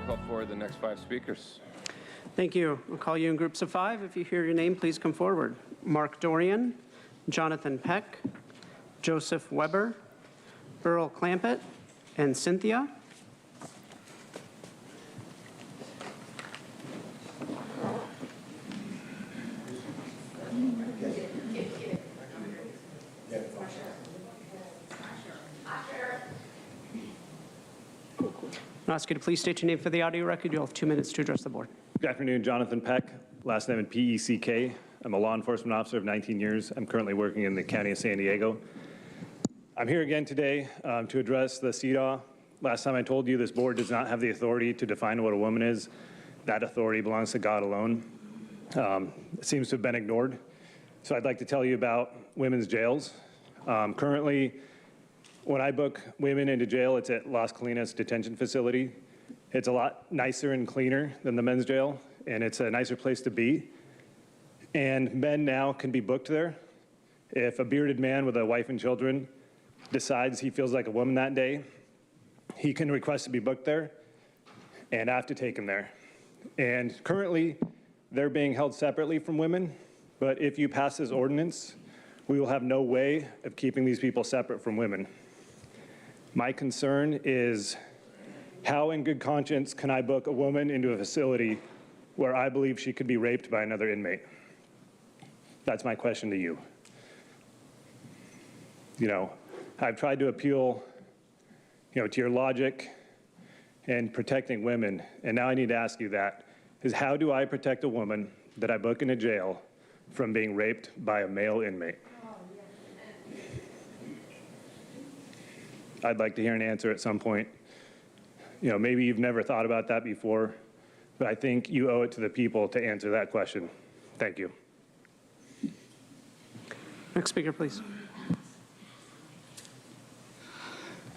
call forward the next 5 speakers. Thank you. We'll call you in groups of 5. If you hear your name, please come forward. Mark Dorian, Jonathan Peck, Joseph Weber, Earl Clampett, and Cynthia. I'll ask you to please state your name for the audio record. You'll have 2 minutes to address the board. Good afternoon, Jonathan Peck, last name is P-E-C-K. I'm a law enforcement officer of 19 years. I'm currently working in the County of San Diego. I'm here again today to address the CEDAW. Last time I told you this board does not have the authority to define what a woman is. That authority belongs to God alone. It seems to have been ignored. So I'd like to tell you about women's jails. Currently, when I book women into jail, it's at Las Colinas Detention Facility. It's a lot nicer and cleaner than the men's jail, and it's a nicer place to be. And men now can be booked there. If a bearded man with a wife and children decides he feels like a woman that day, he can request to be booked there, and I have to take him there. And currently, they're being held separately from women, but if you pass this ordinance, we will have no way of keeping these people separate from women. My concern is how in good conscience can I book a woman into a facility where I believe she could be raped by another inmate? That's my question to you. You know, I've tried to appeal, to your logic and protecting women, and now I need to ask you that, is how do I protect a woman that I book into jail from being raped by a male inmate? I'd like to hear an answer at some point. Maybe you've never thought about that before, but I think you owe it to the people to answer that question. Thank you. Next speaker, please.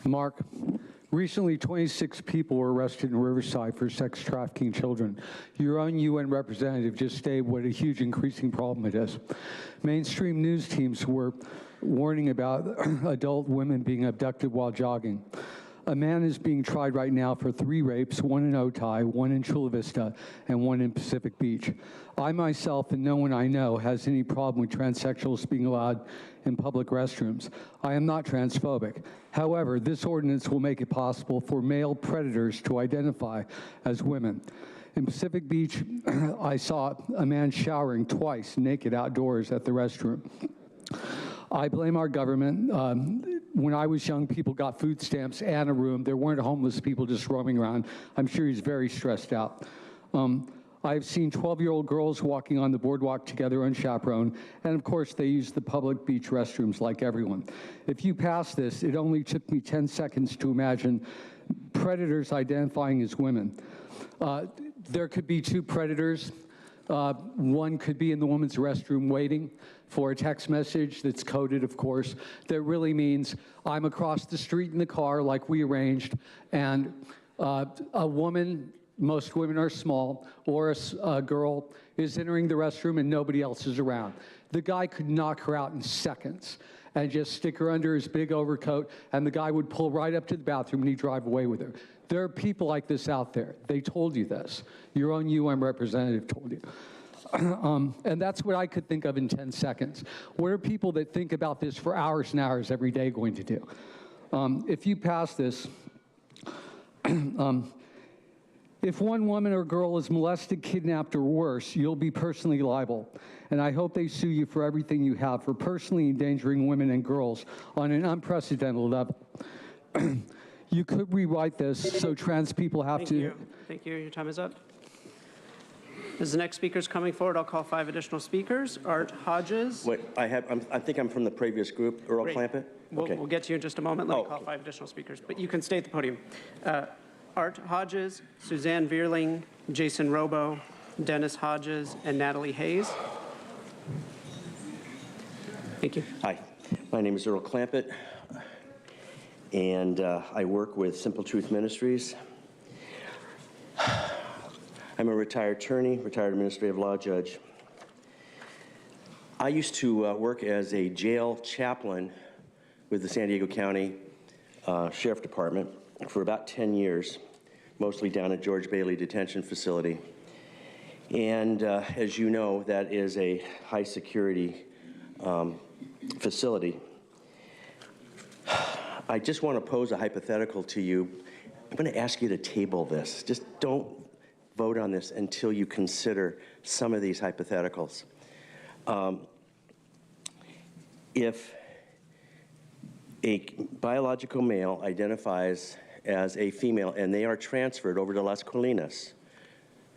Mark, recently 26 people were arrested in Riverside for sex trafficking children. Your own UN representative just stated what a huge increasing problem it is. Mainstream news teams were warning about adult women being abducted while jogging. A man is being tried right now for 3 rapes, 1 in Otay, 1 in Chula Vista, and 1 in Pacific Beach. I myself and no one I know has any problem with transsexuals being allowed in public restrooms. I am not transphobic. However, this ordinance will make it possible for male predators to identify as women. In Pacific Beach, I saw a man showering twice naked outdoors at the restroom. I blame our government. When I was young, people got food stamps and a room. There weren't homeless people just roaming around. I'm sure he's very stressed out. I've seen 12-year-old girls walking on the boardwalk together unchaperoned, and of course they use the public beach restrooms like everyone. If you pass this, it only took me 10 seconds to imagine predators identifying as women. There could be 2 predators. One could be in the woman's restroom waiting for a text message that's coded, of course, that really means I'm across the street in the car like we arranged, and a woman, most women are small, or a girl is entering the restroom and nobody else is around. The guy could knock her out in seconds and just stick her under his big overcoat, and the guy would pull right up to the bathroom and he'd drive away with her. There are people like this out there. They told you this. Your own UN representative told you. And that's what I could think of in 10 seconds. What are people that think about this for hours and hours every day going to do? If you pass this, if one woman or girl is molested, kidnapped, or worse, you'll be personally liable. And I hope they sue you for everything you have for personally endangering women and girls on an unprecedented level. You could rewrite this so trans people have to... Thank you. Your time is up. As the next speaker is coming forward, I'll call 5 additional speakers. Art Hodges. Wait, I think I'm from the previous group. Earl Clampett? Okay. We'll get to you in just a moment. Let me call 5 additional speakers. But you can stay at the podium. Art Hodges, Suzanne Vierling, Jason Robo, Dennis Hodges, and Natalie Hayes. Thank you. Hi, my name is Earl Clampett, and I work with Simple Truth Ministries. I'm a retired attorney, retired administrative law judge. I used to work as a jail chaplain with the San Diego County Sheriff Department for about 10 years. mostly down at George Bailey Detention Facility. And as you know, that is a high security facility. I just want to pose a hypothetical to you. I'm going to ask you to table this. Just don't vote on this until you consider some of these hypotheticals. If a biological male identifies as a female and they are transferred over to Las Colinas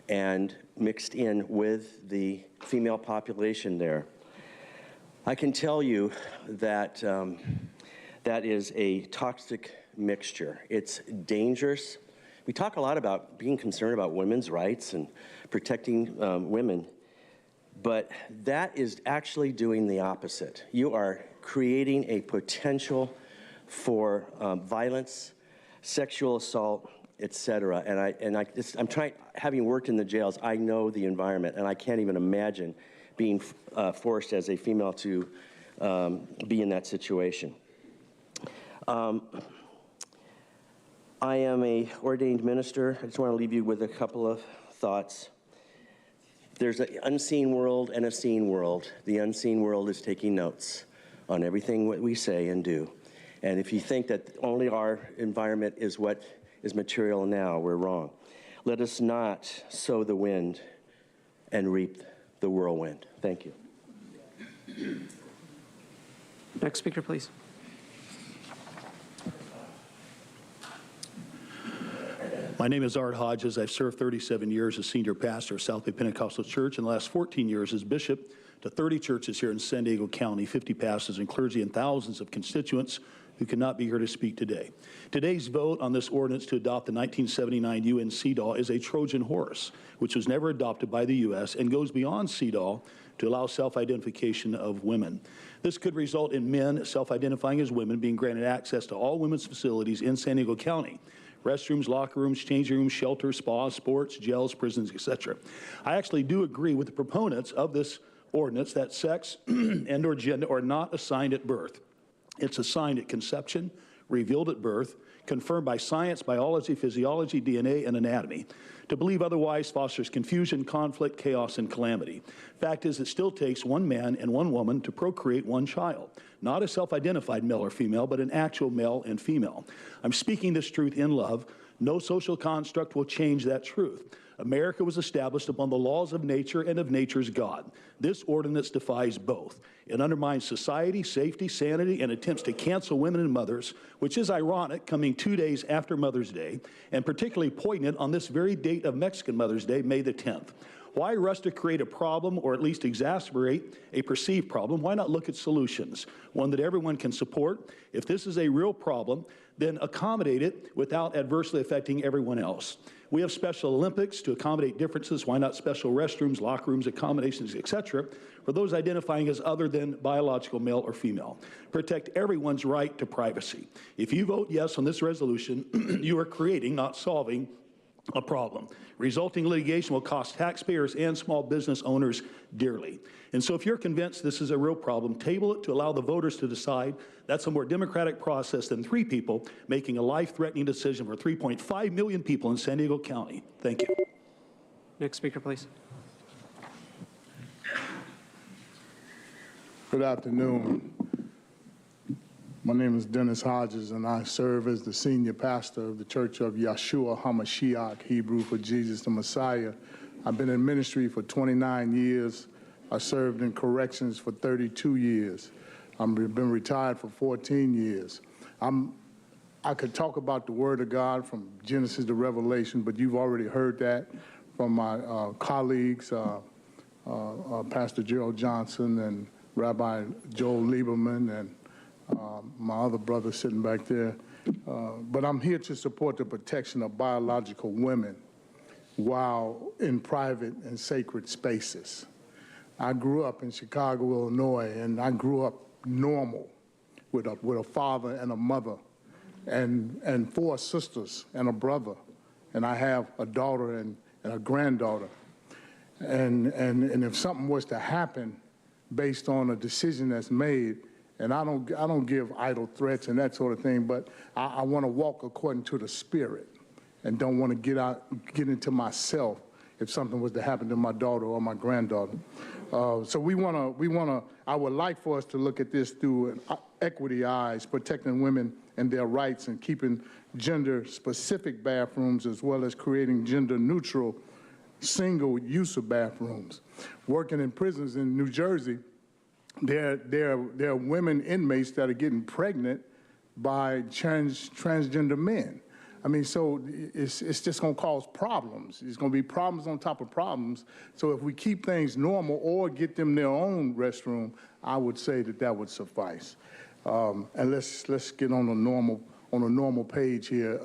and mixed in with the female population there, I can tell you that that is a toxic mixture. It's dangerous. We talk a lot about being concerned about women's rights and protecting women, but that is actually doing the opposite. You are creating a potential for violence, sexual assault, etc. I'm trying, having worked in the jails, I know the environment, and I can't even imagine being forced as a female to be in that situation. I am an ordained minister. I just want to leave you with a couple of thoughts. There's an unseen world and a seen world. The unseen world is taking notes on everything that we say and do. And if you think that only our environment is what is material now, we're wrong. Let us not sow the wind and reap the whirlwind. Thank you. Next speaker, please. My name is Art Hodges. I've served 37 years as senior pastor of South Bay Pentecostal Church and the last 14 years as bishop to 30 churches here in San Diego County, 50 pastors and clergy, and thousands of constituents who cannot be here to speak today. Today's vote on this ordinance to adopt the 1979 UN CEDAW is a Trojan horse, which was never adopted by the U.S. and goes beyond CEDAW to allow self-identification of women. This could result in men self-identifying as women being granted access to all women's facilities in San Diego County: restrooms, locker rooms, changing rooms, shelters, spas, sports, jails, prisons, etc. I actually do agree with the proponents of this ordinance that sex and or gender are not assigned at birth. It's assigned at conception, revealed at birth, confirmed by science, biology, physiology, DNA, and anatomy. To believe otherwise fosters confusion, conflict, chaos, and calamity. Fact is, it still takes one man and one woman to procreate one child. Not a self-identified male or female, but an actual male and female. I'm speaking this truth in love. No social construct will change that truth. America was established upon the laws of nature and of nature's God. This ordinance defies both. It undermines society, safety, sanity, and attempts to cancel women and mothers, which is ironic, coming 2 days after Mother's Day, and particularly poignant on this very date of Mexican Mother's Day, May the 10th. Why rush to create a problem or at least exacerbate a perceived problem? Why not look at solutions, one that everyone can support? If this is a real problem, then accommodate it without adversely affecting everyone else. We have Special Olympics to accommodate differences. Why not special restrooms, locker rooms, accommodations, etc., for those identifying as other than biological male or female? Protect everyone's right to privacy. If you vote yes on this resolution, you are creating, not solving, a problem. Resulting litigation will cost taxpayers and small business owners dearly. And so if you're convinced this is a real problem, table it to allow the voters to decide. That's a more democratic process than 3 people making a life-threatening decision for 3.5 million people in San Diego County. Thank you. Next speaker, please. Good afternoon. My name is Dennis Hodges, and I serve as the senior pastor of the Church of Yeshua HaMashiach, Hebrew for Jesus the Messiah. I've been in ministry for 29 years. I served in corrections for 32 years. I've been retired for 14 years. I could talk about the Word of God from Genesis to Revelation, but you've already heard that from my colleagues, Pastor Gerald Johnson and Rabbi Joel Lieberman and my other brother sitting back there. But I'm here to support the protection of biological women while in private and sacred spaces. I grew up in Chicago, Illinois, and I grew up normal with a father and a mother and 4 sisters and a brother. And I have a daughter and a granddaughter. And if something was to happen based on a decision that's made, and I don't give idle threats and that sort of thing, but I want to walk according to the Spirit. and don't want to get into myself if something was to happen to my daughter or my granddaughter. So I would like for us to look at this through equity eyes, protecting women and their rights and keeping gender-specific bathrooms as well as creating gender-neutral single use of bathrooms. Working in prisons in New Jersey, there are women inmates that are getting pregnant by transgender men. I mean, so it's just going to cause problems. It's going to be problems on top of problems. So if we keep things normal or get them their own restroom, I would say that would suffice. And let's get on a normal page here.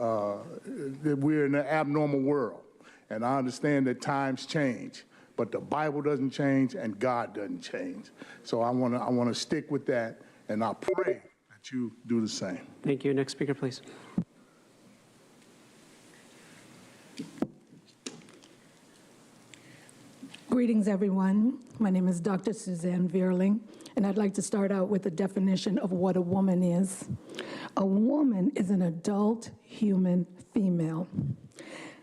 We're in an abnormal world, and I understand that times change, but the Bible doesn't change and God doesn't change. So I want to stick with that, and I pray that you do the same. Thank you. Next speaker, please. Greetings, everyone. My name is Dr. Suzanne Vierling, and I'd like to start out with a definition of what a woman is. A woman is an adult human female.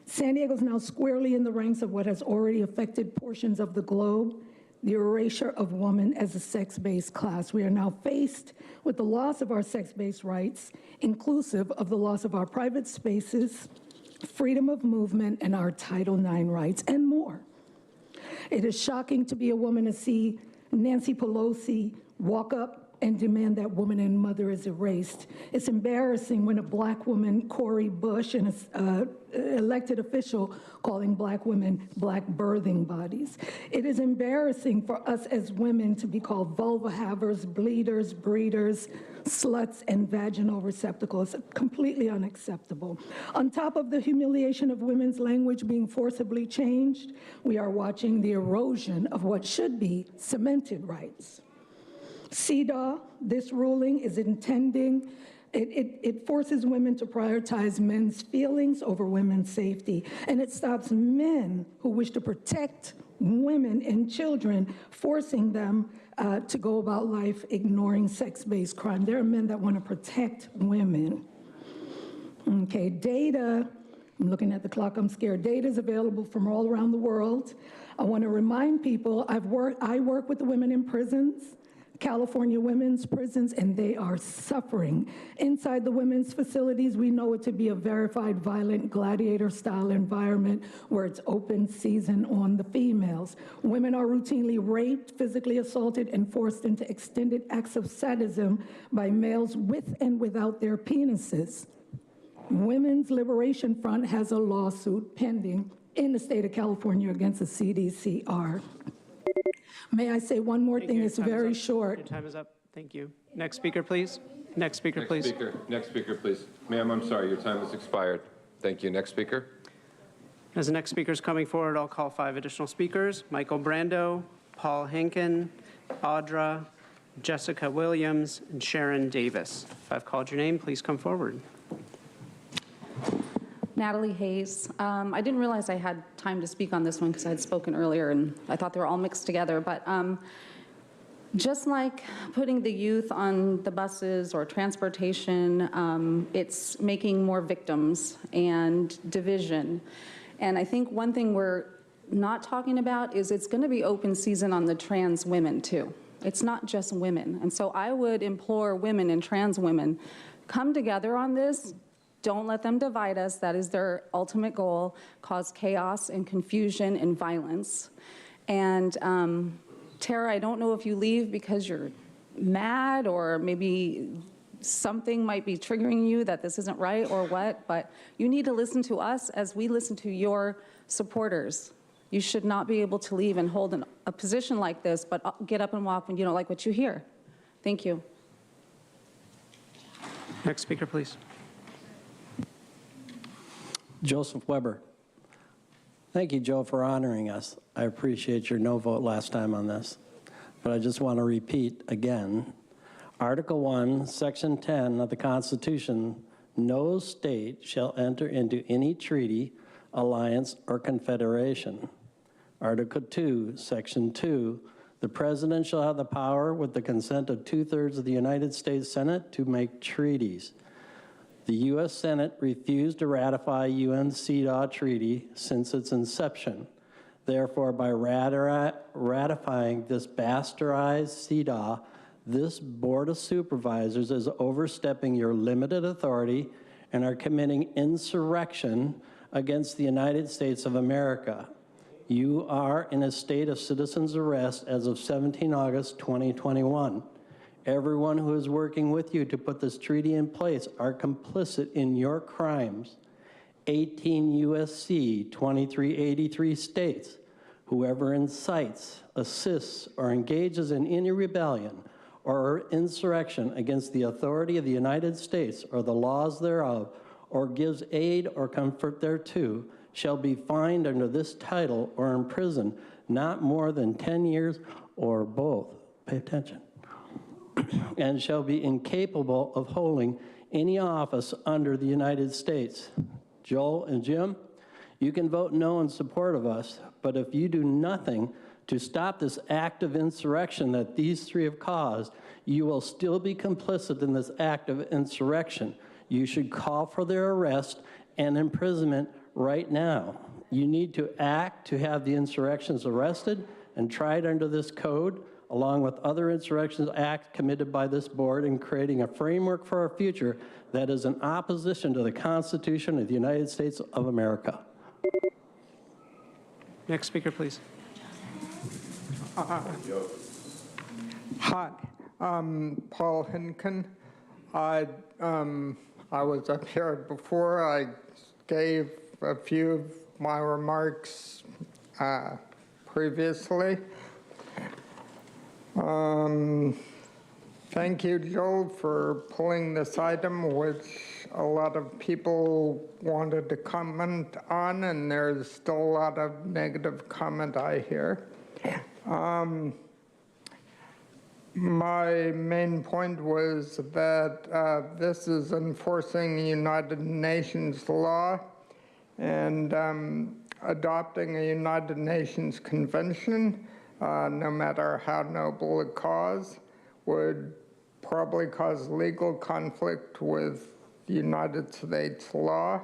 San Diego is now squarely in the ranks of what has already affected portions of the globe, the erasure of woman as a sex-based class. We are now faced with the loss of our sex-based rights, inclusive of the loss of our private spaces, freedom of movement, and our Title IX rights, and more. It is shocking to be a woman to see Nancy Pelosi walk up and demand that woman and mother is erased. It's embarrassing when a black woman, Cori Bush, an elected official, calling black women black birthing bodies. It is embarrassing for us as women to be called vulva havers, bleeders, breeders, sluts, and vaginal receptacles. Completely unacceptable. On top of the humiliation of women's language being forcibly changed, we are watching the erosion of what should be cemented rights. CEDAW, this ruling is intending, it forces women to prioritize men's feelings over women's safety, and it stops men who wish to protect women and children, forcing them to go about life ignoring sex-based crime. There are men that want to protect women. Okay, data, I'm looking at the clock, I'm scared. Data is available from all around the world. I want to remind people, I work with the women in prisons, California women's prisons, and they are suffering. Inside the women's facilities, we know it to be a verified violent gladiator-style environment where it's open season on the females. Women are routinely raped, physically assaulted, and forced into extended acts of sadism by males with and without their penises. Women's Liberation Front has a lawsuit pending in the state of California against the CDCR. May I say one more thing? It's very short. Your time is up. Thank you. Next speaker, please. Next speaker, please. Next speaker, please. Ma'am, I'm sorry, your time has expired. Thank you. Next speaker. As the next speaker is coming forward, I'll call 5 additional speakers: Michael Brando, Paul Henkin, Audra, Jessica Williams, and Sharon Davis. If I've called your name, please come forward. Natalie Hayes. I didn't realize I had time to speak on this one because I had spoken earlier and I thought they were all mixed together. But just like putting the youth on the buses or transportation, it's making more victims and division. And I think one thing we're not talking about is it's going to be open season on the trans women too. It's not just women. And so I would implore women and trans women, come together on this. Don't let them divide us. That is their ultimate goal, cause chaos and confusion and violence. And Tara, I don't know if you leave because you're mad or maybe something might be triggering you that this isn't right or what, but you need to listen to us as we listen to your supporters. You should not be able to leave and hold a position like this, but get up and walk when you don't like what you hear. Thank you. Next speaker, please. Joseph Weber. Thank you, Joe, for honoring us. I appreciate your no vote last time on this. But I just want to repeat again, Article 1, Section 10 of the Constitution, no state shall enter into any treaty, alliance, or confederation. Article 2, Section 2, the President shall have the power with the consent of 2/3 of the United States Senate to make treaties. The U.S. Senate refused to ratify UN CEDAW treaty since its inception. Therefore, by ratifying this bastardized CEDAW, this Board of Supervisors is overstepping your limited authority and are committing insurrection against the United States of America. You are in a state of citizen's arrest as of 17 August 2021. Everyone who is working with you to put this treaty in place are complicit in your crimes. 18 U.S.C. 2383 states, whoever incites, assists, or engages in any rebellion or insurrection against the authority of the United States or the laws thereof, or gives aid or comfort thereto, shall be fined under this title or imprisoned not more than 10 years or both. Pay attention. And shall be incapable of holding any office under the United States. Joel and Jim, you can vote no in support of us, but if you do nothing to stop this act of insurrection that these three have caused, you will still be complicit in this act of insurrection. You should call for their arrest and imprisonment right now. You need to act to have the insurrections arrested and tried under this code, along with other insurrections acts committed by this board in creating a framework for our future that is in opposition to the Constitution of the United States of America. Next speaker, please. Hi, Paul Hinken. I was up here before. I gave a few of my remarks previously. Thank you, Joel, for pulling this item, which a lot of people wanted to comment on, and there's still a lot of negative comment I hear. My main point was that this is enforcing United Nations law and adopting a United Nations convention, no matter how noble a cause, would probably cause legal conflict with the United States law.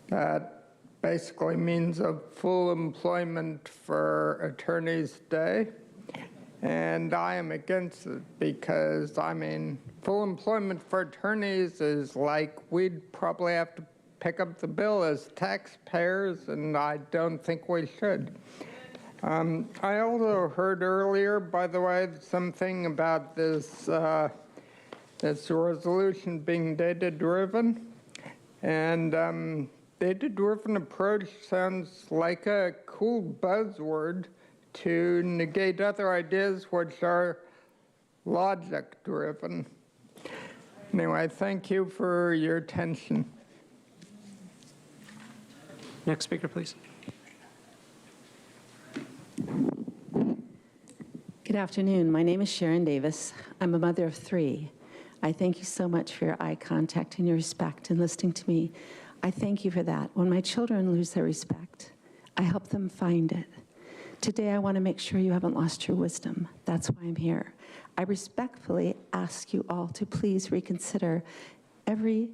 That basically means a full employment for attorneys' day. And I am against it because, I mean, full employment for attorneys is like we'd probably have to pick up the bill as taxpayers, and I don't think we should. I also heard earlier, by the way, something about this, this resolution being data-driven. And data-driven approach sounds like a cool buzzword to negate other ideas which are logic-driven. Anyway, thank you for your attention. Next speaker, please. Good afternoon. My name is Sharon Davis. I'm a mother of 3. I thank you so much for your eye contact and your respect and listening to me. I thank you for that. When my children lose their respect, I help them find it. Today, I want to make sure you haven't lost your wisdom. That's why I'm here. I respectfully ask you all to please reconsider every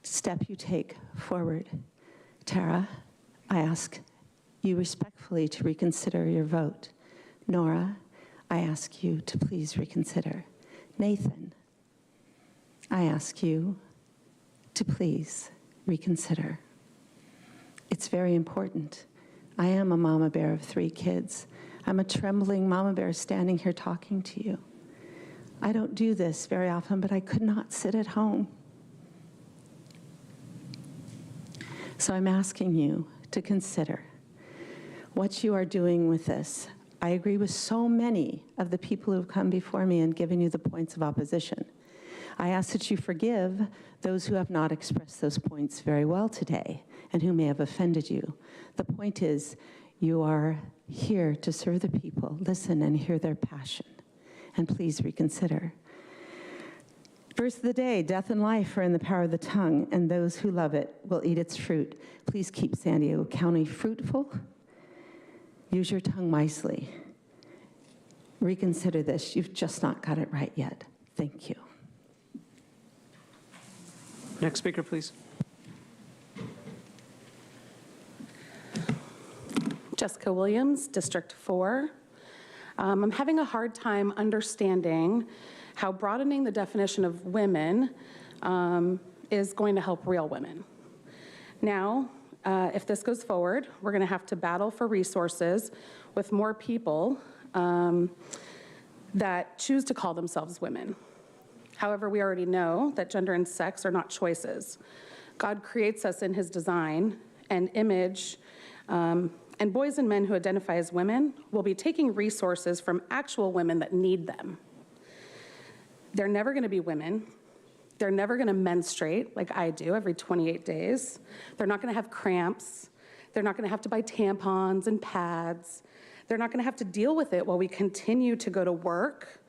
step you take forward. Tara, I ask you respectfully to reconsider your vote. Nora, I ask you to please reconsider. Nathan, I ask you to please reconsider. It's very important. I am a mama bear of 3 kids. I'm a trembling mama bear standing here talking to you. I don't do this very often, but I could not sit at home. So I'm asking you to consider what you are doing with this. I agree with so many of the people who have come before me and given you the points of opposition. I ask that you forgive those who have not expressed those points very well today and who may have offended you. The point is, you are here to serve the people, listen and hear their passion, and please reconsider. Verse of the day, death and life are in the power of the tongue, and those who love it will eat its fruit. Please keep San Diego County fruitful. Use your tongue wisely. Reconsider this. You've just not got it right yet. Thank you. Next speaker, please. Jessica Williams, District 4. I'm having a hard time understanding how broadening the definition of women is going to help real women. Now, if this goes forward, we're going to have to battle for resources with more people that choose to call themselves women. However, we already know that gender and sex are not choices. God creates us in his design and image, and boys and men who identify as women will be taking resources from actual women that need them. They're never going to be women. They're never going to menstruate like I do every 28 days. They're not going to have cramps. They're not going to have to buy tampons and pads. They're not going to have to deal with it while we continue to go to work,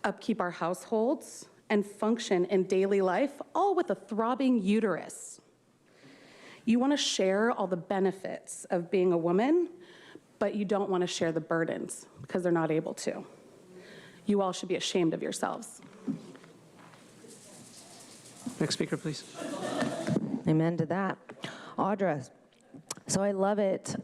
upkeep our households, and function in daily life, all with a throbbing uterus. You want to share all the benefits of being a woman, but you don't want to share the burdens because they're not able to. You all should be ashamed of yourselves. Next speaker, please. Amen to that. Audra, so I love it.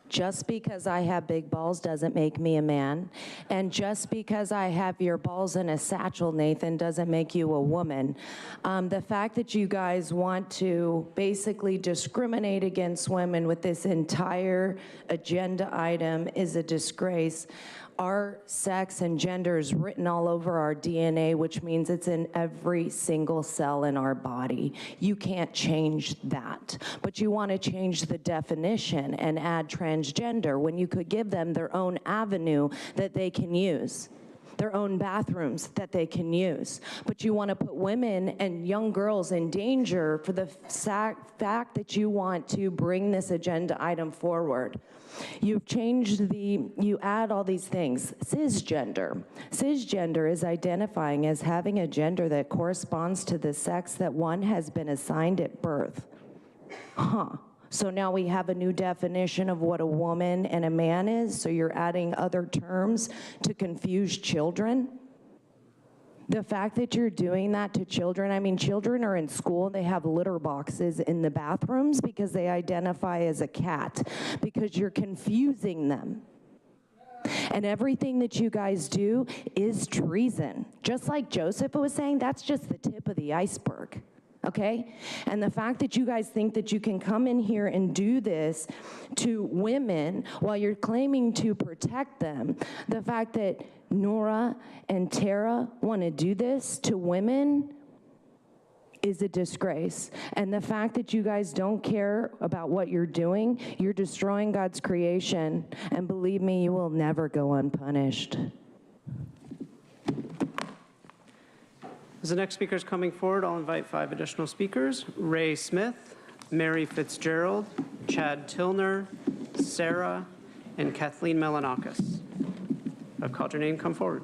Just because I have big balls doesn't make me a man. And just because I have your balls in a satchel, Nathan, doesn't make you a woman. The fact that you guys want to basically discriminate against women with this entire agenda item is a disgrace. Our sex and gender is written all over our DNA, which means it's in every single cell in our body. You can't change that. But you want to change the definition and add transgender when you could give them their own avenue that they can use, their own bathrooms that they can use. But you want to put women and young girls in danger for the fact that you want to bring this agenda item forward. You've changed you add all these things. Cisgender. Cisgender is identifying as having a gender that corresponds to the sex that one has been assigned at birth. So now we have a new definition of what a woman and a man is, so you're adding other terms to confuse children. The fact that you're doing that to children, I mean, children are in school, they have litter boxes in the bathrooms because they identify as a cat, because you're confusing them. And everything that you guys do is treason. Just like Joseph was saying, that's just the tip of the iceberg. Okay? And the fact that you guys think that you can come in here and do this to women while you're claiming to protect them, the fact that Nora and Tara want to do this to women is a disgrace. And the fact that you guys don't care about what you're doing, you're destroying God's creation. And believe me, you will never go unpunished. As the next speaker is coming forward, I'll invite 5 additional speakers: Ray Smith, Mary Fitzgerald, Chad Tilner, Sarah, and Kathleen Melanakis. I've called your name, come forward.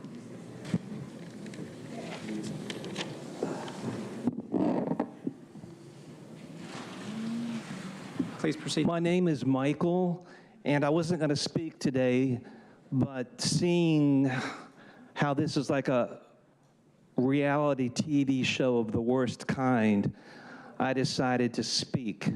Please proceed. My name is Michael, and I wasn't going to speak today, but seeing how this is like a reality TV show of the worst kind, I decided to speak.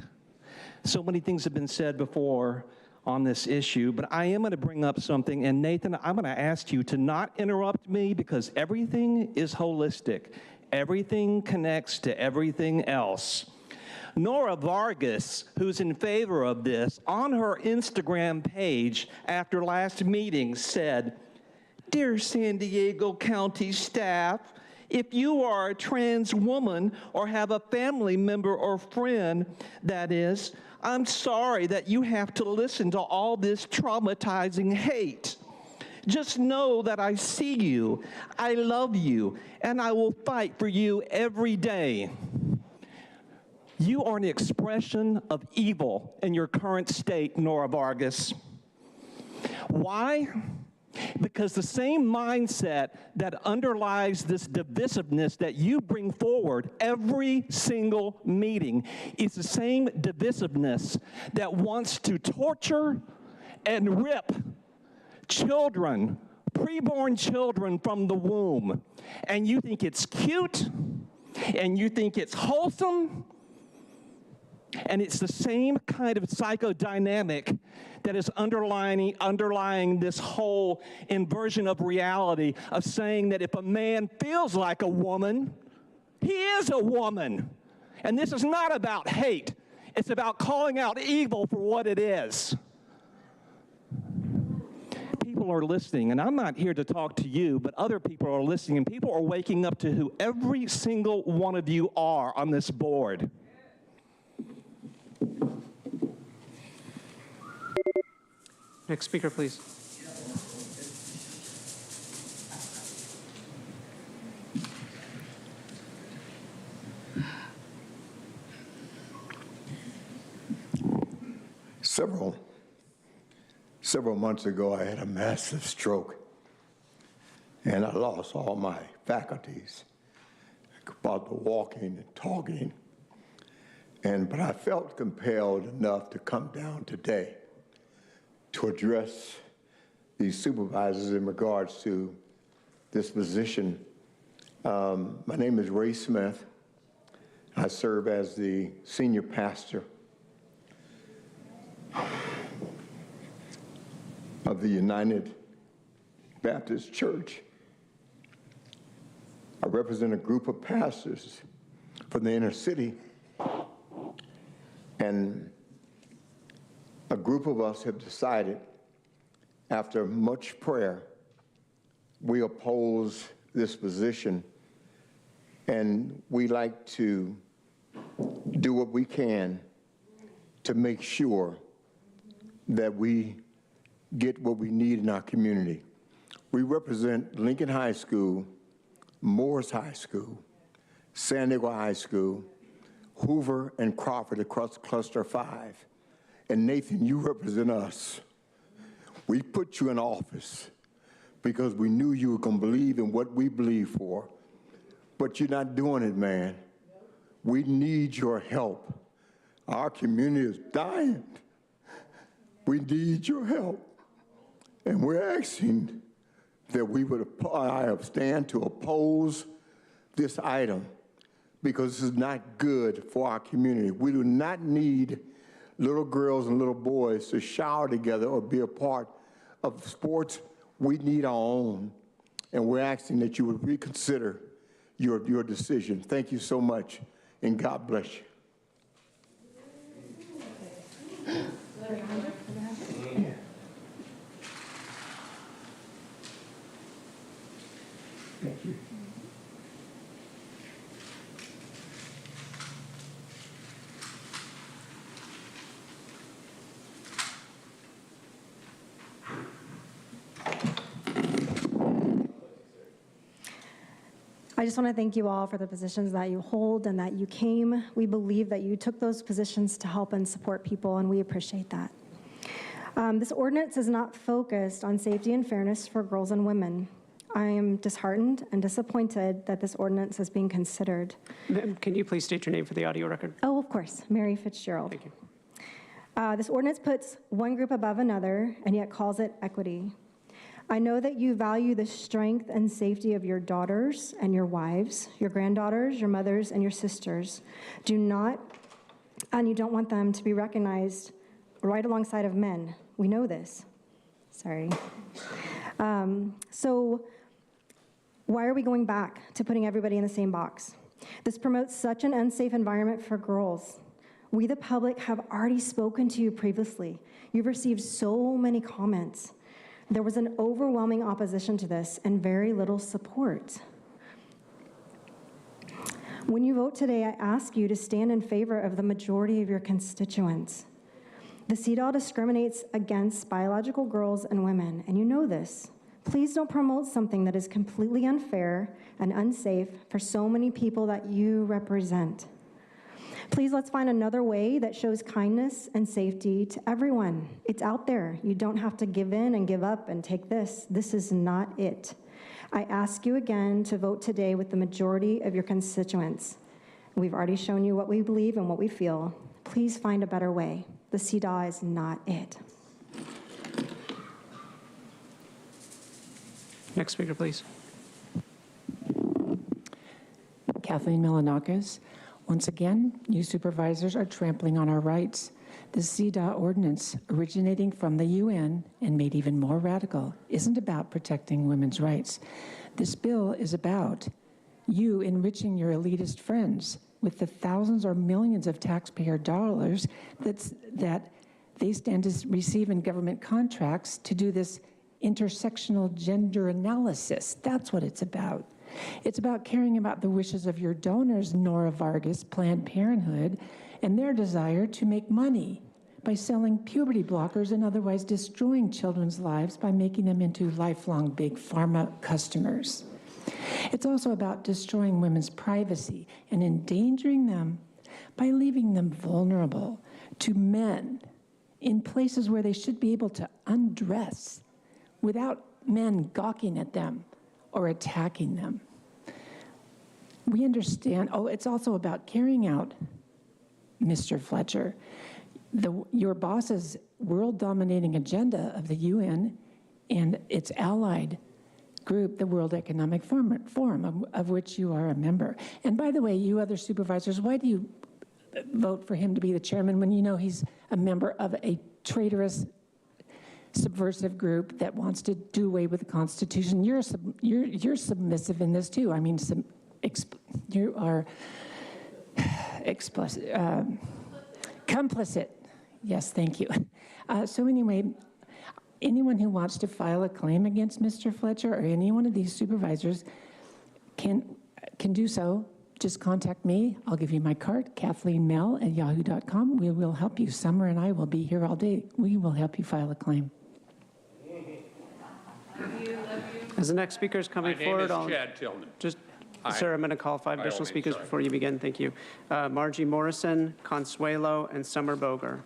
So many things have been said before on this issue, but I am going to bring up something, and Nathan, I'm going to ask you to not interrupt me because everything is holistic. Everything connects to everything else. Nora Vargas, who's in favor of this, on her Instagram page after last meeting said, "Dear San Diego County staff, if you are a trans woman or have a family member or friend that is, I'm sorry that you have to listen to all this traumatizing hate. Just know that I see you, I love you, and I will fight for you every day." You are an expression of evil in your current state, Nora Vargas. Why? Because the same mindset that underlies this divisiveness that you bring forward every single meeting is the same divisiveness that wants to torture and rip children, preborn children from the womb. And you think it's cute, and you think it's wholesome, and it's the same kind of psychodynamic that is underlying this whole inversion of reality of saying that if a man feels like a woman, he is a woman. And this is not about hate. It's about calling out evil for what it is. People are listening, and I'm not here to talk to you, but other people are listening, and people are waking up to who every single one of you are on this board. Next speaker, please. Several months ago, I had a massive stroke, and I lost all my faculties about the walking and talking. But I felt compelled enough to come down today to address these supervisors in regards to this position. My name is Ray Smith. I serve as the senior pastor of the United Baptist Church. I represent a group of pastors from the inner city, and a group of us have decided, after much prayer, we oppose this position, and we like to do what we can to make sure that we get what we need in our community. We represent Lincoln High School, Morris High School, San Diego High School, Hoover and Crawford across Cluster 5. And Nathan, you represent us. We put you in office because we knew you were going to believe in what we believe for. But you're not doing it, man. We need your help. Our community is dying. We need your help. And we're asking that we would stand to oppose this item because this is not good for our community. We do not need little girls and little boys to shower together or be a part of sports. We need our own. And we're asking that you would reconsider your decision. Thank you so much, and God bless you. Thank you. I just want to thank you all for the positions that you hold and that you came. We believe that you took those positions to help and support people, and we appreciate that. This ordinance is not focused on safety and fairness for girls and women. I am disheartened and disappointed that this ordinance is being considered. Can you please state your name for the audio record? Oh, of course, Mary Fitzgerald. Thank you. This ordinance puts one group above another and yet calls it equity. I know that you value the strength and safety of your daughters and your wives, your granddaughters, your mothers, and your sisters. You don't want them to be recognized right alongside of men. We know this. Sorry. So why are we going back to putting everybody in the same box? This promotes such an unsafe environment for girls. We, the public, have already spoken to you previously. You've received so many comments. There was an overwhelming opposition to this and very little support. When you vote today, I ask you to stand in favor of the majority of your constituents. The CEDAW discriminates against biological girls and women, and you know this. Please don't promote something that is completely unfair and unsafe for so many people that you represent. Please, let's find another way that shows kindness and safety to everyone. It's out there. You don't have to give in and give up and take this. This is not it. I ask you again to vote today with the majority of your constituents. We've already shown you what we believe and what we feel. Please find a better way. The CEDAW is not it. Next speaker, please. Kathleen Milanakis. Once again, you supervisors are trampling on our rights. The CEDAW ordinance, originating from the UN and made even more radical, isn't about protecting women's rights. This bill is about you enriching your elitist friends with the thousands or millions of taxpayer dollars that they stand to receive in government contracts to do this intersectional gender analysis. That's what it's about. It's about caring about the wishes of your donors, Nora Vargas, Planned Parenthood, and their desire to make money by selling puberty blockers and otherwise destroying children's lives by making them into lifelong big pharma customers. It's also about destroying women's privacy and endangering them by leaving them vulnerable to men in places where they should be able to undress without men gawking at them or attacking them. We understand, it's also about carrying out, Mr. Fletcher, your boss's world-dominating agenda of the UN and its allied group, the World Economic Forum, of which you are a member. And by the way, you other supervisors, why do you vote for him to be the chairman when you know he's a member of a traitorous, subversive group that wants to do away with the Constitution? You're submissive in this too. I mean, you are complicit. Yes, thank you. So anyway, anyone who wants to file a claim against Mr. Fletcher or any one of these supervisors can do so. Just contact me. I'll give you my card, KathleenMel@yahoo.com. We will help you. Summer and I will be here all day. We will help you file a claim. As the next speaker is coming forward, My name is Chad Tillman. Sir, I'm going to call 5 additional speakers before you begin. Thank you. Margie Morrison, Consuelo, and Summer Boger.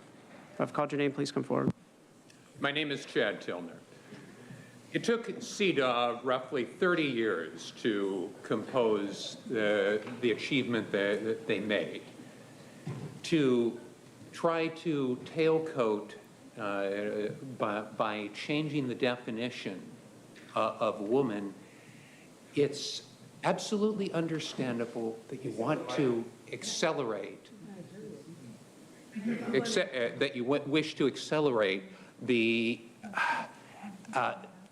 If I've called your name, please come forward. My name is Chad Tillman. It took CEDAW roughly 30 years to compose the achievement that they made. To try to tailcoat by changing the definition of woman, it's absolutely understandable that you want to accelerate, that you wish to accelerate the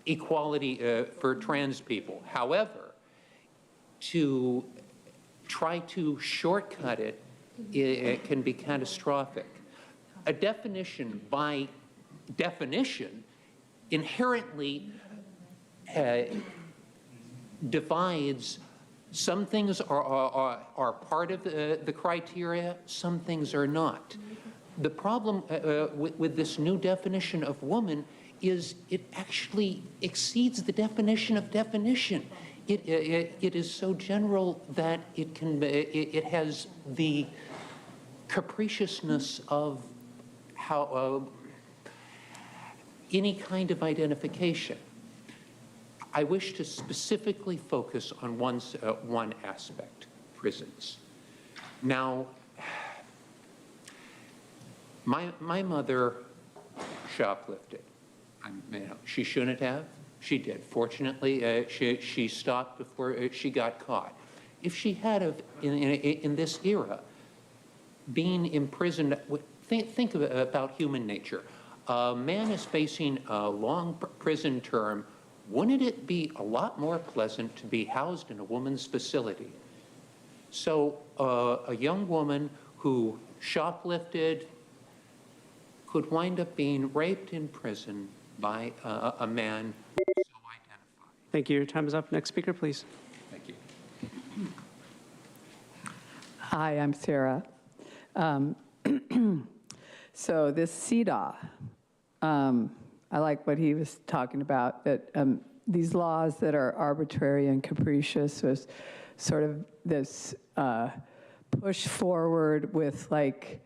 equality for trans people. However, to try to shortcut it, it can be catastrophic. A definition, by definition, inherently divides. Some things are part of the criteria, some things are not. The problem with this new definition of woman is it actually exceeds the definition of definition. It is so general that it has the capriciousness of how any kind of identification. I wish to specifically focus on one aspect, prisons. Now, my mother shoplifted. She shouldn't have. She did. Fortunately, she stopped before she got caught. If she had have, in this era, being imprisoned, think about human nature. A man is facing a long prison term. Wouldn't it be a lot more pleasant to be housed in a woman's facility? So a young woman who shoplifted could wind up being raped in prison by a man so identified. Thank you. Your time is up. Next speaker, please. Thank you. Hi, I'm Sarah. So this CEDAW, I like what he was talking about, that these laws that are arbitrary and capricious was sort of this push forward with like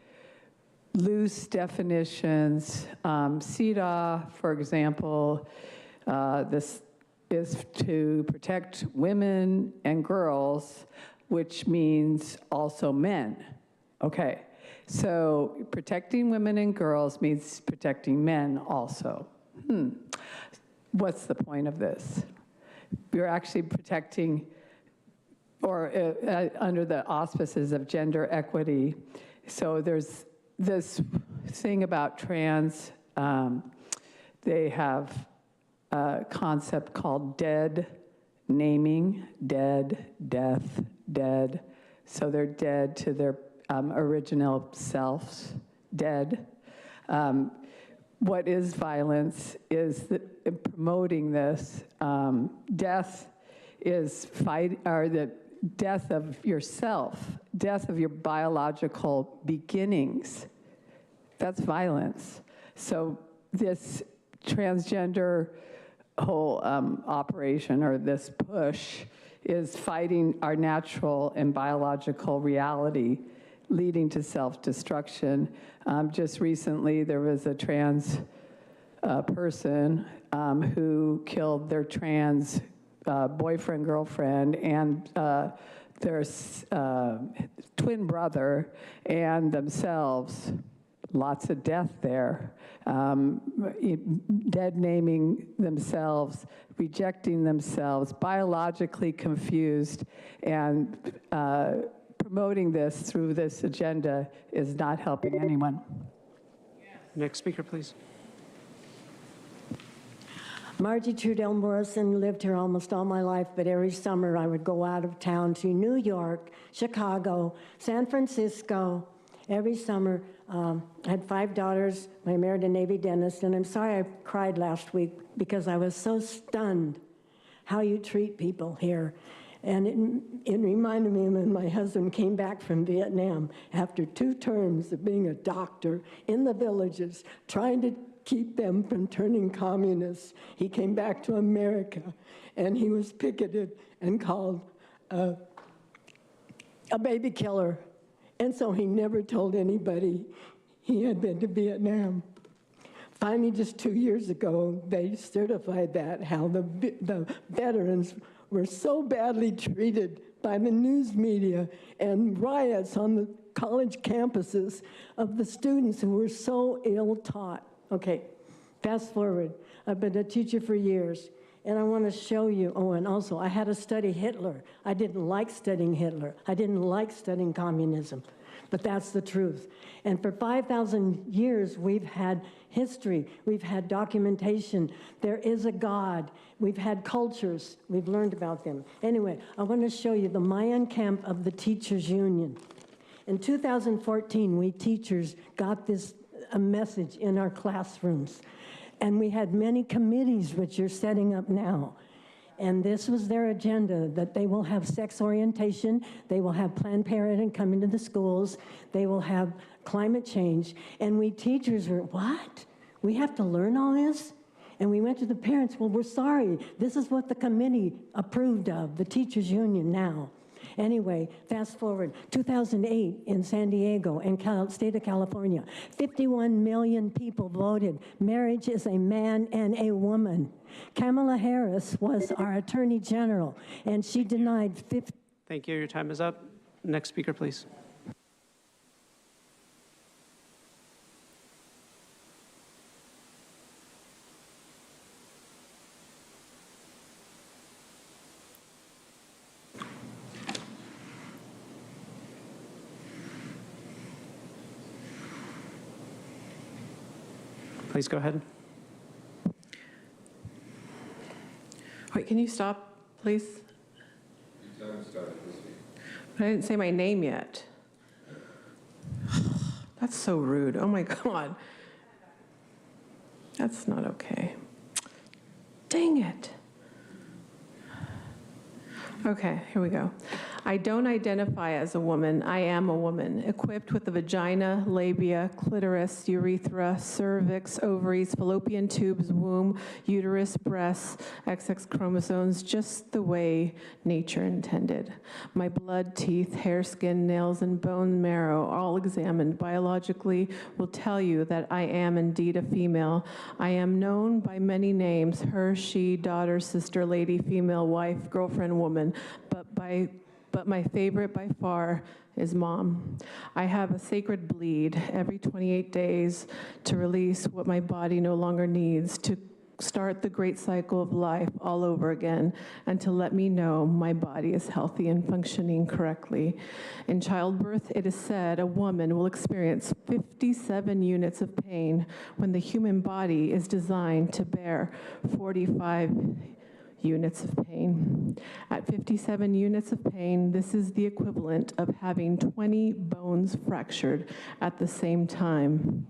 loose definitions. CEDAW, for example, this is to protect women and girls, which means also men. Okay, so protecting women and girls means protecting men also. What's the point of this? You're actually protecting under the auspices of gender equity. So there's this thing about trans, they have a concept called dead naming, dead, death, dead. So they're dead to their original selves, dead. What is violence is promoting this. Death is the death of yourself, death of your biological beginnings. That's violence. So this transgender whole operation, or this push, is fighting our natural and biological reality, leading to self-destruction. Just recently, there was a trans person who killed their trans boyfriend, girlfriend, and their twin brother, and themselves. Lots of death there. Dead naming themselves, rejecting themselves, biologically confused, and promoting this through this agenda is not helping anyone. Next speaker, please. Margie Trudell Morrison, lived here almost all my life, but every summer I would go out of town to New York, Chicago, San Francisco. Every summer, I had 5 daughters. I married a Navy dentist, and I'm sorry I cried last week because I was so stunned how you treat people here. And it reminded me when my husband came back from Vietnam after 2 terms of being a doctor in the villages, trying to keep them from turning communists. He came back to America, and he was picketed and called a baby killer. And so he never told anybody he had been to Vietnam. Finally, just 2 years ago, they certified that, how the veterans were so badly treated by the news media and riots on the college campuses of the students who were so ill-taught. Okay, fast forward. I've been a teacher for years, and I want to show you, oh, and also I had to study Hitler. I didn't like studying Hitler. I didn't like studying communism, but that's the truth. And for 5,000 years, we've had history. We've had documentation. There is a God. We've had cultures. We've learned about them. Anyway, I want to show you the Mayan camp of the Teachers Union. In 2014, we teachers got this a message in our classrooms. And we had many committees which you're setting up now. And this was their agenda, that they will have sex orientation, they will have Planned Parenthood come into the schools, they will have climate change. And we teachers were, what? We have to learn all this? And we went to the parents, well, we're sorry. This is what the committee approved of, the Teachers Union now. Anyway, fast forward, 2008 in San Diego and state of California, 51 million people voted. Marriage is a man and a woman. Kamala Harris was our Attorney General, and she denied 50. Thank you. Your time is up. Next speaker, please. Please go ahead. Wait, can you stop, please? But I didn't say my name yet. That's so rude. Oh my God. That's not okay. Dang it. Okay, here we go. I don't identify as a woman. I am a woman, equipped with a vagina, labia, clitoris, urethra, cervix, ovaries, fallopian tubes, womb, uterus, breasts, XX chromosomes, just the way nature intended. My blood, teeth, hair, skin, nails, and bone marrow, all examined biologically, will tell you that I am indeed a female. I am known by many names: her, she, daughter, sister, lady, female, wife, girlfriend, woman, but my favorite by far is mom. I have a sacred bleed every 28 days to release what my body no longer needs, to start the great cycle of life all over again and to let me know my body is healthy and functioning correctly. In childbirth, it is said a woman will experience 57 units of pain when the human body is designed to bear 45 units of pain. At 57 units of pain, this is the equivalent of having 20 bones fractured at the same time.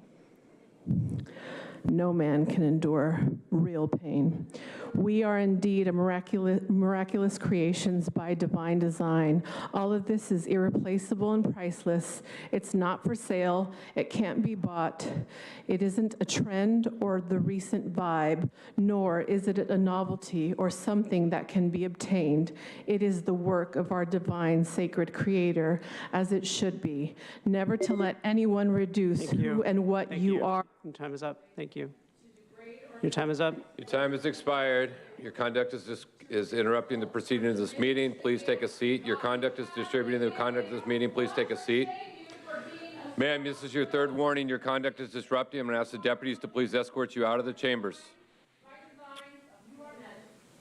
No man can endure real pain. We are indeed a miraculous creations by divine design. All of this is irreplaceable and priceless. It's not for sale. It can't be bought. It isn't a trend or the recent vibe, nor is it a novelty or something that can be obtained. It is the work of our divine sacred creator, as it should be. Never to let anyone reduce who and what you are. Your time is up. Thank you. Your time is up. Your time has expired. Your conduct is interrupting the proceedings of this meeting. Please take a seat. Your conduct is distributing the conduct of this meeting. Please take a seat. Ma'am, this is your third warning. Your conduct is disrupting. I'm going to ask the deputies to please escort you out of the chambers.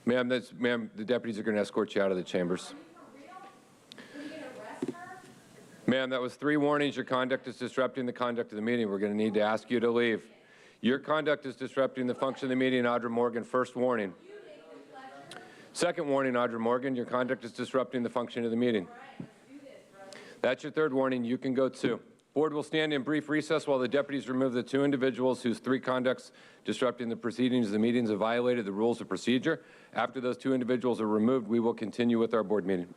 Ma'am, the deputies are going to escort you out of the chambers. Ma'am, that was 3 warnings. Your conduct is disrupting the conduct of the meeting. We're going to need to ask you to leave. Your conduct is disrupting the function of the meeting. Audra Morgan, first warning. Second warning, Audra Morgan, your conduct is disrupting the function of the meeting. That's your third warning. You can go too. Board will stand in brief recess while the deputies remove the 2 individuals whose 3 conducts disrupting the proceedings of the meetings have violated the rules of procedure. After those 2 individuals are removed, we will continue with our board meeting.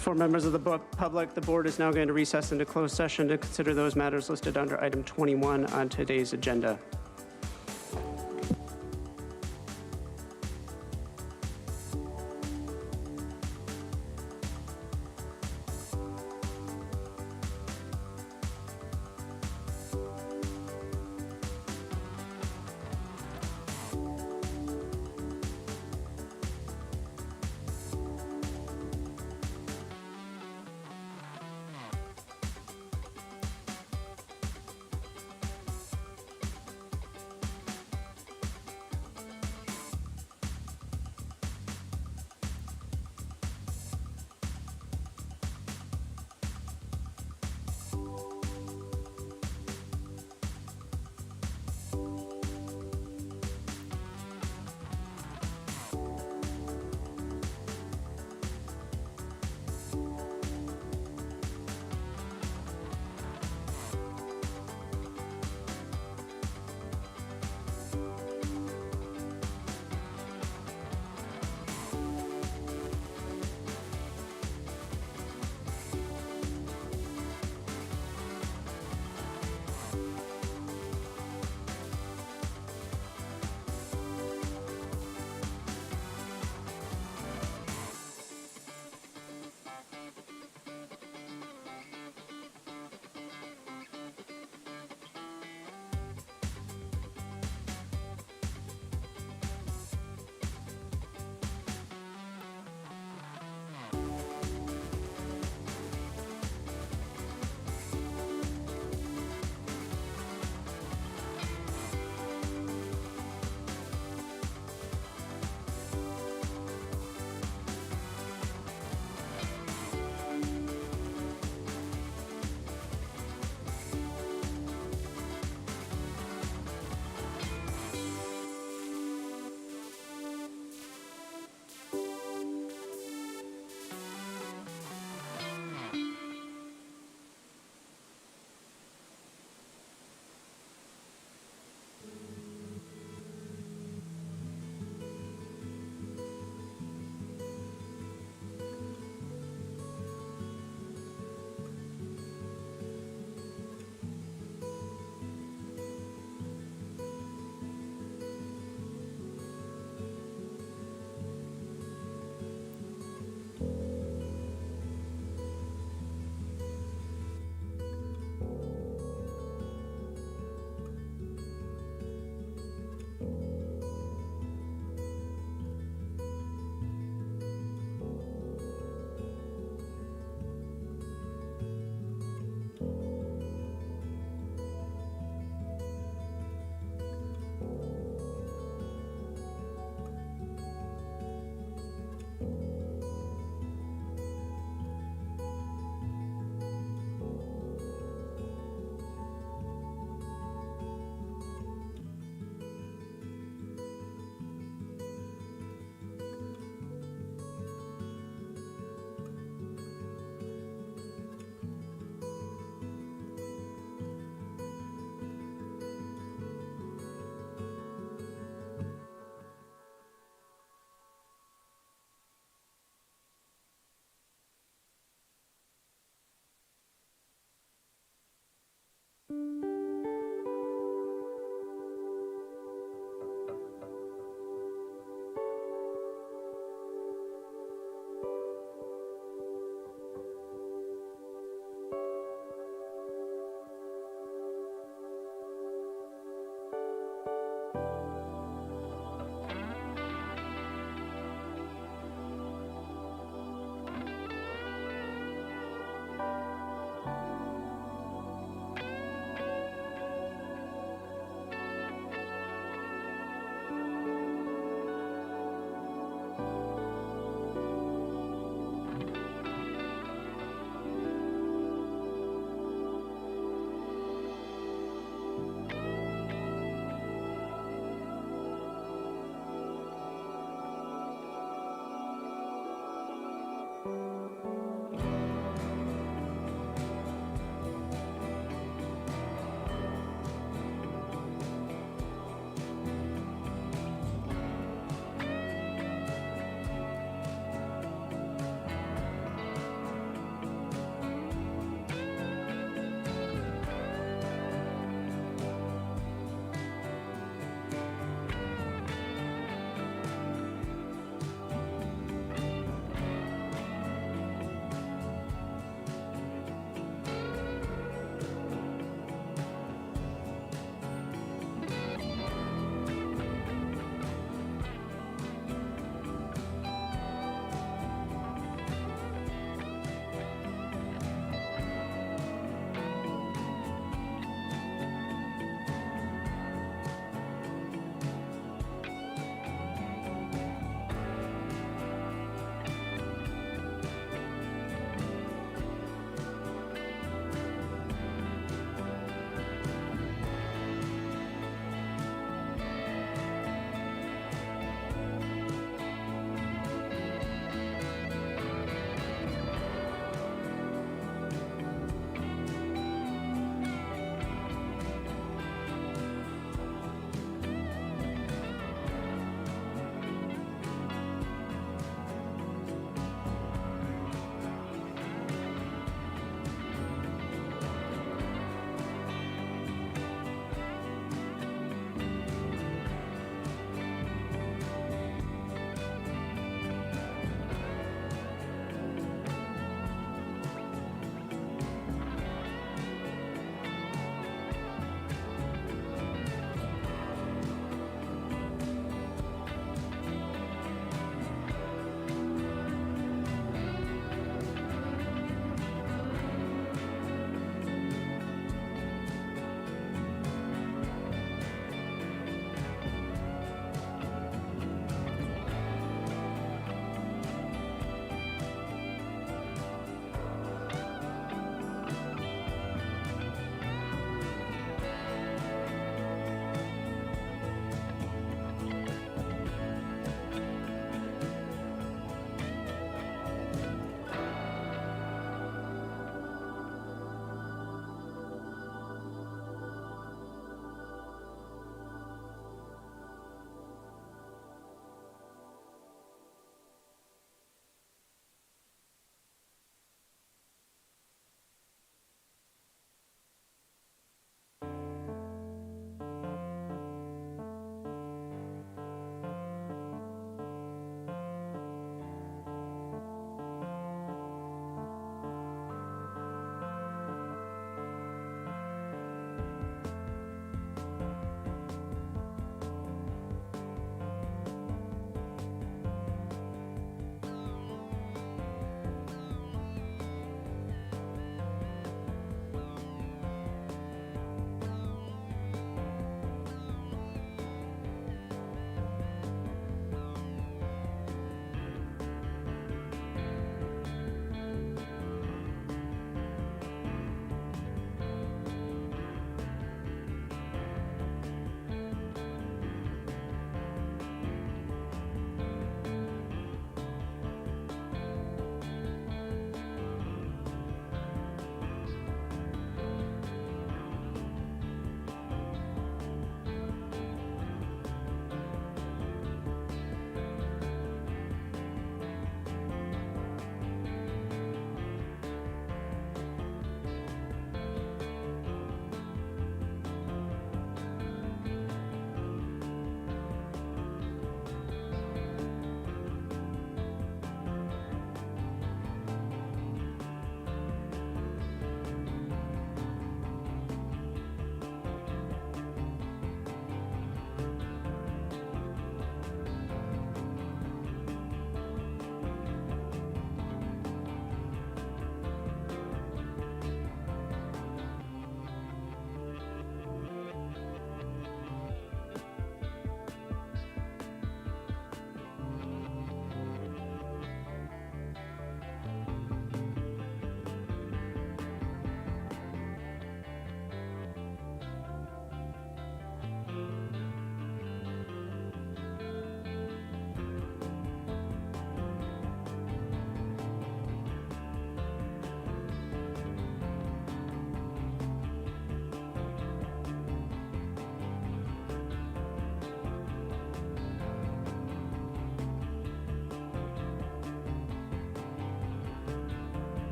For members of the public, the board is now going to recess into closed session to consider those matters listed under item 21 on today's agenda.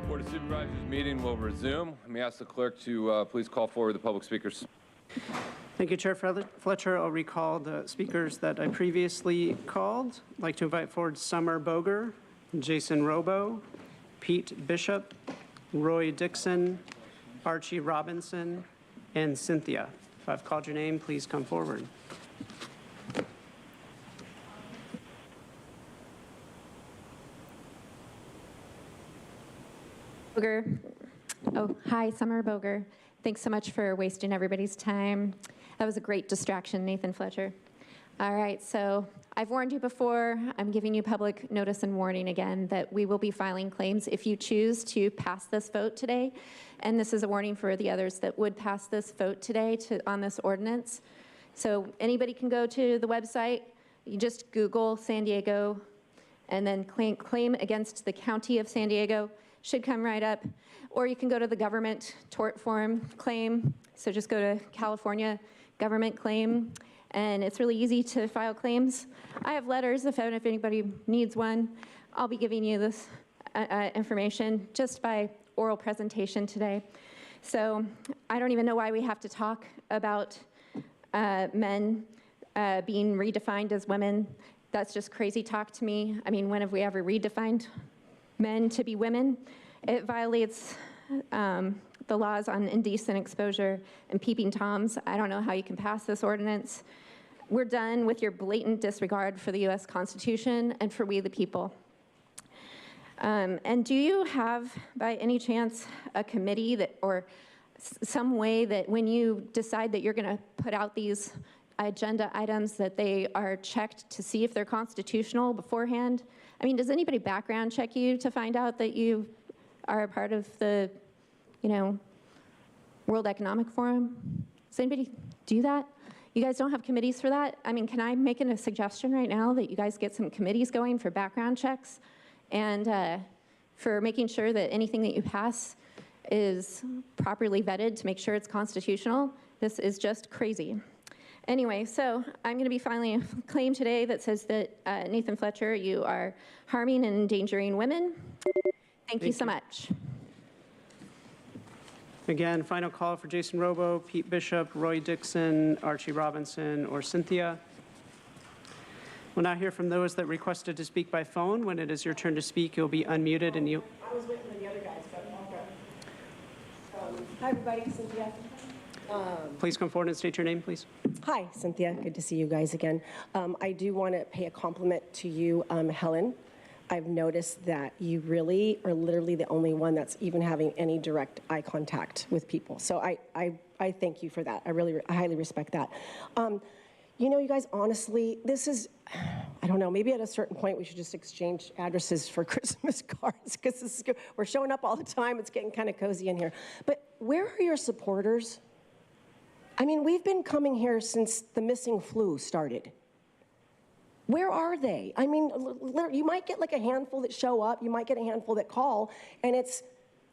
Board of Supervisors meeting will resume. Let me ask the clerk to please call forward the public speakers. Thank you, Chair Fletcher. I'll recall the speakers that I previously called. I'd like to invite forward Summer Boger, Jason Robo, Pete Bishop, Roy Dixon, Archie Robinson, and Cynthia. If I've called your name, please come forward. Boger. Oh, hi, Summer Boger. Thanks so much for wasting everybody's time. That was a great distraction, Nathan Fletcher. All right, so I've warned you before. I'm giving you public notice and warning again that we will be filing claims if you choose to pass this vote today. And this is a warning for the others that would pass this vote today on this ordinance. So anybody can go to the website. You just Google San Diego and then claim against the County of San Diego. Should come right up. Or you can go to the government tort form claim. So just go to California government claim. And it's really easy to file claims. I have letters if anybody needs one. I'll be giving you this information just by oral presentation today. So I don't even know why we have to talk about men being redefined as women. That's just crazy talk to me. I mean, when have we ever redefined men to be women? It violates the laws on indecent exposure and peeping toms. I don't know how you can pass this ordinance. We're done with your blatant disregard for the U.S. Constitution and for we the people. And do you have, by any chance, a committee that, or some way that when you decide that you're going to put out these agenda items that they are checked to see if they're constitutional beforehand? I mean, does anybody background check you to find out that you are a part of the, World Economic Forum? Does anybody do that? You guys don't have committees for that? I mean, can I make a suggestion right now that you guys get some committees going for background checks and for making sure that anything that you pass is properly vetted to make sure it's constitutional? This is just crazy. Anyway, so I'm going to be filing a claim today that says that, Nathan Fletcher, you are harming and endangering women. Thank you so much. Again, final call for Jason Robo, Pete Bishop, Roy Dixon, Archie Robinson, or Cynthia. We'll now hear from those that requested to speak by phone. When it is your turn to speak, you'll be unmuted and you... I was waiting for the other guys, but okay. Hi, everybody, Cynthia. Please come forward and state your name, please. Hi, Cynthia. Good to see you guys again. I do want to pay a compliment to you, Helen. I've noticed that you really are literally the only one that's even having any direct eye contact with people. So I thank you for that. I highly respect that. You guys, honestly, this is, I don't know, maybe at a certain point we should just exchange addresses for Christmas cards because we're showing up all the time. It's getting kind of cozy in here. But where are your supporters? I mean, we've been coming here since the missing flu started. Where are they? I mean, you might get like a handful that show up, you might get a handful that call, and it's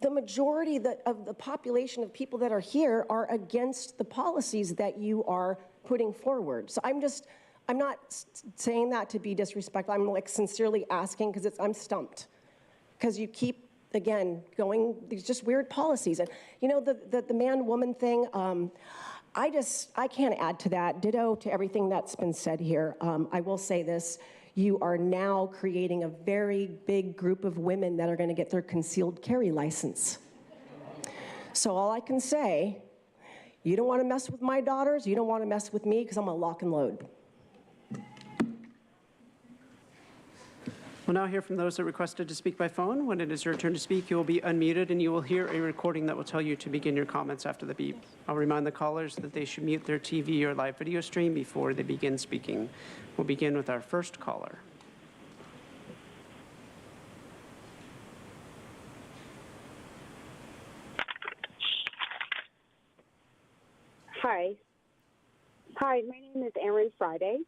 the majority of the population of people that are here are against the policies that you are putting forward. So I'm not saying that to be disrespectful. I'm like sincerely asking because I'm stumped. Because you keep, again, going, these just weird policies. And the man-woman thing, I can't add to that. Ditto to everything that's been said here. I will say this. You are now creating a very big group of women that are going to get their concealed carry license. So all I can say, you don't want to mess with my daughters, you don't want to mess with me because I'm going to lock and load. We'll now hear from those that requested to speak by phone. When it is your turn to speak, you will be unmuted and you will hear a recording that will tell you to begin your comments after the beep. I'll remind the callers that they should mute their TV or live video stream before they begin speaking. We'll begin with our first caller. Hi, my name is Erin Friday.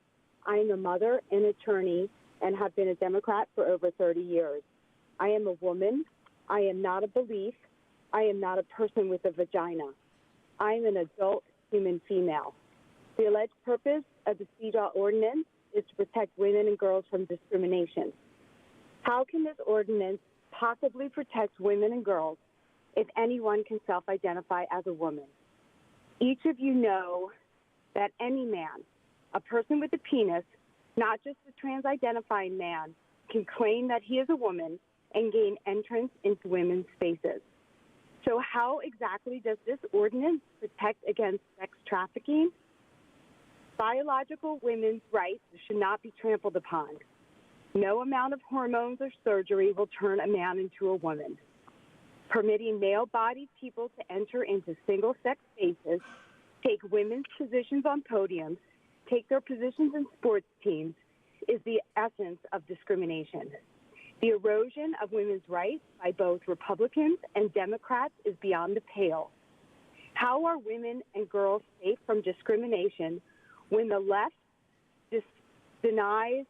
I am a mother and attorney and have been a Democrat for over 30 years. I am a woman. I am not a belief. I am not a person with a vagina. I am an adult human female. The alleged purpose of the CDAW ordinance is to protect women and girls from discrimination. How can this ordinance possibly protect women and girls if anyone can self-identify as a woman? Each of you know that any man, a person with a penis, not just a trans-identifying man, can claim that he is a woman and gain entrance into women's spaces. So how exactly does this ordinance protect against sex trafficking? Biological women's rights should not be trampled upon. No amount of hormones or surgery will turn a man into a woman. Permitting male-bodied people to enter into single-sex spaces, take women's positions on podiums, take their positions in sports teams is the essence of discrimination. The erosion of women's rights by both Republicans and Democrats is beyond the pale. How are women and girls safe from discrimination when the left denies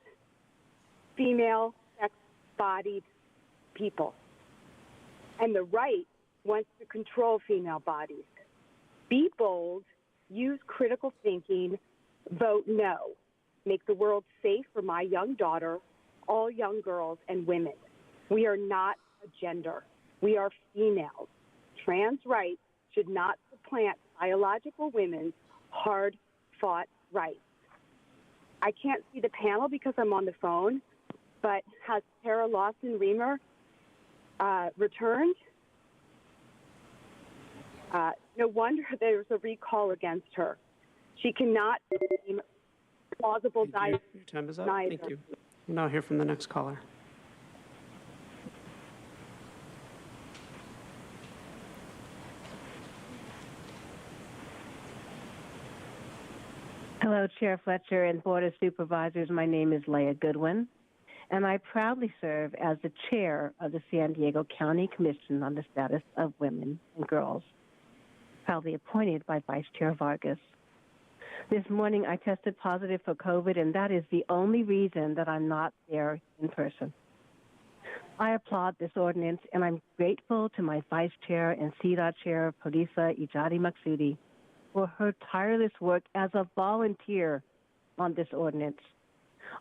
female sex-bodied people and the right wants to control female bodies? Be bold, use critical thinking, vote no. Make the world safe for my young daughter, all young girls and women. We are not a gender. We are females. Trans rights should not supplant biological women's hard-fought rights. I can't see the panel because I'm on the phone, but has Tara Lawson-Remer returned? No wonder there's a recall against her. She cannot name plausible Your time is up. Thank you. We'll now hear from the next caller. Hello, Chair Fletcher and Board of Supervisors. My name is Leah Goodwin, and I proudly serve as the chair of the San Diego County Commission on the Status of Women and Girls, proudly appointed by Vice Chair Vargas. This morning, I tested positive for COVID, and that is the only reason that I'm not there in person. I applaud this ordinance, and I'm grateful to my Vice Chair and CDOT Chair, Polisa Ijadi Maksudi, for her tireless work as a volunteer on this ordinance.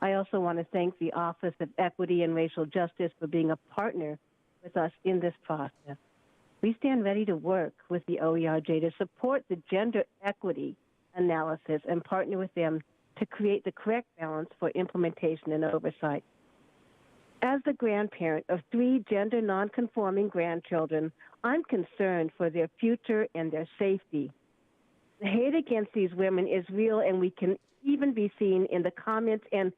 I also want to thank the Office of Equity and Racial Justice for being a partner with us in this process. We stand ready to work with the OERJ to support the gender equity analysis and partner with them to create the correct balance for implementation and oversight. As the grandparent of 3 gender nonconforming grandchildren, I'm concerned for their future and their safety. The hate against these women is real, and we can even be seen in the comments and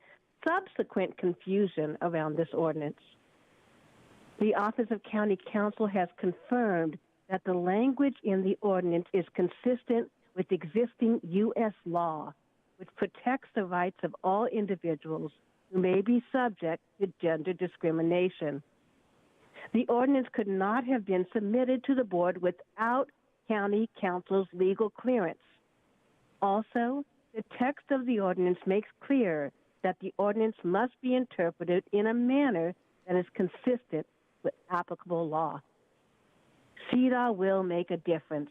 subsequent confusion around this ordinance. The Office of County Counsel has confirmed that the language in the ordinance is consistent with existing U.S. law, which protects the rights of all individuals who may be subject to gender discrimination. The ordinance could not have been submitted to the board without County Council's legal clearance. Also, the text of the ordinance makes clear that the ordinance must be interpreted in a manner that is consistent with applicable law. CEDA will make a difference.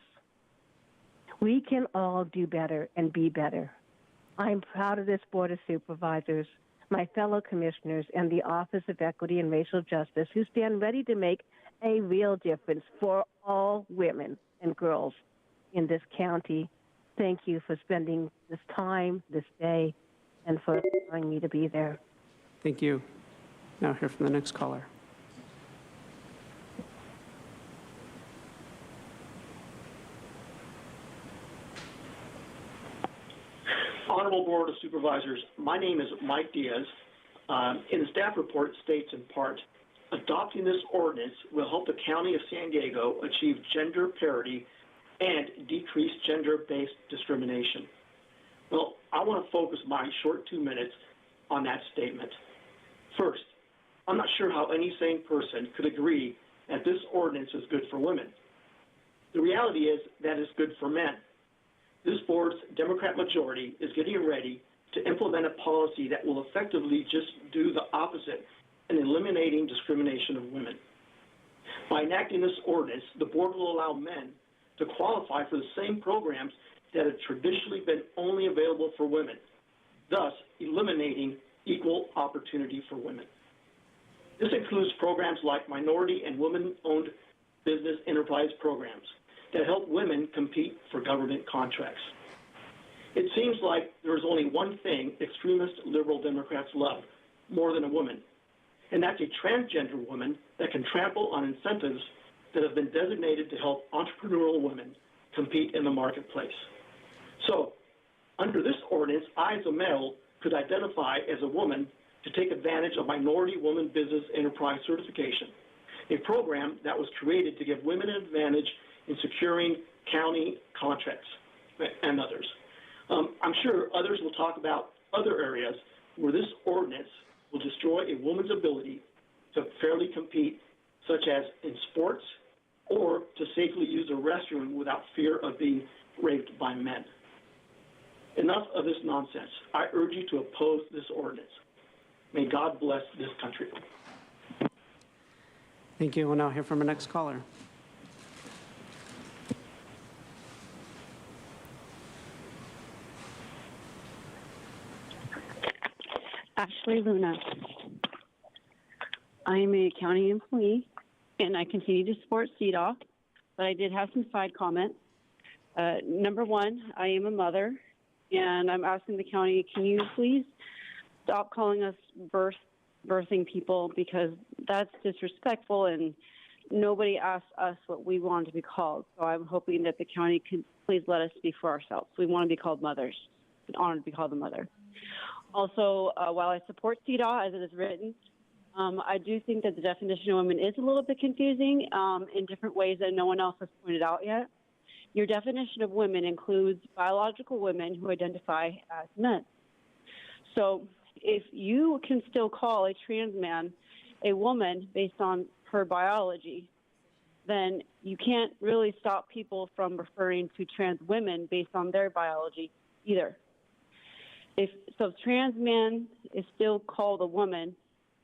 We can all do better and be better. I'm proud of this Board of Supervisors, my fellow commissioners, and the Office of Equity and Racial Justice, who stand ready to make a real difference for all women and girls in this county. Thank you for spending this time, this day, and for allowing me to be there. Thank you. Now hear from the next caller. Honorable Board of Supervisors, my name is Mike Diaz. In the staff report, it states in part, adopting this ordinance will help the County of San Diego achieve gender parity and decrease gender-based discrimination. Well, I want to focus my short 2 minutes on that statement. First, I'm not sure how any sane person could agree that this ordinance is good for women. The reality is that it's good for men. This board's Democrat majority is getting ready to implement a policy that will effectively just do the opposite in eliminating discrimination of women. By enacting this ordinance, the board will allow men to qualify for the same programs that have traditionally been only available for women, thus eliminating equal opportunity for women. This includes programs like minority and women-owned business enterprise programs that help women compete for government contracts. It seems like there is only one thing extremist liberal Democrats love more than a woman, and that's a transgender woman that can trample on incentives that have been designated to help entrepreneurial women compete in the marketplace. So, under this ordinance, I as a male could identify as a woman to take advantage of Minority Woman Business Enterprise Certification, a program that was created to give women an advantage in securing county contracts and others. I'm sure others will talk about other areas where this ordinance will destroy a woman's ability to fairly compete, such as in sports or to safely use a restroom without fear of being raped by men. Enough of this nonsense. I urge you to oppose this ordinance. May God bless this country. Thank you. We'll now hear from our next caller. Ashley Luna. I'm a county employee, and I continue to support CEDA, but I did have some side comments. Number one, I am a mother, and I'm asking the county, can you please stop calling us birthing people, because that's disrespectful, and nobody asked us what we wanted to be called. So I'm hoping that the county can please let us speak for ourselves. We want to be called mothers. It's an honor to be called a mother. Also, while I support CEDAW as it is written, I do think that the definition of women is a little bit confusing in different ways that no one else has pointed out yet. Your definition of women includes biological women who identify as men. So if you can still call a trans man a woman based on her biology, then you can't really stop people from referring to trans women based on their biology either. If trans man is still called a woman,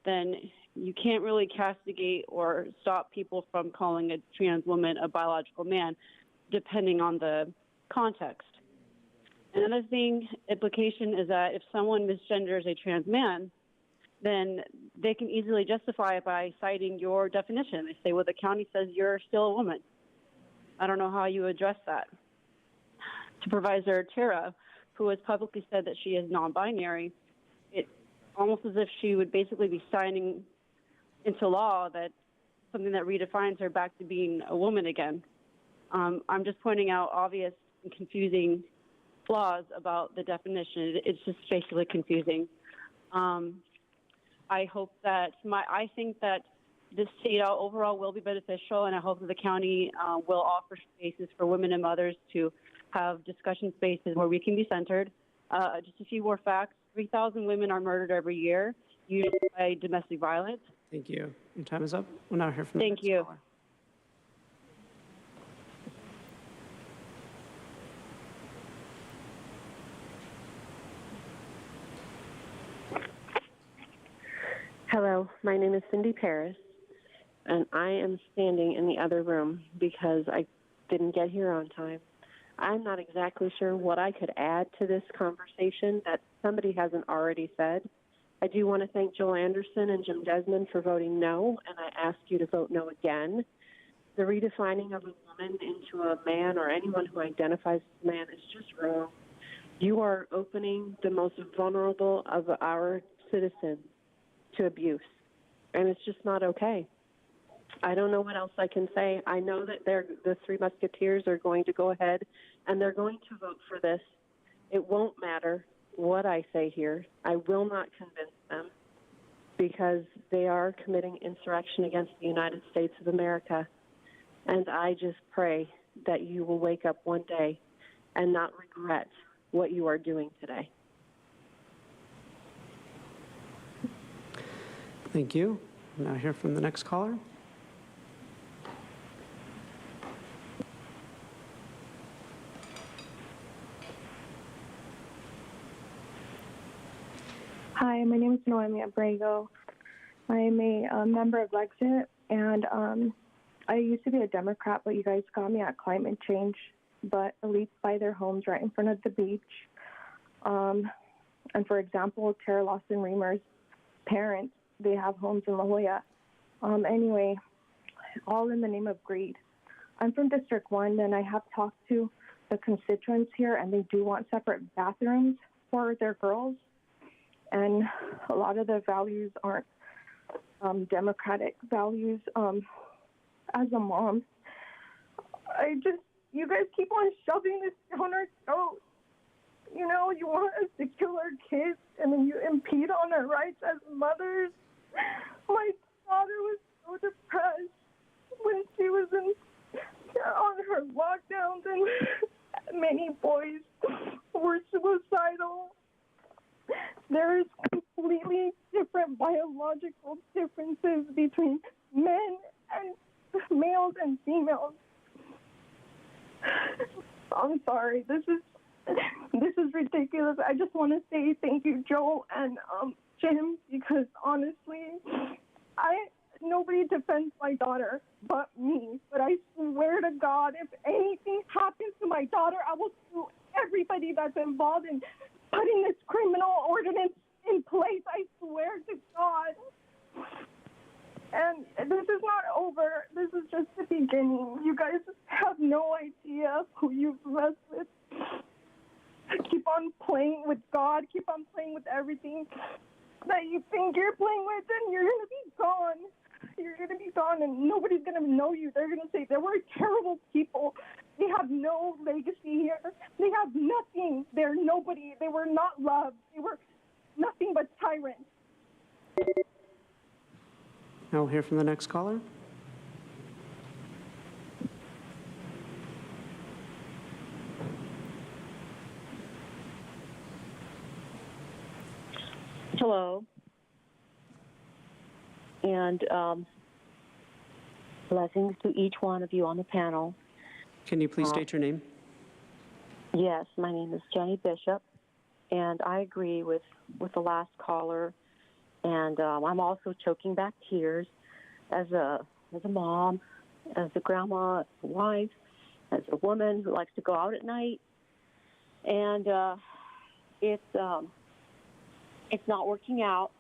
then you can't really castigate or stop people from calling a trans woman a biological man, depending on the context. Another thing, implication is that if someone misgenders a trans man, then they can easily justify it by citing your definition. They say, well, the county says you're still a woman. I don't know how you address that. Supervisor Tara, who has publicly said that she is non-binary, it's almost as if she would basically be signing into law that something that redefines her back to being a woman again. I'm just pointing out obvious and confusing flaws about the definition. It's just basically confusing. I hope that I think that this CEDAW overall will be beneficial, and I hope that the county will offer spaces for women and mothers to have discussion spaces where we can be centered. Just a few more facts. 3,000 women are murdered every year, usually by domestic violence. Thank you. Your time is up. We'll now hear from the Thank next you. caller. Hello, my name is Cindy Paris, and I am standing in the other room because I didn't get here on time. I'm not exactly sure what I could add to this conversation that somebody hasn't already said. I do want to thank Joel Anderson and Jim Desmond for voting no, and I ask you to vote no again. The redefining of a woman into a man or anyone who identifies as a man is just wrong. You are opening the most vulnerable of our citizens to abuse, and it's just not okay. I don't know what else I can say. I know that the Three Musketeers are going to go ahead and they're going to vote for this. It won't matter what I say here. I will not convince them because they are committing insurrection against the United States of America. And I just pray that you will wake up one day and not regret what you are doing today. Thank you. We'll now hear from the next caller. Hi, my name is Noemi Abrego. I am a member of Lexit, and I used to be a Democrat, but you guys got me at climate change. But elites buy their homes right in front of the beach. And for example, Tara Lawson-Remer's parents, they have homes in La Jolla. Anyway, all in the name of greed. I'm from District 1, and I have talked to the constituents here, and they do want separate bathrooms for their girls. And a lot of the values aren't democratic values. As a mom, you guys keep on shoving this down our throats. You know, you want us to kill our kids, and then you impede on our rights as mothers. My daughter was so depressed when she was on her lockdowns, and many boys were suicidal. There is completely different biological differences between men and males and females. I'm sorry, this is ridiculous. I just want to say thank you, Joel and Jim, because honestly, nobody defends my daughter but me. But I swear to God, if anything happens to my daughter, I will sue everybody that's involved in putting this criminal ordinance in place. I swear to God. And this is not over. This is just the beginning. You guys no idea who you've messed with. Keep on playing with God. Keep on playing with everything that you think you're playing with, and you're going to be gone. You're going to be gone, and nobody's going to know you. They're going to say they were terrible people. They have no legacy here. They have nothing. They're nobody. They were not loved. They were nothing but tyrants. Now we'll hear from the next caller. Hello. And blessings to each one of you on the panel. Can you please state your name? Yes, my name is Jenny Bishop, and I agree with the last caller. And I'm also choking back tears as a mom, as a grandma, as a wife, as a woman who likes to go out at night. And it's not working out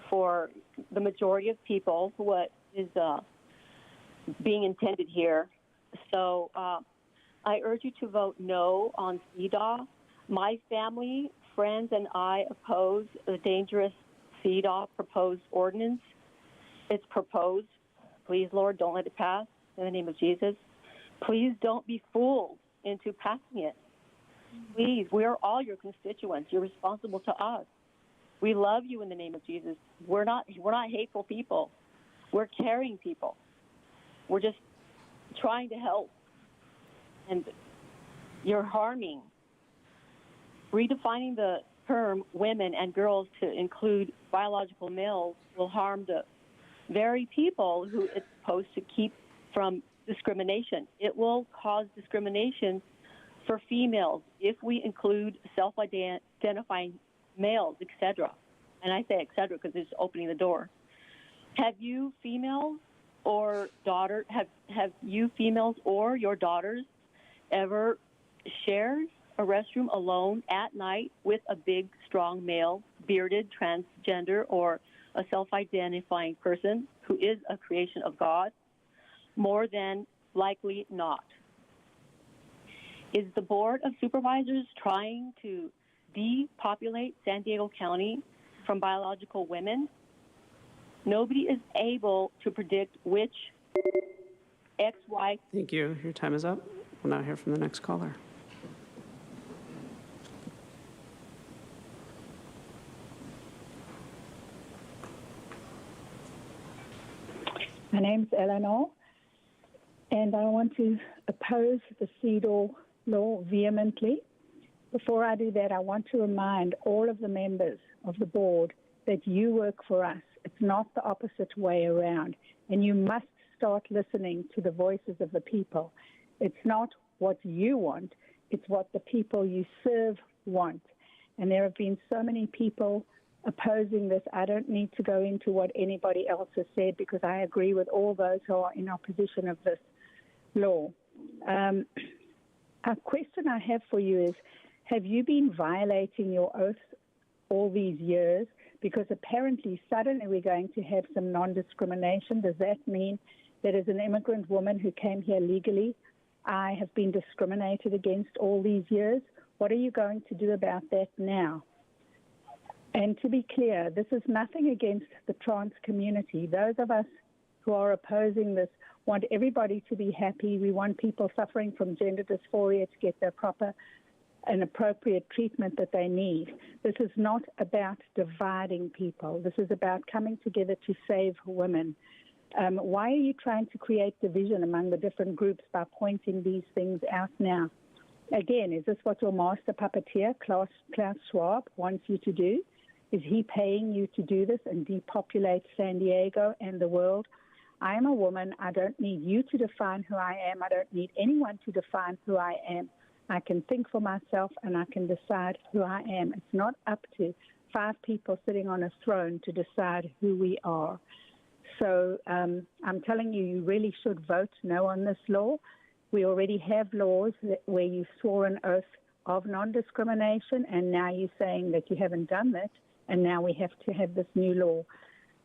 for the majority of people, what is being intended here. So I urge you to vote no on CEDAW. My family, friends, and I oppose the dangerous CEDAW proposed ordinance. It's proposed. Please, Lord, don't let it pass in the name of Jesus. Please don't be fooled into passing it. Please, we are all your constituents. You're responsible to us. We love you in the name of Jesus. We're not hateful people. We're caring people. We're just trying to help. And you're harming. Redefining the term women and girls to include biological males will harm the very people who it's supposed to keep from discrimination. It will cause discrimination for females if we include self-identifying males, etc. And I say etc. because it's opening the door. Have you females or you females or your daughters ever shared a restroom alone at night with a big, strong male, bearded, transgender, or a self-identifying person who is a creation of God? More than likely not. Is the Board of Supervisors trying to depopulate San Diego County from biological women? Nobody is able to predict which XY. Thank you. Your time is up. We'll now hear from the next caller. My name's Eleanor, and I want to oppose the CEDAW law vehemently. Before I do that, I want to remind all of the members of the board that you work for us. It's not the opposite way around, and you must start listening to the voices of the people. It's not what you want, it's what the people you serve want. And there have been so many people opposing this. I don't need to go into what anybody else has said because I agree with all those who are in opposition of this law. A question I have for you is, have you been violating your oaths all these years? Because apparently suddenly we're going to have some non-discrimination. Does that mean that as an immigrant woman who came here legally, I have been discriminated against all these years? What are you going to do about that now? And to be clear, this is nothing against the trans community. Those of us who are opposing this want everybody to be happy. We want people suffering from gender dysphoria to get their proper and appropriate treatment that they need. This is not about dividing people. This is about coming together to save women. Why are you trying to create division among the different groups by pointing these things out now? Again, is this what your master puppeteer, Klaus Schwab, wants you to do? Is he paying you to do this and depopulate San Diego and the world? I am a woman. I don't need you to define who I am. I don't need anyone to define who I am. I can think for myself and I can decide who I am. It's not up to 5 people sitting on a throne to decide who we are. So I'm telling you, you really should vote no on this law. We already have laws where you swore an oath of non-discrimination, and now you're saying that you haven't done that, and now we have to have this new law.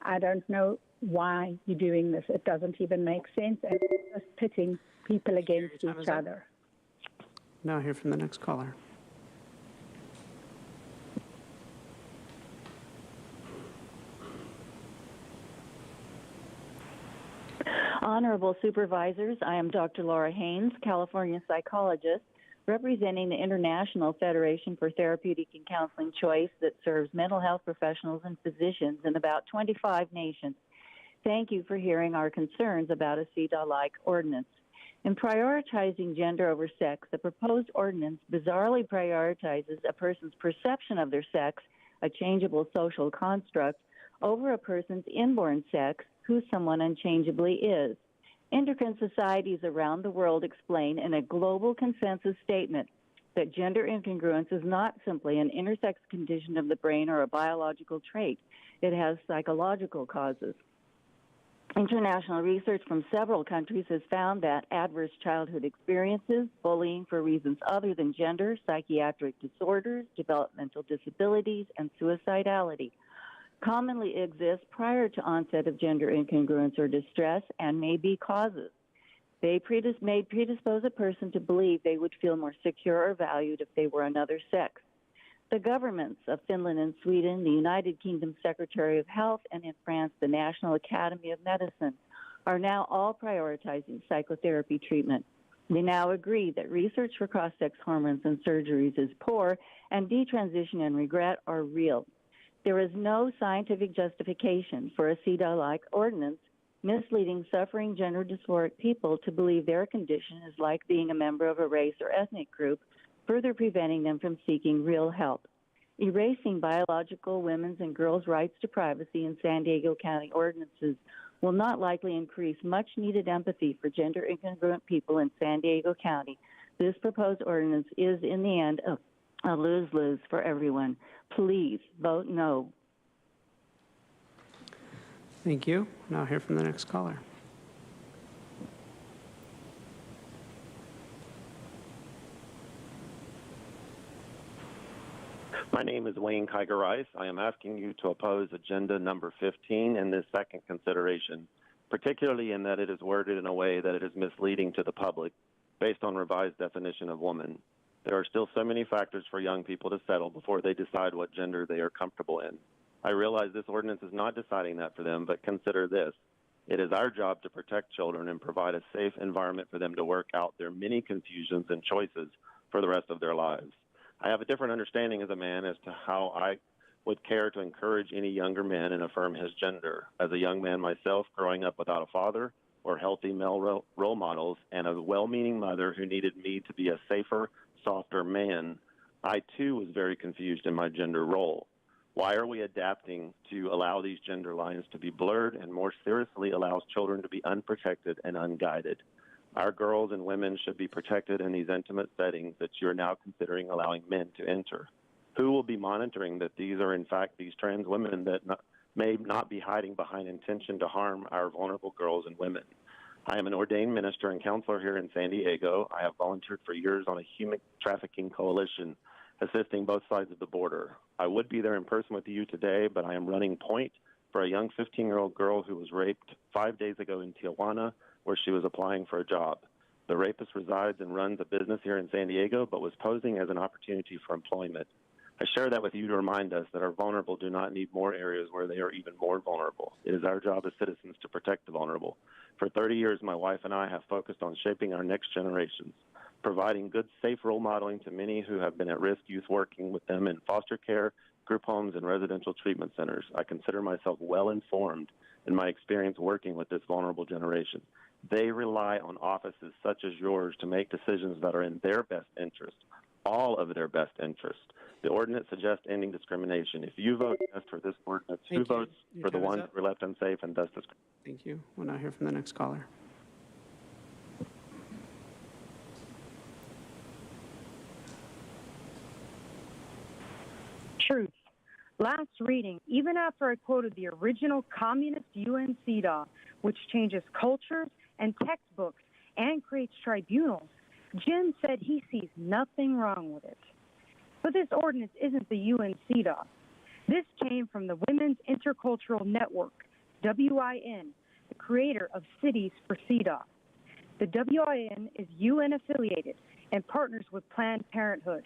I don't know why you're doing this. It doesn't even make sense, and it's just pitting people against each other. Now hear from the next caller. Honorable Supervisors, I am Dr. Laura Haynes, California psychologist, representing the International Federation for Therapeutic and Counseling Choice that serves mental health professionals and physicians in about 25 nations. Thank you for hearing our concerns about a CEDAW-like ordinance. In prioritizing gender over sex, the proposed ordinance bizarrely prioritizes a person's perception of their sex, a changeable social construct, over a person's inborn sex, who someone unchangeably is. Endocrine societies around the world explain in a global consensus statement that gender incongruence is not simply an intersex condition of the brain or a biological trait. It has psychological causes. International research from several countries has found that adverse childhood experiences, bullying for reasons other than gender, psychiatric disorders, developmental disabilities, and suicidality commonly exist prior to onset of gender incongruence or distress and may be causes. They may predispose a person to believe they would feel more secure or valued if they were another sex. The governments of Finland and Sweden, the United Kingdom Secretary of Health, and in France, the National Academy of Medicine, are now all prioritizing psychotherapy treatment. They now agree that research for cross-sex hormones and surgeries is poor, and detransition and regret are real. There is no scientific justification for a CEDAW-like ordinance misleading suffering gender dysphoric people to believe their condition is like being a member of a race or ethnic group, further preventing them from seeking real help. Erasing biological women's and girls' rights to privacy in San Diego County ordinances will not likely increase much-needed empathy for gender incongruent people in San Diego County. This proposed ordinance is, in the end, a lose-lose for everyone. Please vote no. Thank you. Now hear from the next caller. My name is Wayne Kiger-Rice. I am asking you to oppose agenda number 15 in this second consideration, particularly in that it is worded in a way that it is misleading to the public based on revised definition of woman. There are still so many factors for young people to settle before they decide what gender they are comfortable in. I realize this ordinance is not deciding that for them, but consider this. It is our job to protect children and provide a safe environment for them to work out their many confusions and choices for the rest of their lives. I have a different understanding as a man as to how I would care to encourage any younger man and affirm his gender. As a young man myself, growing up without a father or healthy male role models and a well-meaning mother who needed me to be a safer, softer man, I too was very confused in my gender role. Why are we adapting to allow these gender lines to be blurred and more seriously allows children to be unprotected and unguided? Our girls and women should be protected in these intimate settings that you are now considering allowing men to enter. Who will be monitoring that these are in fact these trans women that may not be hiding behind intention to harm our vulnerable girls and women? I am an ordained minister and counselor here in San Diego. I have volunteered for years on a human trafficking coalition assisting both sides of the border. I would be there in person with you today, but I am running point for a young 15-year-old girl who was raped 5 days ago in Tijuana, where she was applying for a job. The rapist resides and runs a business here in San Diego, but was posing as an opportunity for employment. I share that with you to remind us that our vulnerable do not need more areas where they are even more vulnerable. It is our job as citizens to protect the vulnerable. For 30 years, my wife and I have focused on shaping our next generations, providing good, safe role modeling to many who have been at-risk youth, working with them in foster care, group homes, and residential treatment centers. I consider myself well-informed in my experience working with this vulnerable generation. They rely on offices such as yours to make decisions that are in their best interest, all of their best interest. The ordinance suggests ending discrimination. If you vote yes for this ordinance, who votes for the ones who are left unsafe and thus discriminated? Thank you. We'll now hear from the next caller. Truth. Last reading, even after I quoted the original communist UN CEDAW, which changes cultures and textbooks and creates tribunals, Jim said he sees nothing wrong with it. But this ordinance isn't the UN CEDAW. This came from the Women's Intercultural Network, WIN, the creator of Cities for CEDAW. The WIN is UN affiliated and partners with Planned Parenthood.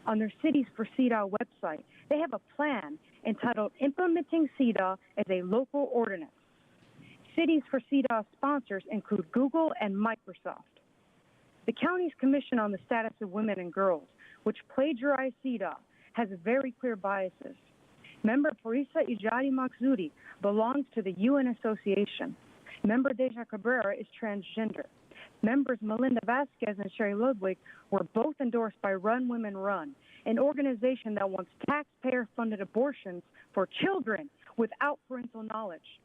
On their Cities for CEDAW website, they have a plan entitled Implementing CEDAW as a Local Ordinance. Cities for CEDAW sponsors include Google and Microsoft. The county's Commission on the Status of Women and Girls, which plagiarized CEDAW, has very clear biases. Member Parisa Ijadi Maksudi belongs to the UN Association. Member Deja Cabrera is transgender. Members Melinda Vasquez and Sherry Ludwig were both endorsed by Run Women Run, an organization that wants taxpayer-funded abortions for children without parental knowledge.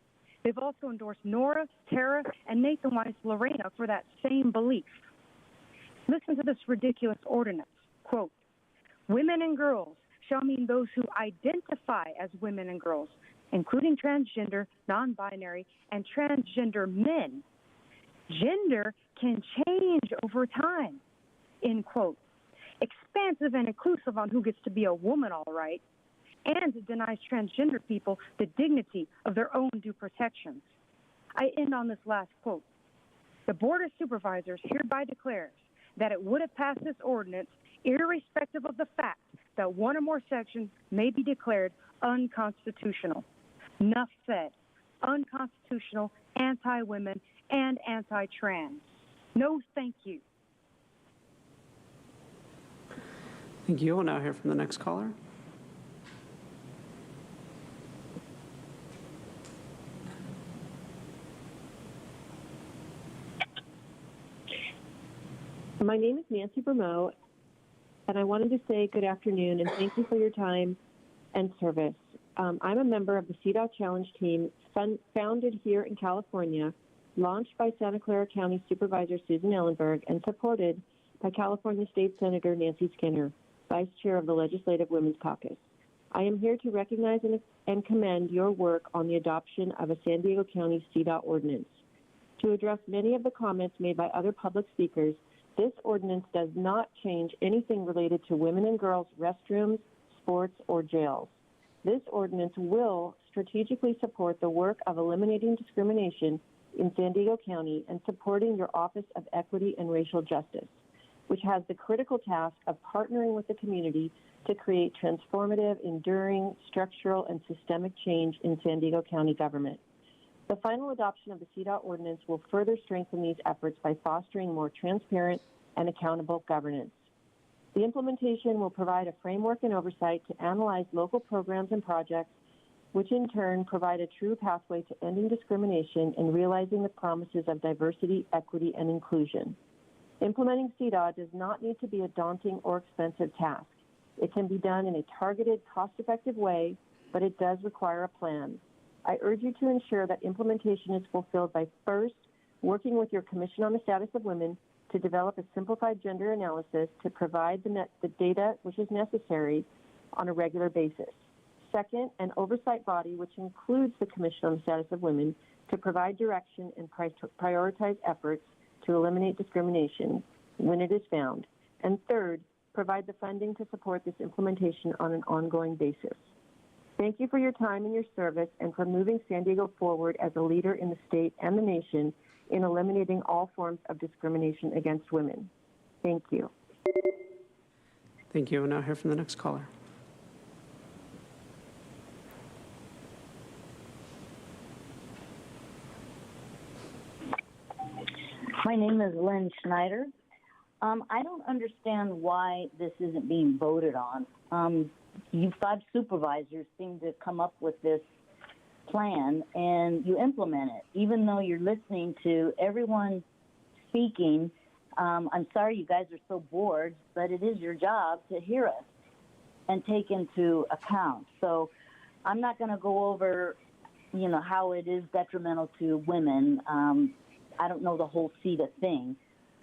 They've also endorsed Nora, Tara, and Nathan Weiss Lorena for that same belief. Listen to this ridiculous ordinance. Quote, women and girls shall mean those who identify as women and girls, including transgender, non-binary, and transgender men. Gender can change over time, end quote. Expansive and inclusive on who gets to be a woman, all right, and it denies transgender people the dignity of their own due protections. I end on this last quote. The Board of Supervisors hereby declares that it would have passed this ordinance irrespective of the fact that one or more sections may be declared unconstitutional. Enough said. Unconstitutional, anti-women, and anti-trans. No, thank you. Thank you. We'll now hear from the next caller. My name is Nancy Bermeau, and I wanted to say good afternoon and thank you for your time and service. I'm a member of the CEDAW Challenge team founded here in California, launched by Santa Clara County Supervisor Susan Ellenberg, and supported by California State Senator Nancy Skinner, Vice Chair of the Legislative Women's Caucus. I am here to recognize and commend your work on the adoption of a San Diego County CEDAW ordinance. To address many of the comments made by other public speakers, this ordinance does not change anything related to women and girls' restrooms, sports, or jails. This ordinance will strategically support the work of eliminating discrimination in San Diego County and supporting your Office of Equity and Racial Justice, which has the critical task of partnering with the community to create transformative, enduring, structural, and systemic change in San Diego County government. The final adoption of the CEDAW ordinance will further strengthen these efforts by fostering more transparent and accountable governance. The implementation will provide a framework and oversight to analyze local programs and projects, which in turn provide a true pathway to ending discrimination and realizing the promises of diversity, equity, and inclusion. Implementing CEDAW does not need to be a daunting or expensive task. It can be done in a targeted, cost-effective way, but it does require a plan. I urge you to ensure that implementation is fulfilled by first working with your Commission on the Status of Women to develop a simplified gender analysis to provide the data which is necessary on a regular basis. Second, an oversight body which includes the Commission on the Status of Women to provide direction and prioritize efforts to eliminate discrimination when it is found. And third, provide the funding to support this implementation on an ongoing basis. Thank you for your time and your service and for moving San Diego forward as a leader in the state and the nation in eliminating all forms of discrimination against women. Thank you. Thank you. We'll now hear from the next caller. My name is Lynn Schneider. I don't understand why this isn't being voted on. You 5 supervisors seem to come up with this plan and you implement it, even though you're listening to everyone speaking. I'm sorry you guys are so bored, but it is your job to hear us and take into account. So I'm not going to go over, how it is detrimental to women. I don't know the whole CEDA thing,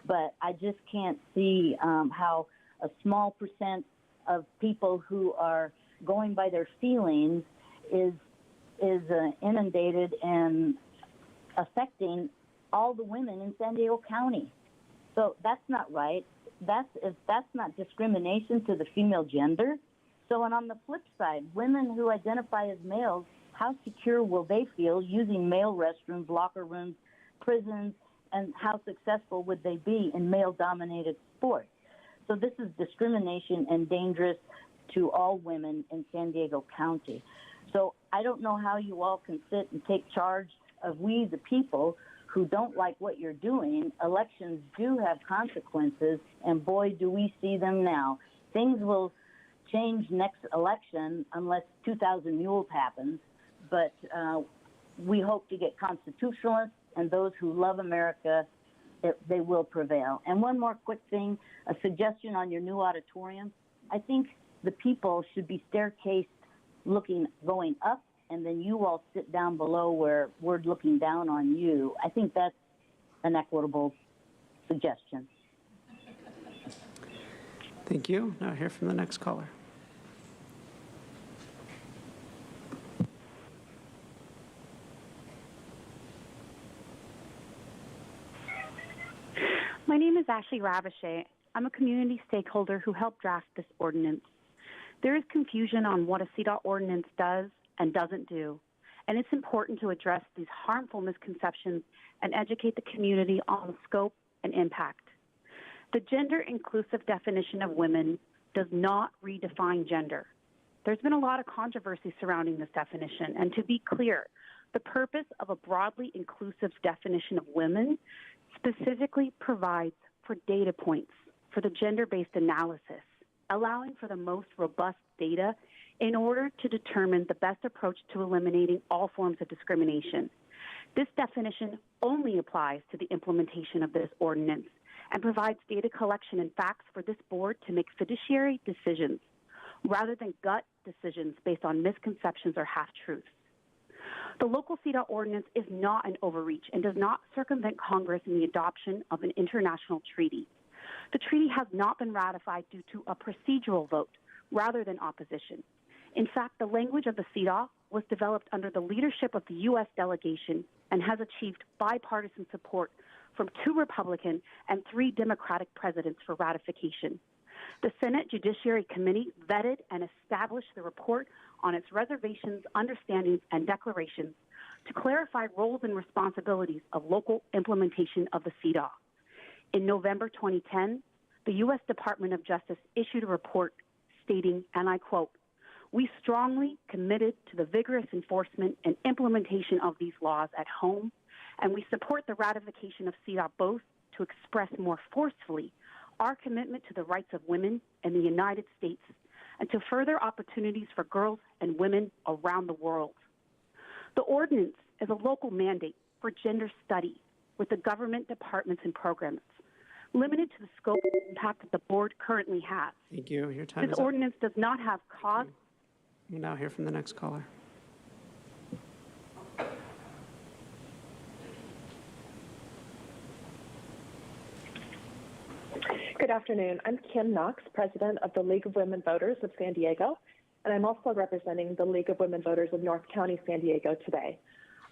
but I just can't see how a small percent of people who are going by their feelings is inundated and affecting all the women in San Diego County. So that's not right. If that's not discrimination to the female gender. So, and on the flip side, women who identify as males how secure will they feel using male restrooms, locker rooms, prisons, and how successful would they be in male-dominated sports? So this is discrimination and dangerous to all women in San Diego County. So I don't know how you all can sit and take charge of we, the people, who don't like what you're doing. Elections do have consequences, and boy, do we see them now. Things will change next election unless 2,000 Mules happens, but we hope to get constitutionalists and those who love America, they will prevail. And one more quick thing, a suggestion on your new auditorium. I think the people should be staircased going up, and then you all sit down below where we're looking down on you. I think that's an equitable suggestion. Thank you. Now hear from the next caller. My name is Ashley Ravichet. I'm a community stakeholder who helped draft this ordinance. There is confusion on what a CDOT ordinance does and doesn't do, and it's important to address these harmful misconceptions and educate the community on the scope and impact. The gender-inclusive definition of women does not redefine gender. There's been a lot of controversy surrounding this definition, and to be clear, the purpose of a broadly inclusive definition of women specifically provides for data points for the gender-based analysis, allowing for the most robust data in order to determine the best approach to eliminating all forms of discrimination. This definition only applies to the implementation of this ordinance and provides data collection and facts for this board to make fiduciary decisions rather than gut decisions based on misconceptions or half-truths. The local CDOT ordinance is not an overreach and does not circumvent Congress in the adoption of an international treaty. The treaty has not been ratified due to a procedural vote rather than opposition. In fact, the language of the CDOT was developed under the leadership of the U.S. delegation and has achieved bipartisan support from 2 Republican and 3 Democratic presidents for ratification. The Senate Judiciary Committee vetted and established the report on its reservations, understandings, and declarations to clarify roles and responsibilities of local implementation of the CDOT. In November 2010, the U.S. Department of Justice issued a report stating, and I quote, "We strongly committed to the vigorous enforcement and implementation of these laws at home, and we support the ratification of CDOT both to express more forcefully our commitment to the rights of women in the United States and to further opportunities for girls and women around the world." The ordinance is a local mandate for gender study with the government departments and programs, limited to the scope and impact that the board currently has. Thank you. Your time This is up. ordinance does not have cause. We'll now hear from the next caller. Good afternoon. I'm Kim Knox, president of the League of Women Voters of San Diego, and I'm also representing the League of Women Voters of North County, San Diego today.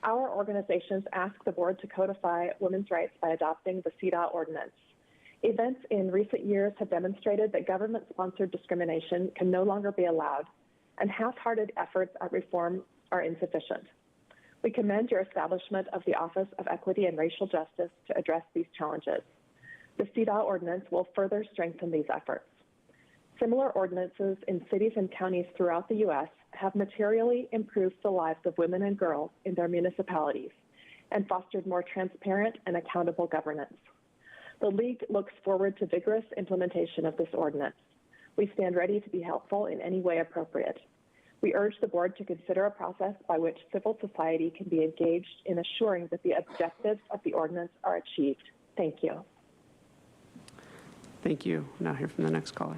Our organizations ask the board to codify women's rights by adopting the CDOT ordinance. Events in recent years have demonstrated that government-sponsored discrimination can no longer be allowed, and half-hearted efforts at reform are insufficient. We commend your establishment of the Office of Equity and Racial Justice to address these challenges. The CDOT ordinance will further strengthen these efforts. Similar ordinances in cities and counties throughout the U.S. have materially improved the lives of women and girls in their municipalities and fostered more transparent and accountable governance. The League looks forward to vigorous implementation of this ordinance. We stand ready to be helpful in any way appropriate. We urge the board to consider a process by which civil society can be engaged in assuring that the objectives of the ordinance are achieved. Thank you. Thank you. Now hear from the next caller.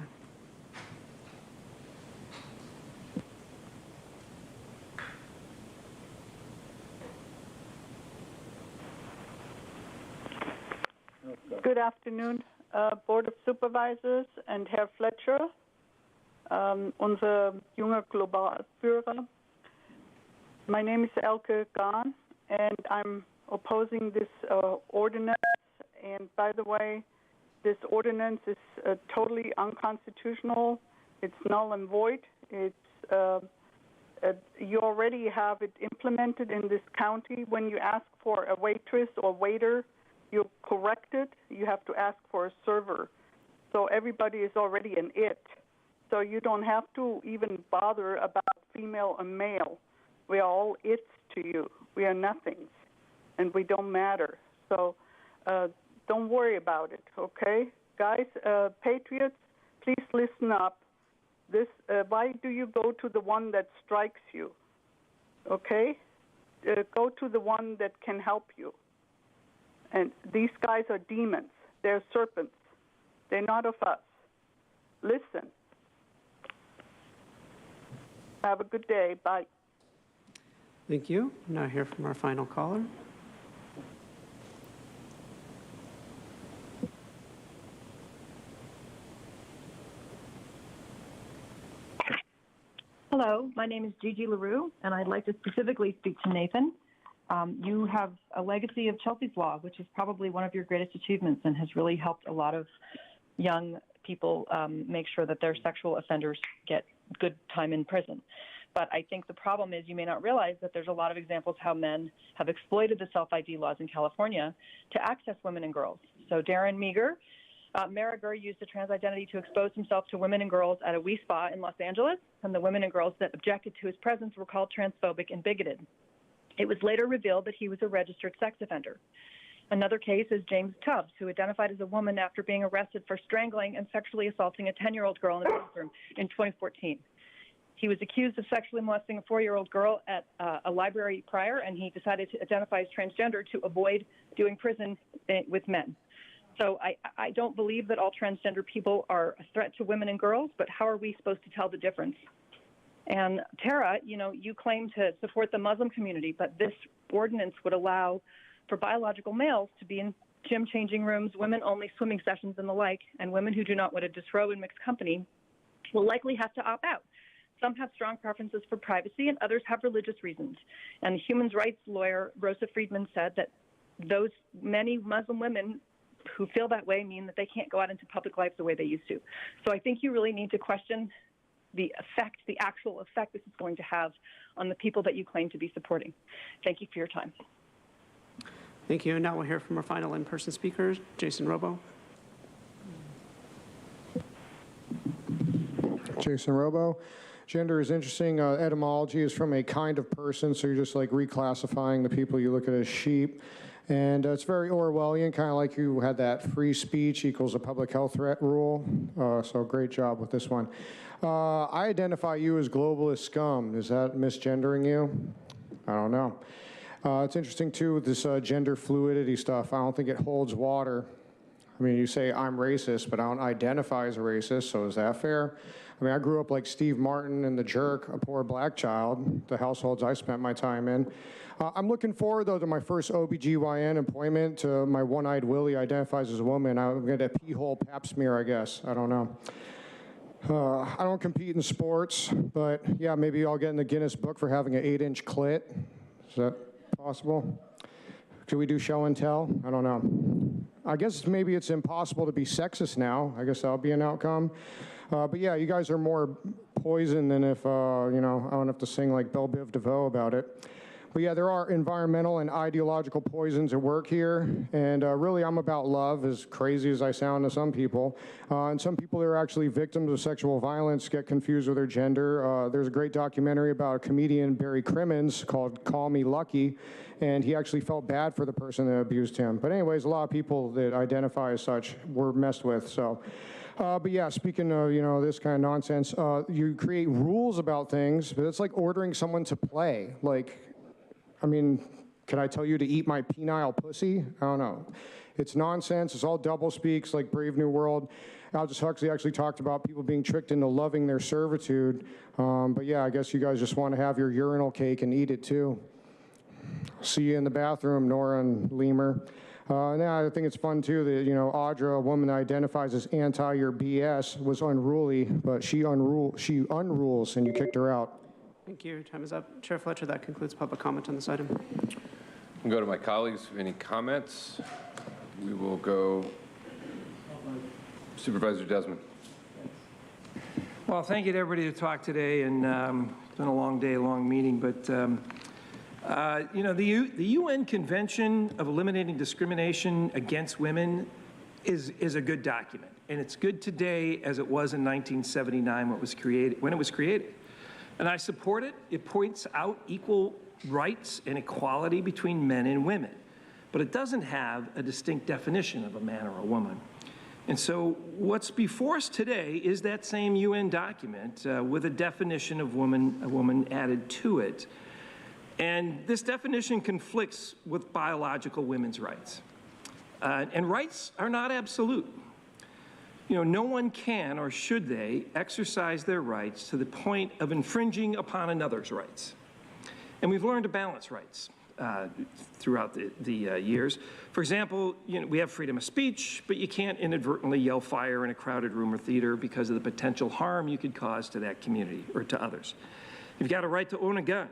Good afternoon, Board of Supervisors and Herr Fletcher, unser junger Globalführer. My name is Elke Gahn, and I'm opposing this ordinance. And by the way, this ordinance is totally unconstitutional. It's null and void. It's you already have it implemented in this county. When you ask for a waitress or waiter, you correct it. You have to ask for a server. So everybody is already an it. So you don't have to even bother about female and male. We are all it's to you. We are nothings, and we don't matter. So don't worry about it, okay? Guys, patriots, please listen up. Why do you go to the one that strikes you, okay? Go to the one that can help you. And these guys are demons. They're serpents. They're not of us. Listen. Have a good day. Bye. Thank you. Now hear from our final caller. Hello, my name is Gigi LaRue, and I'd like to specifically speak to Nathan. You have a legacy of Chelsea's Law, which is probably one of your greatest achievements and has really helped a lot of young people make sure that their sexual offenders get good time in prison. But I think the problem is you may not realize that there's a lot of examples how men have exploited the self-ID laws in California to access women and girls. So Darren Merriger used a trans identity to expose himself to women and girls at a Wii Spa in Los Angeles, and the women and girls that objected to his presence were called transphobic and bigoted. It was later revealed that he was a registered sex offender. Another case is James Tubbs, who identified as a woman after being arrested for strangling and sexually assaulting a 10-year-old girl in the bathroom in 2014. He was accused of sexually molesting a 4-year-old girl at a library prior, and he decided to identify as transgender to avoid doing prison with men. So I don't believe that all transgender people are a threat to women and girls, but how are we supposed to tell the difference? And Tara, you claim to support the Muslim community, but this ordinance would allow for biological males to be in gym changing rooms, women-only swimming sessions and the like, and women who do not want to disrobe in mixed company will likely have to opt out. Some have strong preferences for privacy, and others have religious reasons. And the human rights lawyer, Rosa Friedman, said that those many Muslim women who feel that way mean that they can't go out into public life the way they used to. So I think you really need to question the actual effect this is going to have on the people that you claim to be supporting. Thank you for your time. Thank you. And now we'll hear from our final in-person speakers, Jason Robo. Jason Robo. Gender is interesting. Etymology is from a kind of person, so you're just like reclassifying the people you look at as sheep. And it's very Orwellian, kind of like you had that free speech equals a public health threat rule. So great job with this one. I identify you as globalist scum. Is that misgendering you? I don't know. It's interesting, too, with this gender fluidity stuff. I don't think it holds water. I mean, you say I'm racist, but I don't identify as a racist, so is that fair? I mean, I grew up like Steve Martin and The Jerk, a poor black child, the households I spent my time in. I'm looking forward, though, to my first OBGYN appointment. My one-eyed Willie identifies as a woman. I'm going to get a pee-hole pap smear, I guess. I don't know. I don't compete in sports, but yeah, maybe I'll get in the Guinness Book for having an 8-inch clit. Is that possible? Could we do show and tell? I don't know. I guess maybe it's impossible to be sexist now. I guess that'll be an outcome. But yeah, you guys are more poison than if, I don't have to sing like Belle Biv DeVoe about it. But yeah, there are environmental and ideological poisons at work here. And really, I'm about love, as crazy as I sound to some people. And some people that are actually victims of sexual violence get confused with their gender. There's a great documentary about a comedian, Barry Crimmins, called Call Me Lucky. And he actually felt bad for the person that abused him. But anyways, a lot of people that identify as such were messed with, so. But yeah, speaking of, this kind of nonsense, you create rules about things, but it's like ordering someone to play. Can I tell you to eat my penile pussy? I don't know. It's nonsense. It's all double speaks like Brave New World. Aldous Huxley actually talked about people being tricked into loving their servitude. But yeah, I guess you guys just want to have your urinal cake and eat it too. See you in the bathroom, Nora and Lemur. Now, I think it's fun, too, that, Audra, a woman that identifies as anti your BS, was unruly, but she unrules, and you kicked her out. Thank you. Time is up. Chair Fletcher, that concludes public comment on this item. I'll go to my colleagues. Any comments? We will go Supervisor Desmond. Well, thank you to everybody who talked today, and been a long day, long meeting, but you know, the UN Convention of Eliminating Discrimination Against Women is a good document, and it's good today as it was in 1979 when it was created. And I support it. It points out equal rights and equality between men and women, but it doesn't have a distinct definition of a man or a woman. And so what's before us today is that same UN document with a definition of a woman added to it. And this definition conflicts with biological women's rights. And rights are not absolute. You know, no one can or should they exercise their rights to the point of infringing upon another's rights. And we've learned to balance rights throughout the years. For example, you know, we have freedom of speech, but you can't inadvertently yell fire in a crowded room or theater because of the potential harm you could cause to that community or to others. You've got a right to own a gun,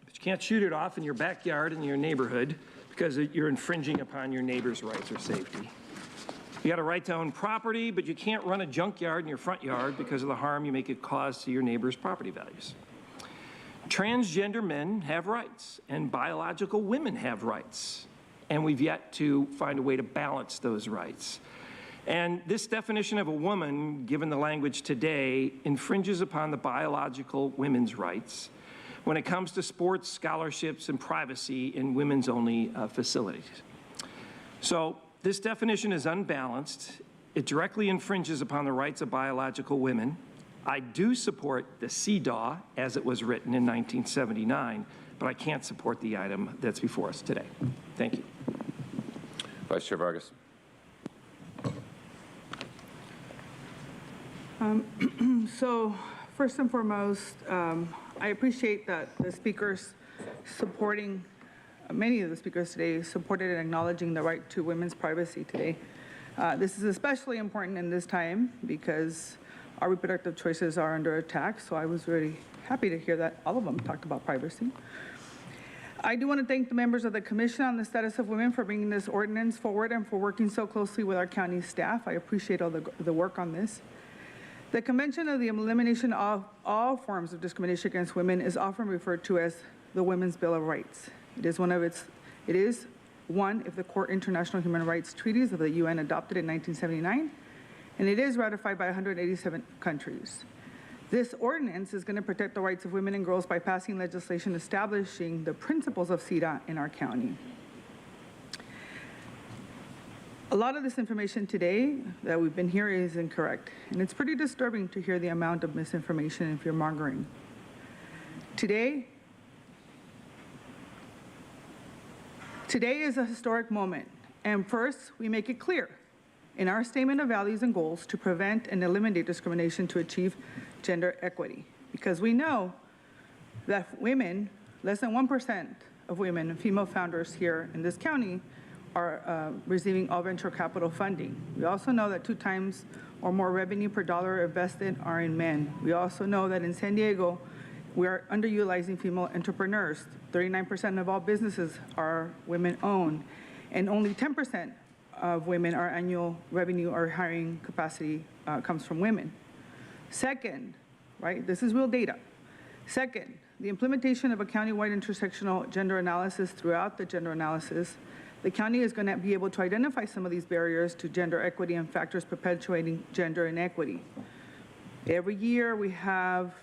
but you can't shoot it off in your backyard in your neighborhood because you're infringing upon your neighbor's rights or safety. You got a right to own property, but you can't run a junkyard in your front yard because of the harm you make it cause to your neighbor's property values. Transgender men have rights, and biological women have rights, and we've yet to find a way to balance those rights. And this definition of a woman, given the language today, infringes upon the biological women's rights when it comes to sports, scholarships, and privacy in women's-only facilities. So this definition is unbalanced. It directly infringes upon the rights of biological women. I do support the CEDAW as it was written in 1979, but I can't support the item that's before us today. Thank you. Vice Chair Vargas. So first and foremost, I appreciate that the speakers supporting, many of the speakers today supported and acknowledging the right to women's privacy today. This is especially important in this time because our reproductive choices are under attack, so I was really happy to hear that all of them talked about privacy. I do want to thank the members of the Commission on the Status of Women for bringing this ordinance forward and for working so closely with our county staff. I appreciate all the work on this. The Convention of the Elimination of All Forms of Discrimination Against Women is often referred to as the Women's Bill of Rights. It is one of the core international human rights treaties of the UN adopted in 1979, and it is ratified by 187 countries. This ordinance is going to protect the rights of women and girls by passing legislation establishing the principles of CEDAW in our county. A lot of this information today that we've been hearing is incorrect, and it's pretty disturbing to hear the amount of misinformation and fear-mongering. Today is a historic moment, and first, we make it clear in our statement of values and goals to prevent and eliminate discrimination to achieve gender equity, because we know that women, less than 1% of women and female founders here in this county are receiving all venture capital funding. We also know that 2 times or more revenue per dollar invested are in men. We also know that in San Diego, we are underutilizing female entrepreneurs. 39% of all businesses are women-owned, and only 10% of women, our annual revenue or hiring capacity comes from women. Second, right, this is real data. Second, the implementation of a countywide intersectional gender analysis throughout the gender analysis, the county is going to be able to identify some of these barriers to gender equity and factors perpetuating gender inequity. Every year we have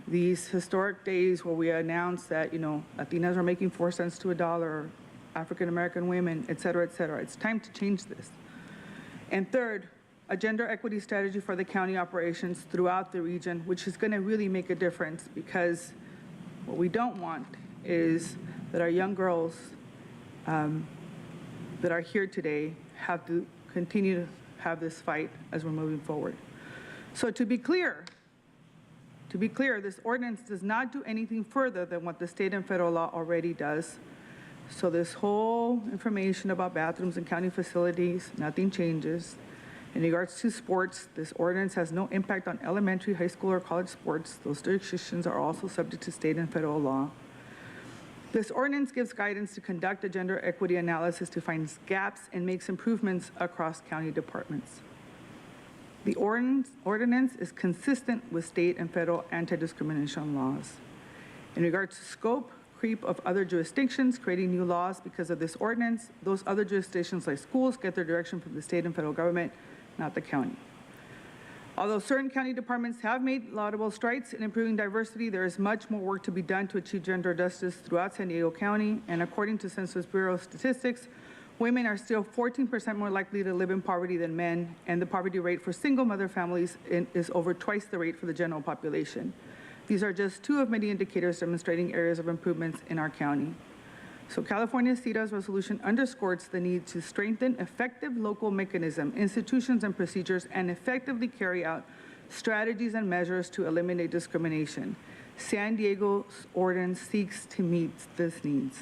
these historic days where we announce that, you know, Latinas are making 4 cents to a dollar, African American women, et cetera, et cetera. It's time to change this. And third, a gender equity strategy for the county operations throughout the region, which is going to really make a difference, because what we don't want is that our young girls that are here today have to continue to have this fight as we're moving forward. So to be clear, this ordinance does not do anything further than what the state and federal law already does. So this whole information about bathrooms and county facilities, nothing changes. In regards to sports, this ordinance has no impact on elementary, high school, or college sports. Those jurisdictions are also subject to state and federal law. This ordinance gives guidance to conduct a gender equity analysis to find gaps and makes improvements across county departments. The ordinance is consistent with state and federal anti-discrimination laws. In regards to scope, creep of other jurisdictions creating new laws because of this ordinance, those other jurisdictions like schools get their direction from the state and federal government, not the county. Although certain county departments have made laudable strides in improving diversity, there is much more work to be done to achieve gender justice throughout San Diego County, and according to Census Bureau statistics, women are still 14% more likely to live in poverty than men, and the poverty rate for single mother families is over twice the rate for the general population. These are just two of many indicators demonstrating areas of improvements in our county. So California CEDA's resolution underscores the need to strengthen effective local mechanisms, institutions, and procedures, and effectively carry out strategies and measures to eliminate discrimination. San Diego's ordinance seeks to meet these needs.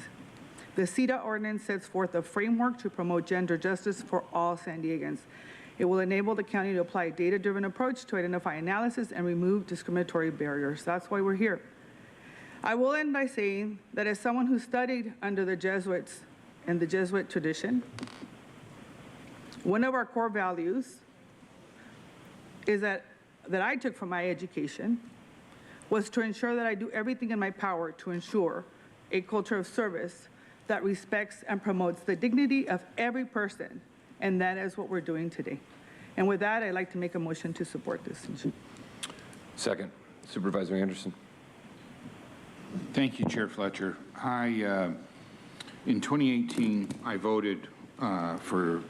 The CEDA ordinance sets forth a framework to promote gender justice for all San Diegans. It will enable the county to apply a data-driven approach to identify analysis and remove discriminatory barriers. That's why we're here. I will end by saying that as someone who studied under the Jesuits and the Jesuit tradition, one of our core values is that I took from my education was to ensure that I do everything in my power to ensure a culture of service that respects and promotes the dignity of every person, and that is what we're doing today. And with that, I'd like to make a motion to support this. Second, Supervisor Anderson. Thank you, Chair Fletcher. In 2018, I voted for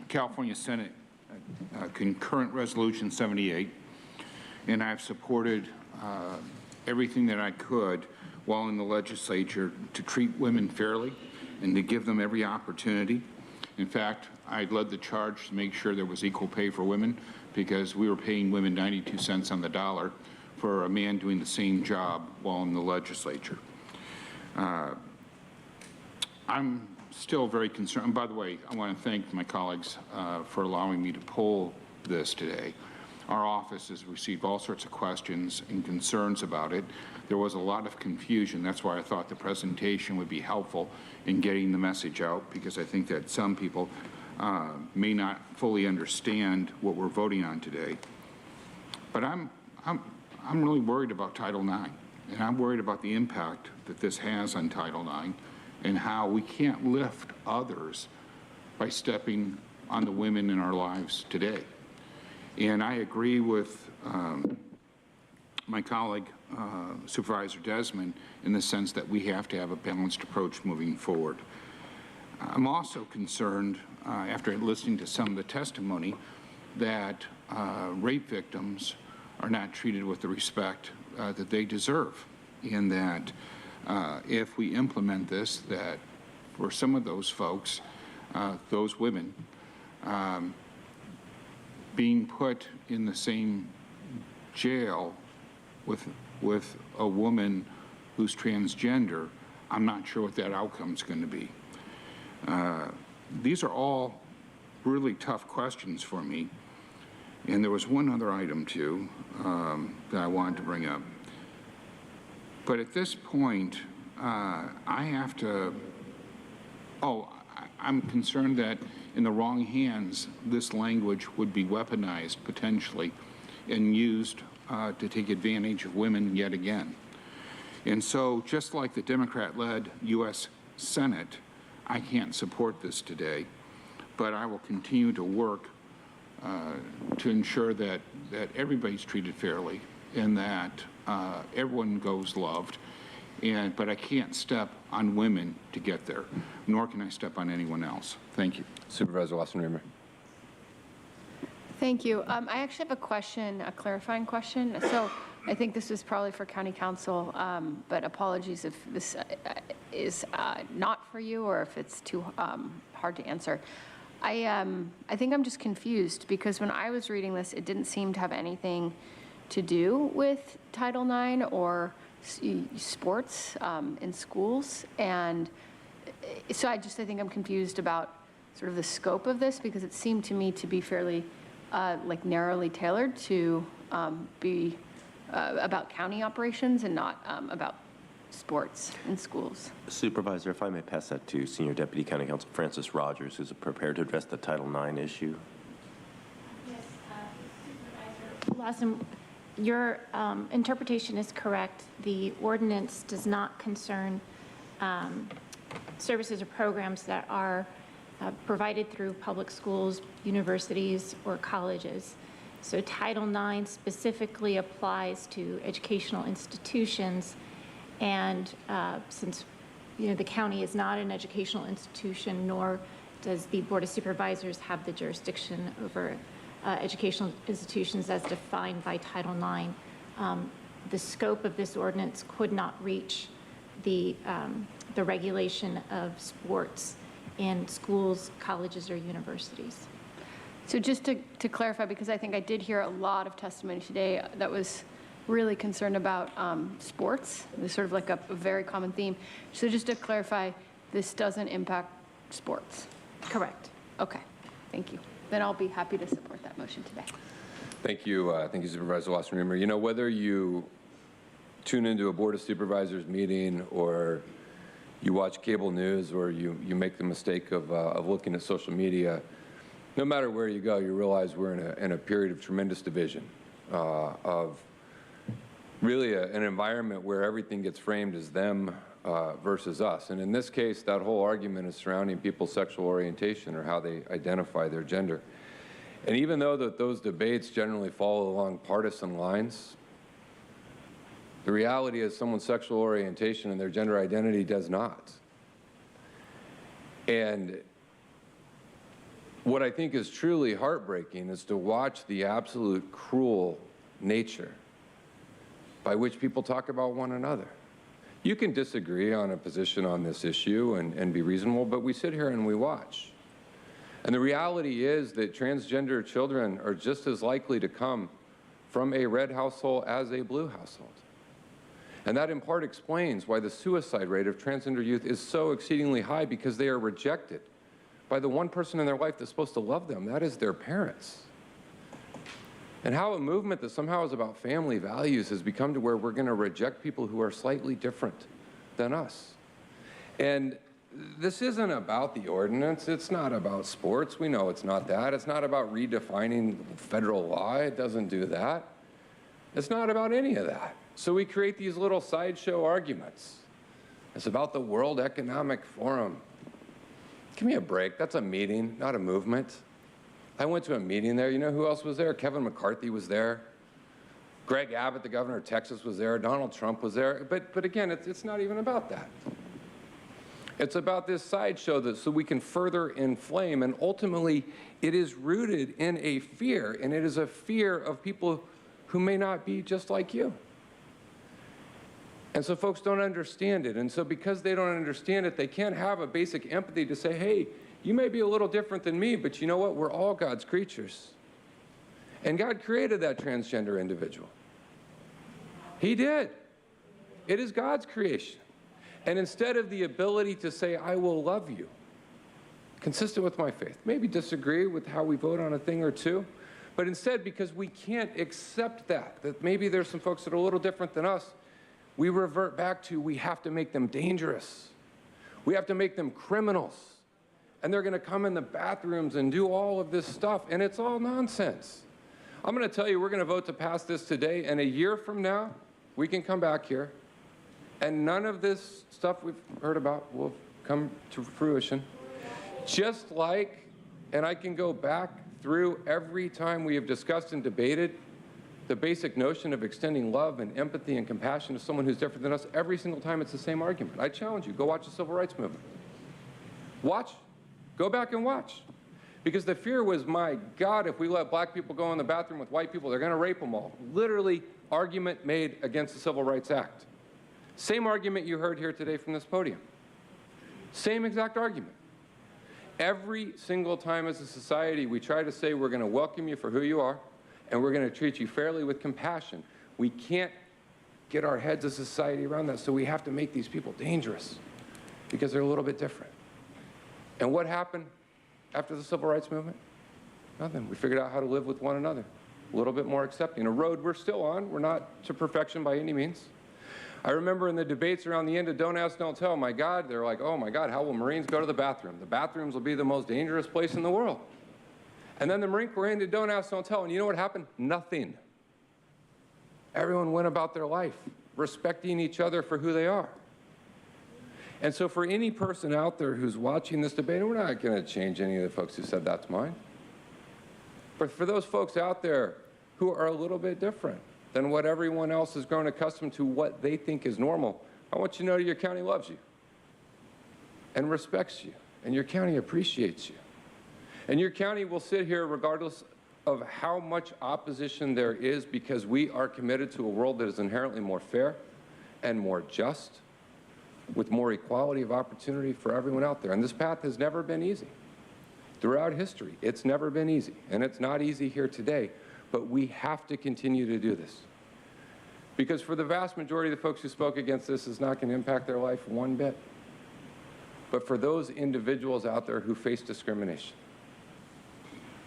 California Senate Concurrent Resolution 78, and I've supported everything that I could while in the legislature to treat women fairly and to give them every opportunity. In fact, I led the charge to make sure there was equal pay for women, because we were paying women 92 cents on the dollar for a man doing the same job while in the legislature. I'm still very concerned. And by the way, I want to thank my colleagues for allowing me to poll this today. Our office has received all sorts of questions and concerns about it. There was a lot of confusion. That's why I thought the presentation would be helpful in getting the message out, because I think that some people may not fully understand what we're voting on today. But I'm really worried about Title IX, and I'm worried about the impact that this has on Title IX and how we can't lift others by stepping on the women in our lives today. And I agree with my colleague, Supervisor Desmond, in the sense that we have to have a balanced approach moving forward. I'm also concerned, after listening to some of the testimony, that rape victims are not treated with the respect that they deserve, in that if we implement this, that for some of those folks, those women, being put in the same jail with a woman who's transgender, I'm not sure what that outcome's going to be. These are all really tough questions for me. And there was one other item, too, that I wanted to bring up. But at this point, I have to, I'm concerned that in the wrong hands, this language would be weaponized potentially and used to take advantage of women yet again. And so, just like the Democrat-led U.S. Senate, I can't support this today, but I will continue to work to ensure that everybody's treated fairly and that everyone goes loved. But I can't step on women to get there, nor can I step on anyone else. Thank you. Supervisor Lawson-Remer. Thank you. I actually have a question, a clarifying question. So I think this is probably for County Council, but apologies if this is not for you or if it's too hard to answer. I think I'm just confused because when I was reading this, it didn't seem to have anything to do with Title IX or sports in schools. And so I think I'm confused about sort of the scope of this, because it seemed to me to be fairly like narrowly tailored to be about county operations and not about sports in schools. Supervisor, if I may pass that to Senior Deputy County Counsel Francis Rogers, who's prepared to address the Title IX issue. Yes, Supervisor Lawson, Your interpretation is correct. The ordinance does not concern services or programs that are provided through public schools, universities, or colleges. So Title IX specifically applies to educational institutions, and since the county is not an educational institution, nor does the Board of Supervisors have the jurisdiction over educational institutions as defined by Title IX, the scope of this ordinance could not reach the regulation of sports in schools, colleges, or universities. So just to clarify, because I think I did hear a lot of testimony today that was really concerned about sports. It's sort of like a very common theme. So just to clarify, this doesn't impact sports? Correct. Okay, thank you. Then I'll be happy to support that motion today. Thank you. Thank you, Supervisor Wasserman. You know, whether you tune into a Board of Supervisors meeting or you watch cable news or you make the mistake of looking at social media, no matter where you go, you realize we're in a period of tremendous division, of really an environment where everything gets framed as them versus us. And in this case, that whole argument is surrounding people's sexual orientation or how they identify their gender. And even though that those debates generally follow along partisan lines, the reality is someone's sexual orientation and their gender identity does not. And what I think is truly heartbreaking is to watch the absolute cruel nature by which people talk about one another. You can disagree on a position on this issue and be reasonable, but we sit here and we watch. And the reality is that transgender children are just as likely to come from a red household as a blue household. And that in part explains why the suicide rate of transgender youth is so exceedingly high, because they are rejected by the one person in their life that's supposed to love them. That is their parents. And how a movement that somehow is about family values has become to where we're going to reject people who are slightly different than us. And this isn't about the ordinance. It's not about sports. We know it's not that. It's not about redefining federal law. It doesn't do that. It's not about any of that. So we create these little sideshow arguments. It's about the World Economic Forum. Give me a break. That's a meeting, not a movement. I went to a meeting there. You know who else was there? Kevin McCarthy was there. Greg Abbott, the governor of Texas, was there. Donald Trump was there. But again, it's not even about that. It's about this sideshow so we can further inflame. And ultimately, it is rooted in a fear. And it is a fear of people who may not be just like you. And so folks don't understand it. And so because they don't understand it, they can't have a basic empathy to say, hey, you may be a little different than me, but you know what? We're all God's creatures. And God created that transgender individual. He did. It is God's creation. And instead of the ability to say, I will love you, consistent with my faith, maybe disagree with how we vote on a thing or two, but instead, because we can't accept that maybe there's some folks that are a little different than us, we revert back to we have to make them dangerous. We have to make them criminals. And they're going to come in the bathrooms and do all of this stuff, and it's all nonsense. I'm going to tell you, we're going to vote to pass this today, and a year from now, we can come back here, and none of this stuff we've heard about will come to fruition. Just like, and I can go back through every time we have discussed and debated the basic notion of extending love and empathy and compassion to someone who's different than us, every single time it's the same argument. I challenge you, go watch the Civil Rights Movement. Watch. Go back and watch. Because the fear was, my God, if we let black people go in the bathroom with white people, they're going to rape them all. Literally, argument made against the Civil Rights Act. Same argument you heard here today from this podium. Same exact argument. Every single time as a society, we try to say we're going to welcome you for who you are, and we're going to treat you fairly with compassion. We can't get our heads as a society around that, so we have to make these people dangerous because they're a little bit different. And what happened after the Civil Rights Movement? Nothing. We figured out how to live with one another, a little bit more accepting. A road we're still on. We're not to perfection by any means. I remember in the debates around the end of Don't Ask, Don't Tell, my God, they're like, oh my God, how will Marines go to the bathroom? The bathrooms will be the most dangerous place in the world. And then the Marine Corps ended Don't Ask, Don't Tell, and you know what happened? Nothing. everyone went about their life respecting each other for who they are. And so for any person out there who's watching this debate, and we're not going to change any of the folks who said that's mine, but for those folks out there who are a little bit different than what everyone else has grown accustomed to, what they think is normal, I want you to know your county loves you and respects you, and your county appreciates you. And your county will sit here regardless of how much opposition there is, because we are committed to a world that is inherently more fair and more just, with more equality of opportunity for everyone out there. And this path has never been easy. Throughout history, it's never been easy, and it's not easy here today, but we have to continue to do this. Because for the vast majority of the folks who spoke against this, it's not going to impact their life one bit. But for those individuals out there who face discrimination,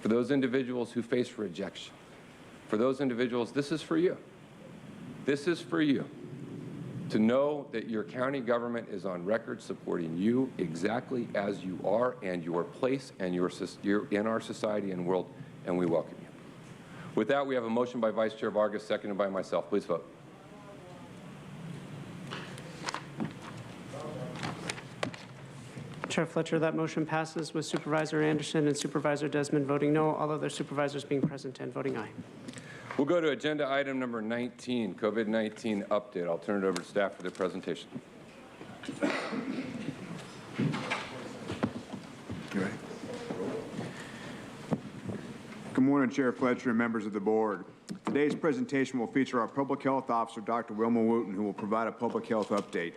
for those individuals who face rejection, for those individuals, this is for you. This is for you to know that your county government is on record supporting you exactly as you are and your place and you're in our society and world, and we welcome you. With that, we have a motion by Vice Chair Vargas, seconded by myself. Please vote. Chair Fletcher, that motion passes with Supervisor Anderson and Supervisor Desmond voting no, all other supervisors being present and voting aye. We'll go to agenda item number 19, COVID-19 update. I'll turn it over to staff for their presentation. You ready? Good morning, Chair Fletcher and members of the board. Today's presentation will feature our Public Health Officer, Dr. Wilma Wooten, who will provide a public health update.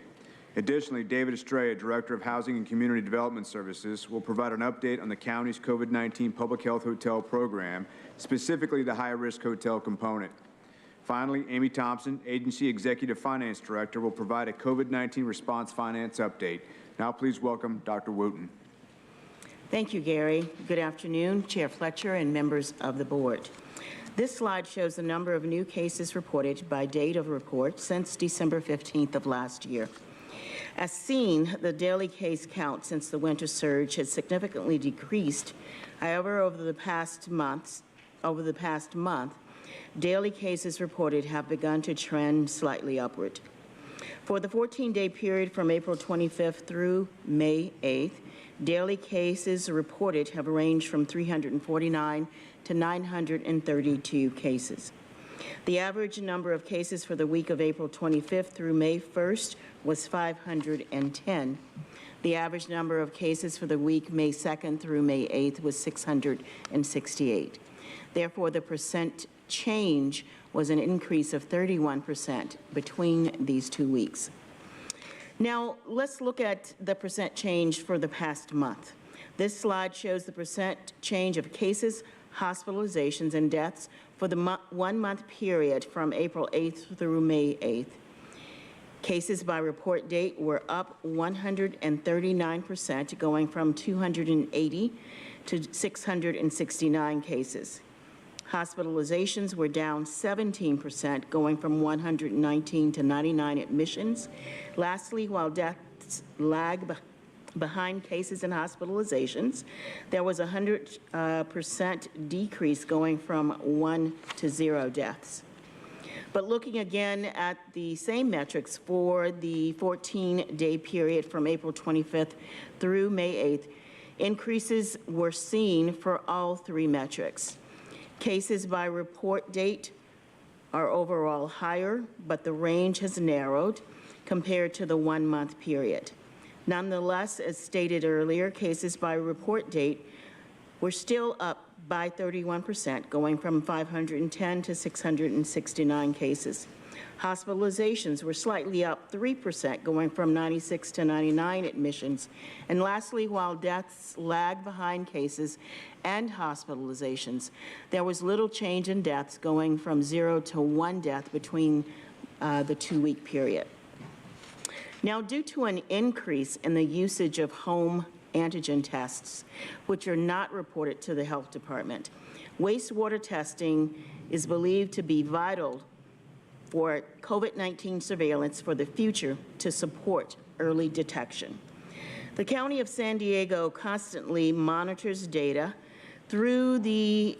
Additionally, David Estrella, Director of Housing and Community Development Services, will provide an update on the county's COVID-19 public health hotel program, specifically the high-risk hotel component. Finally, Amy Thompson, Agency Executive Finance Director, will provide a COVID-19 response finance update. Now please welcome Dr. Wooten. Thank you, Gary. Good afternoon, Chair Fletcher and members of the board. This slide shows the number of new cases reported by date of report since December 15th of last year. As seen, the daily case count since the winter surge has significantly decreased. However, over the past month, daily cases reported have begun to trend slightly upward. For the 14-day period from April 25th through May 8th, daily cases reported have ranged from 349 to 932 cases. The average number of cases for the week of April 25th through May 1st was 510. The average number of cases for the week May 2nd through May 8th was 668. Therefore, the percent change was an increase of 31% between these 2 weeks. Now, let's look at the percent change for the past month. This slide shows the percent change of cases, hospitalizations, and deaths for the 1 month period from April 8th through May 8th. Cases by report date were up 139%, going from 280 to 669 cases. Hospitalizations were down 17%, going from 119 to 99 admissions. Lastly, while deaths lag behind cases and hospitalizations, there was a 100% decrease, going from 1 to 0 deaths. But looking again at the same metrics for the 14-day period from April 25th through May 8th, increases were seen for all 3 metrics. Cases by report date are overall higher, but the range has narrowed compared to the 1 month period. Nonetheless, as stated earlier, cases by report date were still up by 31%, going from 510 to 669 cases. Hospitalizations were slightly up 3%, going from 96 to 99 admissions. And lastly, while deaths lagged behind cases and hospitalizations, there was little change in deaths, going from 0 to 1 death between the 2-week period. Now, due to an increase in the usage of home antigen tests, which are not reported to the health department, wastewater testing is believed to be vital for COVID-19 surveillance for the future to support early detection. The County of San Diego constantly monitors data through the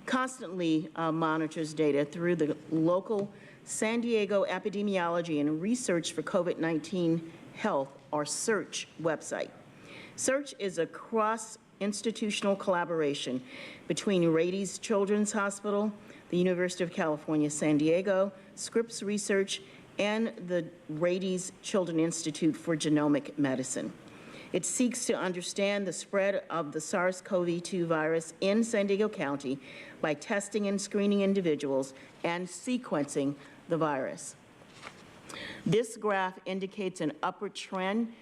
constantly monitors data through the local San Diego Epidemiology and Research for COVID-19 Health, or SEARCH website. SEARCH is a cross-institutional collaboration between Rady's Children's Hospital, the University of California, San Diego, Scripps Research, and the Rady's Children Institute for Genomic Medicine. It seeks to understand the spread of the SARS-CoV-2 virus in San Diego County by testing and screening individuals and sequencing the virus. This graph indicates an upward trend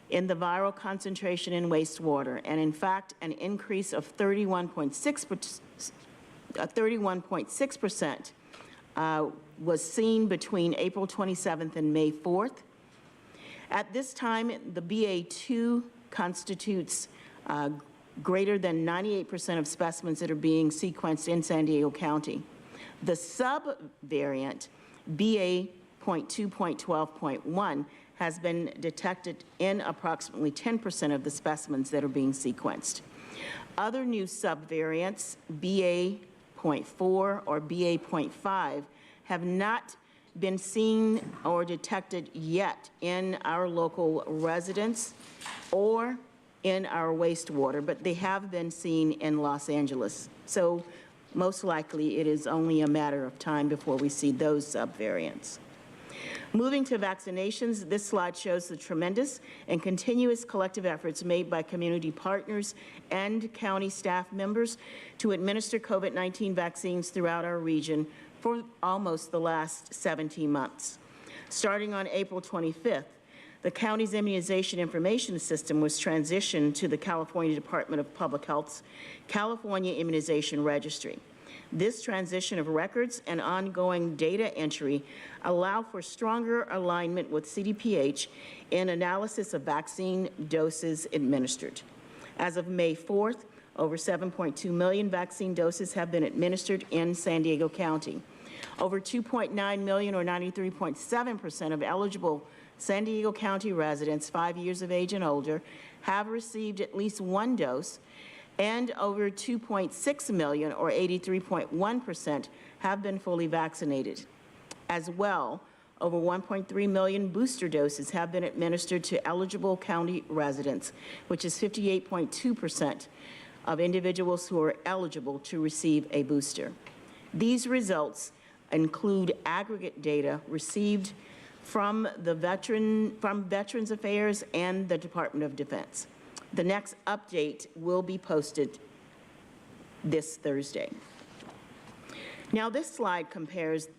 in the viral concentration in wastewater, and in fact, an increase of 31.6% was seen between April 27th and May 4th. At this time, the BA2 constitutes greater than 98% of specimens that are being sequenced in San Diego County. The subvariant BA.2.12.1 has been detected in approximately 10% of the specimens that are being sequenced. Other new subvariants, BA.4 or BA.5, have not been seen or detected yet in our local residents or in our wastewater, but they have been seen in Los Angeles. So most likely it is only a matter of time before we see those subvariants. Moving to vaccinations, this slide shows the tremendous and continuous collective efforts made by community partners and county staff members to administer COVID-19 vaccines throughout our region for almost the last 17 months. Starting on April 25th, the county's immunization information system was transitioned to the California Department of Public Health's California Immunization Registry. This transition of records and ongoing data entry allow for stronger alignment with CDPH in analysis of vaccine doses administered. As of May 4th, over 7.2 million vaccine doses have been administered in San Diego County. Over 2.9 million, or 93.7% of eligible San Diego County residents 5 years of age and older have received at least one dose, and over 2.6 million, or 83.1%, have been fully vaccinated. As well, over 1.3 million booster doses have been administered to eligible county residents, which is 58.2% of individuals who are eligible to receive a booster. These results include aggregate data received from Veterans Affairs and the Department of Defense. The next update will be posted this Thursday. Now, this slide compares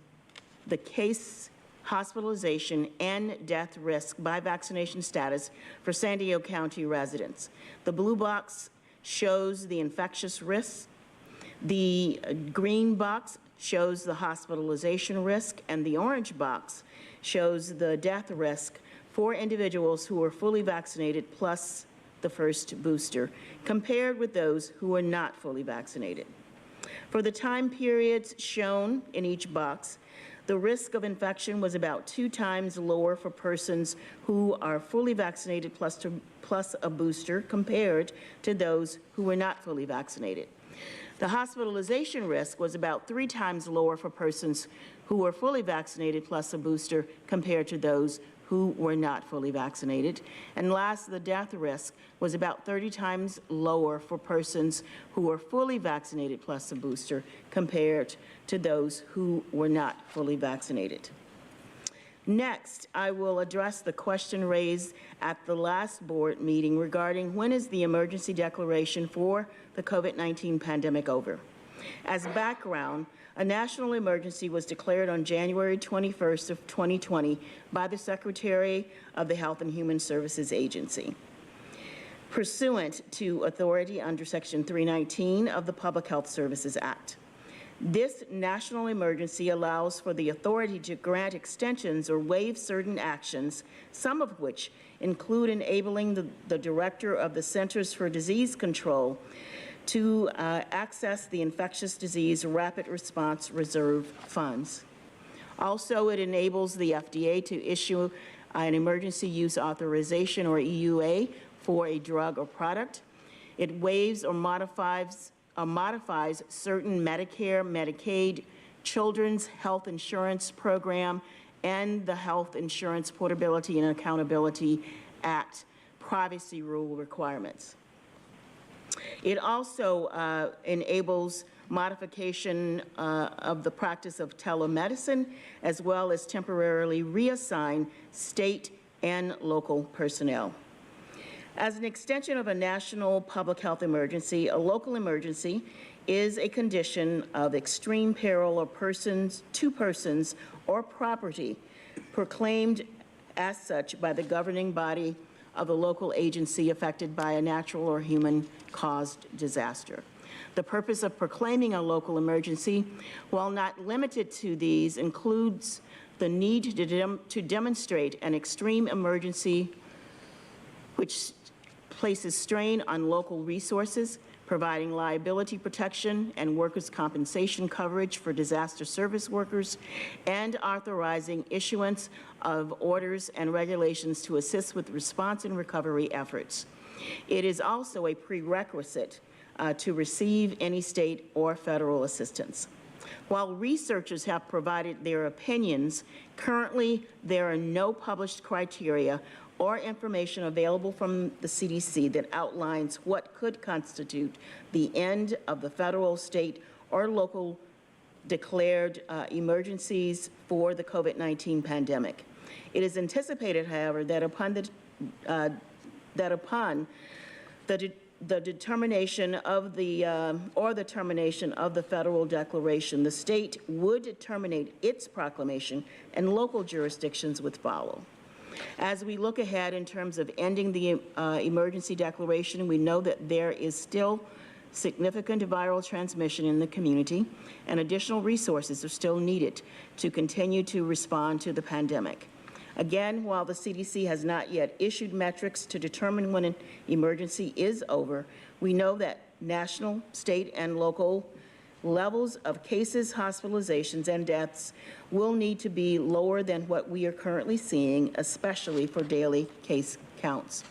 the case, hospitalization, and death risk by vaccination status for San Diego County residents. The blue box shows the infectious risk. The green box shows the hospitalization risk, and the orange box shows the death risk for individuals who are fully vaccinated plus the first booster, compared with those who are not fully vaccinated. For the time periods shown in each box, the risk of infection was about 2 times lower for persons who are fully vaccinated plus a booster compared to those who were not fully vaccinated. The hospitalization risk was about 3 times lower for persons who were fully vaccinated plus a booster compared to those who were not fully vaccinated. And last, the death risk was about 30 times lower for persons who were fully vaccinated plus a booster compared to those who were not fully vaccinated. Next, I will address the question raised at the last board meeting regarding when is the emergency declaration for the COVID-19 pandemic over. As background, a national emergency was declared on January 21st of 2020 by the Secretary of the Health and Human Services Agency, pursuant to authority under Section 319 of the Public Health Services Act. This national emergency allows for the authority to grant extensions or waive certain actions, some of which include enabling the Director of the Centers for Disease Control to access the Infectious Disease Rapid Response Reserve funds. Also, it enables the FDA to issue an emergency use authorization, or EUA, for a drug or product. It waives or modifies modifies certain Medicare, Medicaid, Children's Health Insurance Program, and the Health Insurance Portability and Accountability Act privacy rule requirements. It also enables modification of the practice of telemedicine, as well as temporarily reassign state and local personnel. As an extension of a national public health emergency, a local emergency is a condition of extreme peril or to persons or property proclaimed as such by the governing body of a local agency affected by a natural or human-caused disaster. The purpose of proclaiming a local emergency, while not limited to these, includes the need to demonstrate an extreme emergency which places strain on local resources, providing liability protection and workers' compensation coverage for disaster service workers, and authorizing issuance of orders and regulations to assist with response and recovery efforts. It is also a prerequisite to receive any state or federal assistance. While researchers have provided their opinions, currently there are no published criteria or information available from the CDC that outlines what could constitute the end of the federal, state, or local declared emergencies for the COVID-19 pandemic. It is anticipated, however, that upon the determination of the termination of the federal declaration, the state would terminate its proclamation and local jurisdictions would follow. As we look ahead in terms of ending the emergency declaration, we know that there is still significant viral transmission in the community, and additional resources are still needed to continue to respond to the pandemic. Again, while the CDC has not yet issued metrics to determine when an emergency is over, we know that national, state, and local levels of cases, hospitalizations, and deaths will need to be lower than what we are currently seeing, especially for daily case counts.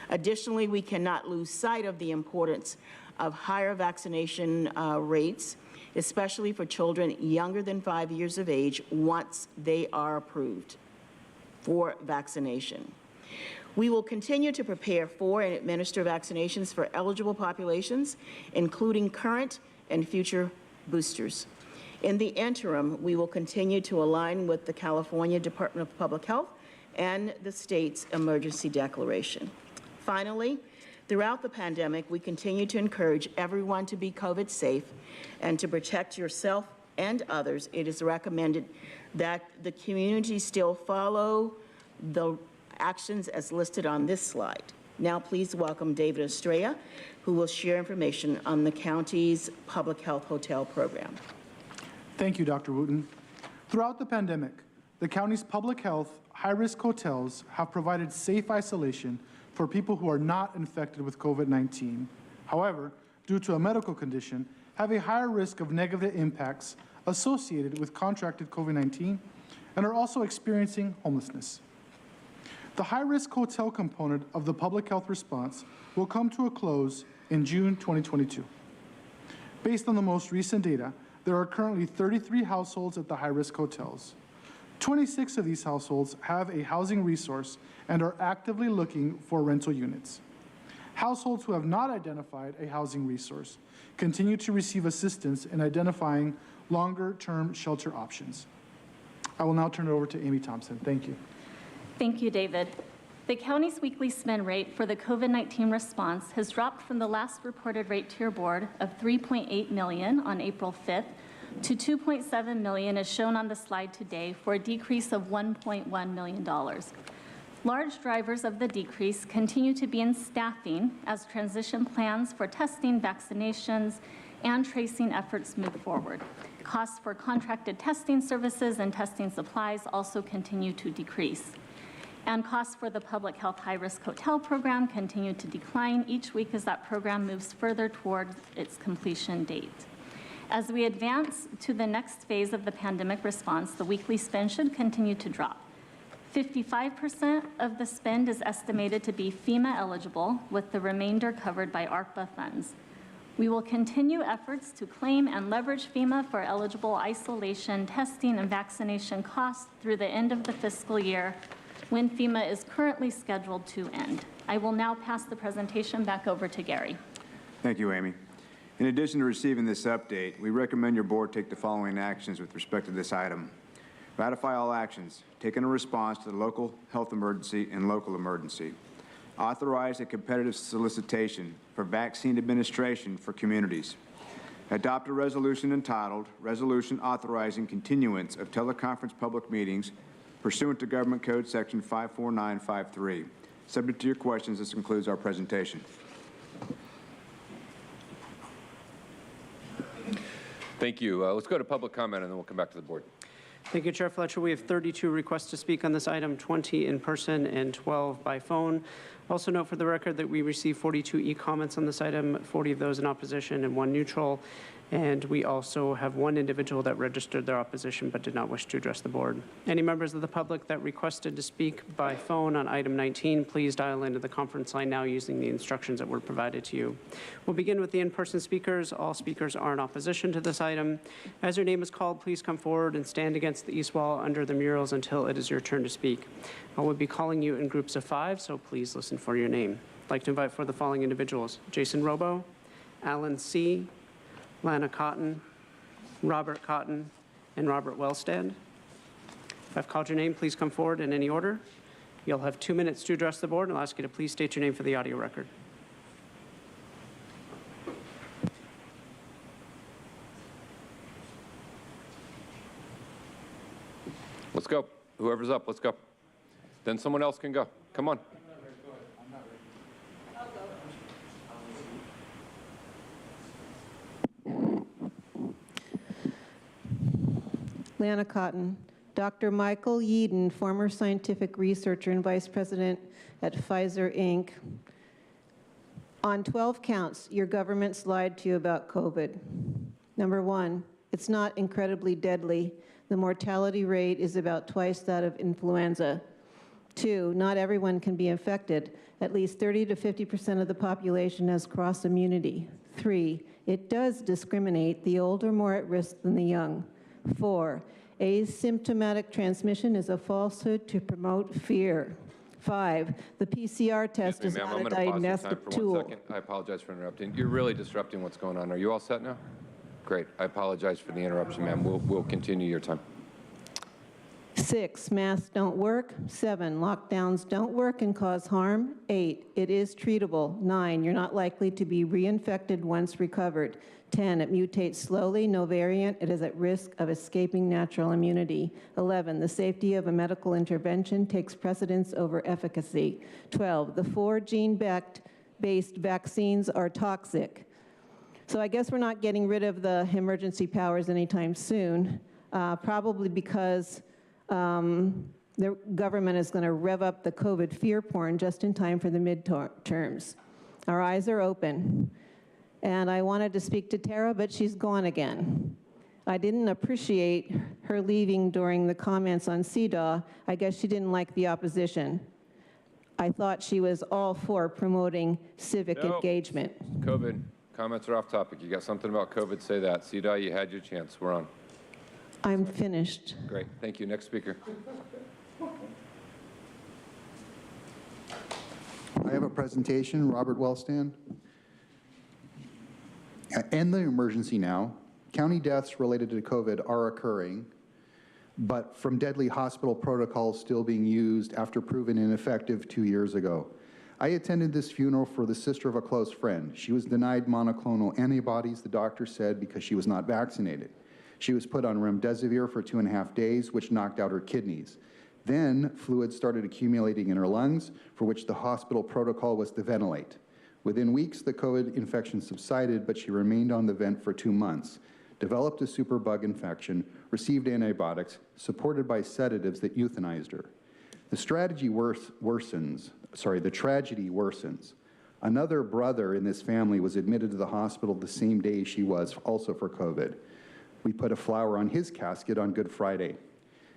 Additionally, we cannot lose sight of the importance of higher vaccination rates, especially for children younger than 5 years of age, once they are approved for vaccination. We will continue to prepare for and administer vaccinations for eligible populations, including current and future boosters. In the interim, we will continue to align with the California Department of Public Health and the state's emergency declaration. Finally, throughout the pandemic, we continue to encourage everyone to be COVID safe and to protect yourself and others. It is recommended that the community still follow the actions as listed on this slide. Now please welcome David Estrella, who will share information on the county's public health hotel program. Thank you, Dr. Wooten. Throughout the pandemic, the county's public health high-risk hotels have provided safe isolation for people who are not infected with COVID-19. However, due to a medical condition, have a higher risk of negative impacts associated with contracted COVID-19 and are also experiencing homelessness. The high-risk hotel component of the public health response will come to a close in June 2022. Based on the most recent data, there are currently 33 households at the high-risk hotels. 26 of these households have a housing resource and are actively looking for rental units. Households who have not identified a housing resource continue to receive assistance in identifying longer-term shelter options. I will now turn it over to Amy Thompson. Thank you. Thank you, David. The county's weekly spend rate for the COVID-19 response has dropped from the last reported rate to your board of $3.8 million on April 5th to $2.7 million as shown on the slide today, for a decrease of $1.1 million. Large drivers of the decrease continue to be in staffing as transition plans for testing, vaccinations, and tracing efforts move forward. Costs for contracted testing services and testing supplies also continue to decrease. And costs for the public health high-risk hotel program continue to decline each week as that program moves further toward its completion date. As we advance to the next phase of the pandemic response, the weekly spend should continue to drop. 55% of the spend is estimated to be FEMA eligible, with the remainder covered by ARPA funds. We will continue efforts to claim and leverage FEMA for eligible isolation, testing, and vaccination costs through the end of the fiscal year, when FEMA is currently scheduled to end. I will now pass the presentation back over to Gary. Thank you, Amy. In addition to receiving this update, we recommend your board take the following actions with respect to this item. Ratify all actions taken in response to the local health emergency and local emergency. Authorize a competitive solicitation for vaccine administration for communities. Adopt a resolution entitled Resolution Authorizing Continuance of Teleconference Public Meetings pursuant to Government Code Section 54953. Subject to your questions, this concludes our presentation. Thank you. Let's go to public comment, and then we'll come back to the board. Thank you, Chair Fletcher. We have 32 requests to speak on this item, 20 in person and 12 by phone. Also note for the record that we received 42 e-comments on this item, 40 of those in opposition and 1 neutral. And we also have 1 individual that registered their opposition but did not wish to address the board. Any members of the public that requested to speak by phone on item 19, please dial into the conference line now using the instructions that were provided to you. We'll begin with the in-person speakers. All speakers are in opposition to this item. As your name is called, please come forward and stand against the east wall under the murals until it is your turn to speak. I will be calling you in groups of 5, so please listen for your name. I'd like to invite for the following individuals: Jason Robo, Alan C., Lana Cotton, Robert Cotton, and Robert Wellstand. If I've called your name, please come forward in any order. You'll have 2 minutes to address the board, and I'll ask you to please state your name for the audio record. Let's go. Whoever's up, let's go. Then someone else can go. Come on. Lana Cotton. Dr. Michael Yeadon, former scientific researcher and vice president at Pfizer, Inc. On 12 counts, your government lied to you about COVID. Number 1, it's not incredibly deadly. The mortality rate is about twice that of influenza. 2, not everyone can be infected. At least 30 to 50% of the population has cross immunity. 3, it does discriminate. The old are more at risk than the young. 4, asymptomatic transmission is a falsehood to promote fear. 5, the PCR test is not a diagnostic tool. For 1 second. I apologize for interrupting. You're really disrupting what's going on. Are you all set now? Great. I apologize for the interruption, ma'am. We'll continue your time. 6, masks don't work. 7, lockdowns don't work and cause harm. 8, it is treatable. 9, you're not likely to be reinfected once recovered. 10, it mutates slowly, no variant, it is at risk of escaping natural immunity. 11, the safety of a medical intervention takes precedence over efficacy. 12, the 4 gene-based vaccines are toxic. So I guess we're not getting rid of the emergency powers anytime soon, probably because the government is going to rev up the COVID fear porn just in time for the midterms. Our eyes are open. And I wanted to speak to Tara, but she's gone again. I didn't appreciate her leaving during the comments on CEDAW. I guess she didn't like the opposition. I thought she was all for promoting civic engagement. COVID. Comments are off topic. You got something about COVID, say that. CEDAW, you had your chance. We're on. I'm finished. Great. Thank you. Next speaker. I have a presentation. Robert Wellstand. End the emergency now. County deaths related to COVID are occurring, but from deadly hospital protocols still being used after proven ineffective 2 years ago. I attended this funeral for the sister of a close friend. She was denied monoclonal antibodies, the doctor said, because she was not vaccinated. She was put on remdesivir for 2.5 days, which knocked out her kidneys. Then fluid started accumulating in her lungs, for which the hospital protocol was to ventilate. Within weeks, the COVID infection subsided, but she remained on the vent for 2 months, developed a superbug infection, received antibiotics, supported by sedatives that euthanized her. The tragedy worsens. Another brother in this family was admitted to the hospital the same day she was, also for COVID. We put a flower on his casket on Good Friday.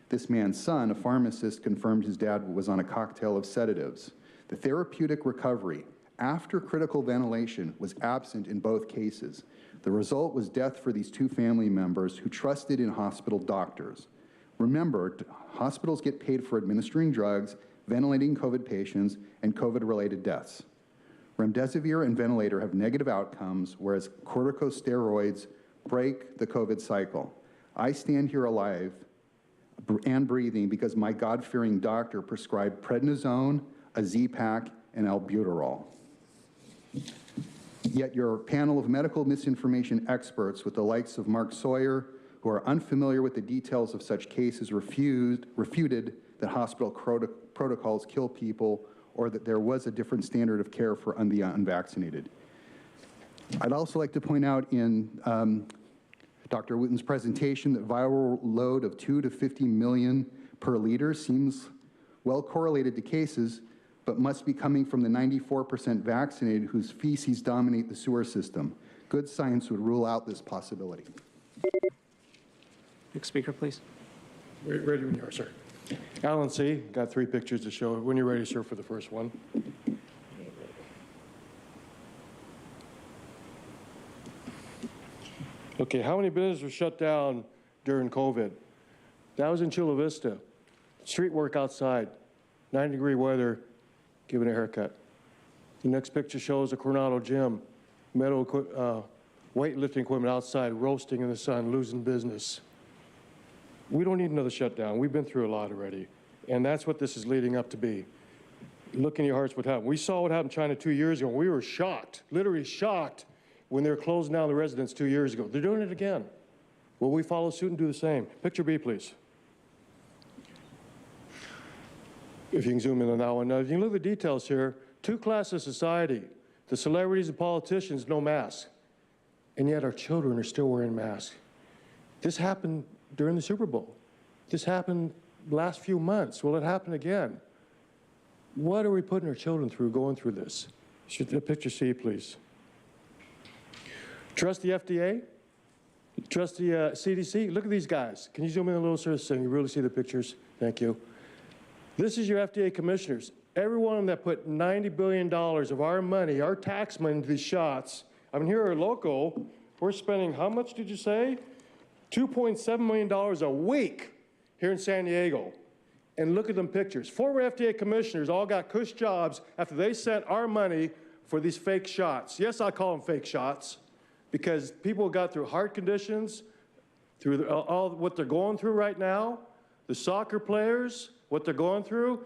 This man's son, a pharmacist, confirmed his dad was on a cocktail of sedatives. The therapeutic recovery after critical ventilation was absent in both cases. The result was death for these two family members who trusted in hospital doctors. Remember, hospitals get paid for administering drugs, ventilating COVID patients, and COVID-related deaths. Remdesivir and ventilator have negative outcomes, whereas corticosteroids break the COVID cycle. I stand here alive and breathing because my God-fearing doctor prescribed prednisone, a Z-Pak, and albuterol. Yet your panel of medical misinformation experts with the likes of Mark Sawyer, who are unfamiliar with the details of such cases, refuted that hospital protocols kill people or that there was a different standard of care for the unvaccinated. I'd also like to point out in Dr. Wooten's presentation that viral load of 2 to 50 million per liter seems well correlated to cases, but must be coming from the 94% vaccinated whose feces dominate the sewer system. Good science would rule out this possibility. Next speaker, please. Ready when you are, sir. Alan C., got 3 pictures to show. When you're ready, sir, for the first one. Okay, how many businesses were shut down during COVID? That was in Chula Vista. Street work outside, 90-degree weather, giving a haircut. The next picture shows a Coronado gym, metal weightlifting equipment outside, roasting in the sun, losing business. We don't need another shutdown. We've been through a lot already. And that's what this is leading up to be. Look in your hearts what happened. We saw what happened in China 2 years ago. We were shocked, literally shocked, when they were closing down the residence 2 years ago. They're doing it again. Will we follow suit and do the same? Picture B, please. If you can zoom in on that one. Now, if you look at the details here, 2 classes of society, the celebrities and politicians, no masks. And yet our children are still wearing masks. This happened during the Super Bowl. This happened the last few months. Will it happen again? What are we putting our children through going through this? Picture C, please. Trust the FDA? Trust the CDC? Look at these guys. Can you zoom in a little, sir, so you really see the pictures? Thank you. This is your FDA commissioners. Every one of them that put $90 billion of our money, our tax money, into these shots. I mean, here at local, we're spending, how much did you say? $2.7 million a week here in San Diego. And look at them pictures. Former FDA commissioners all got cush jobs after they sent our money for these fake shots. Yes, I call them fake shots because people got through heart conditions, through all what they're going through right now, the soccer players, what they're going through.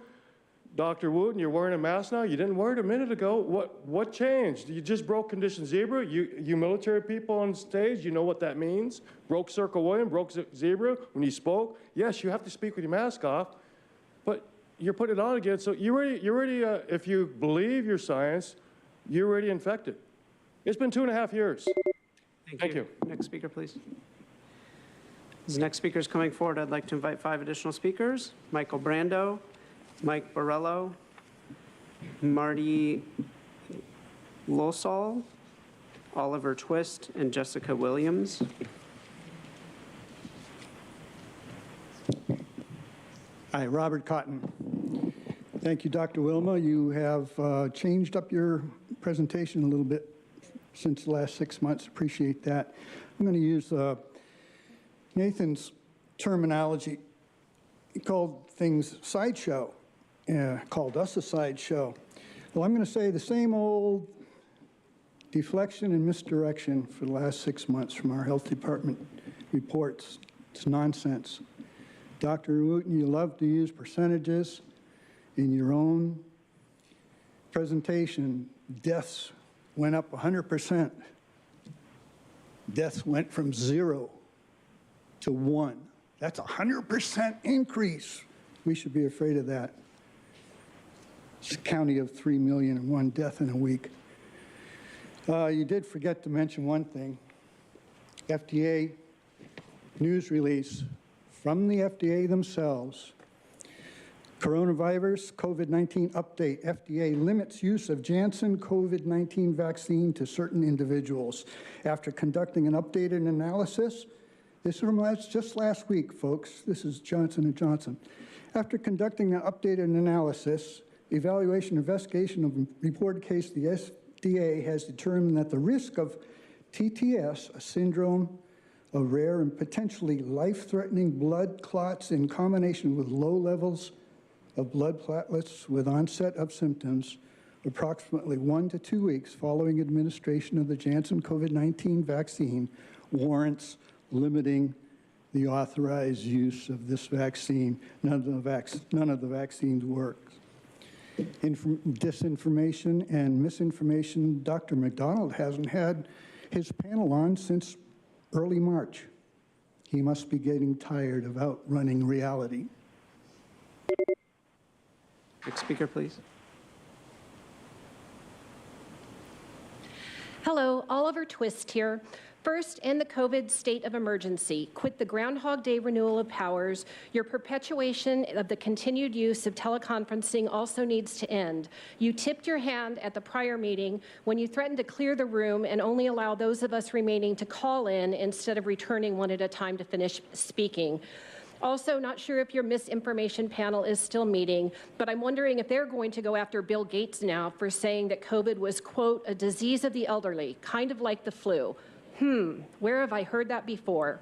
Dr. Wooten, you're wearing a mask now? You didn't wear it a minute ago. What changed? You just broke Condition Zebra? You military people on stage, you know what that means? Broke Circle William, broke Zebra when you spoke? Yes, you have to speak with your mask off, but you're putting it on again. So you're already if you believe your science, you're already infected. It's been 2.5 years. Thank you. Next speaker, please. As the next speaker is coming forward, I'd like to invite 5 additional speakers. Michael Brando, Mike Borrello, Marty Losal, Oliver Twist, and Jessica Williams. Hi, Robert Cotton. Thank you, Dr. Wilma. You have changed up your presentation a little bit since the last 6 months. Appreciate that. I'm going to use Nathan's terminology. He called things sideshow. Called us a sideshow. Well, I'm going to say the same old deflection and misdirection for the last 6 months from our health department reports. It's nonsense. Dr. Wooten, you love to use percentages in your own presentation. Deaths went up 100%. Deaths went from 0 to 1. That's a 100% increase. We should be afraid of that. It's a county of 3 million and 1 death in a week. You did forget to mention one thing. FDA news release from the FDA themselves. Coronavirus COVID-19 update. FDA limits use of Janssen COVID-19 vaccine to certain individuals. After conducting an updated analysis, this was just last week, folks. This is Johnson & Johnson. After conducting an updated analysis, evaluation investigation of a reported case, the FDA has determined that the risk of TTS, a syndrome of rare and potentially life-threatening blood clots in combination with low levels of blood platelets with onset of symptoms approximately 1 to 2 weeks following administration of the Janssen COVID-19 vaccine, warrants limiting the authorized use of this vaccine. None of the vaccines work. Disinformation and misinformation. Dr. McDonald hasn't had his panel on since early March. He must be getting tired of outrunning reality. Next speaker, please. Hello, Oliver Twist here. First, end the COVID state of emergency. Quit the Groundhog Day renewal of powers. Your perpetuation of the continued use of teleconferencing also needs to end. You tipped your hand at the prior meeting when you threatened to clear the room and only allow those of us remaining to call in instead of returning one at a time to finish speaking. Also, not sure if your misinformation panel is still meeting, but I'm wondering if they're going to go after Bill Gates now for saying that COVID was, quote, a disease of the elderly, kind of like the flu. Where have I heard that before?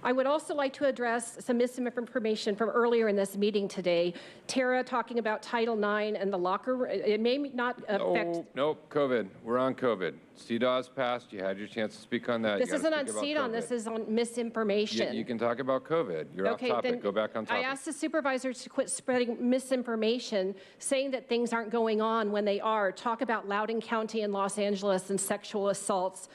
I would also like to address some misinformation from earlier in this meeting today. Tara talking about Title IX and the locker, it may not affect... Nope, COVID. We're on COVID. CDAW's passed. You had your chance to speak on that. This isn't on CDAW, this is on misinformation. You can talk about COVID. You're off topic. Then go back on topic. I asked the supervisors to quit spreading misinformation, saying that things aren't going on when they are. Talk about Loudoun County in Los Angeles and sexual assaults.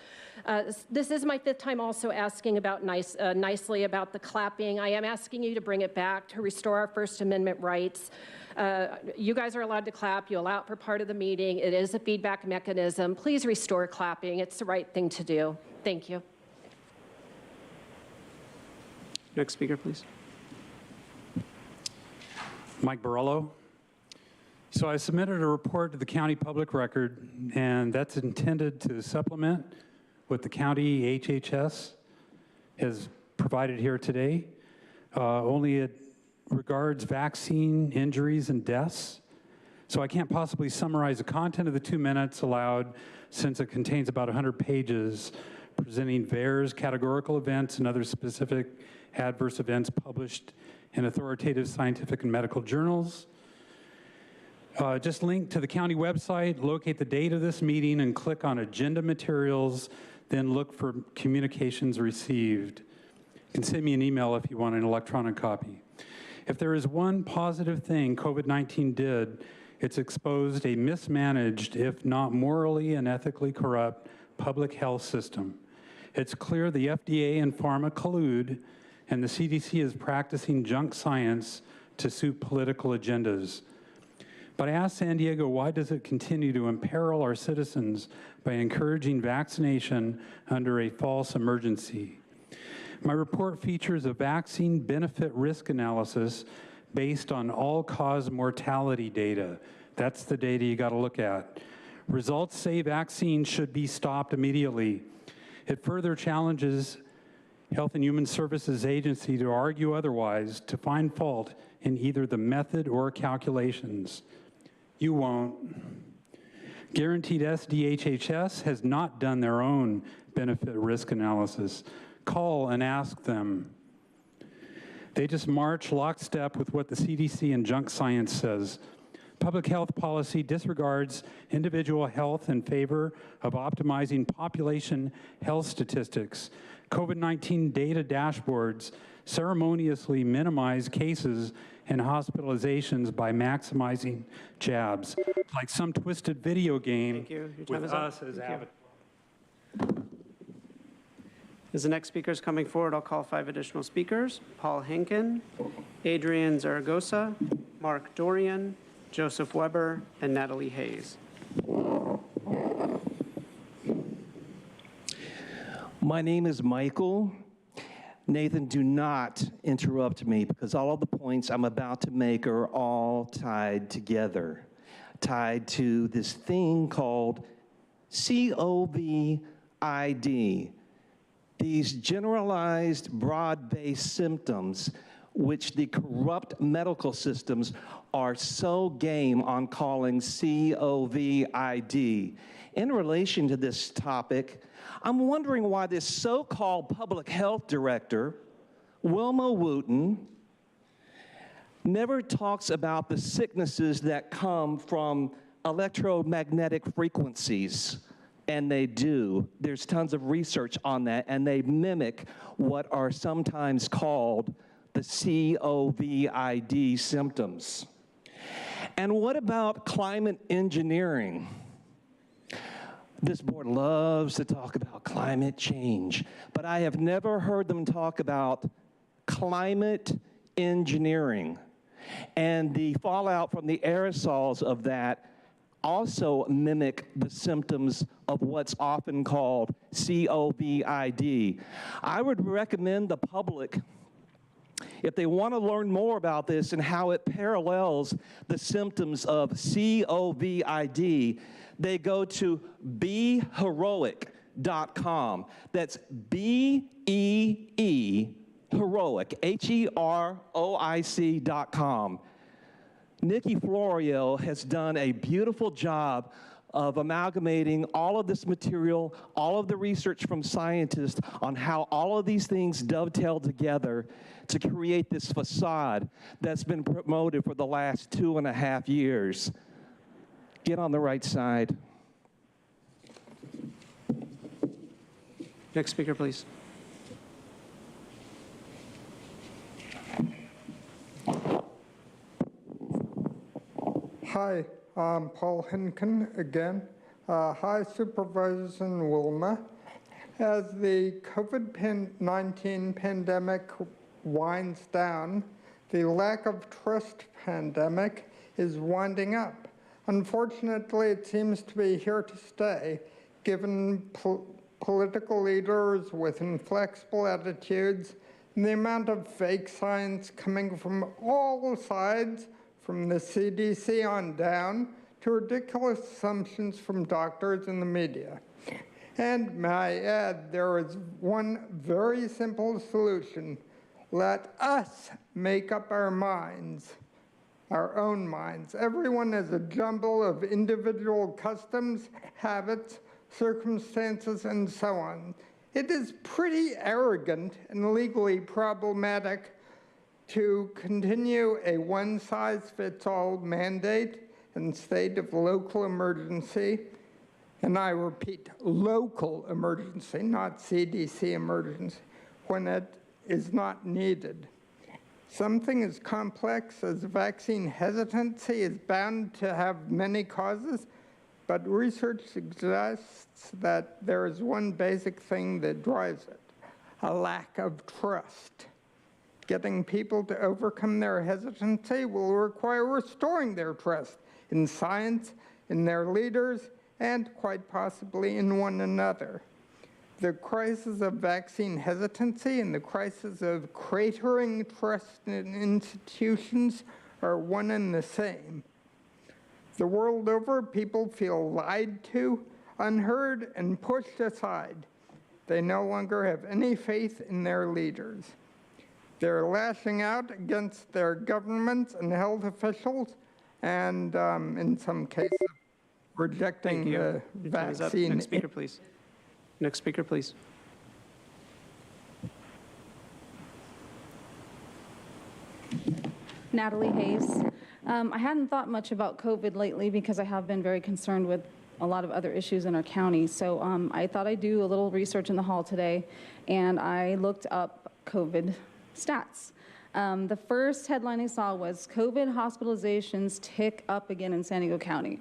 This is my 5th time also asking about nicely about the clapping. I am asking you to bring it back to restore our First Amendment rights. You guys are allowed to clap. You allow it for part of the meeting. It is a feedback mechanism. Please restore clapping. It's the right thing to do. Thank you. Next speaker, please. Mike Borello. So I submitted a report to the county public record, and that's intended to supplement what the county HHS has provided here today. Only it regards vaccine injuries and deaths. So I can't possibly summarize the content of the 2 minutes allowed since it contains about 100 pages presenting VAERS categorical events and other specific adverse events published in authoritative scientific and medical journals. Just link to the county website, locate the date of this meeting, and click on agenda materials, then look for communications received. You can send me an email if you want an electronic copy. If there is one positive thing COVID-19 did, it's exposed a mismanaged, if not morally and ethically corrupt, public health system. It's clear the FDA and pharma collude, and the CDC is practicing junk science to suit political agendas. But I asked San Diego, why does it continue to imperil our citizens by encouraging vaccination under a false emergency? My report features a vaccine benefit risk analysis based on all-cause mortality data. That's the data you got to look at. Results say vaccines should be stopped immediately. It further challenges Health and Human Services Agency to argue otherwise, to find fault in either the method or calculations. You won't. Guaranteed SDHHS has not done their own benefit risk analysis. Call and ask them. They just march lockstep with what the CDC and junk science says. Public health policy disregards individual health in favor of optimizing population health statistics. COVID-19 data dashboards ceremoniously minimize cases and hospitalizations by maximizing jabs, like some twisted video game with us as avatars. As the next speaker is coming forward, I'll call 5 additional speakers: Paul Henkin, Adrian Zaragoza, Mark Dorian, Joseph Weber, and Natalie Hayes. My name is Michael. Nathan, do not interrupt me, because all of the points I'm about to make are all tied together, tied to this thing called COVID. These generalized, broad-based symptoms which the corrupt medical systems are so game on calling COVID. In relation to this topic, I'm wondering why this so-called public health director, Wilma Wooten, never talks about the sicknesses that come from electromagnetic frequencies. And they do. There's tons of research on that, and they mimic what are sometimes called the COVID symptoms. And what about climate engineering? This board loves to talk about climate change, but I have never heard them talk about climate engineering. And the fallout from the aerosols of that also mimic the symptoms of what's often called COVID. I would recommend the public, if they want to learn more about this and how it parallels the symptoms of COVID, they go to beheroic.com. That's B-E-E, heroic, HEROIC.com. Nikki Florio has done a beautiful job of amalgamating all of this material, all of the research from scientists on how all of these things dovetail together to create this facade that's been promoted for the last 2.5 years. Get on the right side. Next speaker, please. Hi, I'm Paul Hinken again. Hi, Supervisors and Wilma. As the COVID-19 pandemic winds down, the lack of trust pandemic is winding up. Unfortunately, it seems to be here to stay, given political leaders with inflexible attitudes and the amount of fake science coming from all sides, from the CDC on down, to ridiculous assumptions from doctors and the media. And may I add, there is one very simple solution. Let us make up our minds, our own minds. Everyone is a jumble of individual customs, habits, circumstances, and so on. It is pretty arrogant and legally problematic to continue a one-size-fits-all mandate in state of local emergency, and I repeat, local emergency, not CDC emergency, when it is not needed. Something as complex as vaccine hesitancy is bound to have many causes, but research suggests that there is one basic thing that drives it: a lack of trust. Getting people to overcome their hesitancy will require restoring their trust in science, in their leaders, and quite possibly in one another. The crisis of vaccine hesitancy and the crisis of cratering trust in institutions are one and the same. The world over, people feel lied to, unheard, and pushed aside. They no longer have any faith in their leaders. They're lashing out against their governments and health officials, and in some cases, rejecting the vaccine. Next speaker, please. Next speaker, please. Natalie Hayes. I hadn't thought much about COVID lately because I have been very concerned with a lot of other issues in our county. So I thought I'd do a little research in the hall today, and I looked up COVID stats. The first headline I saw was COVID hospitalizations tick up again in San Diego County.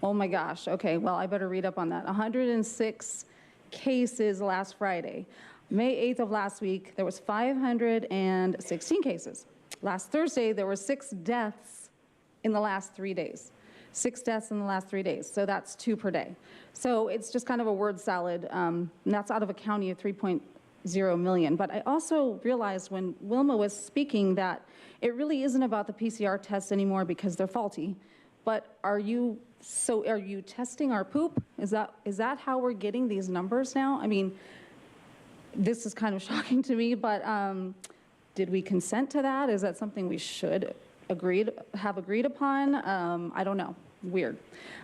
Oh my gosh, okay, well, I better read up on that. 106 cases last Friday. May 8th of last week, there was 516 cases. Last Thursday, there were 6 deaths in the last 3 days. 6 deaths in the last 3 days, so that's 2 per day. So it's just kind of a word salad, and that's out of a county of 3.0 million. But I also realized when Wilma was speaking that it really isn't about the PCR tests anymore because they're faulty, but are you testing our poop? Is that how we're getting these numbers now? I mean, this is kind of shocking to me, but Did we consent to that? Is that something we should have agreed upon? I don't know. Weird.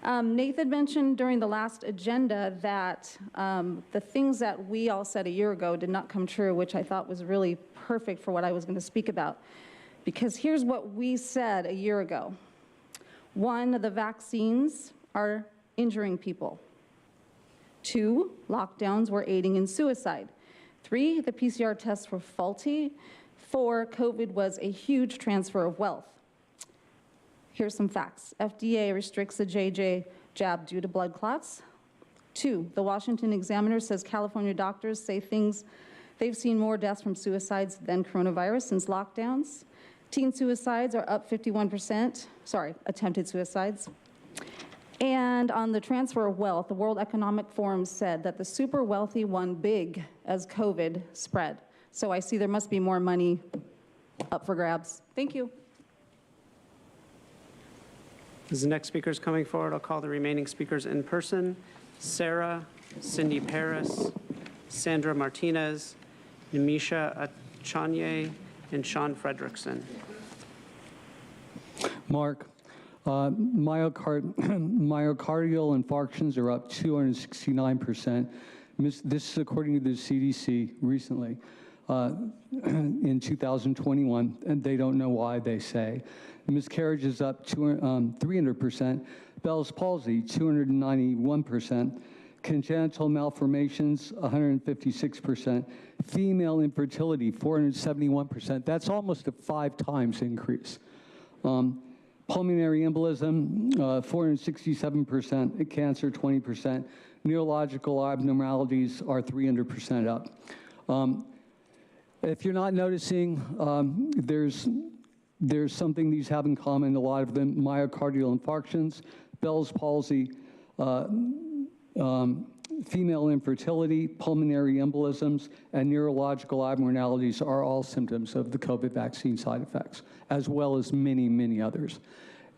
Nathan mentioned during the last agenda that the things that we all said a year ago did not come true, which I thought was really perfect for what I was going to speak about. Because here's what we said a year ago. 1, the vaccines are injuring people. 2, lockdowns were aiding in suicide. 3, the PCR tests were faulty. 4, COVID was a huge transfer of wealth. Here's some facts. FDA restricts the JJ jab due to blood clots. 2, the Washington Examiner says California doctors say they've seen more deaths from suicides than coronavirus since lockdowns. Teen suicides are up 51%, attempted suicides. And on the transfer of wealth, the World Economic Forum said that the super wealthy won big as COVID spread. So I see there must be more money up for grabs. Thank you. As the next speaker is coming forward, I'll call the remaining speakers in person. Sarah, Cindy Paris, Sandra Martinez, Nimisha Achanye, and Sean Fredrickson. Mark, myocardial infarctions are up 269%. This is according to the CDC recently in 2021, and they don't know why, they say. Miscarriage is up 300%. Bell's palsy, 291%. Congenital malformations, 156%. Female infertility, 471%. That's almost a 5 times increase. Pulmonary embolism, 467%. Cancer, 20%. Neurological abnormalities are 300% up. If you're not noticing, there's something these have in common, a lot of them: myocardial infarctions, Bell's palsy, female infertility, pulmonary embolisms, and neurological abnormalities are all symptoms of the COVID vaccine side effects, as well as many, many others.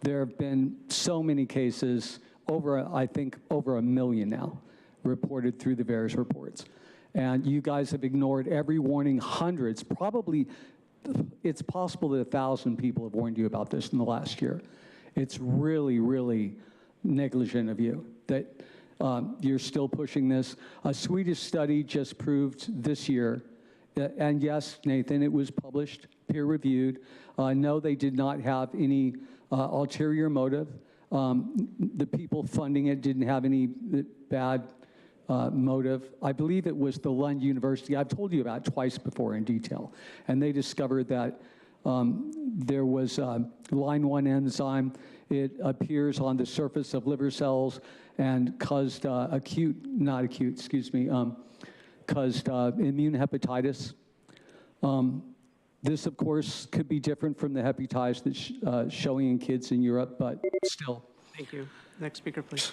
There have been so many cases, I think over 1 million now, reported through the various reports. And you guys have ignored every warning. Hundreds, probably, it's possible that 1,000 people have warned you about this in the last year. It's really, really negligent of you that you're still pushing this. A Swedish study just proved this year, and yes, Nathan, it was published, peer-reviewed. No, they did not have any ulterior motive. The people funding it didn't have any bad motive. I believe it was the Lund University. I've told you about it twice before in detail. And they discovered that there was line 1 enzyme. It appears on the surface of liver cells and caused caused immune hepatitis. This, of course, could be different from the hepatitis that's showing in kids in Europe, but still. Thank you. Next speaker, please.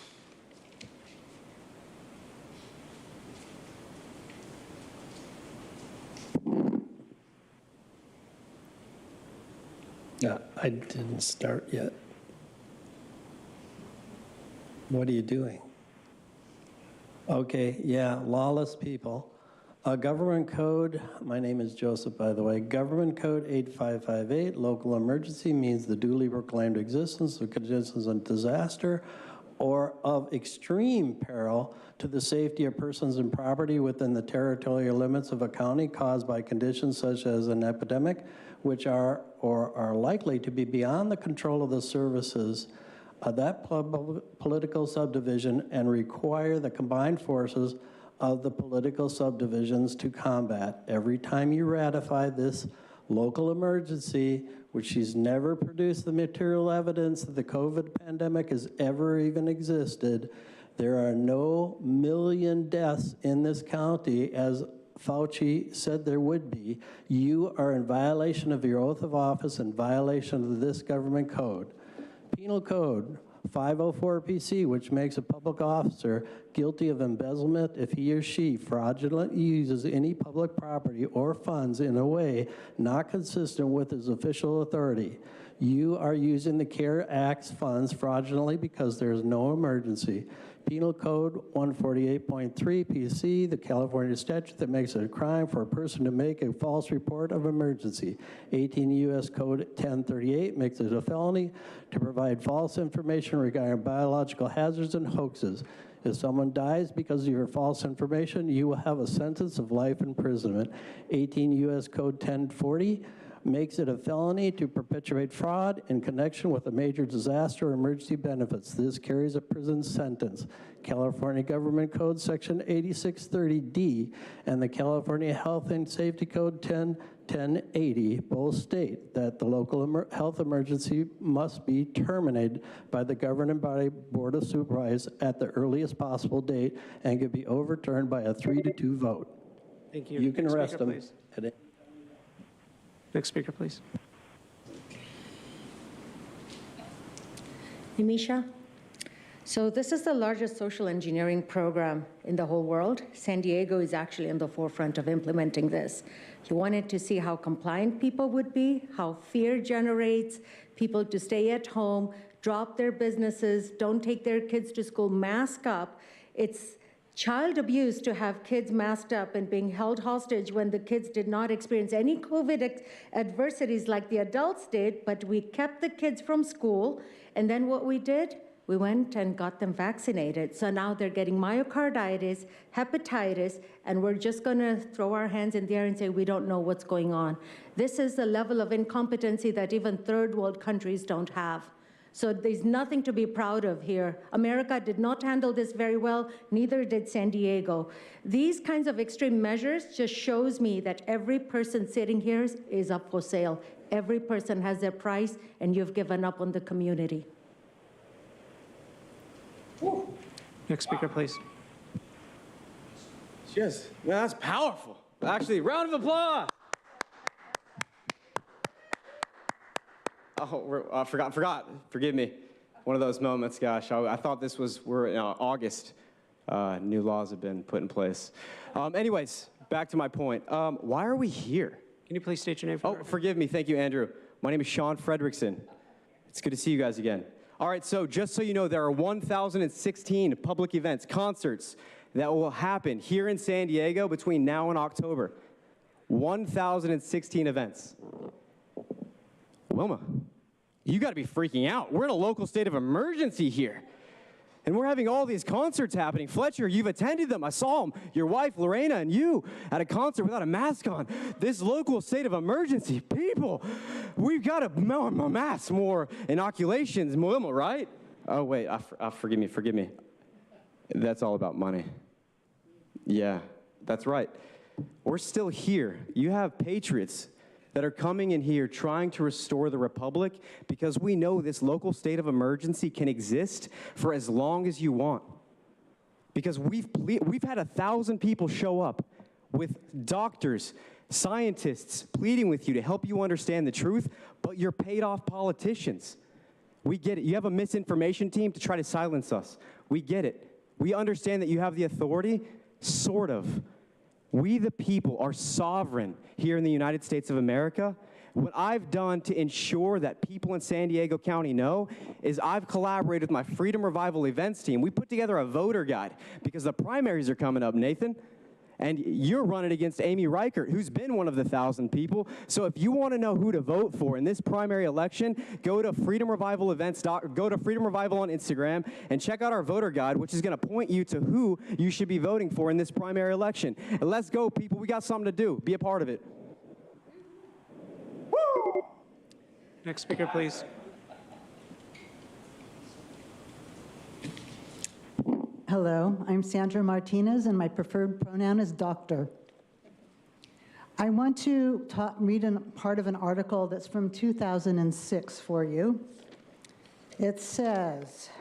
I didn't start yet. What are you doing? Okay, yeah, lawless people. Government code, my name is Joseph, by the way. Government code 8558, local emergency means the duly proclaimed existence of conditions of disaster or of extreme peril to the safety of persons and property within the territorial limits of a county caused by conditions such as an epidemic, which are or are likely to be beyond the control of the services of that political subdivision and require the combined forces of the political subdivisions to combat. Every time you ratify this local emergency, which she's never produced the material evidence that the COVID pandemic has ever even existed, there are no million deaths in this county as Fauci said there would be. You are in violation of your oath of office and violation of this government code. Penal Code 504 PC, which makes a public officer guilty of embezzlement if he or she fraudulently uses any public property or funds in a way not consistent with his official authority. You are using the CARE Act's funds fraudulently because there is no emergency. Penal Code 148.3 PC, the California statute that makes it a crime for a person to make a false report of emergency. 18 U.S. Code 1038 makes it a felony to provide false information regarding biological hazards and hoaxes. If someone dies because of your false information, you will have a sentence of life imprisonment. 18 U.S. Code 1040 makes it a felony to perpetuate fraud in connection with a major disaster or emergency benefits. This carries a prison sentence. California Government Code Section 8630D and the California Health and Safety Code 1080 both state that the local health emergency must be terminated by the governing body Board of Supervisors at the earliest possible date and can be overturned by a 3-2 vote. Thank you. You can Next arrest speaker, them. please. Next speaker, please. Nimisha, so this is the largest social engineering program in the whole world. San Diego is actually in the forefront of implementing this. You wanted to see how compliant people would be, how fear generates people to stay at home, drop their businesses, don't take their kids to school, mask up. It's child abuse to have kids masked up and being held hostage when the kids did not experience any COVID adversities like the adults did, but we kept the kids from school. And then what we did, we went and got them vaccinated. So now they're getting myocarditis, hepatitis, and we're just gonna throw our hands in the air and say, we don't know what's going on. This is the level of incompetency that even third world countries don't have. So there's nothing to be proud of here. America did not handle this very well, neither did San Diego. These kinds of extreme measures just shows me that every person sitting here is up for sale. Every person has their price, and you've given up on the community. Next speaker, please. Yes, man, that's powerful. Actually, round of applause. Oh, I forgot. Forgive me. One of those moments, gosh. I thought this was, we're in August. New laws have been put in place. Anyways, back to my point. Why are we here? Can you please state your name for the record? Forgive me. Thank you, Andrew. My name is Sean Fredrickson. It's good to see you guys again. All right, so just so you know, there are 1,016 public events, concerts that will happen here in San Diego between now and October. 1,016 events. Wilma, you got to be freaking out. We're in a local state of emergency here. And we're having all these concerts happening. Fletcher, you've attended them. I saw them. Your wife, Lorena, and you at a concert without a mask on. This local state of emergency. People, we've got to mass more inoculations, Wilma, right? Oh, wait, forgive me. That's all about money. Yeah, that's right. We're still here. You have patriots that are coming in here trying to restore the republic because we know this local state of emergency can exist for as long as you want. Because we've had 1,000 people show up with doctors, scientists pleading with you to help you understand the truth, but you're paid off politicians. We get it. You have a misinformation team to try to silence us. We get it. We understand that you have the authority, sort of. We, the people, are sovereign here in the United States of America. What I've done to ensure that people in San Diego County know is I've collaborated with my Freedom Revival events team. We put together a voter guide because the primaries are coming up, Nathan. And you're running against Amy Reichert, who's been one of the 1,000 people. So if you want to know who to vote for in this primary election, go to Freedom Revival Events. Go to Freedom Revival on Instagram and check out our voter guide, which is going to point you to who you should be voting for in this primary election. And let's go, people. We got something to do. Be a part of it. Woo! Next speaker, please. Hello, I'm Sandra Martinez, and my preferred pronoun is doctor. I want to read part of an article that's from 2006 for you. It says,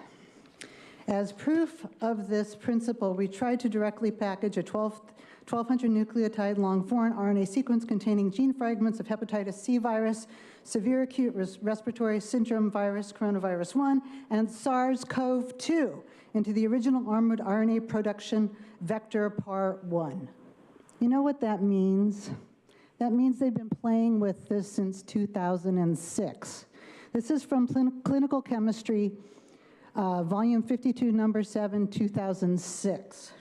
as proof of this principle, we tried to directly package a 1,200 nucleotide long foreign RNA sequence containing gene fragments of hepatitis C virus, severe acute respiratory syndrome virus, coronavirus 1, and SARS-CoV-2 into the original armored RNA production vector PAR1. You know what that means? That means they've been playing with this since 2006. This is from Clinical Chemistry Volume 52, Number 7, 2006.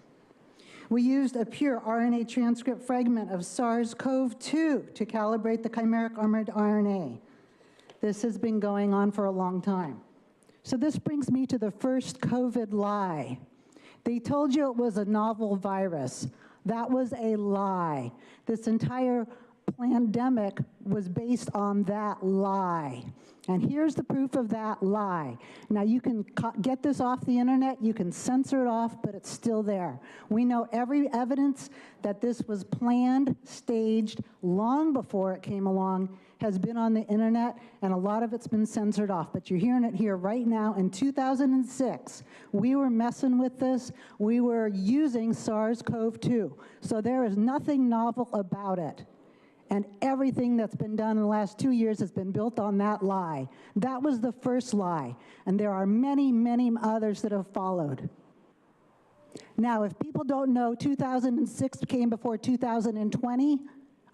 We used a pure RNA transcript fragment of SARS-CoV-2 to calibrate the chimeric armored RNA. This has been going on for a long time. So this brings me to the first COVID lie. They told you it was a novel virus. That was a lie. This entire pandemic was based on that lie. And here's the proof of that lie. Now you can get this off the internet, you can censor it off, but it's still there. We know every evidence that this was planned, staged, long before it came along, has been on the internet, and a lot of it's been censored off. But you're hearing it here right now. In 2006, we were messing with this. We were using SARS-CoV-2. So there is nothing novel about it. And everything that's been done in the last 2 years has been built on that lie. That was the first lie. And there are many, many others that have followed. Now, if people don't know 2006 came before 2020,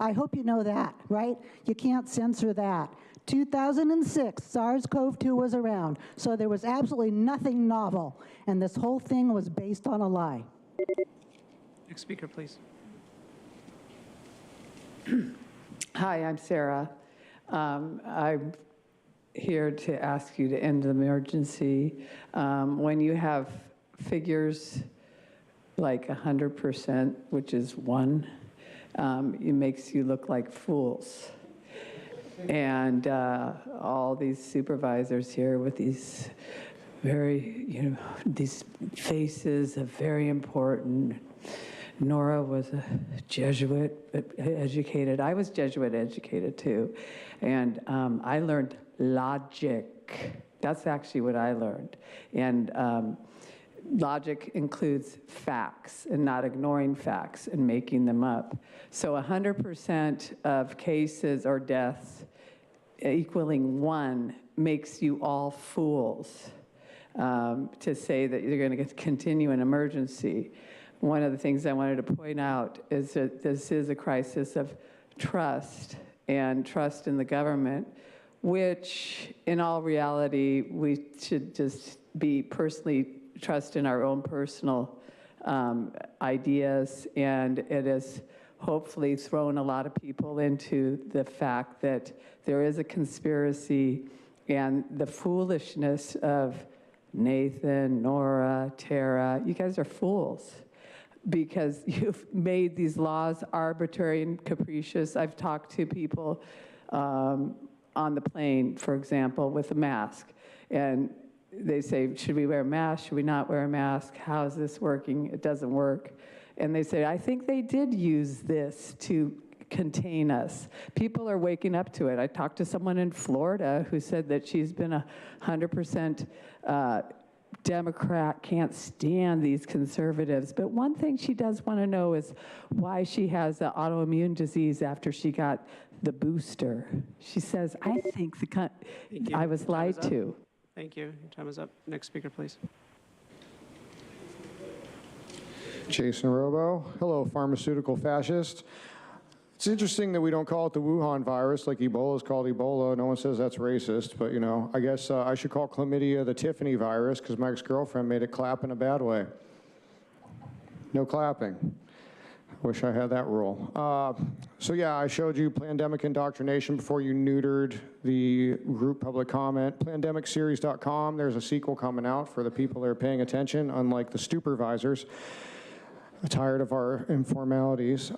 I hope you know that, right? You can't censor that. 2006, SARS-CoV-2 was around. So there was absolutely nothing novel. And this whole thing was based on a lie. Next speaker, please. Hi, I'm Sarah. I'm here to ask you to end the emergency. When you have figures like 100%, which is 1, it makes you look like fools. And all these supervisors here with these very, these faces of very important. Nora was a Jesuit educated. I was Jesuit educated too. And I learned logic. That's actually what I learned. And logic includes facts and not ignoring facts and making them up. So 100% of cases or deaths equaling 1 makes you all fools to say that you're going to continue an emergency. One of the things I wanted to point out is that this is a crisis of trust and trust in the government, which in all reality, we should just be personally trust in our own personal ideas. And it has hopefully thrown a lot of people into the fact that there is a conspiracy and the foolishness of Nathan, Nora, Tara. You guys are fools, because you've made these laws arbitrary and capricious. I've talked to people on the plane, for example, with a mask, and they say, should we wear a mask? Should we not wear a mask? How is this working? It doesn't work. And they say, I think they did use this to contain us. People are waking up to it. I talked to someone in Florida who said that she's been 100% Democrat, can't stand these conservatives. But one thing she does want to know is why she has the autoimmune disease after she got the booster. She says, I think I was lied to. Thank you. Your time is up. Next speaker, please. Jason Robo. Hello, pharmaceutical fascist. It's interesting that we don't call it the Wuhan virus like Ebola is called Ebola. No one says that's racist, but I guess I should call chlamydia the Tiffany virus because my ex-girlfriend made it clap in a bad way. No clapping. Wish I had that rule. So yeah, I showed you pandemic indoctrination before you neutered the group public comment. Pandemicseries.com, there's a sequel coming out for the people that are paying attention, unlike the Supervisors. Tired of our informalities.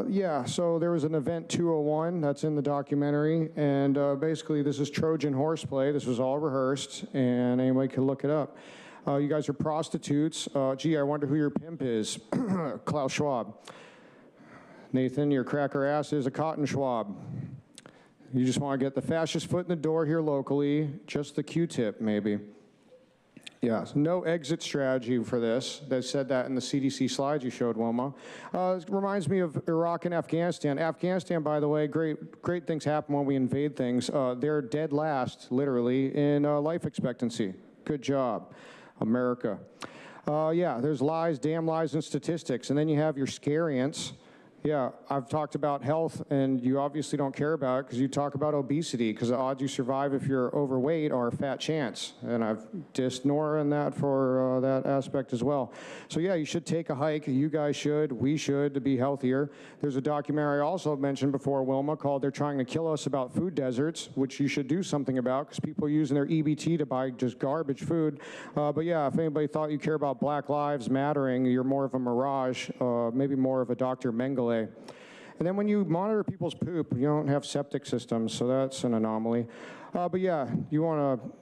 Yeah, so there was an event 201 that's in the documentary, and basically this is Trojan horseplay. This was all rehearsed, and anybody can look it up. You guys are prostitutes. Gee, I wonder who your pimp is. Klaus Schwab. Nathan, your cracker ass is a cotton Schwab. You just want to get the fascist foot in the door here locally, just the Q-tip maybe. Yes, no exit strategy for this. They said that in the CDC slides you showed, Wilma. It reminds me of Iraq and Afghanistan. Afghanistan, by the way, great things happen when we invade things. They're dead last, literally, in life expectancy. Good job, America. Yeah, there's lies, damn lies, and statistics. And then you have your scariants. Yeah, I've talked about health, and you obviously don't care about it because you talk about obesity, because the odds you survive if you're overweight are a fat chance. And I've just ignoring that for that aspect as well. So yeah, you should take a hike. You guys should. We should, to be healthier. There's a documentary I also mentioned before, Wilma, called They're Trying to Kill Us about food deserts, which you should do something about because people are using their EBT to buy just garbage food. But yeah, if anybody thought you care about Black Lives Mattering, you're more of a mirage, maybe more of a Dr. Mengele. And then when you monitor people's poop, you don't have septic systems, so that's an anomaly. But yeah, you want to,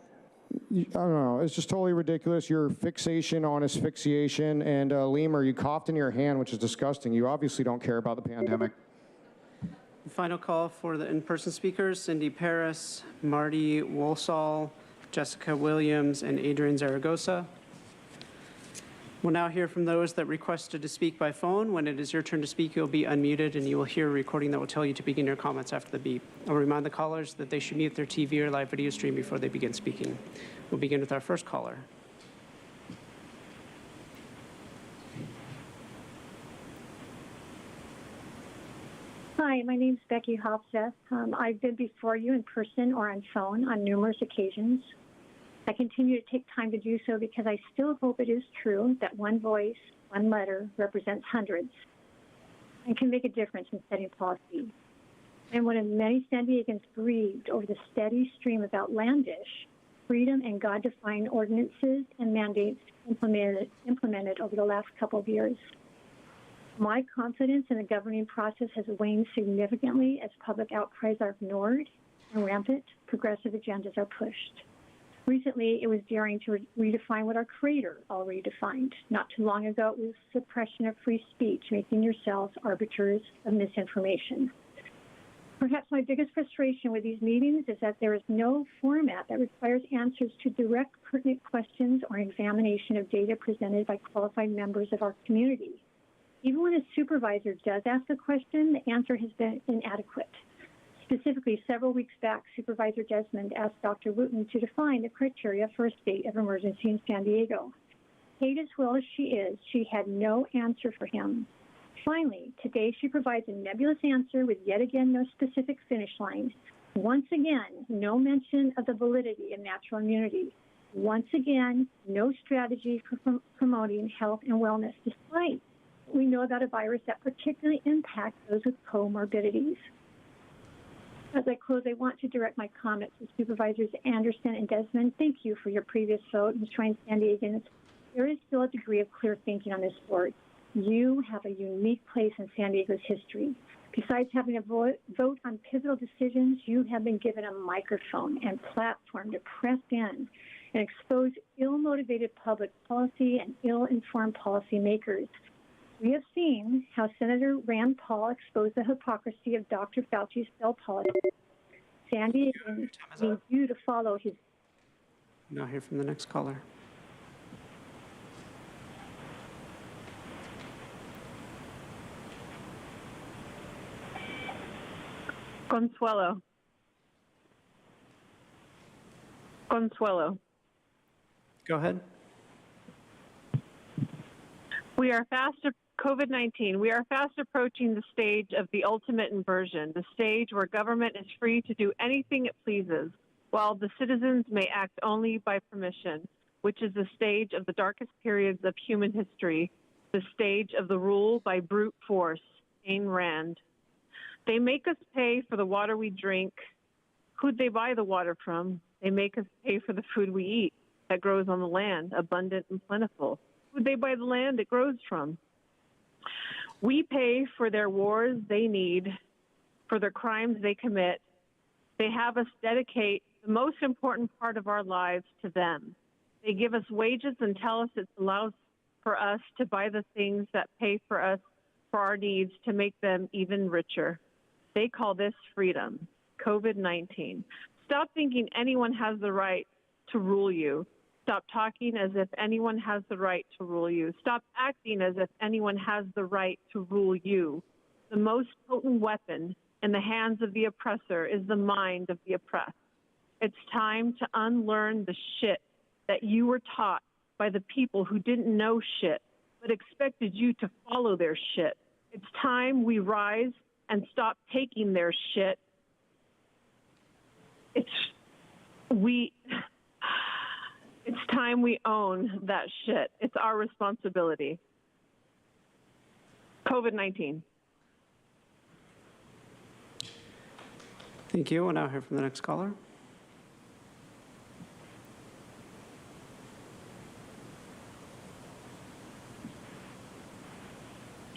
I don't know, it's just totally ridiculous. Your fixation on asphyxiation, and Lemur, you coughed in your hand, which is disgusting. You obviously don't care about the pandemic. Final call for the in-person speakers: Cindy Paris, Marty Wolsall, Jessica Williams, and Adrian Zaragoza. We'll now hear from those that requested to speak by phone. When it is your turn to speak, you'll be unmuted, and you will hear a recording that will tell you to begin your comments after the beep. I'll remind the callers that they should mute their TV or live video stream before they begin speaking. We'll begin with our first caller. Hi, my name's Becky Hofseth. I've been before you in person or on phone on numerous occasions. I continue to take time to do so because I still hope it is true that one voice, one letter represents hundreds and can make a difference in setting policy. I'm one of many San Diegans grieved over the steady stream of outlandish, freedom and God-defined ordinances and mandates implemented over the last couple of years. My confidence in the governing process has waned significantly as public outcries are ignored and rampant progressive agendas are pushed. Recently, it was daring to redefine what our Creator already defined. Not too long ago, it was suppression of free speech, making yourselves arbiters of misinformation. Perhaps my biggest frustration with these meetings is that there is no format that requires answers to direct, pertinent questions or examination of data presented by qualified members of our community. Even when a supervisor does ask a question, the answer has been inadequate. Specifically, several weeks back, Supervisor Desmond asked Dr. Wooten to define the criteria for a state of emergency in San Diego. Paid as well as she is, she had no answer for him. Finally, today she provides a nebulous answer with yet again no specific finish line. Once again, no mention of the validity of natural immunity. Once again, no strategy for promoting health and wellness, despite what we know about a virus that particularly impacts those with comorbidities. As I close, I want to direct my comments to Supervisors Anderson and Desmond. Thank you for your previous vote in trying San Diegans. There is still a degree of clear thinking on this board. You have a unique place in San Diego's history. Besides having a vote on pivotal decisions, you have been given a microphone and platform to press in and expose ill-motivated public policy and ill-informed policymakers. We have seen how Senator Rand Paul exposed the hypocrisy of Dr. Fauci's failed policy. San Diegans need you to follow his. Now hear from the next caller. Consuelo. Go ahead. COVID-19, we are fast approaching the stage of the ultimate inversion, the stage where government is free to do anything it pleases, while the citizens may act only by permission, which is the stage of the darkest periods of human history, the stage of the rule by brute force, Ayn Rand. They make us pay for the water we drink. Who'd they buy the water from? They make us pay for the food we eat that grows on the land, abundant and plentiful. Who'd they buy the land it grows from? We pay for their wars they need, for their crimes they commit. They have us dedicate the most important part of our lives to them. They give us wages and tell us it allows for us to buy the things that pay for us for our needs to make them even richer. They call this freedom, COVID-19. Stop thinking anyone has the right to rule you. Stop talking as if anyone has the right to rule you. Stop acting as if anyone has the right to rule you. The most potent weapon in the hands of the oppressor is the mind of the oppressed. It's time to unlearn the shit that you were taught by the people who didn't know shit, but expected you to follow their shit. It's time we rise and stop taking their shit. It's time we own that shit. It's our responsibility. COVID-19. Thank you. We'll now hear from the next caller.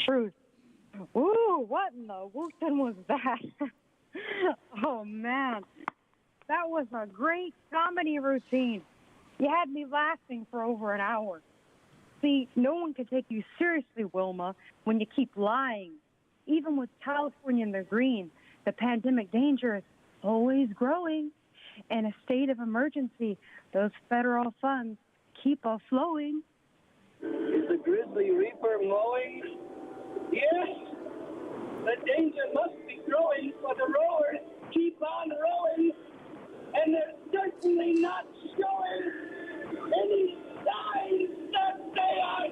Truth. Ooh, what in the Wooten was that? Oh, man. That was a great comedy routine. You had me laughing for over an hour. See, no one can take you seriously, Wilma, when you keep lying. Even with California in the green, the pandemic danger is always growing. In a state of emergency, those federal funds keep on flowing. Is the Grizzly Reaper mowing? Yes, the danger must be growing, for the rowers keep on rowing, and they're certainly not showing any signs that they are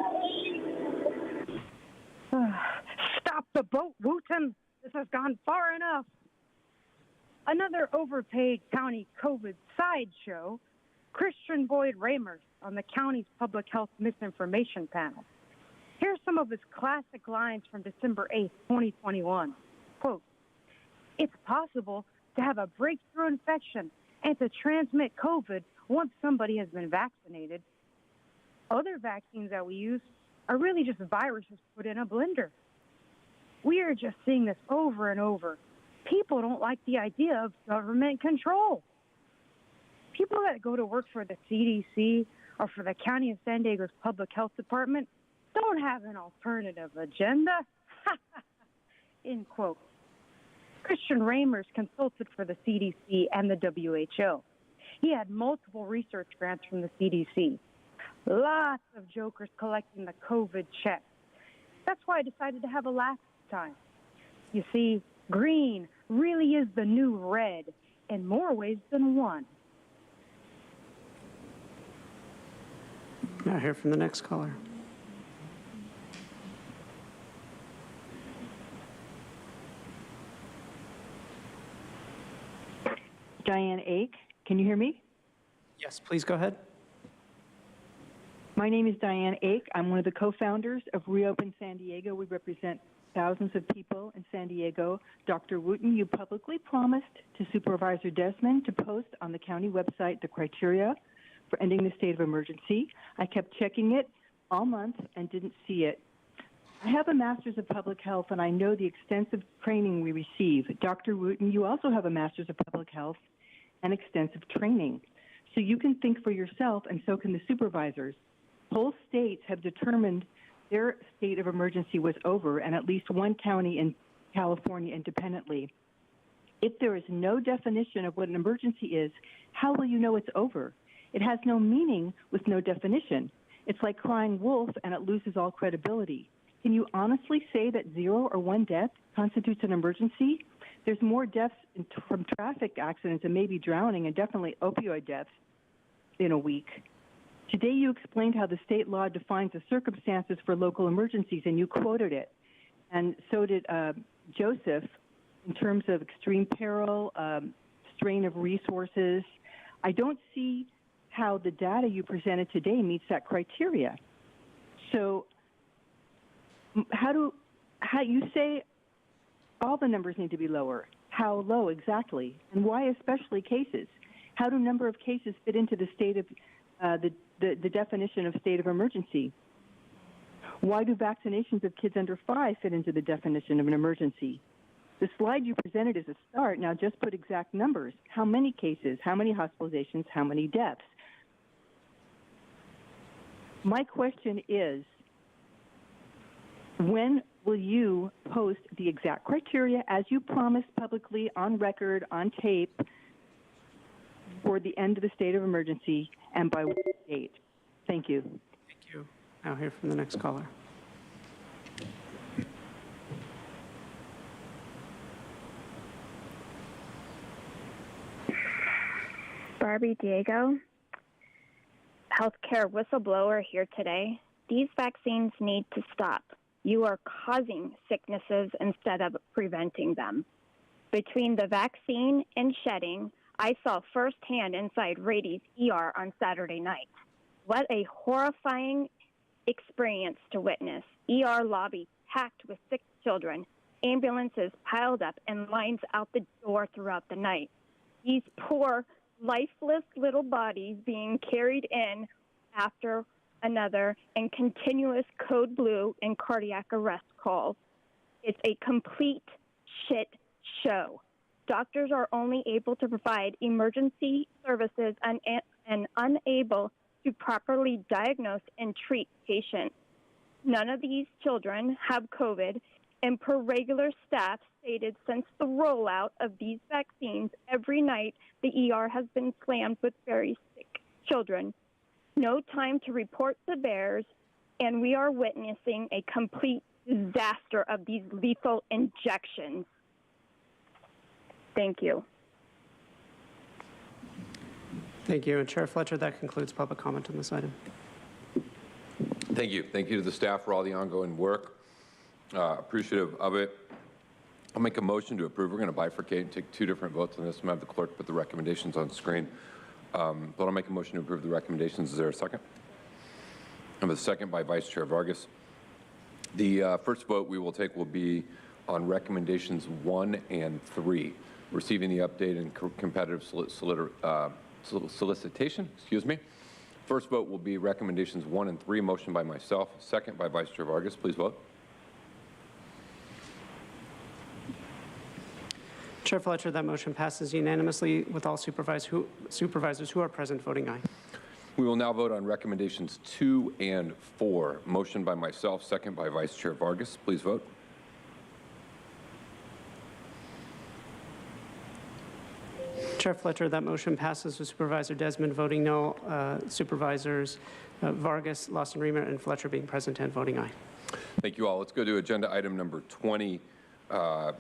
slowing. Stop the boat, Wooten. This has gone far enough. Another overpaid county COVID sideshow, Christian Boyd Ramers on the county's public health misinformation panel. Here's some of his classic lines from December 8th, 2021. Quote, "It's possible to have a breakthrough infection and to transmit COVID once somebody has been vaccinated. Other vaccines that we use are really just viruses put in a blender. We are just seeing this over and over. People don't like the idea of government control. People that go to work for the CDC or for the County of San Diego's Public Health Department don't have an alternative agenda." End quote. Christian Ramers consulted for the CDC and the WHO. He had multiple research grants from the CDC. Lots of jokers collecting the COVID check. That's why I decided to have a laugh this time. You see, green really is the new red in more ways than one. Now hear from the next caller. Diane Ake, can you hear me? Yes, please go ahead. My name is Diane Ake. I'm one of the co-founders of Reopen San Diego. We represent thousands of people in San Diego. Dr. Wooten, you publicly promised to Supervisor Desmond to post on the county website the criteria for ending the state of emergency. I kept checking it all month and didn't see it. I have a master's of public health, and I know the extensive training we receive. Dr. Wooten, you also have a master's of public health and extensive training. So you can think for yourself, and so can the supervisors. Whole states have determined their state of emergency was over, and at least one county in California independently. If there is no definition of what an emergency is, how will you know it's over? It has no meaning with no definition. It's like crying wolf, and it loses all credibility. Can you honestly say that 0 or 1 death constitutes an emergency? There's more deaths from traffic accidents and maybe drowning and definitely opioid deaths in a week. Today you explained how the state law defines the circumstances for local emergencies, and you quoted it. And so did Joseph in terms of extreme peril, strain of resources. I don't see how the data you presented today meets that criteria. So how you say all the numbers need to be lower? How low exactly? And why especially cases? How do number of cases fit into the state of the definition of state of emergency? Why do vaccinations of kids under 5 fit into the definition of an emergency? The slide you presented is a start. Now just put exact numbers. How many cases? How many hospitalizations? How many deaths? My question is, when will you post the exact criteria as you promised publicly on record, on tape, for the end of the state of emergency, and by what date? Thank you. Thank you. Now hear from the next caller. Barbie Diego, healthcare whistleblower here today. These vaccines need to stop. You are causing sicknesses instead of preventing them. Between the vaccine and shedding, I saw firsthand inside Rady's ER on Saturday night. What a horrifying experience to witness. ER lobby packed with sick children, ambulances piled up, and lines out the door throughout the night. These poor, lifeless little bodies being carried in after another, and continuous code blue and cardiac arrest calls. It's a complete shit show. Doctors are only able to provide emergency services and unable to properly diagnose and treat patients. None of these children have COVID, and per regular staff stated, since the rollout of these vaccines, every night the ER has been slammed with very sick children. No time to report the bears, and we are witnessing a complete disaster of these lethal injections. Thank you. Thank you. And Chair Fletcher, that concludes public comment on this item. Thank you. Thank you to the staff for all the ongoing work. Appreciative of it. I'll make a motion to approve. We're going to bifurcate and take two different votes on this. I'm going to have the clerk put the recommendations on screen. But I'll make a motion to approve the recommendations. Is there a second? And a second by Vice Chair Vargas. The first vote we will take will be on recommendations 1 and 3, receiving the update and competitive solicitation. Excuse me. First vote will be recommendations 1 and 3, motion by myself, second by Vice Chair Vargas. Please vote. Chair Fletcher, that motion passes unanimously with all supervisors who are present voting aye. We will now vote on recommendations 2 and 4, motion by myself, second by Vice Chair Vargas. Please vote. Chair Fletcher, that motion passes with Supervisor Desmond voting no, Supervisors Vargas, Lawson-Remer, and Fletcher being present and voting aye. Thank you all. Let's go to agenda item number 20.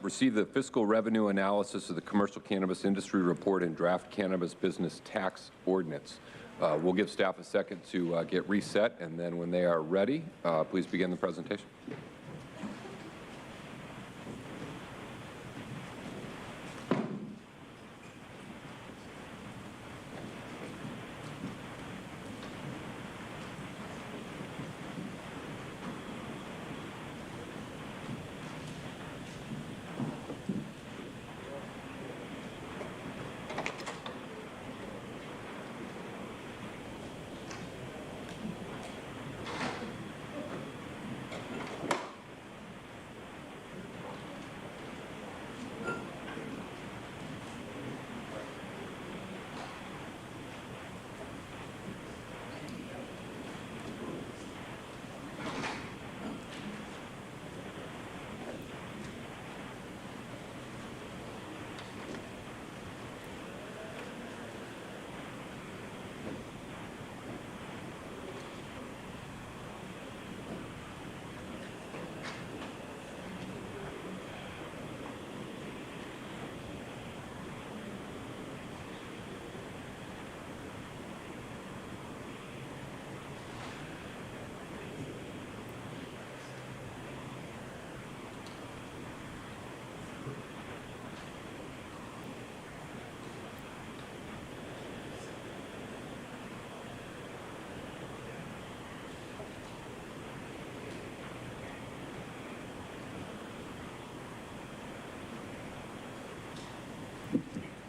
Receive the fiscal revenue analysis of the commercial cannabis industry report and draft cannabis business tax ordinance. We'll give staff a second to get reset, and then when they are ready, please begin the presentation.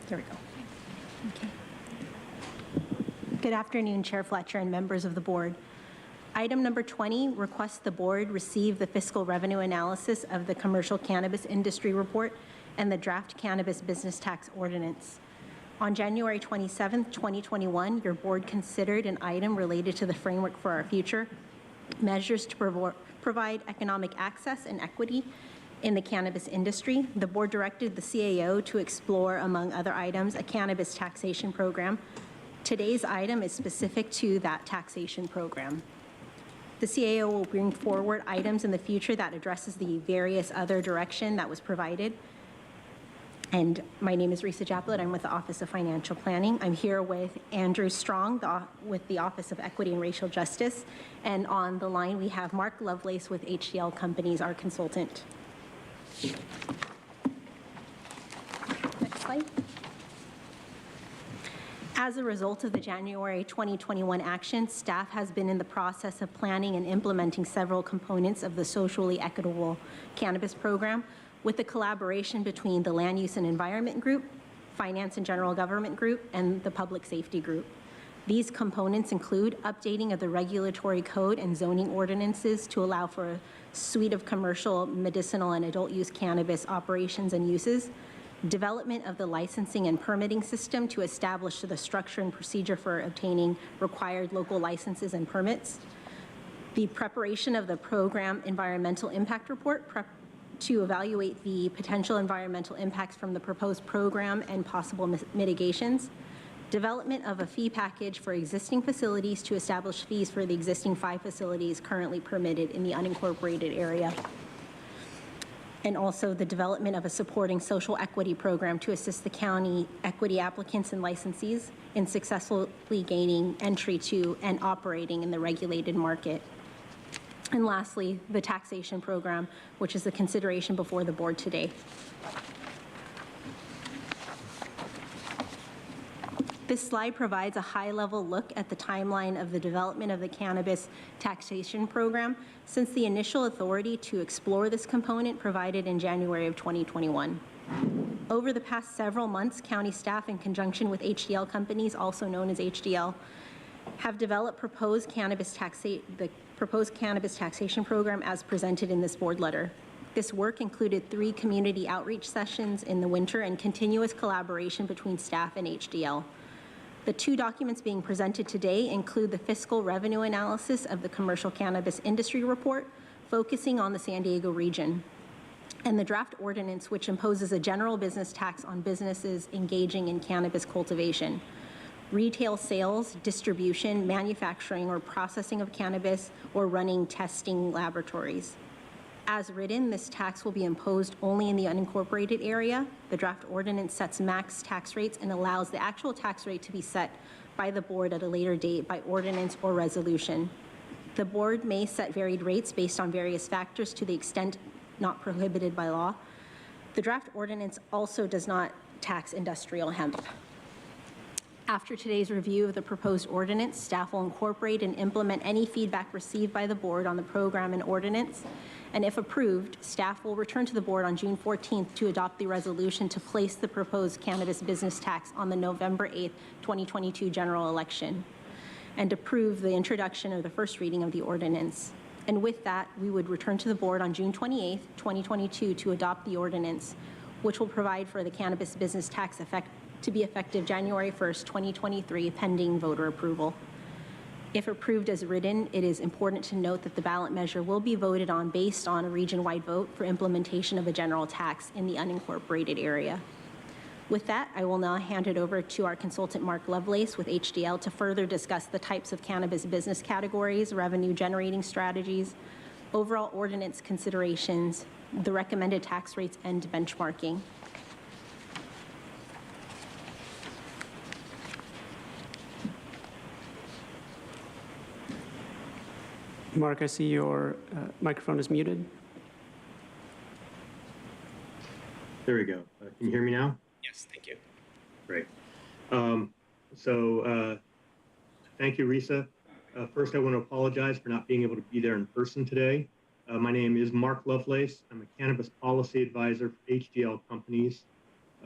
There we go. Okay. Good afternoon, Chair Fletcher and members of the board. Item number 20 requests the board receive the fiscal revenue analysis of the commercial cannabis industry report and the draft cannabis business tax ordinance. On January 27, 2021, your board considered an item related to the framework for our future, measures to provide economic access and equity in the cannabis industry. The board directed the CAO to explore, among other items, a cannabis taxation program. Today's item is specific to that taxation program. The CAO will bring forward items in the future that addresses the various other direction that was provided. And my name is Risa Japlet. I'm with the Office of Financial Planning. I'm here with Andrew Strong with the Office of Equity and Racial Justice. And on the line, we have Mark Lovelace with HDL Companies, our consultant. Next slide. As a result of the January 2021 action, staff has been in the process of planning and implementing several components of the socially equitable cannabis program with the collaboration between the Land Use and Environment Group, Finance and General Government Group, and the Public Safety Group. These components include updating of the regulatory code and zoning ordinances to allow for a suite of commercial, medicinal, and adult use cannabis operations and uses, development of the licensing and permitting system to establish the structure and procedure for obtaining required local licenses and permits, the preparation of the program environmental impact report to evaluate the potential environmental impacts from the proposed program and possible mitigations, development of a fee package for existing facilities to establish fees for the existing 5 facilities currently permitted in the unincorporated area, and also the development of a supporting social equity program to assist the county equity applicants and licensees in successfully gaining entry to and operating in the regulated market. And lastly, the taxation program, which is the consideration before the board today. This slide provides a high-level look at the timeline of the development of the cannabis taxation program since the initial authority to explore this component provided in January of 2021. Over the past several months, county staff, in conjunction with HDL Companies, also known as HDL, have developed the proposed cannabis taxation program as presented in this board letter. This work included 3 community outreach sessions in the winter and continuous collaboration between staff and HDL. The 2 documents being presented today include the fiscal revenue analysis of the commercial cannabis industry report, focusing on the San Diego region, and the draft ordinance, which imposes a general business tax on businesses engaging in cannabis cultivation, retail sales, distribution, manufacturing, or processing of cannabis, or running testing laboratories. As written, this tax will be imposed only in the unincorporated area. The draft ordinance sets max tax rates and allows the actual tax rate to be set by the board at a later date by ordinance or resolution. The board may set varied rates based on various factors to the extent not prohibited by law. The draft ordinance also does not tax industrial hemp. After today's review of the proposed ordinance, staff will incorporate and implement any feedback received by the board on the program and ordinance. And if approved, staff will return to the board on June 14th to adopt the resolution to place the proposed cannabis business tax on the November 8th, 2022 general election and approve the introduction of the first reading of the ordinance. And with that, we would return to the board on June 28th, 2022 to adopt the ordinance, which will provide for the cannabis business tax to be effective January 1st, 2023, pending voter approval. If approved as written, it is important to note that the ballot measure will be voted on based on a region-wide vote for implementation of a general tax in the unincorporated area. With that, I will now hand it over to our consultant, Mark Lovelace with HDL, to further discuss the types of cannabis business categories, revenue-generating strategies, overall ordinance considerations, the recommended tax rates, and benchmarking. Mark, I see your microphone is muted. There we go. Can you hear me now? Yes, thank you. Great. Thank you, Risa. First, I want to apologize for not being able to be there in person today. My name is Mark Lovelace. I'm a cannabis policy advisor for HDL Companies.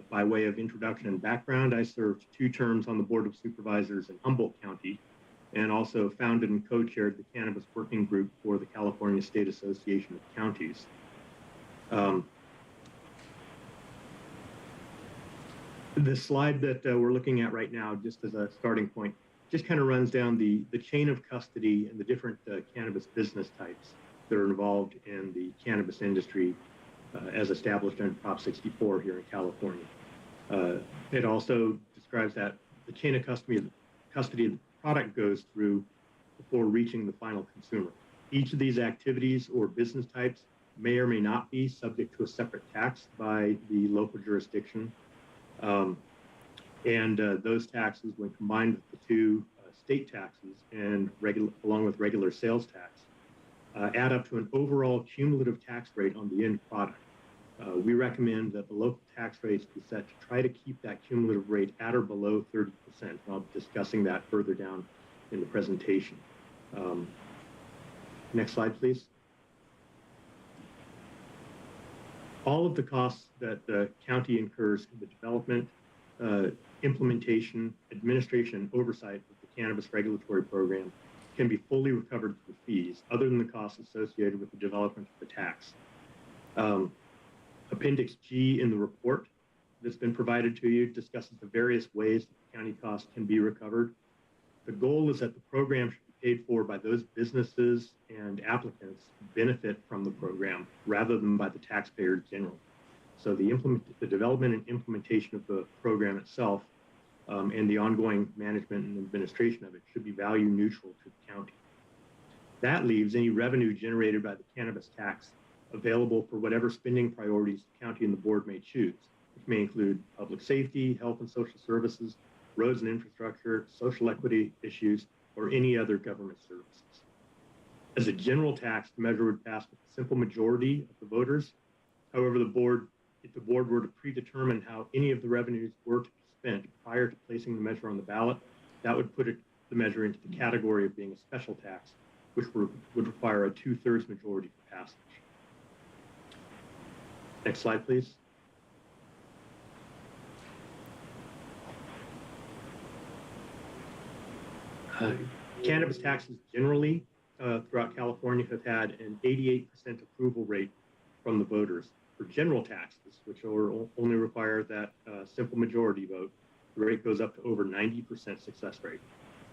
By way of introduction and background, I served 2 terms on the Board of Supervisors in Humboldt County, and also founded and co-chaired the Cannabis Working Group for the California State Association of Counties. The slide that we're looking at right now, just as a starting point, just kind of runs down the chain of custody and the different cannabis business types that are involved in the cannabis industry as established under Prop 64 here in California. It also describes that the chain of custody of the product goes through before reaching the final consumer. Each of these activities or business types may or may not be subject to a separate tax by the local jurisdiction. Those taxes, when combined with the two state taxes and along with regular sales tax, add up to an overall cumulative tax rate on the end product. We recommend that the local tax rates be set to try to keep that cumulative rate at or below 30%. I'll be discussing that further down in the presentation. Next slide, please. All of the costs that the county incurs in the development, implementation, administration, and oversight of the cannabis regulatory program can be fully recovered through fees, other than the costs associated with the development of the tax. Appendix G in the report that's been provided to you discusses the various ways that the county costs can be recovered. The goal is that the program should be paid for by those businesses and applicants who benefit from the program rather than by the taxpayer generally. So the development and implementation of the program itself and the ongoing management and administration of it should be value neutral to the county. That leaves any revenue generated by the cannabis tax available for whatever spending priorities the county and the board may choose, which may include public safety, health and social services, roads and infrastructure, social equity issues, or any other government services. As a general tax, the measure would pass with a simple majority of the voters. However, if the board were to predetermine how any of the revenues were to be spent prior to placing the measure on the ballot, that would put the measure into the category of being a special tax, which would require a 2/3 majority for passage. Next slide, please. Cannabis taxes generally throughout California have had an 88% approval rate from the voters. For general taxes, which only require that simple majority vote, the rate goes up to over 90% success rate.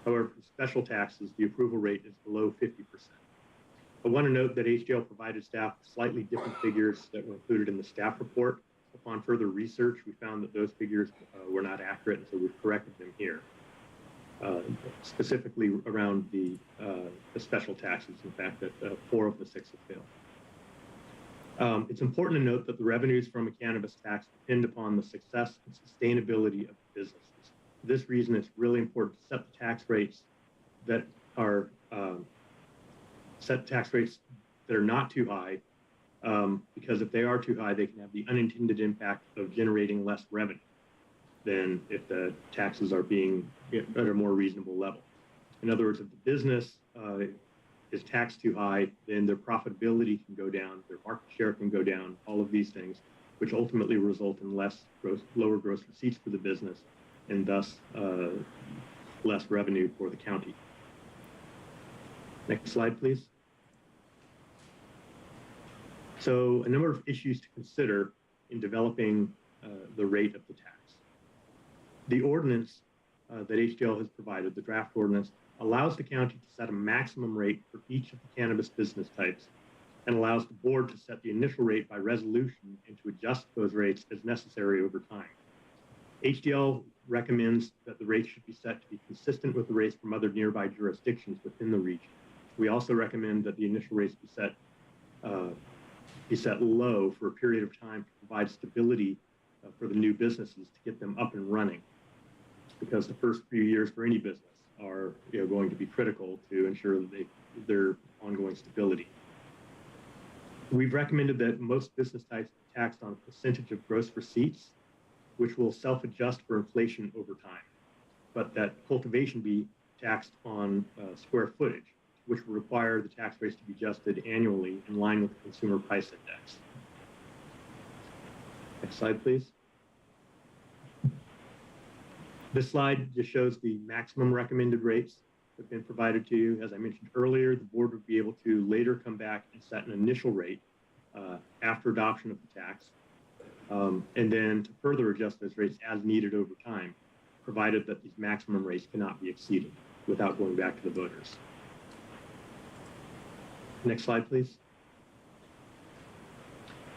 However, for special taxes, the approval rate is below 50%. I want to note that HDL provided staff slightly different figures that were included in the staff report. Upon further research, we found that those figures were not accurate, and so we've corrected them here, specifically around the special taxes, in fact, that 4 of the 6 have failed. It's important to note that the revenues from a cannabis tax depend upon the success and sustainability of the businesses. For this reason, it's really important to set the tax rates that are not too high, because if they are too high, they can have the unintended impact of generating less revenue than if the taxes are being at a more reasonable level. In other words, if the business is taxed too high, then their profitability can go down, their market share can go down, all of these things, which ultimately result in lower gross receipts for the business, and thus less revenue for the county. Next slide, please. So a number of issues to consider in developing the rate of the tax. The ordinance that HDL has provided, the draft ordinance, allows the county to set a maximum rate for each of the cannabis business types and allows the board to set the initial rate by resolution and to adjust those rates as necessary over time. HDL recommends that the rates should be set to be consistent with the rates from other nearby jurisdictions within the region. We also recommend that the initial rates be set low for a period of time to provide stability for the new businesses to get them up and running, because the first few years for any business are going to be critical to ensure that their ongoing stability. We've recommended that most business types be taxed on a percentage of gross receipts, which will self-adjust for inflation over time, but that cultivation be taxed on square footage, which will require the tax rates to be adjusted annually in line with the Consumer Price Index. Next slide, please. This slide just shows the maximum recommended rates that have been provided to you. As I mentioned earlier, the board would be able to later come back and set an initial rate after adoption of the tax, and then to further adjust those rates as needed over time, provided that these maximum rates cannot be exceeded without going back to the voters. Next slide, please.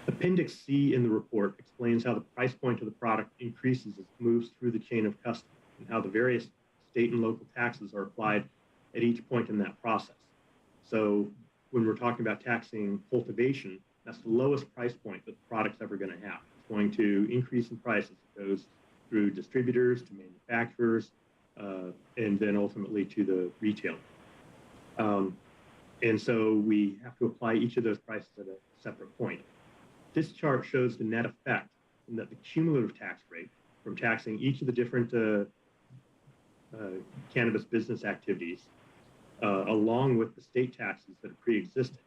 Appendix C in the report explains how the price point of the product increases as it moves through the chain of custody and how the various state and local taxes are applied at each point in that process. So when we're talking about taxing cultivation, That's the lowest price point that the product's ever going to have. It's going to increase in price as it goes through distributors to manufacturers, and then ultimately to the retailer. And so we have to apply each of those prices at a separate point. This chart shows the net effect, and that the cumulative tax rate from taxing each of the different cannabis business activities, along with the state taxes that are pre-existing,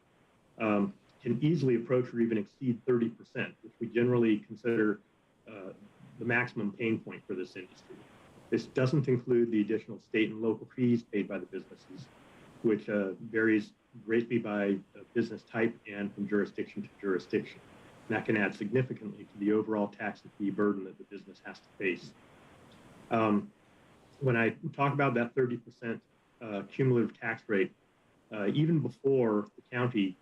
can easily approach or even exceed 30%, which we generally consider the maximum pain point for this industry. This doesn't include the additional state and local fees paid by the businesses, which varies greatly by business type and from jurisdiction to jurisdiction. And that can add significantly to the overall tax and fee burden that the business has to face. When I talk about that 30% cumulative tax rate, even before the county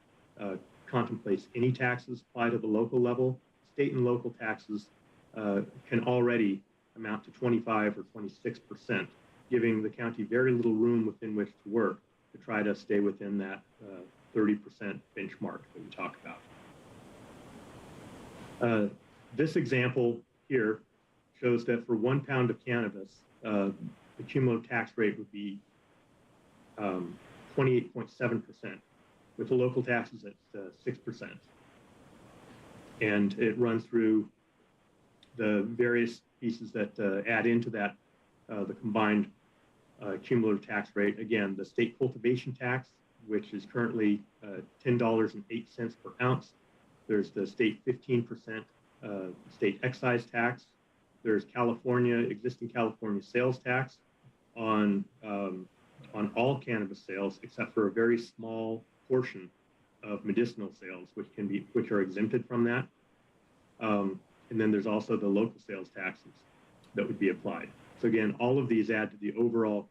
contemplates any taxes applied at the local level, state and local taxes can already amount to 25 or 26%, giving the county very little room within which to work to try to stay within that 30% benchmark that we talk about. This example here shows that for 1 pound of cannabis, the cumulative tax rate would be 28.7%, with the local taxes at 6%. And it runs through the various pieces that add into that, the combined cumulative tax rate. Again, the state cultivation tax, which is currently $10.08 per ounce. There's the state 15% state excise tax. There's existing California sales tax on all cannabis sales, except for a very small portion of medicinal sales, which are exempted from that. And then there's also the local sales taxes that would be applied. So again, all of these add to the overall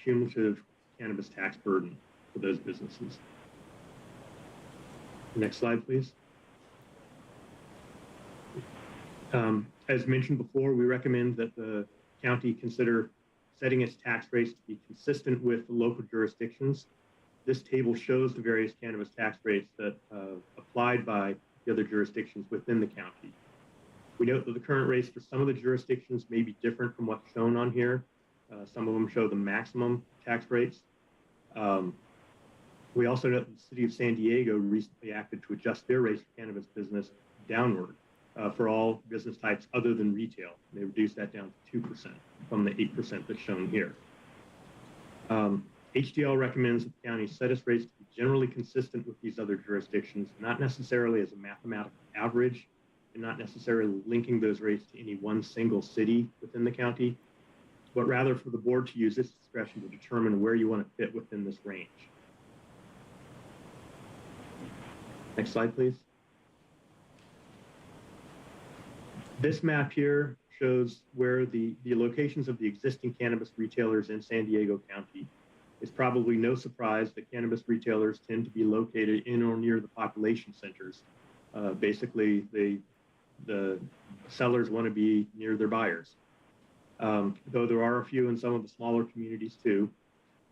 cumulative cannabis tax burden for those businesses. Next slide, please. As mentioned before, we recommend that the county consider setting its tax rates to be consistent with the local jurisdictions. This table shows the various cannabis tax rates that applied by the other jurisdictions within the county. We note that the current rates for some of the jurisdictions may be different from what's shown on here. Some of them show the maximum tax rates. We also note that the city of San Diego recently acted to adjust their rates for cannabis business downward for all business types other than retail. They reduced that down to 2% from the 8% that's shown here. HDL recommends that the county set its rates to be generally consistent with these other jurisdictions, not necessarily as a mathematical average, and not necessarily linking those rates to any one single city within the county, but rather for the board to use its discretion to determine where you want to fit within this range. Next slide, please. This map here shows where the locations of the existing cannabis retailers in San Diego County. It's probably no surprise that cannabis retailers tend to be located in or near the population centers. Basically, the sellers want to be near their buyers. Though there are a few in some of the smaller communities too.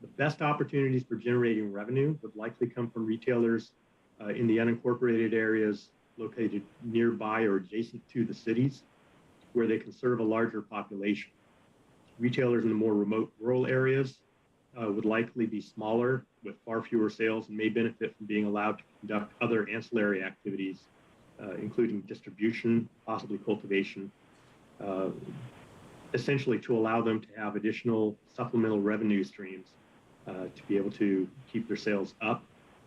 The best opportunities for generating revenue would likely come from retailers in the unincorporated areas located nearby or adjacent to the cities, where they can serve a larger population. Retailers in the more remote rural areas would likely be smaller with far fewer sales and may benefit from being allowed to conduct other ancillary activities, including distribution, possibly cultivation, essentially to allow them to have additional supplemental revenue streams to be able to keep their sales up.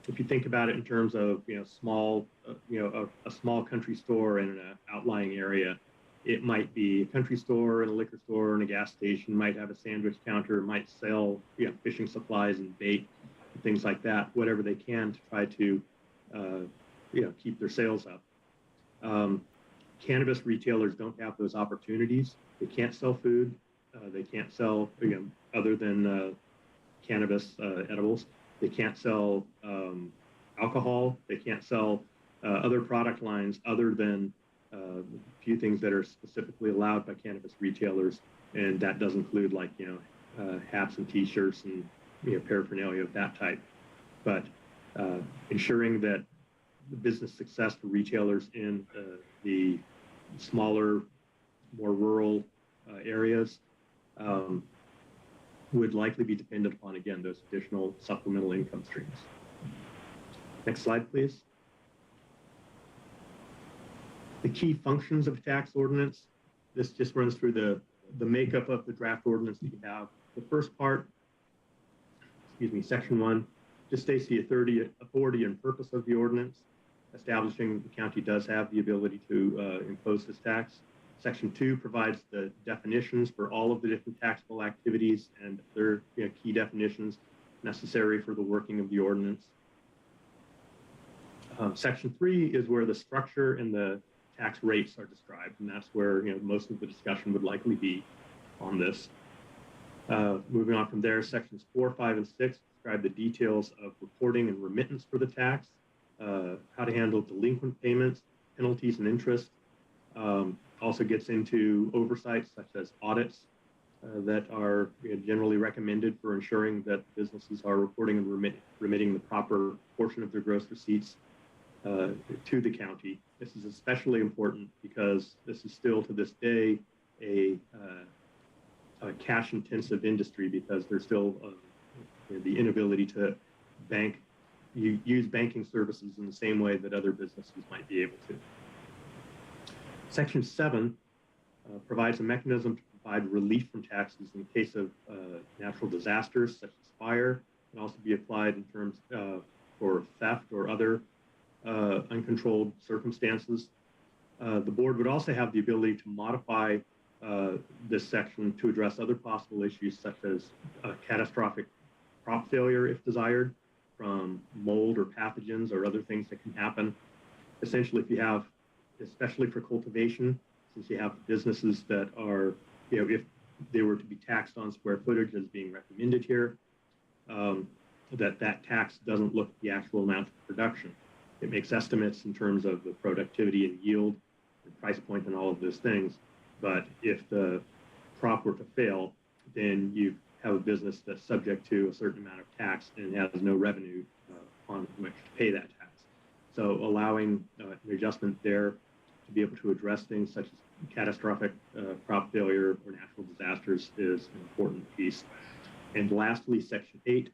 If you think about it in terms of small, a small country store in an outlying area, it might be a country store and a liquor store and a gas station, might have a sandwich counter, might sell fishing supplies and bait and things like that, whatever they can to try to keep their sales up. Cannabis retailers don't have those opportunities. They can't sell food. They can't sell other than cannabis edibles. They can't sell alcohol. They can't sell other product lines other than a few things that are specifically allowed by cannabis retailers, and that does include like hats and T-shirts and paraphernalia of that type. But ensuring that the business success for retailers in the smaller, more rural areas would likely be dependent upon, again, those additional supplemental income streams. Next slide, please. The key functions of a tax ordinance. This just runs through the makeup of the draft ordinance that you have. The first part, Section 1, just states the authority and purpose of the ordinance, establishing the county does have the ability to impose this tax. Section 2 provides the definitions for all of the different taxable activities and their key definitions necessary for the working of the ordinance. Section 3 is where the structure and the tax rates are described, and that's where most of the discussion would likely be on this. Moving on from there, sections 4, 5, and 6 describe the details of reporting and remittance for the tax, how to handle delinquent payments, penalties, and interest. Also gets into oversight such as audits that are generally recommended for ensuring that businesses are reporting and remitting the proper portion of their gross receipts to the county. This is especially important because this is still to this day a cash-intensive industry because there's still the inability to use banking services in the same way that other businesses might be able to. Section 7 provides a mechanism to provide relief from taxes in case of natural disasters such as fire. It can also be applied in terms for theft or other uncontrolled circumstances. The board would also have the ability to modify this section to address other possible issues such as catastrophic crop failure if desired from mold or pathogens or other things that can happen. Essentially, if you have, especially for cultivation, since you have businesses that are, if they were to be taxed on square footage as being recommended here, that tax doesn't look at the actual amount of production. It makes estimates in terms of the productivity and yield, and price point, and all of those things. But if the crop were to fail, then you have a business that's subject to a certain amount of tax and has no revenue on which to pay that tax. So allowing an adjustment there to be able to address things such as catastrophic crop failure or natural disasters is an important piece. And lastly, Section 8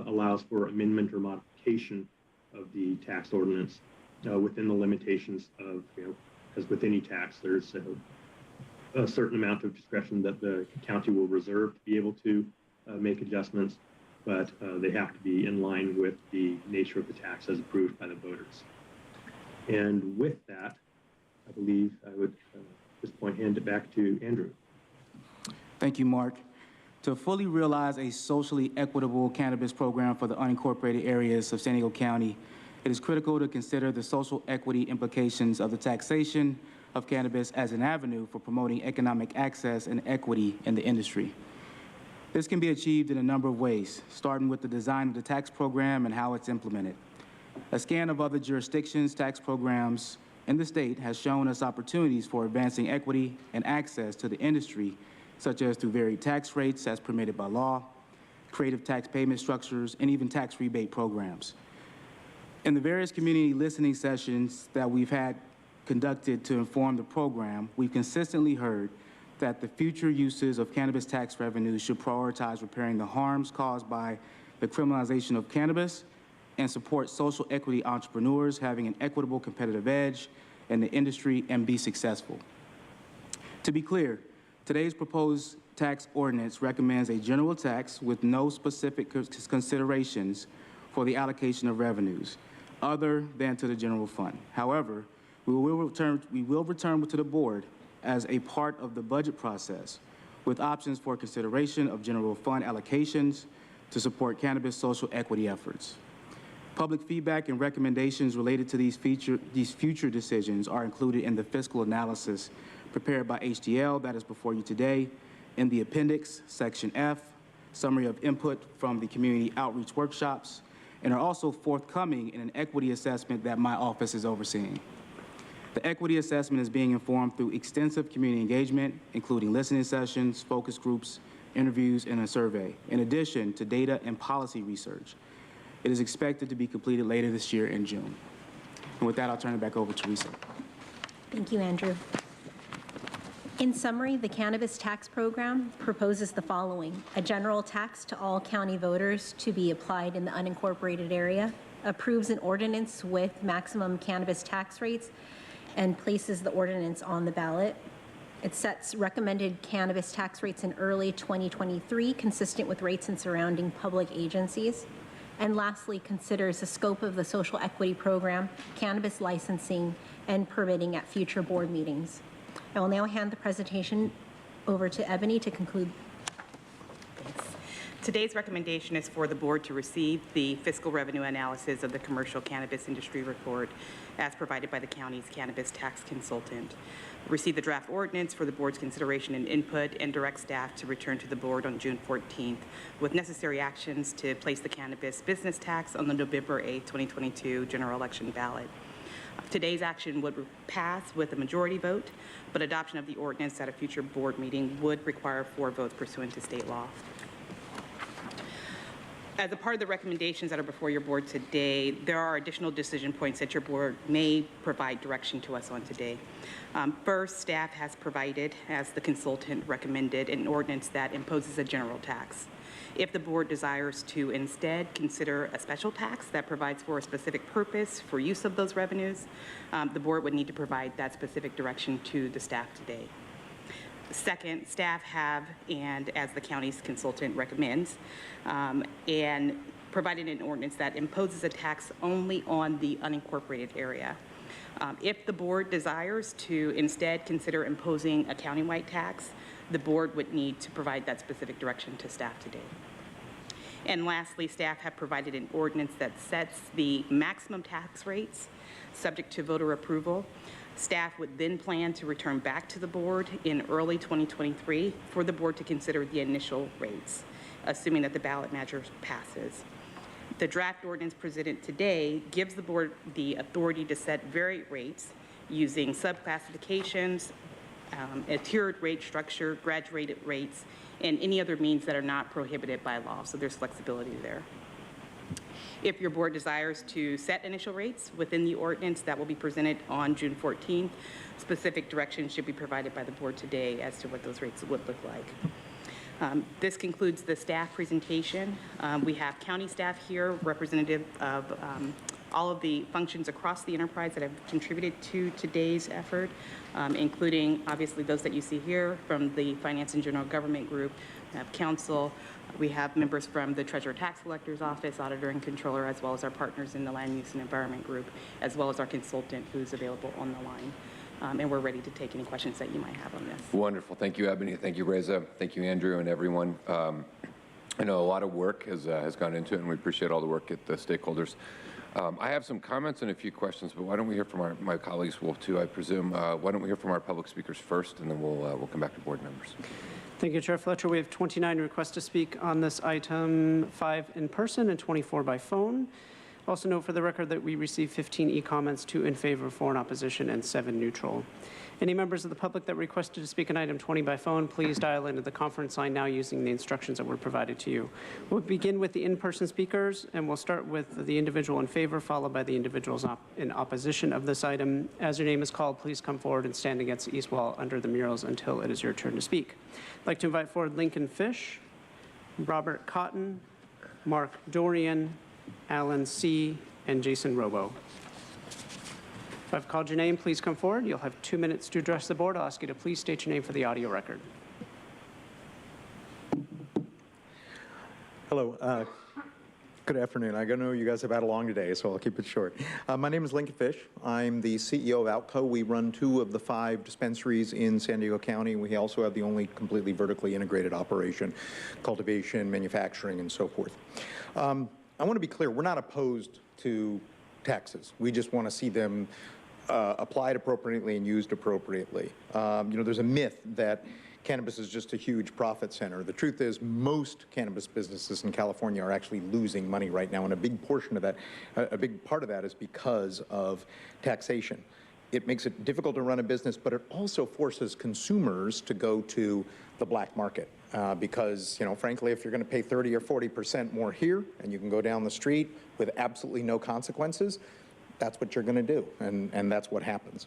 allows for amendment or modification of the tax ordinance within the limitations of, as with any tax, there's a certain amount of discretion that the county will reserve to be able to make adjustments, but they have to be in line with the nature of the tax as approved by the voters. And with that, I believe I would at this point hand it back to Andrew. Thank you, Mark. To fully realize a socially equitable cannabis program for the unincorporated areas of San Diego County, it is critical to consider the social equity implications of the taxation of cannabis as an avenue for promoting economic access and equity in the industry. This can be achieved in a number of ways, starting with the design of the tax program and how it's implemented. A scan of other jurisdictions' tax programs in the state has shown us opportunities for advancing equity and access to the industry, such as through varied tax rates as permitted by law, creative tax payment structures, and even tax rebate programs. In the various community listening sessions that we've had conducted to inform the program, we've consistently heard that the future uses of cannabis tax revenues should prioritize repairing the harms caused by the criminalization of cannabis and support social equity entrepreneurs having an equitable competitive edge in the industry and be successful. To be clear, today's proposed tax ordinance recommends a general tax with no specific considerations for the allocation of revenues other than to the general fund. However, we will return to the board as a part of the budget process with options for consideration of general fund allocations to support cannabis social equity efforts. Public feedback and recommendations related to these future decisions are included in the fiscal analysis prepared by HDL that is before you today, in the appendix, Section F, summary of input from the community outreach workshops, and are also forthcoming in an equity assessment that my office is overseeing. The equity assessment is being informed through extensive community engagement, including listening sessions, focus groups, interviews, and a survey, in addition to data and policy research. It is expected to be completed later this year in June. And with that, I'll turn it back over to Risa. Thank you, Andrew. In summary, the cannabis tax program proposes the following: a general tax to all county voters to be applied in the unincorporated area, approves an ordinance with maximum cannabis tax rates, and places the ordinance on the ballot. It sets recommended cannabis tax rates in early 2023, consistent with rates in surrounding public agencies. And lastly, considers the scope of the social equity program, cannabis licensing, and permitting at future board meetings. I will now hand the presentation over to Ebony to conclude. Today's recommendation is for the board to receive the fiscal revenue analysis of the commercial cannabis industry report as provided by the county's cannabis tax consultant, receive the draft ordinance for the board's consideration and input, and direct staff to return to the board on June 14th with necessary actions to place the cannabis business tax on the November 8th, 2022 general election ballot. Today's action would pass with a majority vote, but adoption of the ordinance at a future board meeting would require 4 votes pursuant to state law. As a part of the recommendations that are before your board today, there are additional decision points that your board may provide direction to us on today. First, staff has provided, as the consultant recommended, an ordinance that imposes a general tax. If the board desires to instead consider a special tax that provides for a specific purpose for use of those revenues, the board would need to provide that specific direction to the staff today. Second, staff have, and as the county's consultant recommends, and provided an ordinance that imposes a tax only on the unincorporated area. If the board desires to instead consider imposing a countywide tax, the board would need to provide that specific direction to staff today. And lastly, staff have provided an ordinance that sets the maximum tax rates subject to voter approval. Staff would then plan to return back to the board in early 2023 for the board to consider the initial rates, assuming that the ballot measure passes. The draft ordinance presented today gives the board the authority to set varied rates using subclassifications, a tiered rate structure, graduated rates, and any other means that are not prohibited by law. So there's flexibility there. If your board desires to set initial rates within the ordinance that will be presented on June 14th, specific direction should be provided by the board today as to what those rates would look like. This concludes the staff presentation. We have county staff here, representative of all of the functions across the enterprise that have contributed to today's effort, including obviously those that you see here from the Finance and General Government Group. We have council. We have members from the Treasurer Tax Collector's Office, Auditor and Controller, as well as our partners in the Land Use and Environment Group, as well as our consultant who's available on the line. And we're ready to take any questions that you might have on this. Wonderful. Thank you, Ebony. Thank you, Reza. Thank you, Andrew, and everyone. I know a lot of work has gone into it, and we appreciate all the work at the stakeholders. I have some comments and a few questions, but why don't we hear from my colleagues, will too, I presume. Why don't we hear from our public speakers first, and then we'll come back to board members. Thank you, Chair Fletcher. We have 29 requests to speak on this item, 5 in person and 24 by phone. Also note for the record that we received 15 e-comments, 2 in favor, 4 in opposition, and 7 neutral. Any members of the public that requested to speak on item 20 by phone, please dial into the conference line now using the instructions that were provided to you. We'll begin with the in-person speakers, and we'll start with the individual in favor, followed by the individuals in opposition of this item. As your name is called, please come forward and stand against the east wall under the murals until it is your turn to speak. I'd like to invite forward Lincoln Fish, Robert Cotton, Mark Dorian, Alan C., and Jason Robo. If I've called your name, please come forward. You'll have 2 minutes to address the board. I'll ask you to please state your name for the audio record. Hello. Good afternoon. I know you guys have had a long day, so I'll keep it short. My name is Lincoln Fish. I'm the CEO of Outco. We run 2 of the 5 dispensaries in San Diego County. We also have the only completely vertically integrated operation, cultivation, manufacturing, and so forth. I want to be clear, we're not opposed to taxes. We just want to see them applied appropriately and used appropriately. There's a myth that cannabis is just a huge profit center. The truth is most cannabis businesses in California are actually losing money right now, and a big portion of that, a big part of that is because of taxation. It makes it difficult to run a business, but it also forces consumers to go to the black market because, frankly, if you're going to pay 30 or 40% more here and you can go down the street with absolutely no consequences, that's what you're going to do, and that's what happens.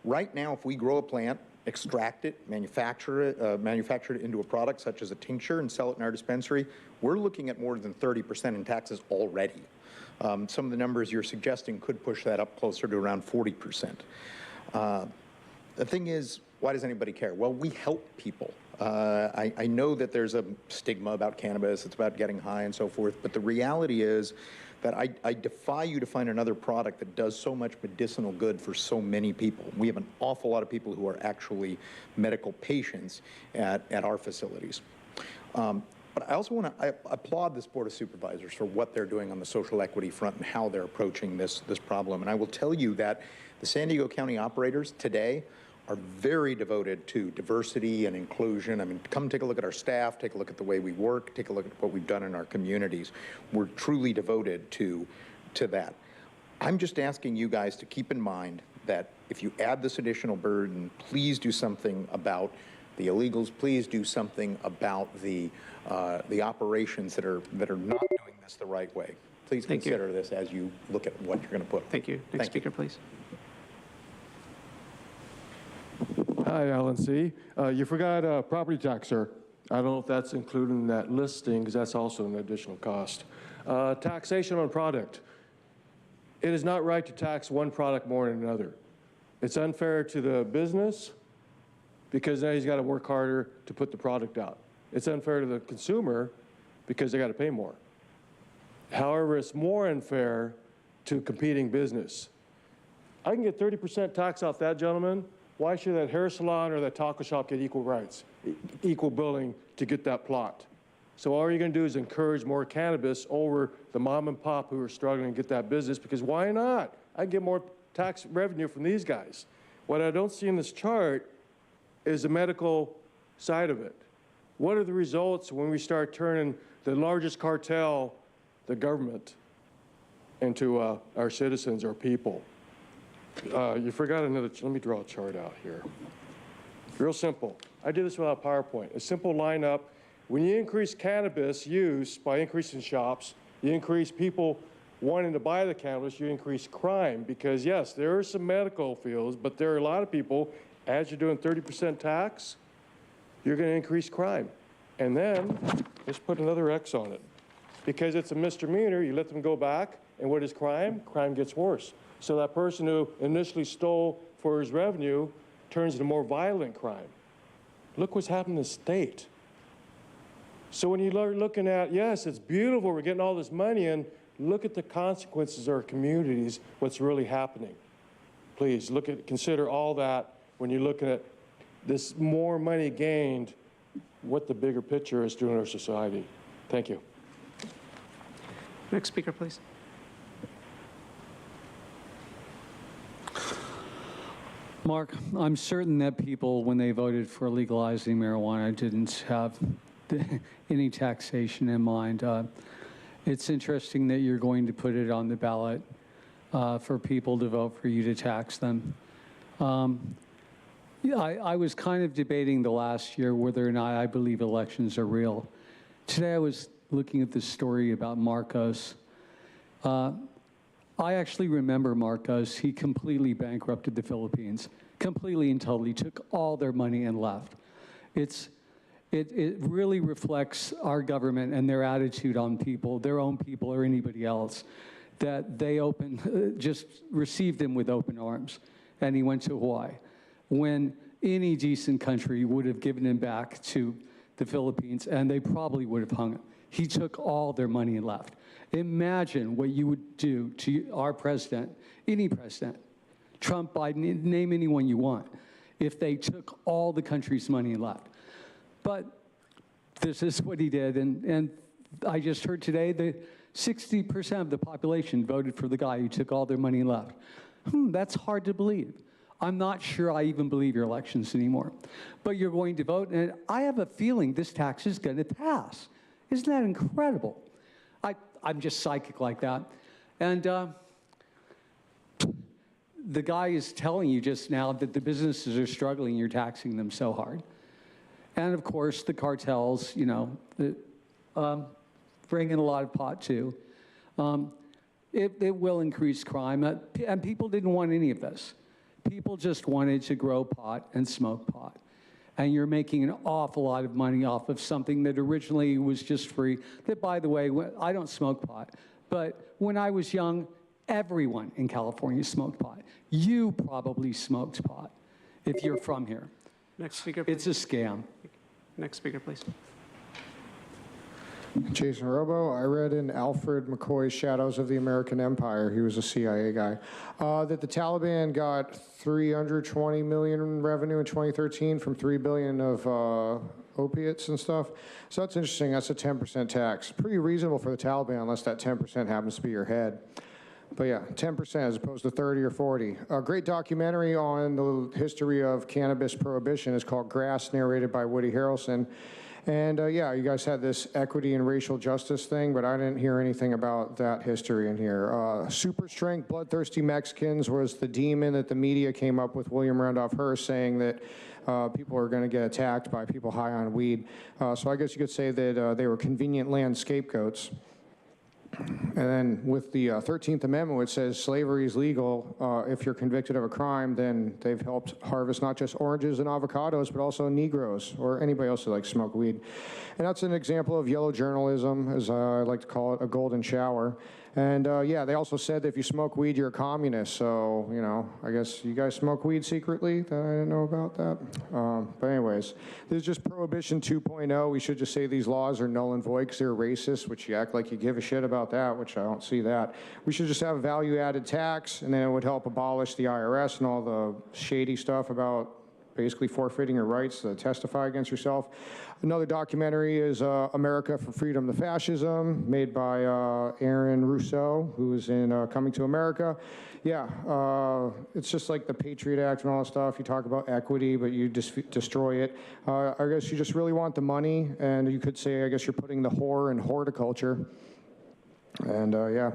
Right now, if we grow a plant, extract it, manufacture it into a product such as a tincture and sell it in our dispensary, we're looking at more than 30% in taxes already. Some of the numbers you're suggesting could push that up closer to around 40%. The thing is, why does anybody care? Well, we help people. I know that there's a stigma about cannabis, it's about getting high and so forth, but the reality is that I defy you to find another product that does so much medicinal good for so many people. We have an awful lot of people who are actually medical patients at our facilities. But I also want to applaud this Board of Supervisors for what they're doing on the social equity front and how they're approaching this problem. And I will tell you that the San Diego County operators today are very devoted to diversity and inclusion. I mean, come take a look at our staff, take a look at the way we work, take a look at what we've done in our communities. We're truly devoted to that. I'm just asking you guys to keep in mind that if you add this additional burden, please do something about the illegals. Please do something about the operations that are not doing this the right way. Please consider this as you look at what you're going to put. Thank you. Next speaker, please. Hi, Alan C. You forgot property tax, sir. I don't know if that's included in that listing, because that's also an additional cost. Taxation on product. It is not right to tax one product more than another. It's unfair to the business, because now he's got to work harder to put the product out. It's unfair to the consumer, because they got to pay more. However, it's more unfair to competing business. I can get 30% tax off that, gentleman. Why should that hair salon or that taco shop get equal rights, equal billing to get that plot? So all you're going to do is encourage more cannabis over the mom and pop who are struggling to get that business, because why not? I can get more tax revenue from these guys. What I don't see in this chart is the medical side of it. What are the results when we start turning the largest cartel, the government, into our citizens or people? You forgot another, let me draw a chart out here. Real simple. I did this without PowerPoint. A simple lineup. When you increase cannabis use by increasing shops, you increase people wanting to buy the cannabis, you increase crime. Because yes, there are some medical fields, but there are a lot of people, as you're doing 30% tax, you're going to increase crime. And then, let's put another X on it. Because it's a misdemeanor, you let them go back, and what is crime? Crime gets worse. So that person who initially stole for his revenue turns into more violent crime. Look what's happened in the state. So when you are looking at, yes, it's beautiful, we're getting all this money in, look at the consequences of our communities, what's really happening. Please, consider all that when you're looking at this more money gained, what the bigger picture is doing in our society. Thank you. Next speaker, please. Mark, I'm certain that people, when they voted for legalizing marijuana, didn't have any taxation in mind. It's interesting that you're going to put it on the ballot for people to vote for you to tax them. I was kind of debating the last year whether or not I believe elections are real. Today I was looking at this story about Marcos. I actually remember Marcos. He completely bankrupted the Philippines, completely and totally, took all their money and left. It really reflects our government and their attitude on people, their own people or anybody else, that they just received him with open arms, and he went to Hawaii, when any decent country would have given him back to the Philippines, and they probably would have hung him. He took all their money and left. Imagine what you would do to our president, any president, Trump, Biden, name anyone you want, if they took all the country's money and left. But this is what he did, and I just heard today that 60% of the population voted for the guy who took all their money and left. That's hard to believe. I'm not sure I even believe your elections anymore. But you're going to vote, and I have a feeling this tax is going to pass. Isn't that incredible? I'm just psychic like that. And the guy is telling you just now that the businesses are struggling, you're taxing them so hard. And of course, the cartels, bring in a lot of pot too. It will increase crime, and people didn't want any of this. People just wanted to grow pot and smoke pot. And you're making an awful lot of money off of something that originally was just free. That, by the way, I don't smoke pot, but when I was young, everyone in California smoked pot. You probably smoked pot if you're from here. Next speaker, please. It's a scam. Next speaker, please. Jason Robo, I read in Alfred McCoy's Shadows of the American Empire, he was a CIA guy, that the Taliban got $320 million in revenue in 2013 from $3 billion of opiates and stuff. So that's interesting. That's a 10% tax. Pretty reasonable for the Taliban, unless that 10% happens to be your head. But yeah, 10% as opposed to 30 or 40. A great documentary on the history of cannabis prohibition is called Grass, narrated by Woody Harrelson. And yeah, you guys had this equity and racial justice thing, but I didn't hear anything about that history in here. Super strength, bloodthirsty Mexicans was the demon that the media came up with, William Randolph Hearst, saying that people are going to get attacked by people high on weed. So I guess you could say that they were convenient land scapegoats. And then with the 13th Amendment, which says slavery is legal, if you're convicted of a crime, then they've helped harvest not just oranges and avocados, but also Negroes or anybody else who likes to smoke weed. And that's an example of yellow journalism, as I like to call it, a golden shower. And yeah, they also said that if you smoke weed, you're a communist. So, you know, I guess you guys smoke weed secretly? That I didn't know about that. But anyways, this is just Prohibition 2.0. We should just say these laws are null and void because they're racist, which you act like you give a shit about that, which I don't see that. We should just have a value-added tax, and then it would help abolish the IRS and all the shady stuff about basically forfeiting your rights to testify against yourself. Another documentary is America from Freedom to Fascism, made by Aaron Rousseau, who is in Coming to America. Yeah, it's just like the Patriot Act and all that stuff. You talk about equity, but you just destroy it. I guess you just really want the money, and you could say, I guess you're putting the whore in horticulture. And yeah.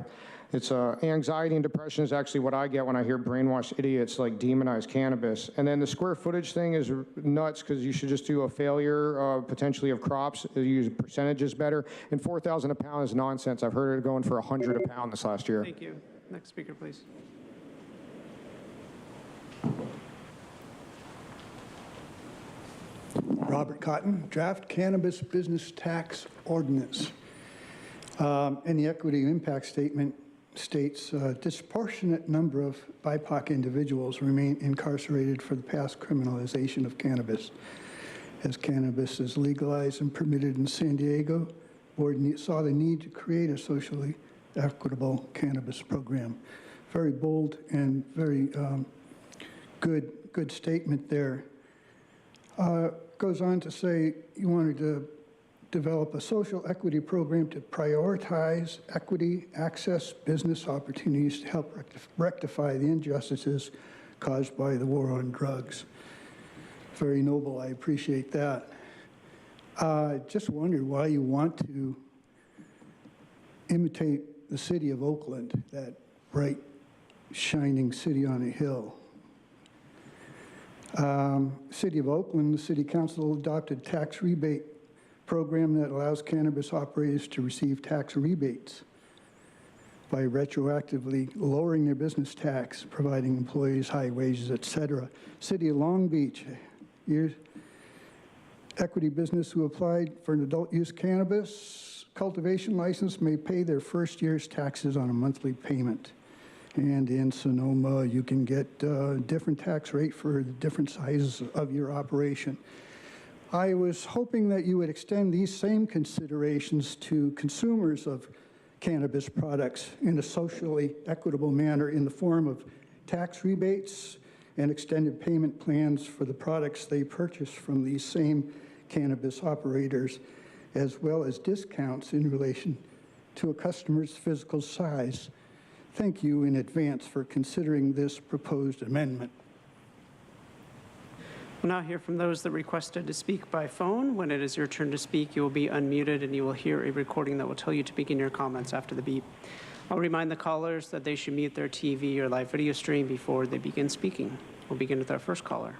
It's anxiety and depression is actually what I get when I hear brainwashed idiots like demonize cannabis. And then the square footage thing is nuts because you should just do a failure potentially of crops, use percentages better. And 4,000 a pound is nonsense. I've heard it going for 100 a pound this last year. Thank you. Next speaker, please. Robert Cotton, draft cannabis business tax ordinance. And the equity impact statement states a disproportionate number of BIPOC individuals remain incarcerated for the past criminalization of cannabis. As cannabis is legalized and permitted in San Diego, board saw the need to create a socially equitable cannabis program. Very bold and very good statement there. Goes on to say you wanted to develop a social equity program to prioritize equity, access, business opportunities to help rectify the injustices caused by the war on drugs. Very noble, I appreciate that. Just wondered why you want to imitate the city of Oakland, that bright, shining city on a hill. City of Oakland, the City Council adopted tax rebate program that allows cannabis operators to receive tax rebates by retroactively lowering their business tax, providing employees high wages, et cetera. City of Long Beach, equity business who applied for an adult use cannabis cultivation license may pay their first year's taxes on a monthly payment. And in Sonoma, you can get a different tax rate for the different sizes of your operation. I was hoping that you would extend these same considerations to consumers of cannabis products in a socially equitable manner in the form of tax rebates and extended payment plans for the products they purchase from these same cannabis operators, as well as discounts in relation to a customer's physical size. Thank you in advance for considering this proposed amendment. We'll now hear from those that requested to speak by phone. When it is your turn to speak, you will be unmuted and you will hear a recording that will tell you to begin your comments after the beep. I'll remind the callers that they should mute their TV or live video stream before they begin speaking. We'll begin with our first caller.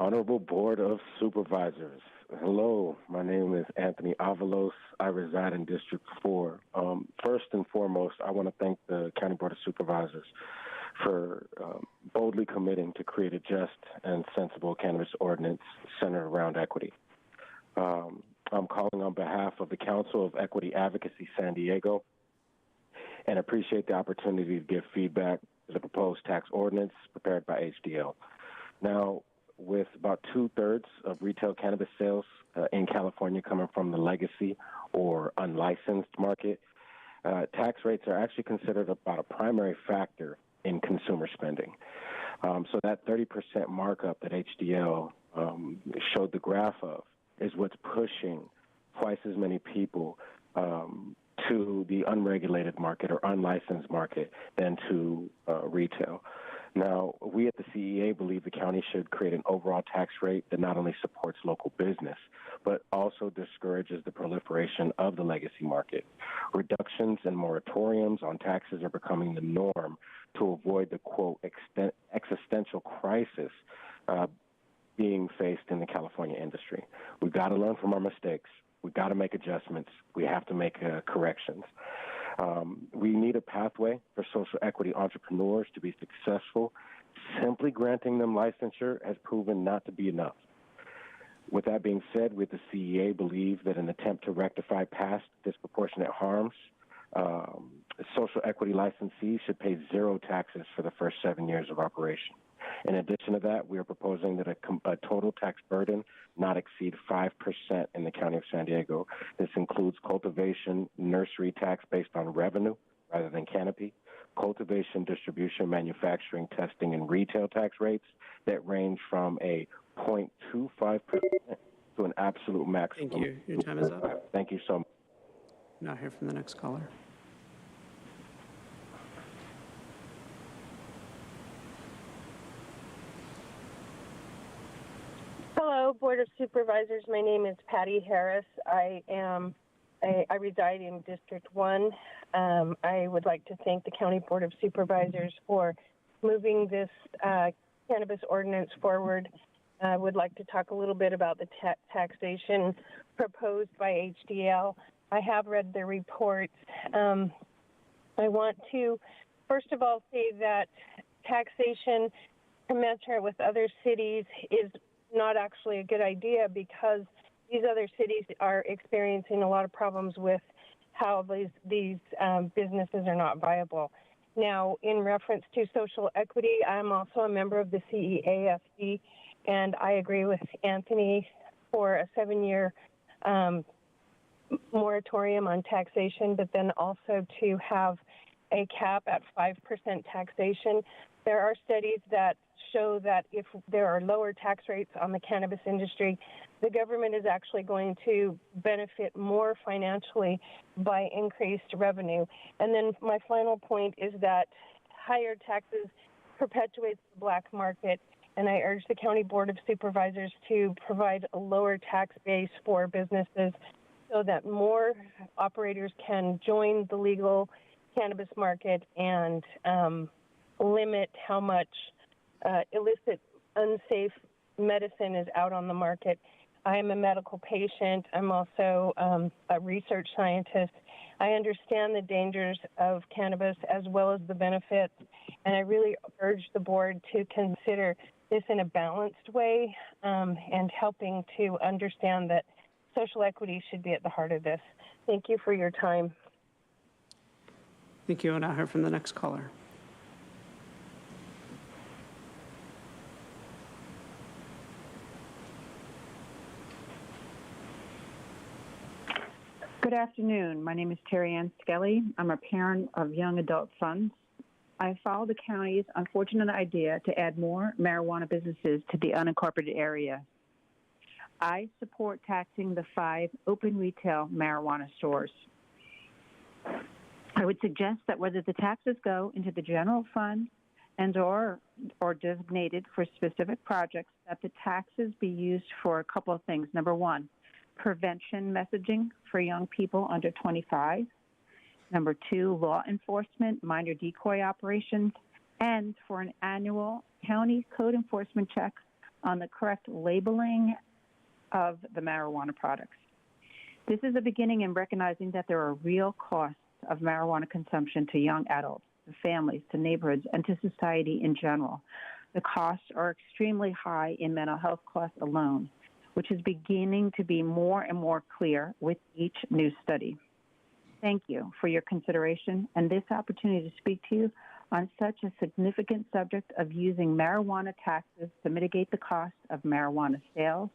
Honorable Board of Supervisors. Hello, my name is Anthony Avalos. I reside in District 4. First and foremost, I want to thank the County Board of Supervisors for boldly committing to create a just and sensible cannabis ordinance centered around equity. I'm calling on behalf of the Council of Equity Advocacy San Diego and appreciate the opportunity to give feedback to the proposed tax ordinance prepared by HDL. Now, with about 2/3 of retail cannabis sales in California coming from the legacy or unlicensed market, tax rates are actually considered about a primary factor in consumer spending. So that 30% markup that HDL showed the graph of is what's pushing twice as many people to the unregulated market or unlicensed market than to retail. Now, we at the CEA believe the county should create an overall tax rate that not only supports local business, but also discourages the proliferation of the legacy market. Reductions and moratoriums on taxes are becoming the norm to avoid the, quote, existential crisis being faced in the California industry. We've got to learn from our mistakes. We've got to make adjustments. We have to make corrections. We need a pathway for social equity entrepreneurs to be successful. Simply granting them licensure has proven not to be enough. With that being said, we at the CEA believe that an attempt to rectify past disproportionate harms, social equity licensees should pay zero taxes for the first 7 years of operation. In addition to that, we are proposing that a total tax burden not exceed 5% in the County of San Diego. This includes cultivation, nursery tax based on revenue rather than canopy, cultivation, distribution, manufacturing, testing, and retail tax rates that range from a 0.25% to an absolute maximum. Thank you. Your time is up. Thank you so much. Now hear from the next caller. Hello, Board of Supervisors. My name is Patty Harris. I reside in District 1. I would like to thank the County Board of Supervisors for moving this cannabis ordinance forward. I would like to talk a little bit about the taxation proposed by HDL. I have read the reports. I want to, first of all, say that taxation commensurate with other cities is not actually a good idea because these other cities are experiencing a lot of problems with how these businesses are not viable. Now, in reference to social equity, I'm also a member of the CEAFD, and I agree with Anthony for a 7-year moratorium on taxation, but then also to have a cap at 5% taxation. There are studies that show that if there are lower tax rates on the cannabis industry, the government is actually going to benefit more financially by increased revenue. And then my final point is that higher taxes perpetuates the black market, and I urge the County Board of Supervisors to provide a lower tax base for businesses so that more operators can join the legal cannabis market and limit how much illicit, unsafe medicine is out on the market. I am a medical patient. I'm also a research scientist. I understand the dangers of cannabis as well as the benefits, and I really urge the board to consider this in a balanced way and helping to understand that social equity should be at the heart of this. Thank you for your time. Thank you, and I'll hear from the next caller. Good afternoon. My name is Terry Ann Skelly. I'm a parent of young adult sons. I follow the county's unfortunate idea to add more marijuana businesses to the unincorporated area. I support taxing the 5 open retail marijuana stores. I would suggest that whether the taxes go into the general fund and or designated for specific projects, that the taxes be used for a couple of things. Number one, prevention messaging for young people under 25. Number 2, law enforcement, minor decoy operations, and for an annual county code enforcement check on the correct labeling of the marijuana products. This is a beginning in recognizing that there are real costs of marijuana consumption to young adults, to families, to neighborhoods, and to society in general. The costs are extremely high in mental health costs alone, which is beginning to be more and more clear with each new study. Thank you for your consideration and this opportunity to speak to you on such a significant subject of using marijuana taxes to mitigate the cost of marijuana sales,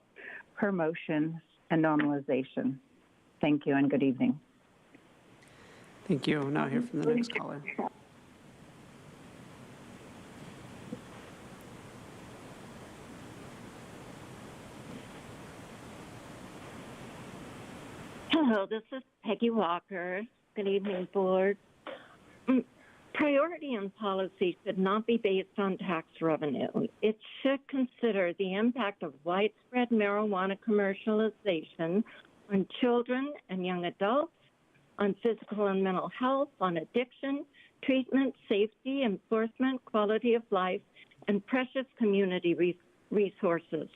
promotion, and normalization. Thank you and good evening. Thank you. We'll now hear from the next caller. Hello, this is Peggy Walker. Good evening, Board. Priority in policy should not be based on tax revenue. It should consider the impact of widespread marijuana commercialization on children and young adults, on physical and mental health, on addiction, treatment, safety, enforcement, quality of life, and precious community resources.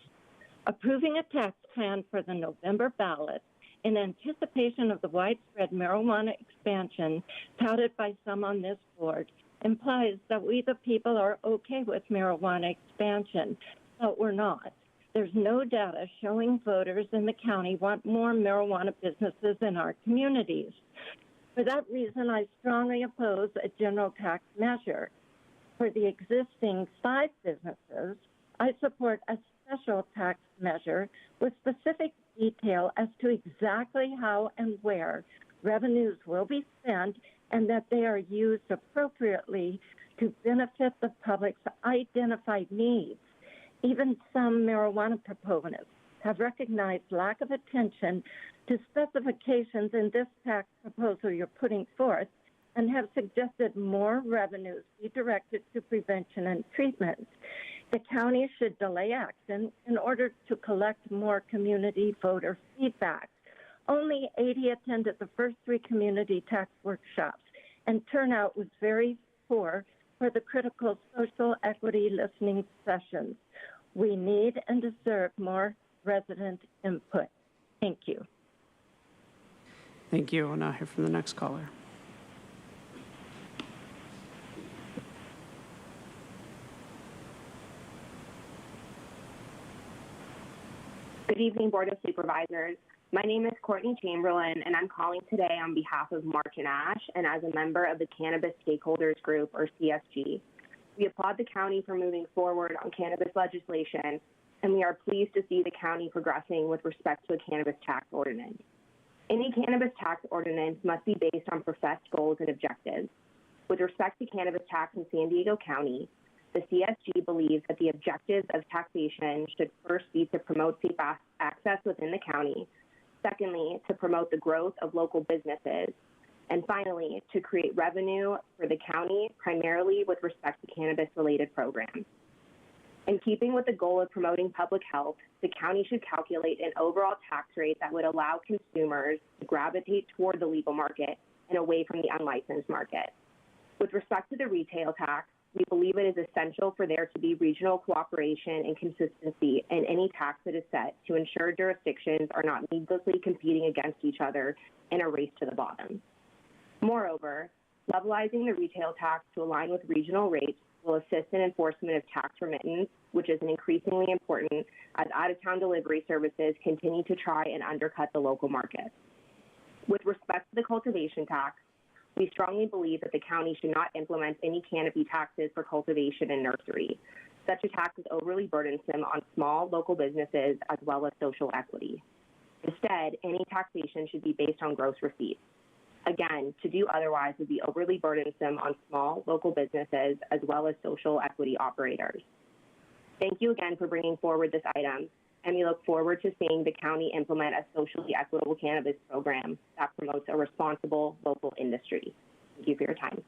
Approving a tax plan for the November ballot in anticipation of the widespread marijuana expansion touted by some on this board implies that we the people are okay with marijuana expansion, but we're not. There's no data showing voters in the county want more marijuana businesses in our communities. For that reason, I strongly oppose a general tax measure. For the existing 5 businesses, I support a special tax measure with specific detail as to exactly how and where revenues will be spent and that they are used appropriately to benefit the public's identified needs. Even some marijuana proponents have recognized lack of attention to specifications in this tax proposal you're putting forth and have suggested more revenues be directed to prevention and treatment. The county should delay action in order to collect more community voter feedback. Only 80 attended the first 3 community tax workshops, and turnout was very poor for the critical social equity listening sessions. We need and deserve more resident input. Thank you. Thank you. We'll now hear from the next caller. Good evening, Board of Supervisors. My name is Courtney Chamberlain, and I'm calling today on behalf of March and Ash and as a member of the Cannabis Stakeholders Group, or CSG. We applaud the county for moving forward on cannabis legislation, and we are pleased to see the county progressing with respect to a cannabis tax ordinance. Any cannabis tax ordinance must be based on professed goals and objectives. With respect to cannabis tax in San Diego County, the CSG believes that the objectives of taxation should first be to promote safe access within the county, secondly, to promote the growth of local businesses, and finally, to create revenue for the county, primarily with respect to cannabis-related programs. In keeping with the goal of promoting public health, the county should calculate an overall tax rate that would allow consumers to gravitate toward the legal market and away from the unlicensed market. With respect to the retail tax, we believe it is essential for there to be regional cooperation and consistency in any tax that is set to ensure jurisdictions are not needlessly competing against each other in a race to the bottom. Moreover, levelizing the retail tax to align with regional rates will assist in enforcement of tax remittance, which is increasingly important as out-of-town delivery services continue to try and undercut the local market. With respect to the cultivation tax, we strongly believe that the county should not implement any canopy taxes for cultivation and nursery. Such a tax is overly burdensome on small local businesses as well as social equity. Instead, any taxation should be based on gross receipts. Again, to do otherwise would be overly burdensome on small local businesses as well as social equity operators. Thank you again for bringing forward this item, and we look forward to seeing the county implement a socially equitable cannabis program that promotes a responsible local industry. Thank you for your time.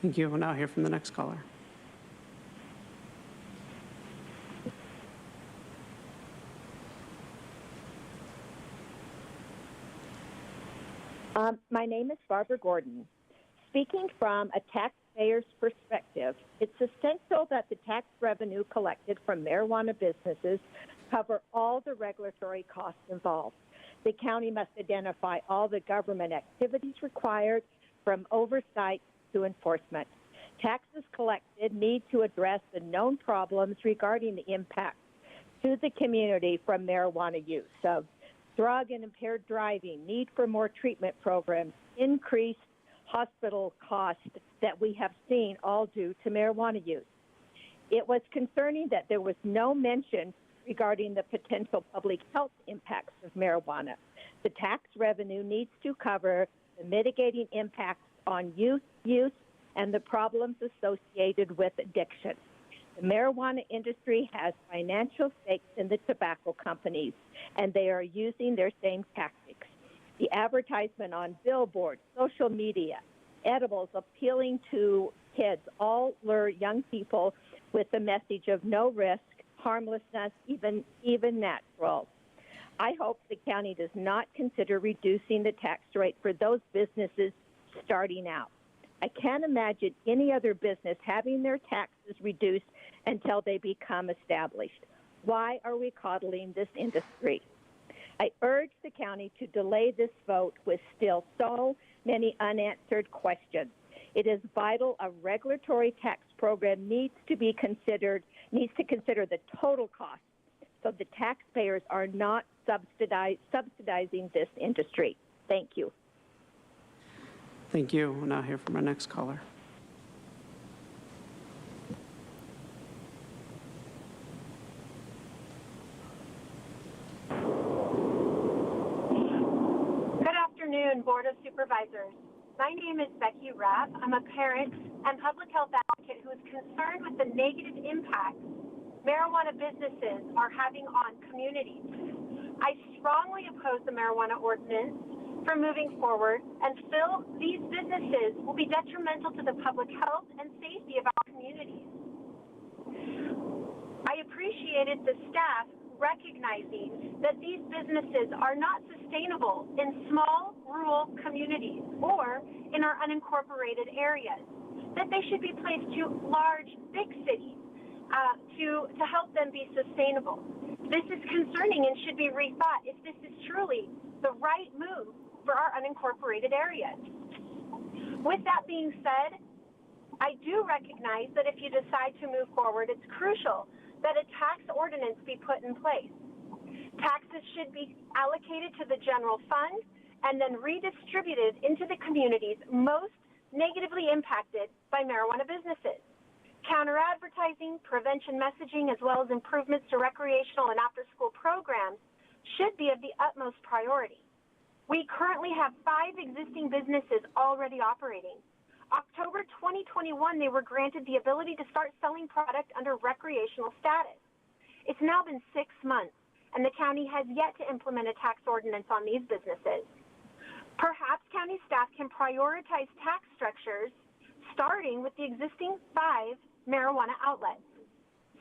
Thank you. We'll now hear from the next caller. My name is Barbara Gordon. Speaking from a taxpayers' perspective, it's essential that the tax revenue collected from marijuana businesses cover all the regulatory costs involved. The county must identify all the government activities required, from oversight to enforcement. Taxes collected need to address the known problems regarding the impact to the community from marijuana use, of drug and impaired driving, need for more treatment programs, increased hospital costs that we have seen all due to marijuana use. It was concerning that there was no mention regarding the potential public health impacts of marijuana. The tax revenue needs to cover the mitigating impacts on youth use and the problems associated with addiction. The marijuana industry has financial stakes in the tobacco companies, and they are using their same tactics. The advertisement on billboards, social media, edibles appealing to kids all lure young people with the message of no risk, harmlessness, even natural. I hope the county does not consider reducing the tax rate for those businesses starting out. I can't imagine any other business having their taxes reduced until they become established. Why are we coddling this industry? I urge the county to delay this vote with still so many unanswered questions. It is vital a regulatory tax program needs to consider the total cost, so the taxpayers are not subsidizing this industry. Thank you. Thank you. We'll now hear from our next caller. Good afternoon, Board of Supervisors. My name is Becky Rapp. I'm a parent and public health advocate who is concerned with the negative impacts marijuana businesses are having on communities. I strongly oppose the marijuana ordinance for moving forward and feel these businesses will be detrimental to the public health and safety of our communities. I appreciated the staff recognizing that these businesses are not sustainable in small rural communities or in our unincorporated areas, that they should be placed to large, big cities to help them be sustainable. This is concerning and should be rethought if this is truly the right move for our unincorporated areas. With that being said, I do recognize that if you decide to move forward, it's crucial that a tax ordinance be put in place. Taxes should be allocated to the general fund and then redistributed into the communities most negatively impacted by marijuana businesses. Counter-advertising, prevention messaging, as well as improvements to recreational and after-school programs should be of the utmost priority. We currently have 5 existing businesses already operating. October 2021, they were granted the ability to start selling product under recreational status. It's now been 6 months, and the county has yet to implement a tax ordinance on these businesses. Perhaps county staff can prioritize tax structures starting with the existing 5 marijuana outlets.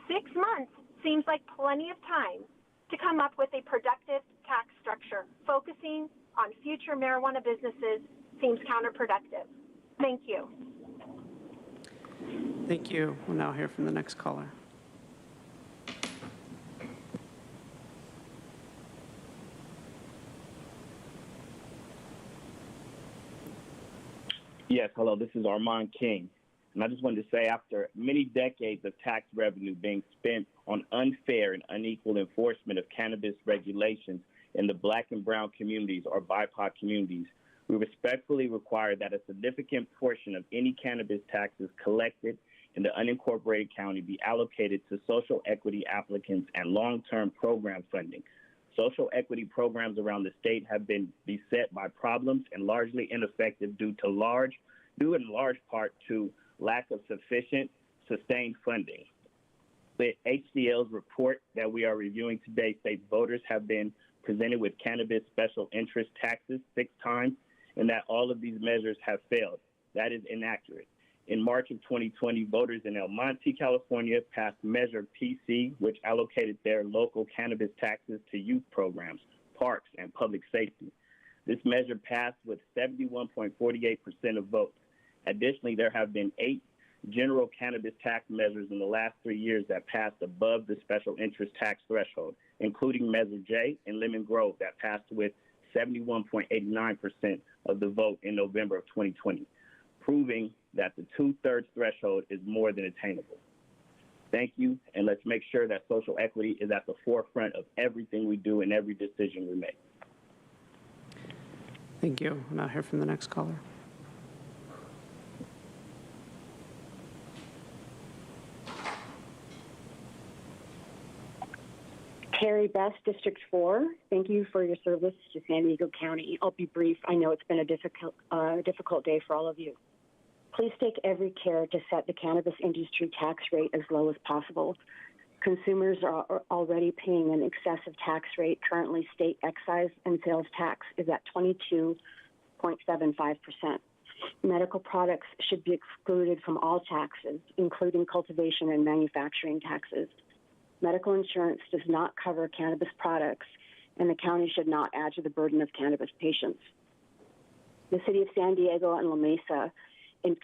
6 months seems like plenty of time to come up with a productive tax structure. Focusing on future marijuana businesses seems counterproductive. Thank you. Thank you. We'll now hear from the next caller. Yes, hello, this is Armand King. And I just wanted to say, after many decades of tax revenue being spent on unfair and unequal enforcement of cannabis regulations in the Black and brown communities or BIPOC communities, we respectfully require that a significant portion of any cannabis taxes collected in the unincorporated county be allocated to social equity applicants and long-term program funding. Social equity programs around the state have been beset by problems and largely ineffective due in large part to lack of sufficient sustained funding. The HCL's report that we are reviewing today states voters have been presented with cannabis special interest taxes 6 times and that all of these measures have failed. That is inaccurate. In March of 2020, voters in El Monte, California passed Measure PC, which allocated their local cannabis taxes to youth programs, parks, and public safety. This measure passed with 71.48% of votes. Additionally, there have been 8 general cannabis tax measures in the last 3 years that passed above the special interest tax threshold, including Measure J and Lemon Grove that passed with 71.89% of the vote in November of 2020, proving that the 2/3 threshold is more than attainable. Thank you, and let's make sure that social equity is at the forefront of everything we do and every decision we make. Thank you. We'll now hear from the next caller. Carrie Best, District 4. Thank you for your service to San Diego County. I'll be brief. I know it's been a difficult day for all of you. Please take every care to set the cannabis industry tax rate as low as possible. Consumers are already paying an excessive tax rate. Currently, state excise and sales tax is at 22.75%. Medical products should be excluded from all taxes, including cultivation and manufacturing taxes. Medical insurance does not cover cannabis products, and the county should not add to the burden of cannabis patients. The city of San Diego and La Mesa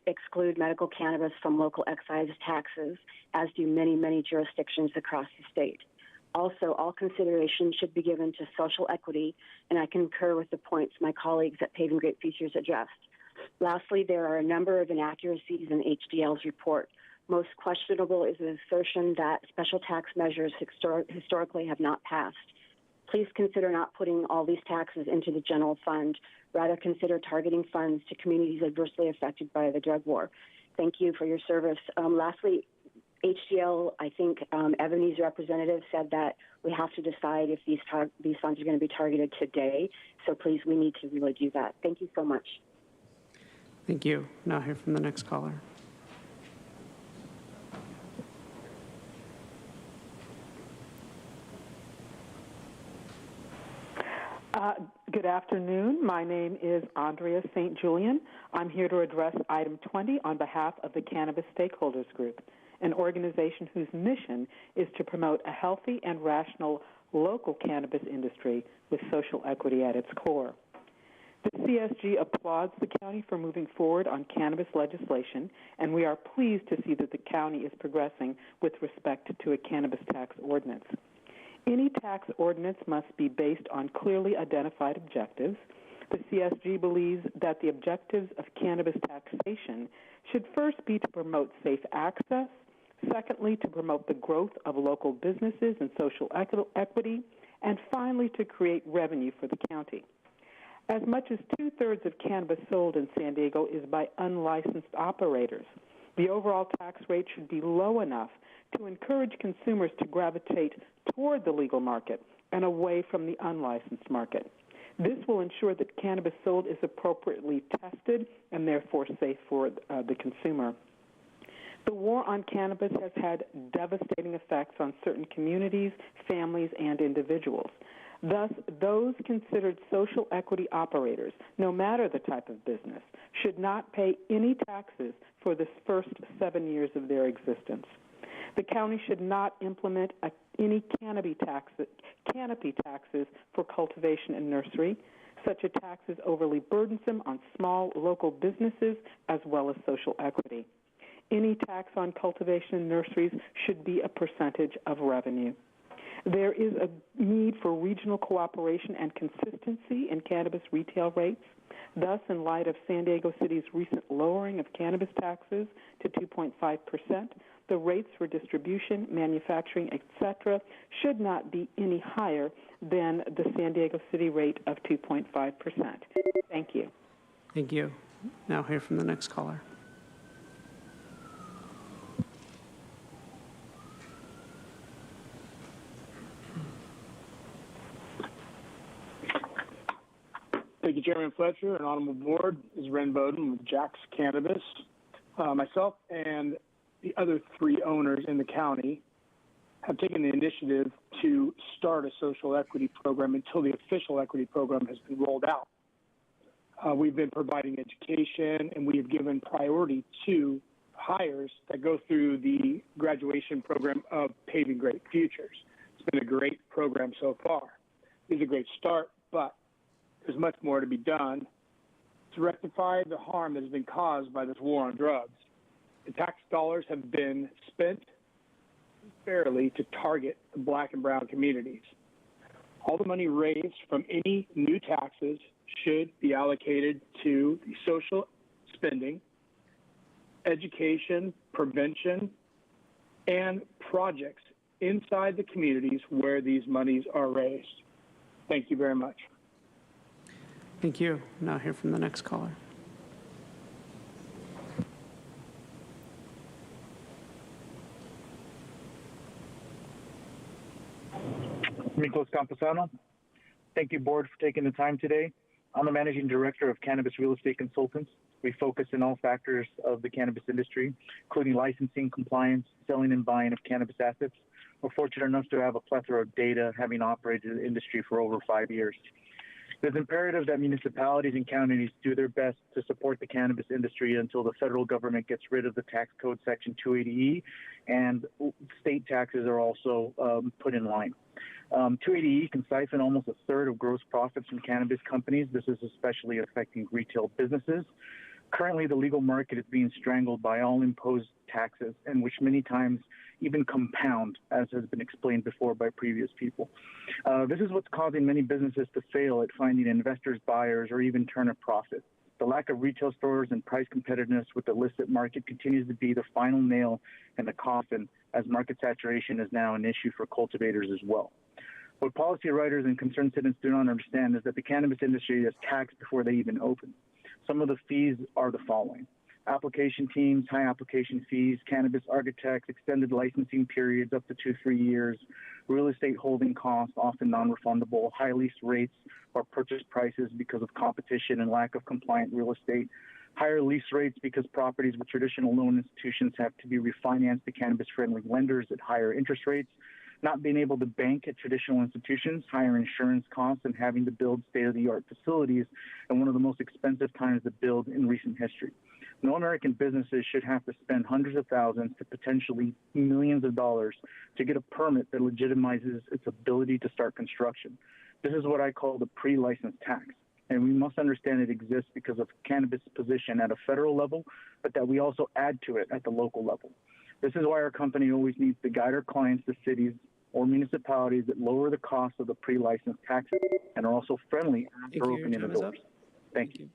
exclude medical cannabis from local excise taxes, as do many, many jurisdictions across the state. Also, all consideration should be given to social equity, and I concur with the points my colleagues at Paving Great Futures addressed. Lastly, there are a number of inaccuracies in HDL's report. Most questionable is the assertion that special tax measures historically have not passed. Please consider not putting all these taxes into the general fund. Rather, consider targeting funds to communities adversely affected by the drug war. Thank you for your service. Lastly, HDL, I think Ebony's representative said that we have to decide if these funds are going to be targeted today. So please, we need to really do that. Thank you so much. Thank you. Now hear from the next caller. Good afternoon. My name is Andrea St. Julian. I'm here to address item 20 on behalf of the Cannabis Stakeholders Group, an organization whose mission is to promote a healthy and rational local cannabis industry with social equity at its core. The CSG applauds the county for moving forward on cannabis legislation, and we are pleased to see that the county is progressing with respect to a cannabis tax ordinance. Any tax ordinance must be based on clearly identified objectives. The CSG believes that the objectives of cannabis taxation should first be to promote safe access, secondly, to promote the growth of local businesses and social equity, and finally, to create revenue for the county. As much as 2/3 of cannabis sold in San Diego is by unlicensed operators. The overall tax rate should be low enough to encourage consumers to gravitate toward the legal market and away from the unlicensed market. This will ensure that cannabis sold is appropriately tested and therefore safe for the consumer. The war on cannabis has had devastating effects on certain communities, families, and individuals. Thus, those considered social equity operators, no matter the type of business, should not pay any taxes for the first 7 years of their existence. The county should not implement any canopy taxes for cultivation and nursery. Such a tax is overly burdensome on small local businesses as well as social equity. Any tax on cultivation and nurseries should be a percentage of revenue. There is a need for regional cooperation and consistency in cannabis retail rates. Thus, in light of San Diego City's recent lowering of cannabis taxes to 2.5%, the rates for distribution, manufacturing, etc., should not be any higher than the San Diego City rate of 2.5%. Thank you. Thank you. Now hear from the next caller. Thank you, Chairman Fletcher, and on the board is Ren Bowden with Jack's Cannabis. Myself and the other 3 owners in the county have taken the initiative to start a social equity program until the official equity program has been rolled out. We've been providing education, and we have given priority to hires that go through the graduation program of Paving Great Futures. It's been a great program so far. It's a great start, but there's much more to be done to rectify the harm that has been caused by this war on drugs. The tax dollars have been spent fairly to target the Black and brown communities. All the money raised from any new taxes should be allocated to the social spending, education, prevention, and projects inside the communities where these monies are raised. Thank you very much. Thank you. Now hear from the next caller. Miklos Camposano. Thank you, board, for taking the time today. I'm the managing director of Cannabis Real Estate Consultants. We focus in all factors of the cannabis industry, including licensing, compliance, selling and buying of cannabis assets. We're fortunate enough to have a plethora of data, having operated the industry for over 5 years. It is imperative that municipalities and counties do their best to support the cannabis industry until the federal government gets rid of the tax code section 280E, and state taxes are also put in line. 280E can siphon almost a third of gross profits from cannabis companies. This is especially affecting retail businesses. Currently, the legal market is being strangled by all imposed taxes, and which many times even compound, as has been explained before by previous people. This is what's causing many businesses to fail at finding investors, buyers, or even turn a profit. The lack of retail stores and price competitiveness with the illicit market continues to be the final nail in the coffin, as market saturation is now an issue for cultivators as well. What policy writers and concerned citizens do not understand is that the cannabis industry is taxed before they even open. Some of the fees are the following: application teams, high application fees, cannabis architects, extended licensing periods up to 2-3 years, real estate holding costs, often non-refundable, high lease rates or purchase prices because of competition and lack of compliant real estate, higher lease rates because properties with traditional loan institutions have to be refinanced to cannabis-friendly lenders at higher interest rates, not being able to bank at traditional institutions, higher insurance costs, and having to build state-of-the-art facilities in one of the most expensive times to build in recent history. No American businesses should have to spend hundreds of thousands to potentially millions of dollars to get a permit that legitimizes its ability to start construction. This is what I call the pre-license tax. And we must understand it exists because of cannabis position at a federal level, but that we also add to it at the local level. This is why our company always needs to guide our clients to cities or municipalities that lower the cost of the pre-license taxes and are also friendly after opening the doors. Thank you.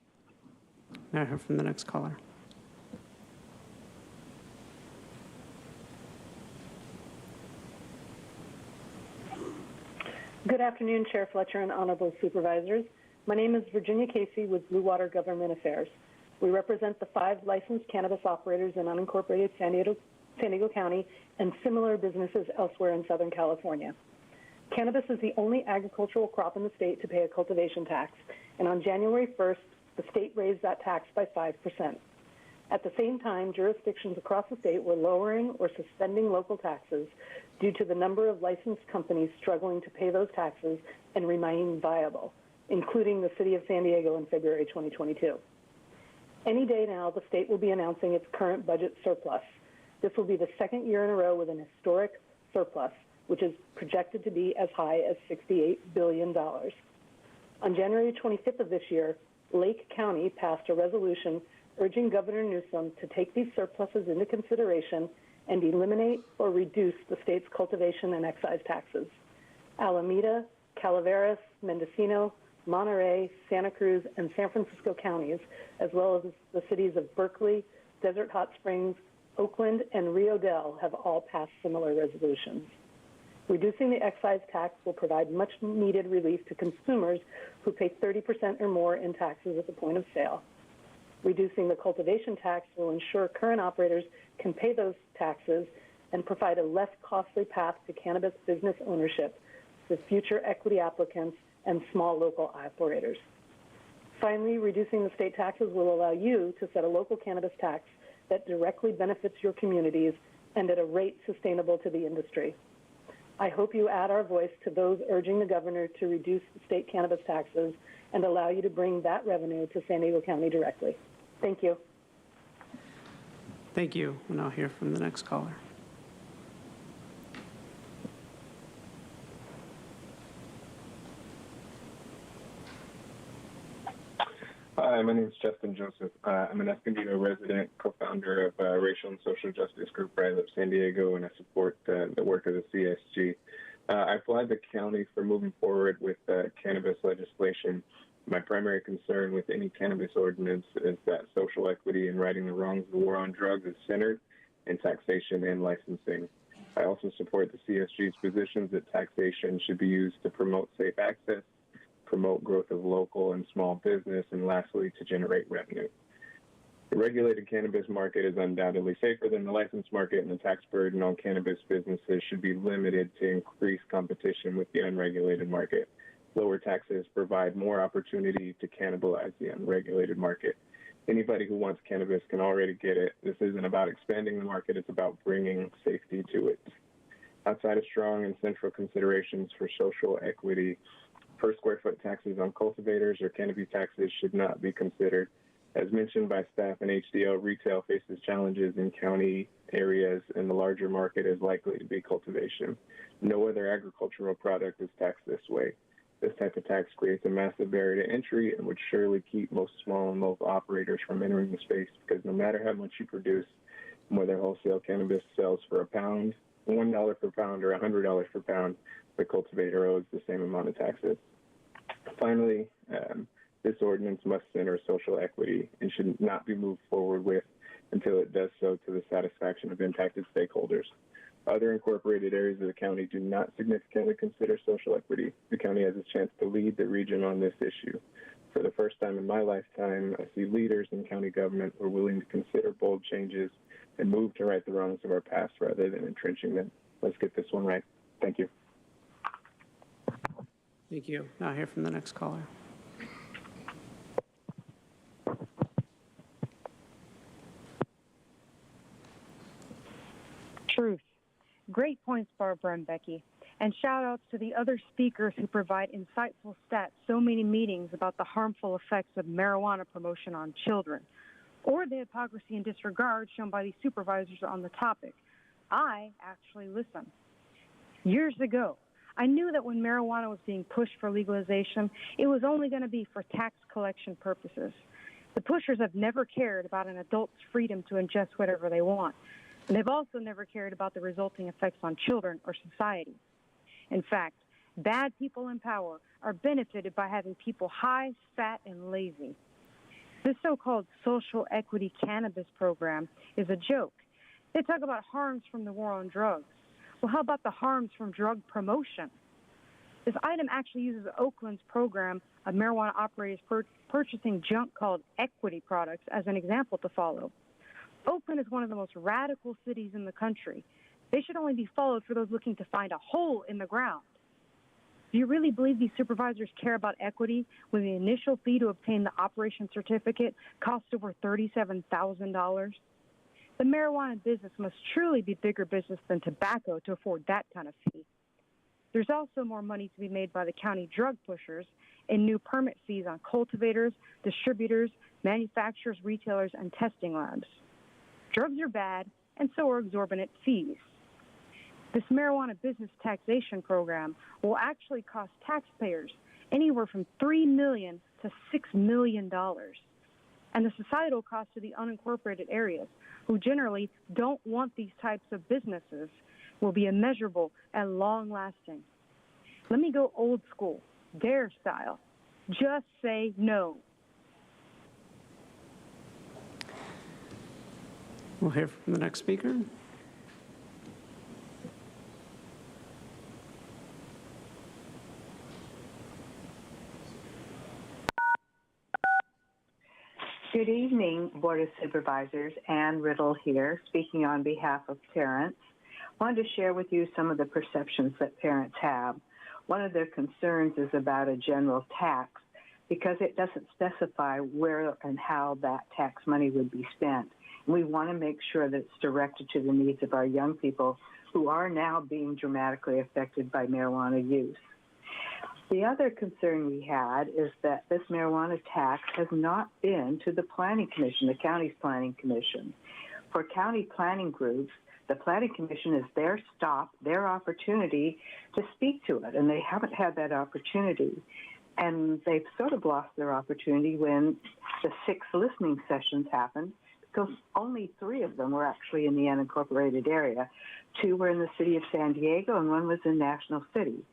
Now I hear from the next caller. Good afternoon, Chair Fletcher and honorable supervisors. My name is Virginia Casey with Blue Water Government Affairs. We represent the 5 licensed cannabis operators in unincorporated San Diego County and similar businesses elsewhere in Southern California. Cannabis is the only agricultural crop in the state to pay a cultivation tax, and on January 1st, the state raised that tax by 5%. At the same time, jurisdictions across the state were lowering or suspending local taxes due to the number of licensed companies struggling to pay those taxes and remaining viable, including the city of San Diego in February 2022. Any day now, the state will be announcing its current budget surplus. This will be the second year in a row with an historic surplus, which is projected to be as high as $68 billion. On January 25th of this year, Lake County passed a resolution urging Governor Newsom to take these surpluses into consideration and eliminate or reduce the state's cultivation and excise taxes. Alameda, Calaveras, Mendocino, Monterey, Santa Cruz, and San Francisco counties, as well as the cities of Berkeley, Desert Hot Springs, Oakland, and Rio Dell have all passed similar resolutions. Reducing the excise tax will provide much-needed relief to consumers who pay 30% or more in taxes at the point of sale. Reducing the cultivation tax will ensure current operators can pay those taxes and provide a less costly path to cannabis business ownership for future equity applicants and small local operators. Finally, reducing the state taxes will allow you to set a local cannabis tax that directly benefits your communities and at a rate sustainable to the industry. I hope you add our voice to those urging the governor to reduce the state cannabis taxes and allow you to bring that revenue to San Diego County directly. Thank you. Thank you. We'll now hear from the next caller. Hi, my name is Justin Joseph. I'm an Escondido resident, co-founder of racial and social justice group where I live in San Diego, and I support the work of the CSG. I applaud the county for moving forward with cannabis legislation. My primary concern with any cannabis ordinance is that social equity and righting the wrongs of the war on drugs is centered in taxation and licensing. I also support the CSG's positions that taxation should be used to promote safe access, promote growth of local and small business, and lastly, to generate revenue. The regulated cannabis market is undoubtedly safer than the licensed market, and the tax burden on cannabis businesses should be limited to increase competition with the unregulated market. Lower taxes provide more opportunity to cannibalize the unregulated market. Anybody who wants cannabis can already get it. This isn't about expanding the market, it's about bringing safety to it. Outside of strong and central considerations for social equity, per square foot taxes on cultivators or canopy taxes should not be considered. As mentioned by staff in HDL, retail faces challenges in county areas, and the larger market is likely to be cultivation. No other agricultural product is taxed this way. This type of tax creates a massive barrier to entry and would surely keep most small and local operators from entering the space, because no matter how much you produce, whether wholesale cannabis sells for a pound, $1 per pound, or $100 per pound, the cultivator owes the same amount of taxes. Finally, this ordinance must center social equity and should not be moved forward with until it does so to the satisfaction of impacted stakeholders. Other incorporated areas of the county do not significantly consider social equity. The county has a chance to lead the region on this issue. For the first time in my lifetime, I see leaders in county government who are willing to consider bold changes and move to right the wrongs of our past rather than entrenching them. Let's get this one right. Thank you. Thank you. Now hear from the next caller. Truth. Great points, Barbara and Becky. And shout outs to the other speakers who provide insightful stats, so many meetings about the harmful effects of marijuana promotion on children, or the hypocrisy and disregard shown by these supervisors on the topic. I actually listen. Years ago, I knew that when marijuana was being pushed for legalization, it was only going to be for tax collection purposes. The pushers have never cared about an adult's freedom to ingest whatever they want. And they've also never cared about the resulting effects on children or society. In fact, bad people in power are benefited by having people high, fat, and lazy. This so-called social equity cannabis program is a joke. They talk about harms from the war on drugs. Well, how about the harms from drug promotion? This item actually uses Oakland's program of marijuana operators purchasing junk called equity products as an example to follow. Oakland is one of the most radical cities in the country. They should only be followed for those looking to find a hole in the ground. Do you really believe these supervisors care about equity when the initial fee to obtain the operation certificate costs over $37,000? The marijuana business must truly be bigger business than tobacco to afford that kind of fee. There's also more money to be made by the county drug pushers in new permit fees on cultivators, distributors, manufacturers, retailers, and testing labs. Drugs are bad, and so are exorbitant fees. This marijuana business taxation program will actually cost taxpayers anywhere from $3 million to $6 million. And the societal cost to the unincorporated areas, who generally don't want these types of businesses, will be immeasurable and long-lasting. Let me go old school, DARE style. Just say no. We'll hear from the next speaker. Good evening, Board of Supervisors. Ann Riddle here, speaking on behalf of parents. I wanted to share with you some of the perceptions that parents have. One of their concerns is about a general tax because it doesn't specify where and how that tax money would be spent. We want to make sure that it's directed to the needs of our young people who are now being dramatically affected by marijuana use. The other concern we had is that this marijuana tax has not been to the Planning Commission, the county's Planning Commission. For county planning groups, the Planning Commission is their stop, their opportunity to speak to it, and they haven't had that opportunity. And they've sort of lost their opportunity when the 6 listening sessions happened, because only 3 of them were actually in the unincorporated area. 2 were in the city of San Diego, and 1 was in National City.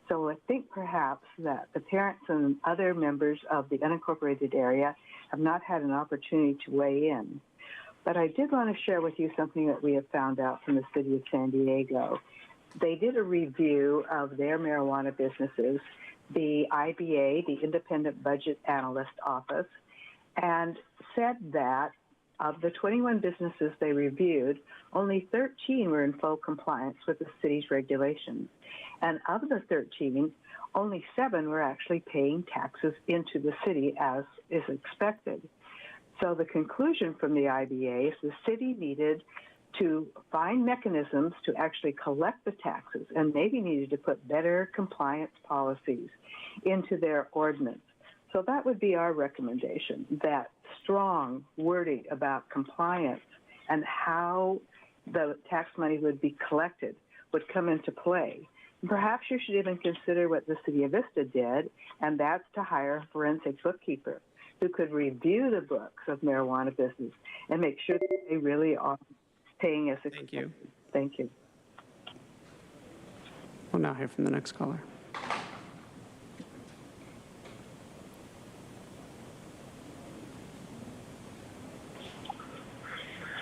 So I think perhaps that the parents and other members of the unincorporated area have not had an opportunity to weigh in. But I did want to share with you something that we have found out from the city of San Diego. They did a review of their marijuana businesses, the IBA, the Independent Budget Analyst Office, and said that of the 21 businesses they reviewed, only 13 were in full compliance with the city's regulations. And of the 13, only 7 were actually paying taxes into the city as is expected. So the conclusion from the IBA is the city needed to find mechanisms to actually collect the taxes and maybe needed to put better compliance policies into their ordinance. So that would be our recommendation, that strong wording about compliance and how the tax money would be collected would come into play. And perhaps you should even consider what the city of Vista did, and that's to hire a forensic bookkeeper who could review the books of marijuana business and make sure that they really are paying as expected. Thank you. Thank you. We'll now hear from the next caller.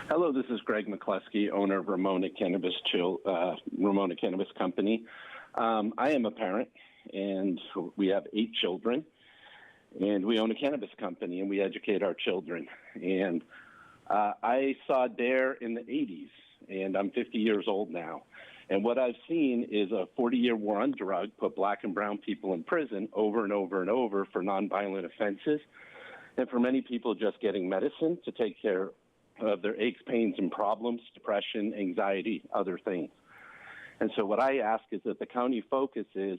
Hello, this is Greg McCluskey, owner of Ramona Cannabis Company. I am a parent, and we have 8 children, and we own a cannabis company, and we educate our children. And I saw DARE in the 80s, and I'm 50 years old now. And what I've seen is a 40-year war on drug put black and brown people in prison over and over and over for nonviolent offenses, and for many people just getting medicine to take care of their aches, pains, and problems, depression, anxiety, other things. And so what I ask is that the county focuses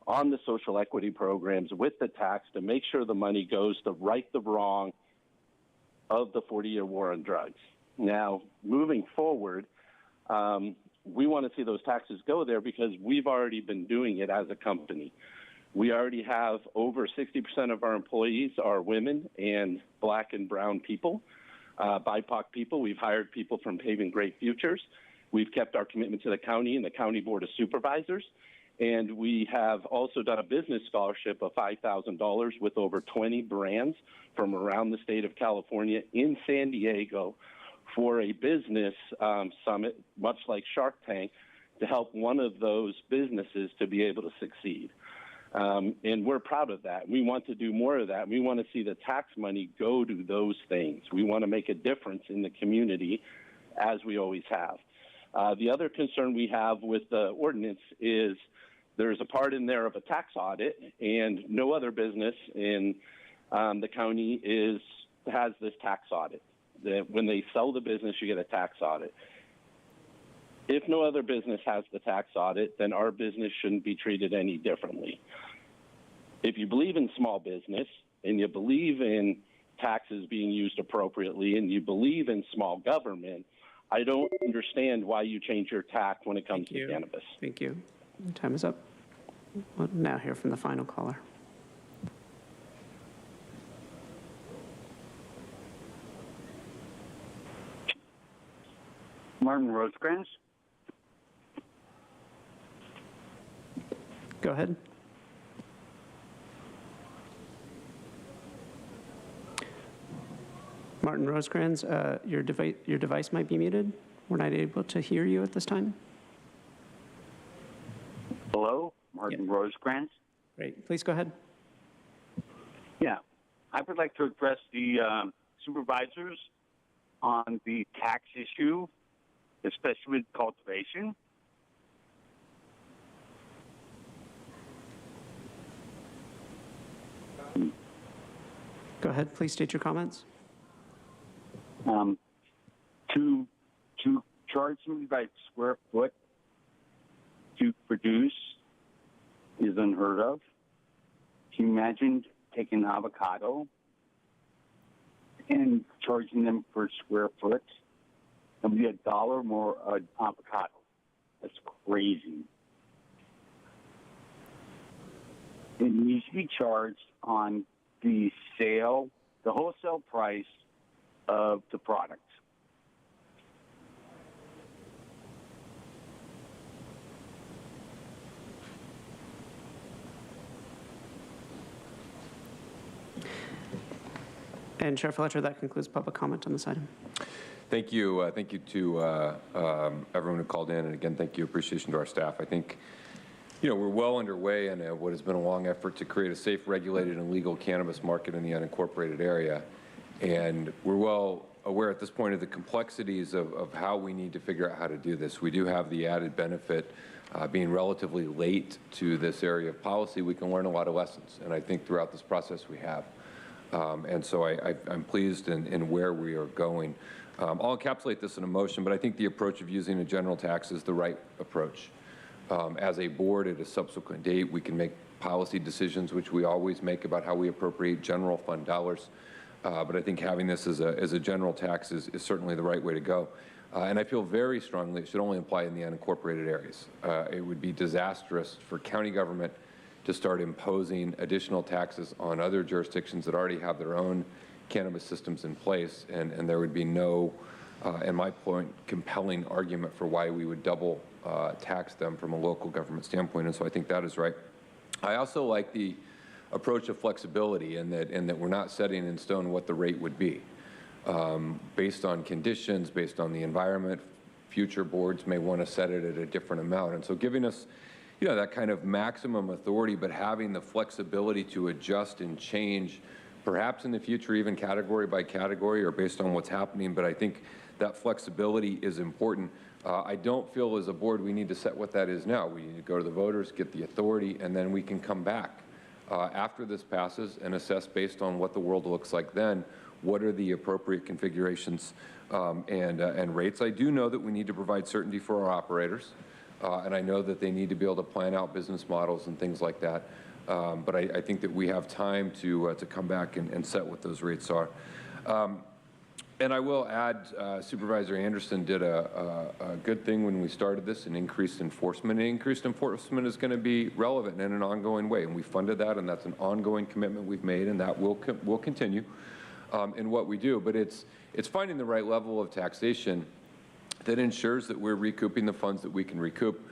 on the social equity programs with the tax to make sure the money goes to right the wrong of the 40-year war on drugs. Now, moving forward, we want to see those taxes go there because we've already been doing it as a company. We already have over 60% of our employees are women and black and brown people. BIPOC people. We've hired people from Paving Great Futures. We've kept our commitment to the county and the County Board of Supervisors. And we have also done a business scholarship of $5,000 with over 20 brands from around the state of California in San Diego for a business summit, much like Shark Tank, to help one of those businesses to be able to succeed. And we're proud of that. We want to do more of that. We want to see the tax money go to those things. We want to make a difference in the community, as we always have. The other concern we have with the ordinance is there's a part in there of a tax audit, and no other business in the county has this tax audit. When they sell the business, you get a tax audit. If no other business has the tax audit, then our business shouldn't be treated any differently. If you believe in small business and you believe in taxes being used appropriately and you believe in small government, I don't understand why you change your tack when it comes to cannabis. Thank you. Time is up. We'll now hear from the final caller. Martin Rosecrans. Go ahead. Martin Rosecrans, your device might be muted. We're not able to hear you at this time. Hello, Martin Rosecrans. Great. Please go ahead. Yeah, I would like to address the supervisors on the tax issue, especially with cultivation. Go ahead. Please state your comments. To charge somebody by square foot to produce is unheard of. Can you imagine taking an avocado and charging them per square foot? It'll be $1 more an avocado. That's crazy. It needs to be charged on the sale, the wholesale price of the product. And Chair Fletcher, that concludes public comment on this item. Thank you. Thank you to everyone who called in. And again, thank you. Appreciation to our staff. I think, we're well underway in what has been a long effort to create a safe, regulated, and legal cannabis market in the unincorporated area. And we're well aware at this point of the complexities of how we need to figure out how to do this. We do have the added benefit being relatively late to this area of policy. We can learn a lot of lessons. And I think throughout this process we have. And so I'm pleased in where we are going. I'll encapsulate this in a motion, but I think the approach of using a general tax is the right approach. As a board, at a subsequent date, we can make policy decisions, which we always make about how we appropriate general fund dollars. But I think having this as a general tax is certainly the right way to go. And I feel very strongly it should only apply in the unincorporated areas. It would be disastrous for county government to start imposing additional taxes on other jurisdictions that already have their own cannabis systems in place, and there would be no, in my point, compelling argument for why we would double tax them from a local government standpoint, and so I think that is right. I also like the approach of flexibility in that we're not setting in stone what the rate would be. Based on conditions, based on the environment, future boards may want to set it at a different amount, and so giving us that kind of maximum authority, but having the flexibility to adjust and change, perhaps in the future, even category by category or based on what's happening. But I think that flexibility is important. I don't feel as a board we need to set what that is now. We need to go to the voters, get the authority, and then we can come back after this passes and assess based on what the world looks like then, what are the appropriate configurations and rates. I do know that we need to provide certainty for our operators. And I know that they need to be able to plan out business models and things like that. But I think that we have time to come back and set what those rates are. And I will add, Supervisor Anderson did a good thing when we started this, and increased enforcement. And increased enforcement is going to be relevant in an ongoing way. And we funded that, and that's an ongoing commitment we've made, and that will continue in what we do. But it's finding the right level of taxation that ensures that we're recouping the funds that we can recoup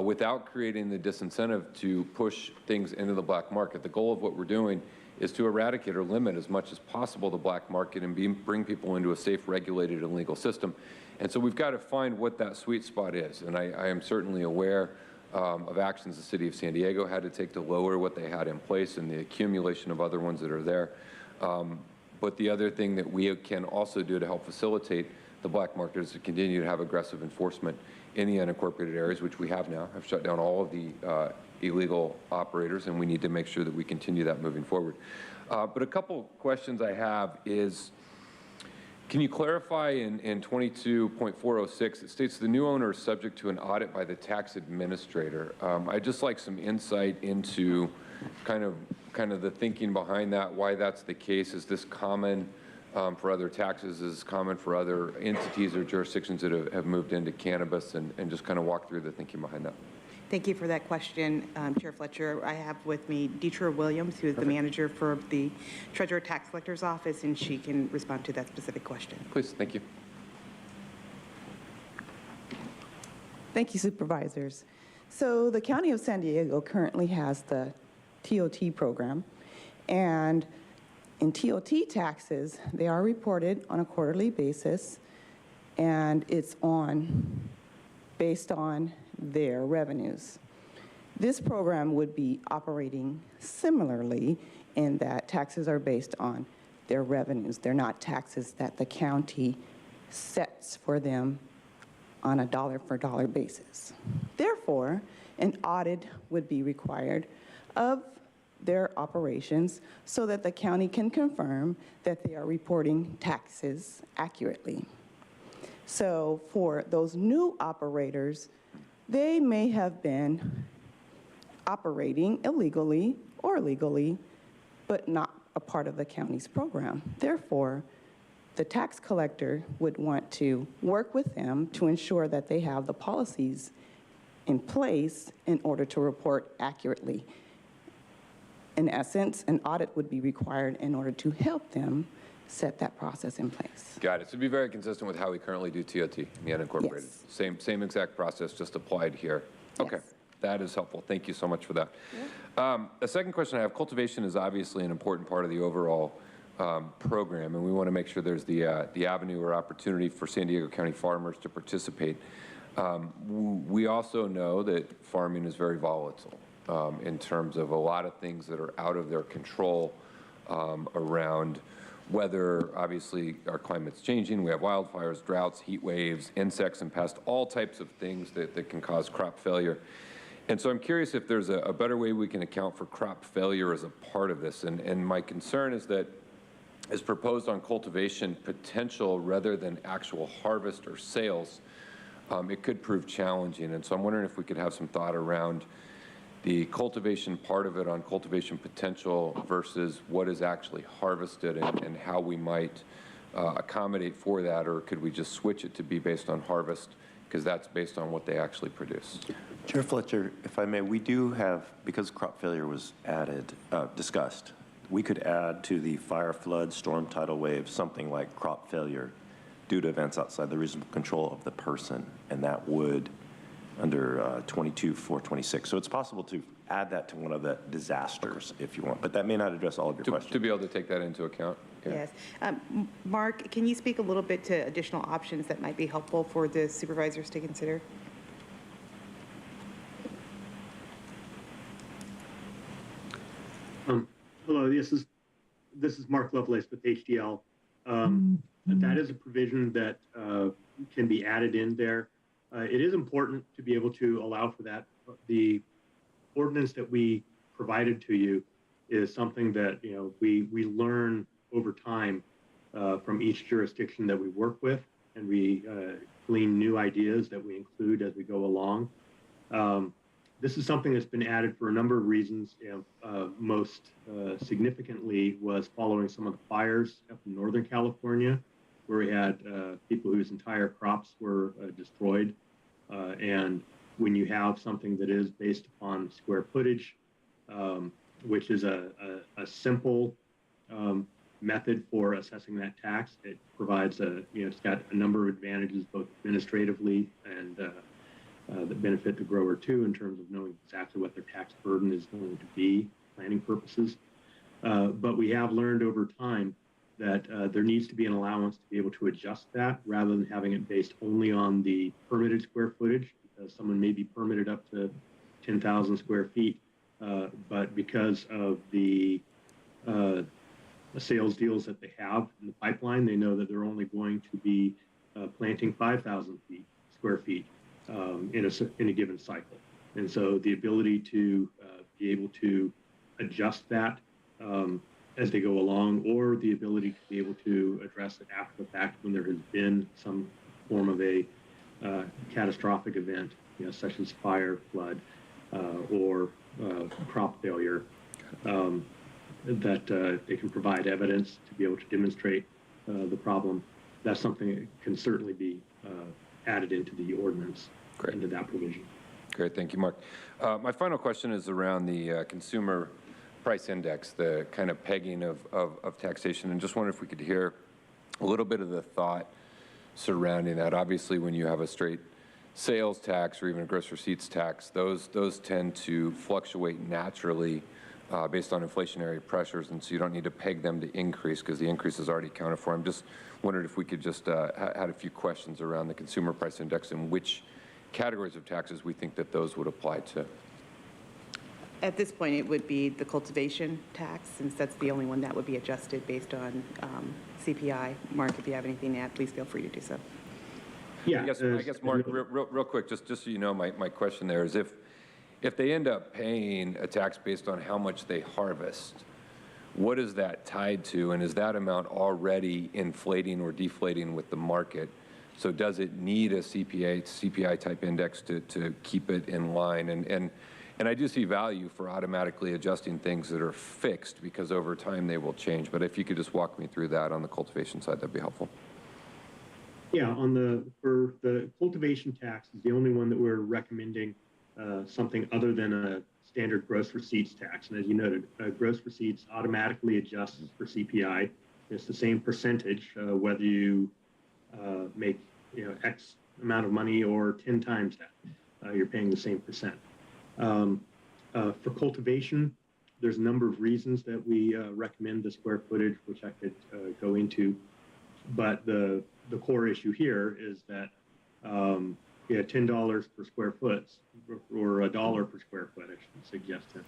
without creating the disincentive to push things into the black market. The goal of what we're doing is to eradicate or limit as much as possible the black market and bring people into a safe, regulated, and legal system. And so we've got to find what that sweet spot is. And I am certainly aware of actions the city of San Diego had to take to lower what they had in place and the accumulation of other ones that are there. But the other thing that we can also do to help facilitate the black market is to continue to have aggressive enforcement in the unincorporated areas, which we have now. I've shut down all of the illegal operators, and we need to make sure that we continue that moving forward. But a couple questions I have is, can you clarify in 22.406, it states the new owner is subject to an audit by the tax administrator. I'd just like some insight into kind of the thinking behind that, why that's the case. Is this common for other taxes? Is common for other entities or jurisdictions that have moved into cannabis, and just kind of walk through the thinking behind that? Thank you for that question, Chair Fletcher. I have with me Deetra Williams, who is the manager for the Treasurer Tax Collector's Office, and she can respond to that specific question. Please, thank you. Thank you, Supervisors. So the County of San Diego currently has the TOT program, and in TOT taxes, they are reported on a quarterly basis, and it's based on their revenues. This program would be operating similarly in that taxes are based on their revenues. They're not taxes that the county sets for them on a dollar-for-dollar basis. Therefore, an audit would be required of their operations so that the county can confirm that they are reporting taxes accurately. So for those new operators, they may have been operating illegally or legally, but not a part of the county's program. Therefore, the tax collector would want to work with them to ensure that they have the policies in place in order to report accurately. in essence, an audit would be required in order to help them set that process in place. Got it. So be very consistent with how we currently do TOT in the unincorporated. Yes. Same exact process, just applied here. Okay, that is helpful. Thank you so much for that. A second question I have, cultivation is obviously an important part of the overall program, and we want to make sure there's the avenue or opportunity for San Diego County farmers to participate. We also know that farming is very volatile in terms of a lot of things that are out of their control around weather. Obviously, our climate's changing. We have wildfires, droughts, heat waves, insects and pests, all types of things that can cause crop failure. And so I'm curious if there's a better way we can account for crop failure as a part of this. And my concern is that, as proposed on cultivation potential rather than actual harvest or sales, it could prove challenging. And so I'm wondering if we could have some thought around the cultivation part of it on cultivation potential versus what is actually harvested and how we might accommodate for that, or could we just switch it to be based on harvest because that's based on what they actually produce? Chair Fletcher, if I may, we do have, because crop failure was added, discussed, we could add to the fire, flood, storm, tidal wave, something like crop failure due to events outside the reasonable control of the person, and that would under 22.426. So it's possible to add that to one of the disasters if you want, but that may not address all of your questions. To be able to take that into account? Yeah. Yes. Mark, can you speak a little bit to additional options that might be helpful for the supervisors to consider? Hello, this is Mark Lovelace with HDL. That is a provision that can be added in there. It is important to be able to allow for that. The ordinance that we provided to you is something that we learn over time from each jurisdiction that we work with, and we glean new ideas that we include as we go along. This is something that's been added for a number of reasons. Most significantly was following some of the fires up in Northern California, where we had people whose entire crops were destroyed. And when you have something that is based upon square footage, which is a simple method for assessing that tax, it provides it's got a number of advantages, both administratively and that benefit the grower too, in terms of knowing exactly what their tax burden is going to be, planning purposes. But we have learned over time that there needs to be an allowance to be able to adjust that rather than having it based only on the permitted square footage, because someone may be permitted up to 10,000 square feet, but because of the sales deals that they have in the pipeline, they know that they're only going to be planting 5,000 square feet in a given cycle. And so the ability to be able to adjust that as they go along, or the ability to be able to address it after the fact when there has been some form of a catastrophic event, such as fire, flood, or crop failure, that they can provide evidence to be able to demonstrate the problem. That's something that can certainly be added into the ordinance, into that provision. Great, thank you, Mark. My final question is around the consumer price index, the kind of pegging of taxation, and just wonder if we could hear a little bit of the thought surrounding that. Obviously, when you have a straight sales tax or even a gross receipts tax, those tend to fluctuate naturally based on inflationary pressures, and so you don't need to peg them to increase because the increase is already accounted for. I'm just wondered if we could just had a few questions around the consumer price index and which categories of taxes we think that those would apply to. At this point, it would be the cultivation tax, since that's the only one that would be adjusted based on CPI. Mark, if you have anything to add, please feel free to do so. Yeah, I guess Mark, real quick, just so you know, my question there is if they end up paying a tax based on how much they harvest, what is that tied to, and is that amount already inflating or deflating with the market? So does it need a CPI type index to keep it in line? And I do see value for automatically adjusting things that are fixed, because over time they will change. But if you could just walk me through that on the cultivation side, that'd be helpful. Yeah, for the cultivation tax is the only one that we're recommending something other than standard gross receipts tax. And as you noted, gross receipts automatically adjusts for CPI. It's the same percentage whether you make X amount of money or 10 times that. You're paying the same percent. For cultivation, there's a number of reasons that we recommend the square footage, which I could go into. But the core issue here is that $10 per square foot or $1 per square foot, I should suggest it.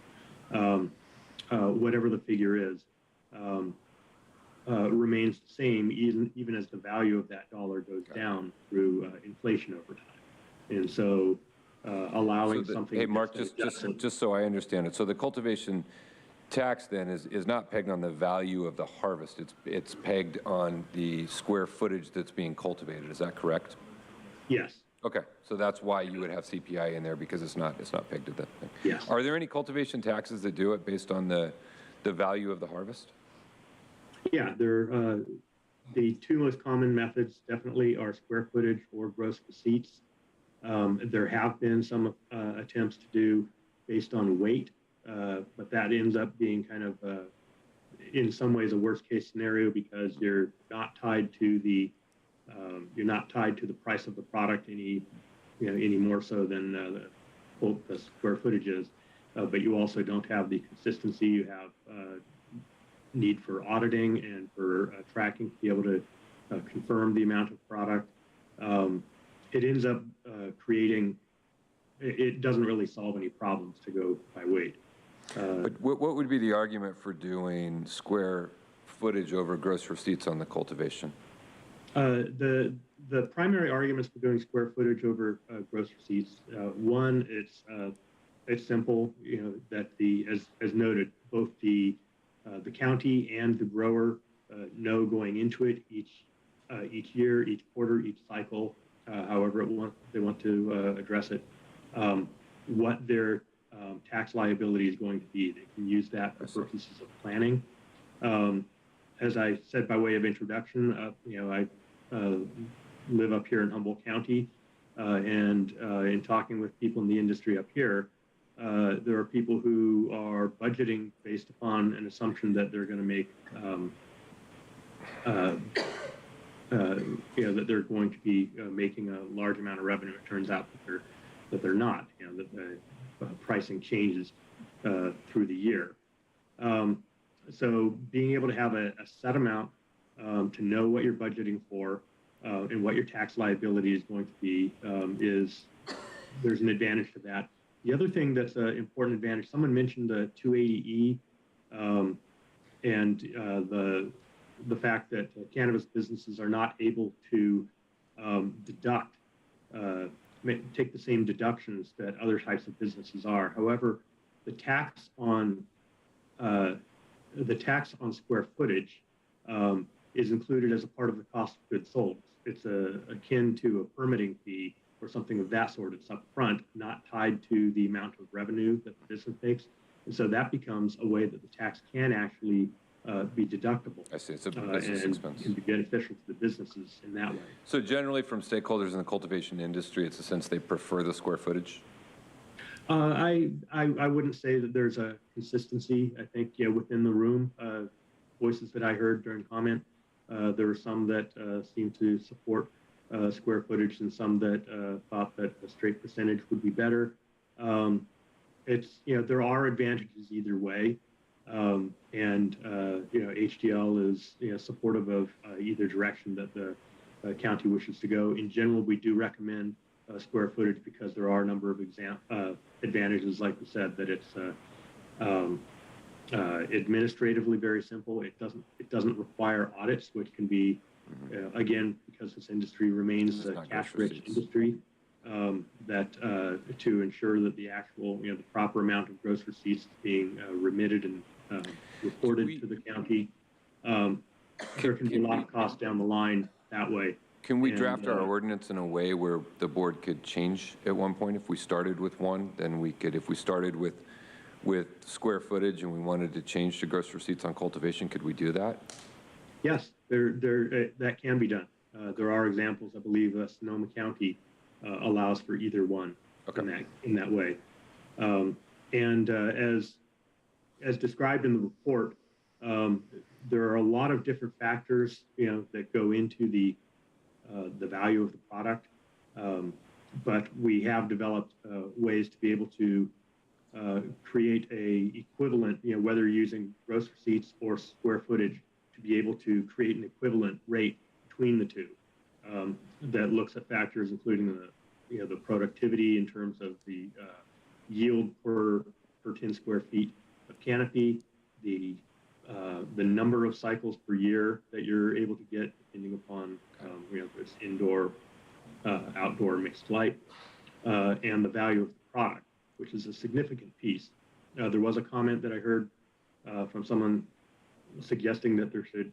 Whatever the figure is, remains the same even as the value of that dollar goes down through inflation over time. And so allowing something. Hey, Mark, just so I understand it. So the cultivation tax then is not pegged on the value of the harvest. It's pegged on the square footage that's being cultivated. Is that correct? Yes. Okay, so that's why you would have CPI in there, because it's not pegged at that thing. Yes. Are there any cultivation taxes that do it based on the value of the harvest? Yeah, the two most common methods definitely are square footage or gross receipts. There have been some attempts to do based on weight, but that ends up being kind of, in some ways, a worst case scenario because you're not tied to the price of the product any more so than the square footage is. But you also don't have the consistency. You have need for auditing and for tracking to be able to confirm the amount of product. It ends up creating, it doesn't really solve any problems to go by weight. But what would be the argument for doing square footage over gross receipts on the cultivation? The primary arguments for doing square footage over gross receipts, one, it's simple, that as noted, both the county and the grower know going into it each year, each quarter, each cycle, however they want to address it, what their tax liability is going to be. They can use that for purposes of planning. As I said by way of introduction, I live up here in Humboldt County, and in talking with people in the industry up here, there are people who are budgeting based upon an assumption that they're going to make, that they're going to be making a large amount of revenue. It turns out that they're not. That the pricing changes through the year. So being able to have a set amount to know what you're budgeting for and what your tax liability is going to be there's an advantage to that. The other thing that's an important advantage, someone mentioned the 280E and the fact that cannabis businesses are not able to take the same deductions that other types of businesses are. However, the tax on square footage is included as a part of the cost of goods sold. It's akin to a permitting fee or something of that sort. It's upfront, not tied to the amount of revenue that the business makes. And so that becomes a way that the tax can actually be deductible. I see, it's a business expense. Can be beneficial to the businesses in that way. So generally from stakeholders in the cultivation industry, it's a sense they prefer the square footage? I wouldn't say that there's a consistency. I think within the room, voices that I heard during comment, there were some that seemed to support square footage and some that thought that a straight percentage would be better. There are advantages either way. HDL is supportive of either direction that the county wishes to go. In general, we do recommend square footage because there are a number of advantages, like we said, that it's administratively very simple. It doesn't require audits, which can be again, because this industry remains a cash-rich industry, that to ensure that the actual the proper amount of gross receipts is being remitted and reported to the county. There can be a lot of costs down the line that way. Can we draft our ordinance in a way where the board could change at one point? If we started with one, then we could. If we started with square footage and we wanted to change to gross receipts on cultivation, could we do that? Yes, that can be done. There are examples. I believe Sonoma County allows for either one in that way. And as described in the report, there are a lot of different factors, that go into the value of the product. But we have developed ways to be able to create a equivalent, whether you're using gross receipts or square footage, to be able to create an equivalent rate between the two that looks at factors including the productivity in terms of the yield per 10 square feet of canopy, the number of cycles per year that you're able to get depending upon if it's indoor, outdoor, mixed light, and the value of the product, which is a significant piece. There was a comment that I heard from someone suggesting that there should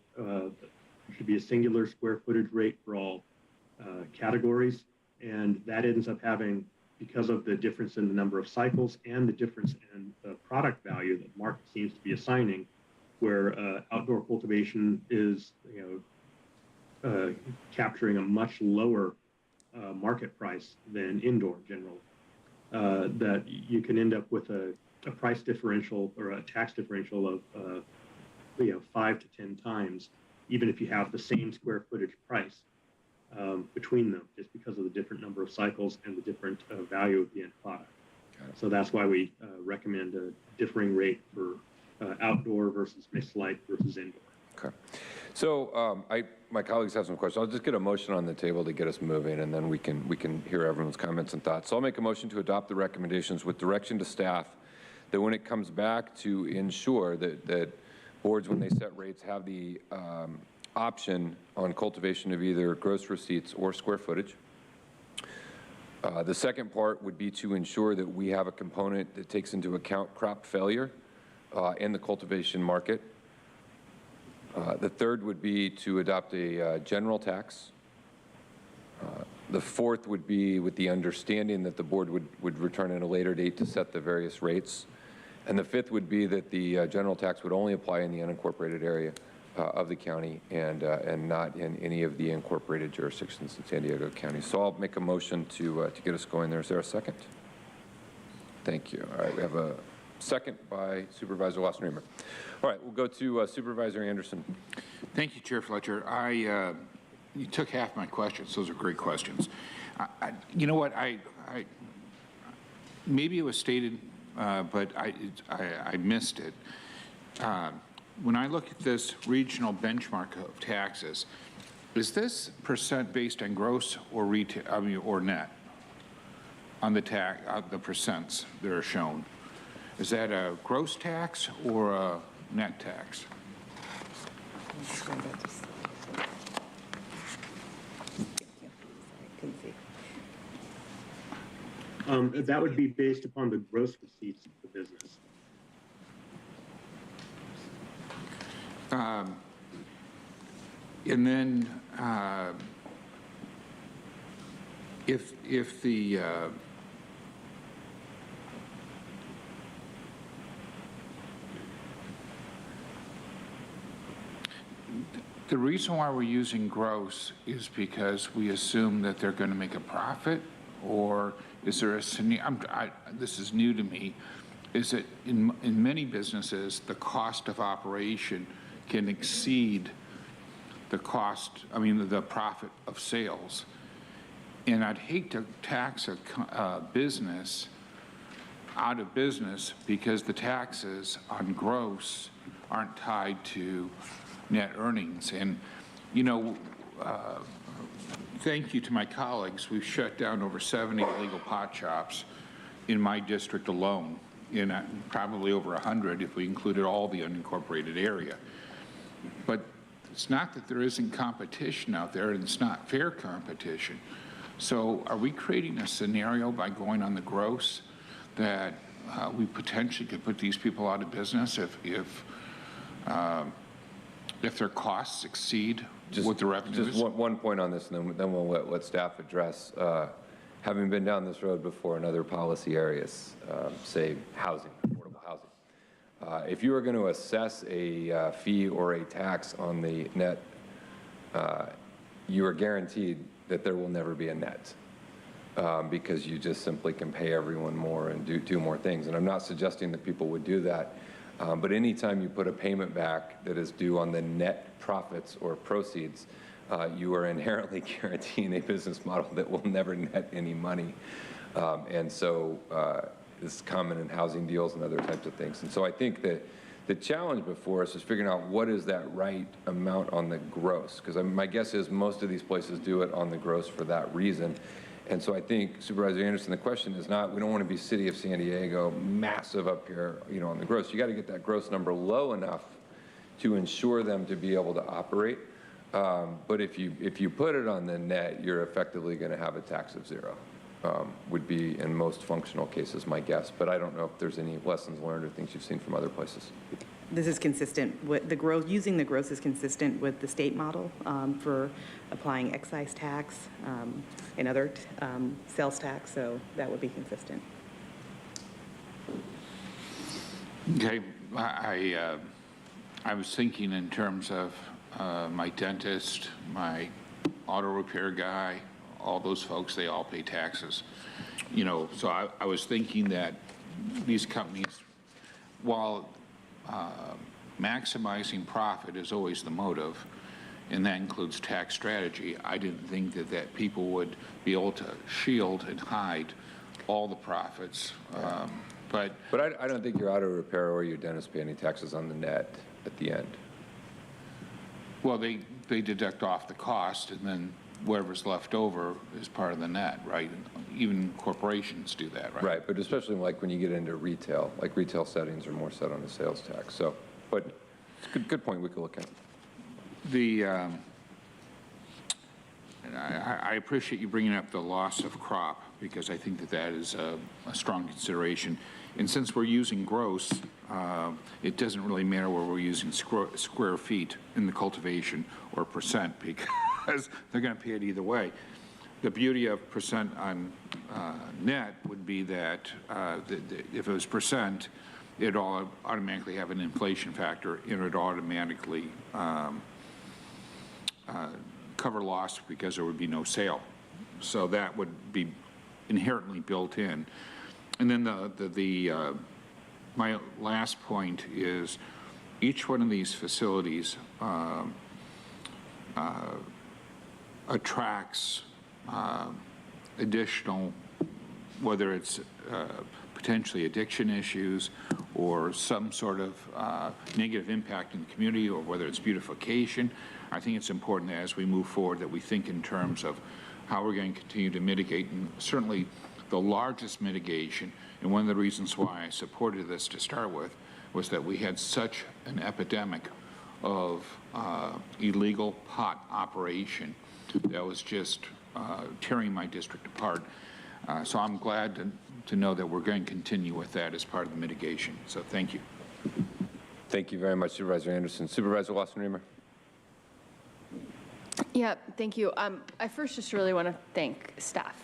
be a singular square footage rate for all categories, and that ends up having, because of the difference in the number of cycles and the difference in the product value that the market seems to be assigning, where outdoor cultivation is capturing a much lower market price than indoor generally, that you can end up with a price differential or a tax differential of 5 to 10 times, even if you have the same square footage price between them, just because of the different number of cycles and the different value of the end product. So that's why we recommend a differing rate for outdoor versus mixed light versus indoor. Okay. So my colleagues have some questions. I'll just get a motion on the table to get us moving, and then we can hear everyone's comments and thoughts. So I'll make a motion to adopt the recommendations with direction to staff that when it comes back to ensure that boards, when they set rates, have the option on cultivation of either gross receipts or square footage. The second part would be to ensure that we have a component that takes into account crop failure in the cultivation market. The third would be to adopt a general tax. The fourth would be with the understanding that the board would return at a later date to set the various rates. And the fifth would be that the general tax would only apply in the unincorporated area of the county and not in any of the incorporated jurisdictions in San Diego County. So I'll make a motion to get us going there. Is there a second? Thank you. All right, we have a second by Supervisor Wasserman. All right, we'll go to Supervisor Anderson. Thank you, Chair Fletcher. You took half my questions. Those are great questions. You know what? Maybe it was stated, but I missed it. When I look at this regional benchmark of taxes, is this percent based on gross or retail? Or net on the tax, the percents that are shown? Is that a gross tax or a net tax? That would be based upon the gross receipts of the business. And then if the reason why we're using gross is because we assume that they're going to make a profit, or is there a scenario? This is new to me. Is that in many businesses, the cost of operation can exceed the cost, the profit of sales. And I'd hate to tax a business out of business because the taxes on gross aren't tied to net earnings. And, thank you to my colleagues. We've shut down over 70 illegal pot shops in my district alone, and probably over 100 if we included all the unincorporated area. But it's not that there isn't competition out there, and it's not fair competition. So are we creating a scenario by going on the gross that we potentially could put these people out of business if their costs exceed what the revenue is? Just one point on this, and then we'll let staff address. Having been down this road before in other policy areas, say housing, affordable housing, if you are going to assess a fee or a tax on the net, you are guaranteed that there will never be a net. because you just simply can pay everyone more and do more things. And I'm not suggesting that people would do that, but anytime you put a payment back that is due on the net profits or proceeds, you are inherently guaranteeing a business model that will never net any money. And so it's common in housing deals and other types of things. And so I think that the challenge before us is figuring out what is that right amount on the gross, because my guess is most of these places do it on the gross for that reason. And so I think, Supervisor Anderson, the question is not, we don't want to be City of San Diego, massive up here, on the gross. You got to get that gross number low enough to ensure them to be able to operate. But if you put it on the net, you're effectively going to have a tax of zero. Would be in most functional cases my guess, but I don't know if there's any lessons learned or things you've seen from other places. This is consistent with the gross. Using the gross is consistent with the state model for applying excise tax and other sales tax, so that would be consistent. Okay, I was thinking in terms of my dentist, my auto repair guy, all those folks, they all pay taxes. So I was thinking that these companies, while maximizing profit is always the motive, and that includes tax strategy, I didn't think that people would be able to shield and hide all the profits. But I don't think your auto repair or your dentist pay any taxes on the net at the end. Well, they deduct off the cost, and then whatever's left over is part of the net, right? Even corporations do that, right? Right, but especially like when you get into retail, like retail settings are more set on the sales tax. So, but it's a good point we could look at. I appreciate you bringing up the loss of crop, because I think that is a strong consideration. And since we're using gross, it doesn't really matter where we're using square feet in the cultivation or percent, because they're going to pay it either way. The beauty of percent on net would be that if it was percent, it'd automatically have an inflation factor, and it'd automatically cover loss because there would be no sale. So that would be inherently built in. And then my last point is each one of these facilities attracts additional, whether it's potentially addiction issues or some sort of negative impact in the community, or whether it's beautification. I think it's important that as we move forward that we think in terms of how we're going to continue to mitigate, and certainly the largest mitigation, and one of the reasons why I supported this to start with, was that we had such an epidemic of illegal pot operation that was just tearing my district apart. So I'm glad to know that we're going to continue with that as part of the mitigation. So thank you. Thank you very much, Supervisor Anderson. Supervisor Lawson-Remer. Yeah, thank you. I first just really want to thank staff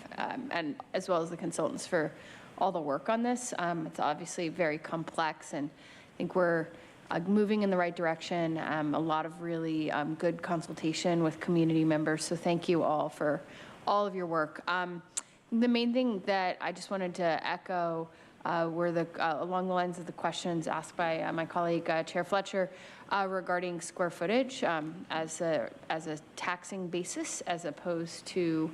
and as well as the consultants for all the work on this. It's obviously very complex, and I think we're moving in the right direction. A lot of really good consultation with community members, so thank you all for all of your work. The main thing that I just wanted to echo were along the lines of the questions asked by my colleague, Chair Fletcher, regarding square footage as a taxing basis as opposed to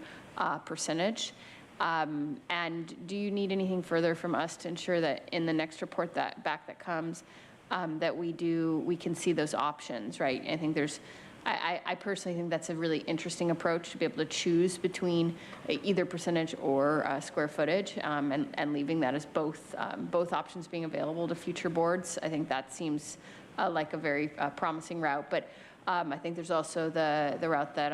percentage. And do you need anything further from us to ensure that in the next report that comes, that we can see those options, right? I think I personally think that's a really interesting approach, to be able to choose between either percentage or square footage, and leaving that as both options being available to future boards. I think that seems like a very promising route. But I think there's also the route that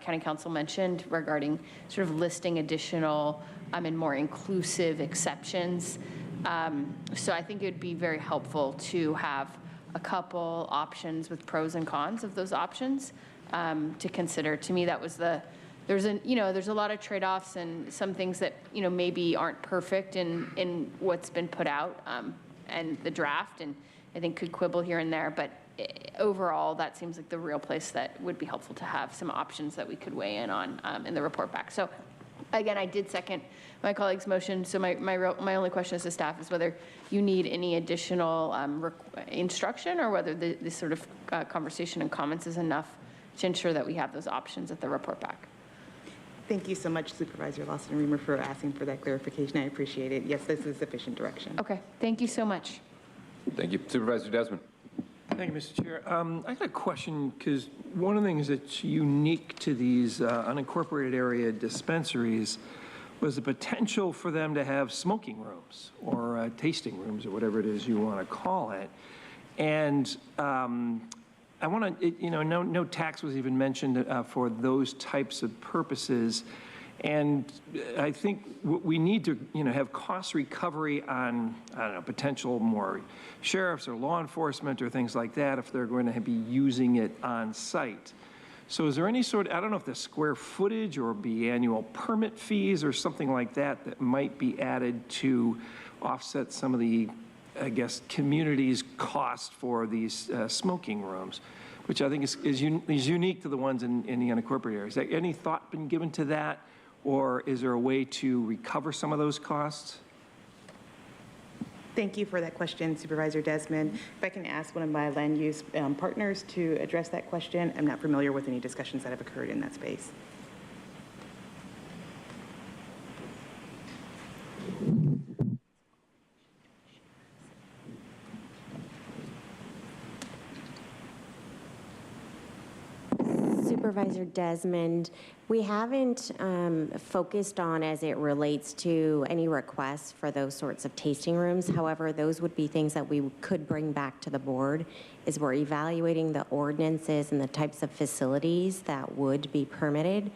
County Council mentioned regarding sort of listing additional and more inclusive exceptions. So I think it would be very helpful to have a couple options with pros and cons of those options to consider. To me, that was there's a lot of trade-offs and some things that maybe aren't perfect in what's been put out and the draft, and I think could quibble here and there, but overall that seems like the real place that would be helpful to have some options that we could weigh in on in the report back. So Again, I did second my colleague's motion, so my only question as to staff is whether you need any additional instruction or whether this sort of conversation and comments is enough to ensure that we have those options at the report back. Thank you so much, Supervisor Lawson-Remer, for asking for that clarification. I appreciate it. Yes, this is sufficient direction. Okay, thank you so much. Thank you. Supervisor Desmond. Thank you, Mr. Chair. I got a question because one of the things that's unique to these unincorporated area dispensaries was the potential for them to have smoking rooms or tasting rooms or whatever it is you want to call it. And I want to, no tax was even mentioned for those types of purposes. And I think we need to, have cost recovery on, I don't know, potential more sheriffs or law enforcement or things like that if they're going to be using it on site. So is there any sort, I don't know if the square footage or be annual permit fees or something like that that might be added to offset some of the, I guess, community's cost for these smoking rooms, which I think is unique to the ones in the unincorporated areas. Has any thought been given to that? Or is there a way to recover some of those costs? Thank you for that question, Supervisor Desmond. If I can ask one of my land use partners to address that question. I'm not familiar with any discussions that have occurred in that space. Supervisor Desmond, we haven't focused on as it relates to any requests for those sorts of tasting rooms. However, those would be things that we could bring back to the board as we're evaluating the ordinances and the types of facilities that would be permitted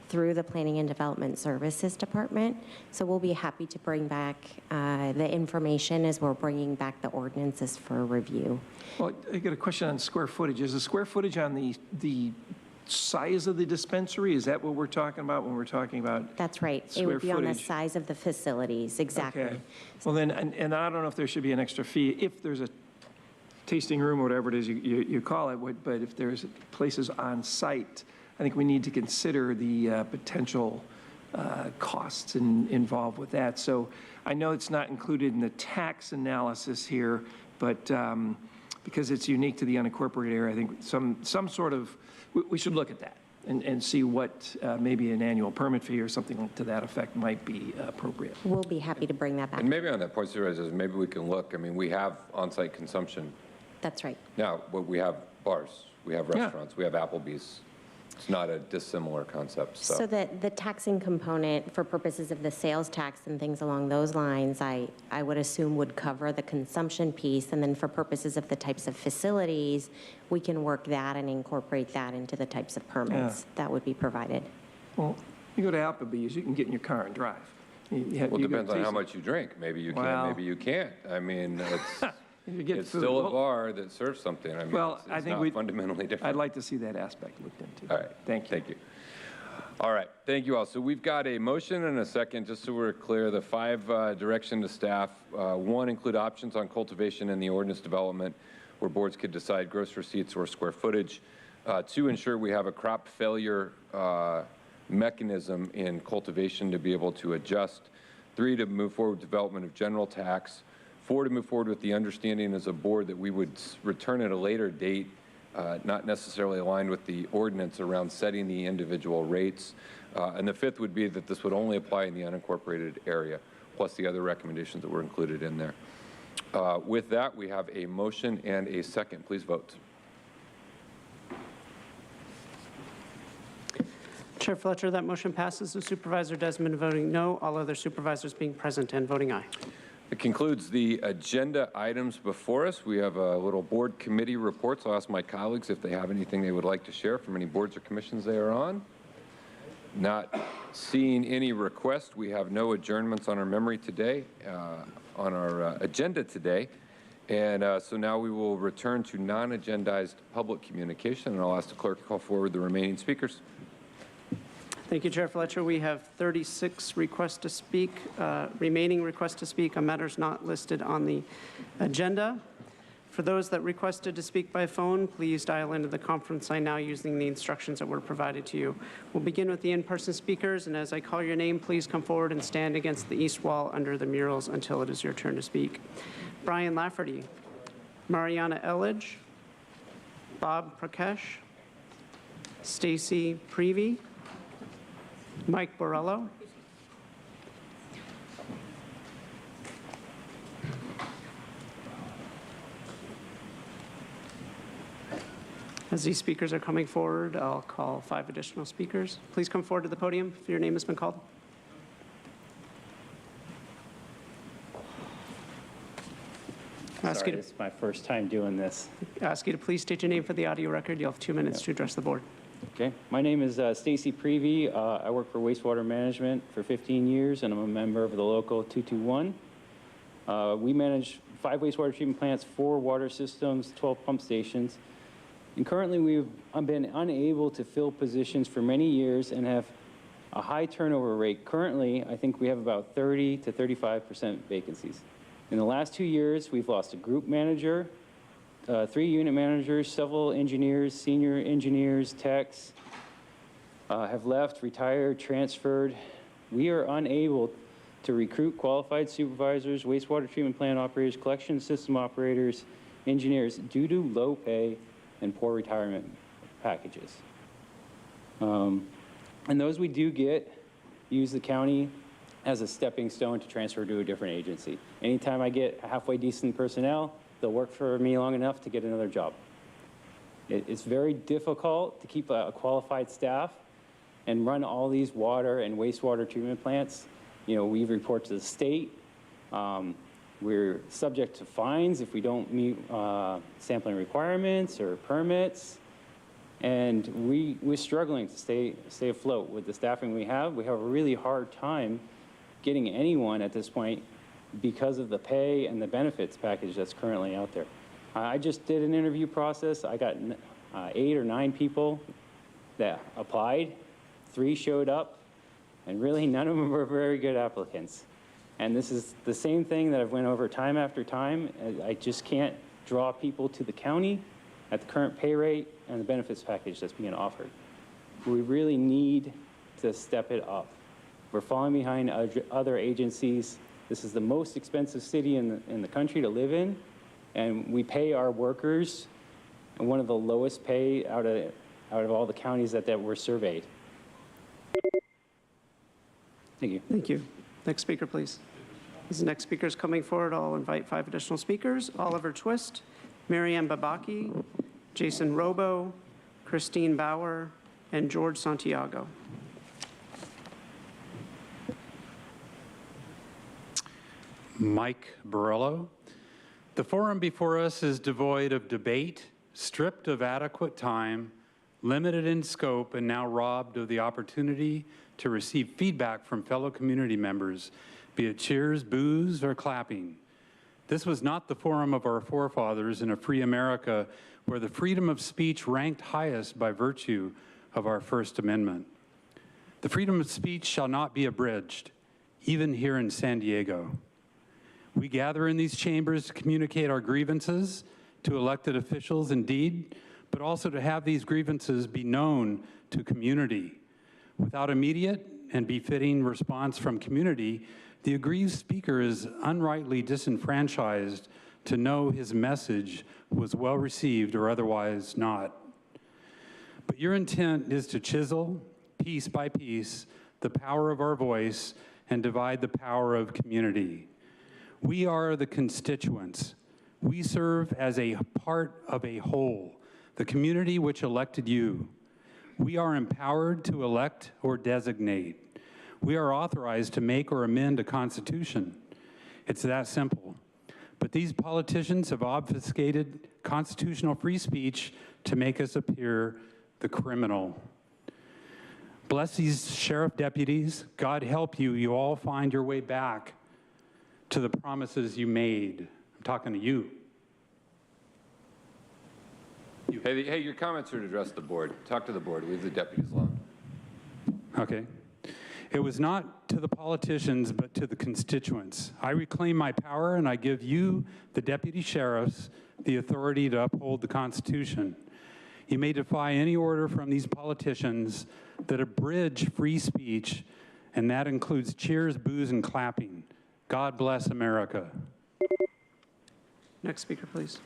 through the Planning and Development Services Department. So we'll be happy to bring back the information as we're bringing back the ordinances for review. Well, I got a question on square footage. Is the square footage on the size of the dispensary? Is that what we're talking about when we're talking about? That's right. It would be on the size of the facilities, exactly. Okay. Well then, and I don't know if there should be an extra fee if there's a tasting room or whatever it is you call it, but if there's places on site, I think we need to consider the potential costs involved with that. So I know it's not included in the tax analysis here, but because it's unique to the unincorporated area, I think some sort of, we should look at that and see what maybe an annual permit fee or something to that effect might be appropriate. We'll be happy to bring that back. And maybe on that point, Supervisors, maybe we can look. I mean, we have on-site consumption. That's right. Now, we have bars, we have restaurants, we have Applebee's. It's not a dissimilar concept. So that the taxing component for purposes of the sales tax and things along those lines, I would assume would cover the consumption piece. And then for purposes of the types of facilities, we can work that and incorporate that into the types of permits that would be provided. Well, you go to Applebee's, you can get in your car and drive. Well, it depends on how much you drink. Maybe you can, maybe you can't. I mean, it's still a bar that serves something. I mean, well, it's not fundamentally different. I'd like to see that aspect looked into. All right. Thank you. Thank you. All right. Thank you all. So we've got a motion and a second, just so we're clear. The 5 direction to staff. 1, include options on cultivation and the ordinance development where boards could decide gross receipts or square footage. 2, ensure we have a crop failure mechanism in cultivation to be able to adjust. 3, to move forward with development of general tax. 4, to move forward with the understanding as a board that we would return at a later date, not necessarily aligned with the ordinance around setting the individual rates. And the 5th would be that this would only apply in the unincorporated area, plus the other recommendations that were included in there. With that, we have a motion and a second. Please vote. Chair Fletcher, that motion passes with Supervisor Desmond voting no, all other supervisors being present and voting aye. It concludes the agenda items before us. We have a little board committee reports. I'll ask my colleagues if they have anything they would like to share from any boards or commissions they are on. Not seeing any requests. We have no adjournments on our memory today, on our agenda today. And so now we will return to non-agendized public communication, and I'll ask the clerk to call forward the remaining speakers. Thank you, Chair Fletcher. We have 36 requests to speak, remaining requests to speak on matters not listed on the agenda. For those that requested to speak by phone, please dial into the conference line now using the instructions that were provided to you. We'll begin with the in-person speakers, and as I call your name, please come forward and stand against the east wall under the murals until it is your turn to speak. Brian Lafferty, Mariana Elledge, Bob Prakesh, Stacy Prevey, Mike Borello, As these speakers are coming forward, I'll call 5 additional speakers. Please come forward to the podium if your name has been called. Sorry, this is my first time doing this. Ask you to please state your name for the audio record. You'll have 2 minutes to address the board. Okay. My name is Stacy Prevey. I work for Wastewater Management for 15 years, and I'm a member of the local 221. We manage 5 wastewater treatment plants, 4 water systems, 12 pump stations. And currently, we've been unable to fill positions for many years and have a high turnover rate. Currently, I think we have about 30 to 35% vacancies. In the last 2 years, we've lost a group manager, 3 unit managers, several engineers, senior engineers, techs have left, retired, transferred. We are unable to recruit qualified supervisors, wastewater treatment plant operators, collection system operators, engineers due to low pay and poor retirement packages. And those we do get use the county as a stepping stone to transfer to a different agency. Anytime I get halfway decent personnel, they'll work for me long enough to get another job. It's very difficult to keep a qualified staff and run all these water and wastewater treatment plants. You know, we report to the state. We're subject to fines if we don't meet sampling requirements or permits. And we're struggling to stay afloat with the staffing we have. We have a really hard time getting anyone at this point because of the pay and the benefits package that's currently out there. I just did an interview process. I got 8 or 9 people that applied. 3 showed up, and really none of them were very good applicants. And this is the same thing that I've went over time after time. I just can't draw people to the county at the current pay rate and the benefits package that's being offered. We really need to step it up. We're falling behind other agencies. This is the most expensive city in the country to live in, and we pay our workers one of the lowest pay out of all the counties that were surveyed. Thank you. Thank you. Next speaker, please. As the next speaker is coming forward, I'll invite 5 additional speakers. Oliver Twist, Marianne Babaki, Jason Robo, Christine Bauer, and George Santiago. Mike Borello. The forum before us is devoid of debate, stripped of adequate time, limited in scope, and now robbed of the opportunity to receive feedback from fellow community members, be it cheers, boos, or clapping. This was not the forum of our forefathers in a free America where the freedom of speech ranked highest by virtue of our First Amendment. The freedom of speech shall not be abridged, even here in San Diego. We gather in these chambers to communicate our grievances to elected officials indeed, but also to have these grievances be known to community. Without immediate and befitting response from community, the aggrieved speaker is unrightly disenfranchised to know his message was well received or otherwise not. But your intent is to chisel, piece by piece, the power of our voice and divide the power of community. We are the constituents. We serve as a part of a whole, the community which elected you. We are empowered to elect or designate. We are authorized to make or amend a constitution. It's that simple. But these politicians have obfuscated constitutional free speech to make us appear the criminal. Bless these sheriff deputies. God help you. You all find your way back to the promises you made. I'm talking to you. Hey, your comments are to address the board. Talk to the board. Leave the deputies alone. Okay. It was not to the politicians, but to the constituents. I reclaim my power, and I give you, the deputy sheriffs, the authority to uphold the Constitution. You may defy any order from these politicians that abridge free speech, and that includes cheers, boos, and clapping. God bless America. Next speaker, please.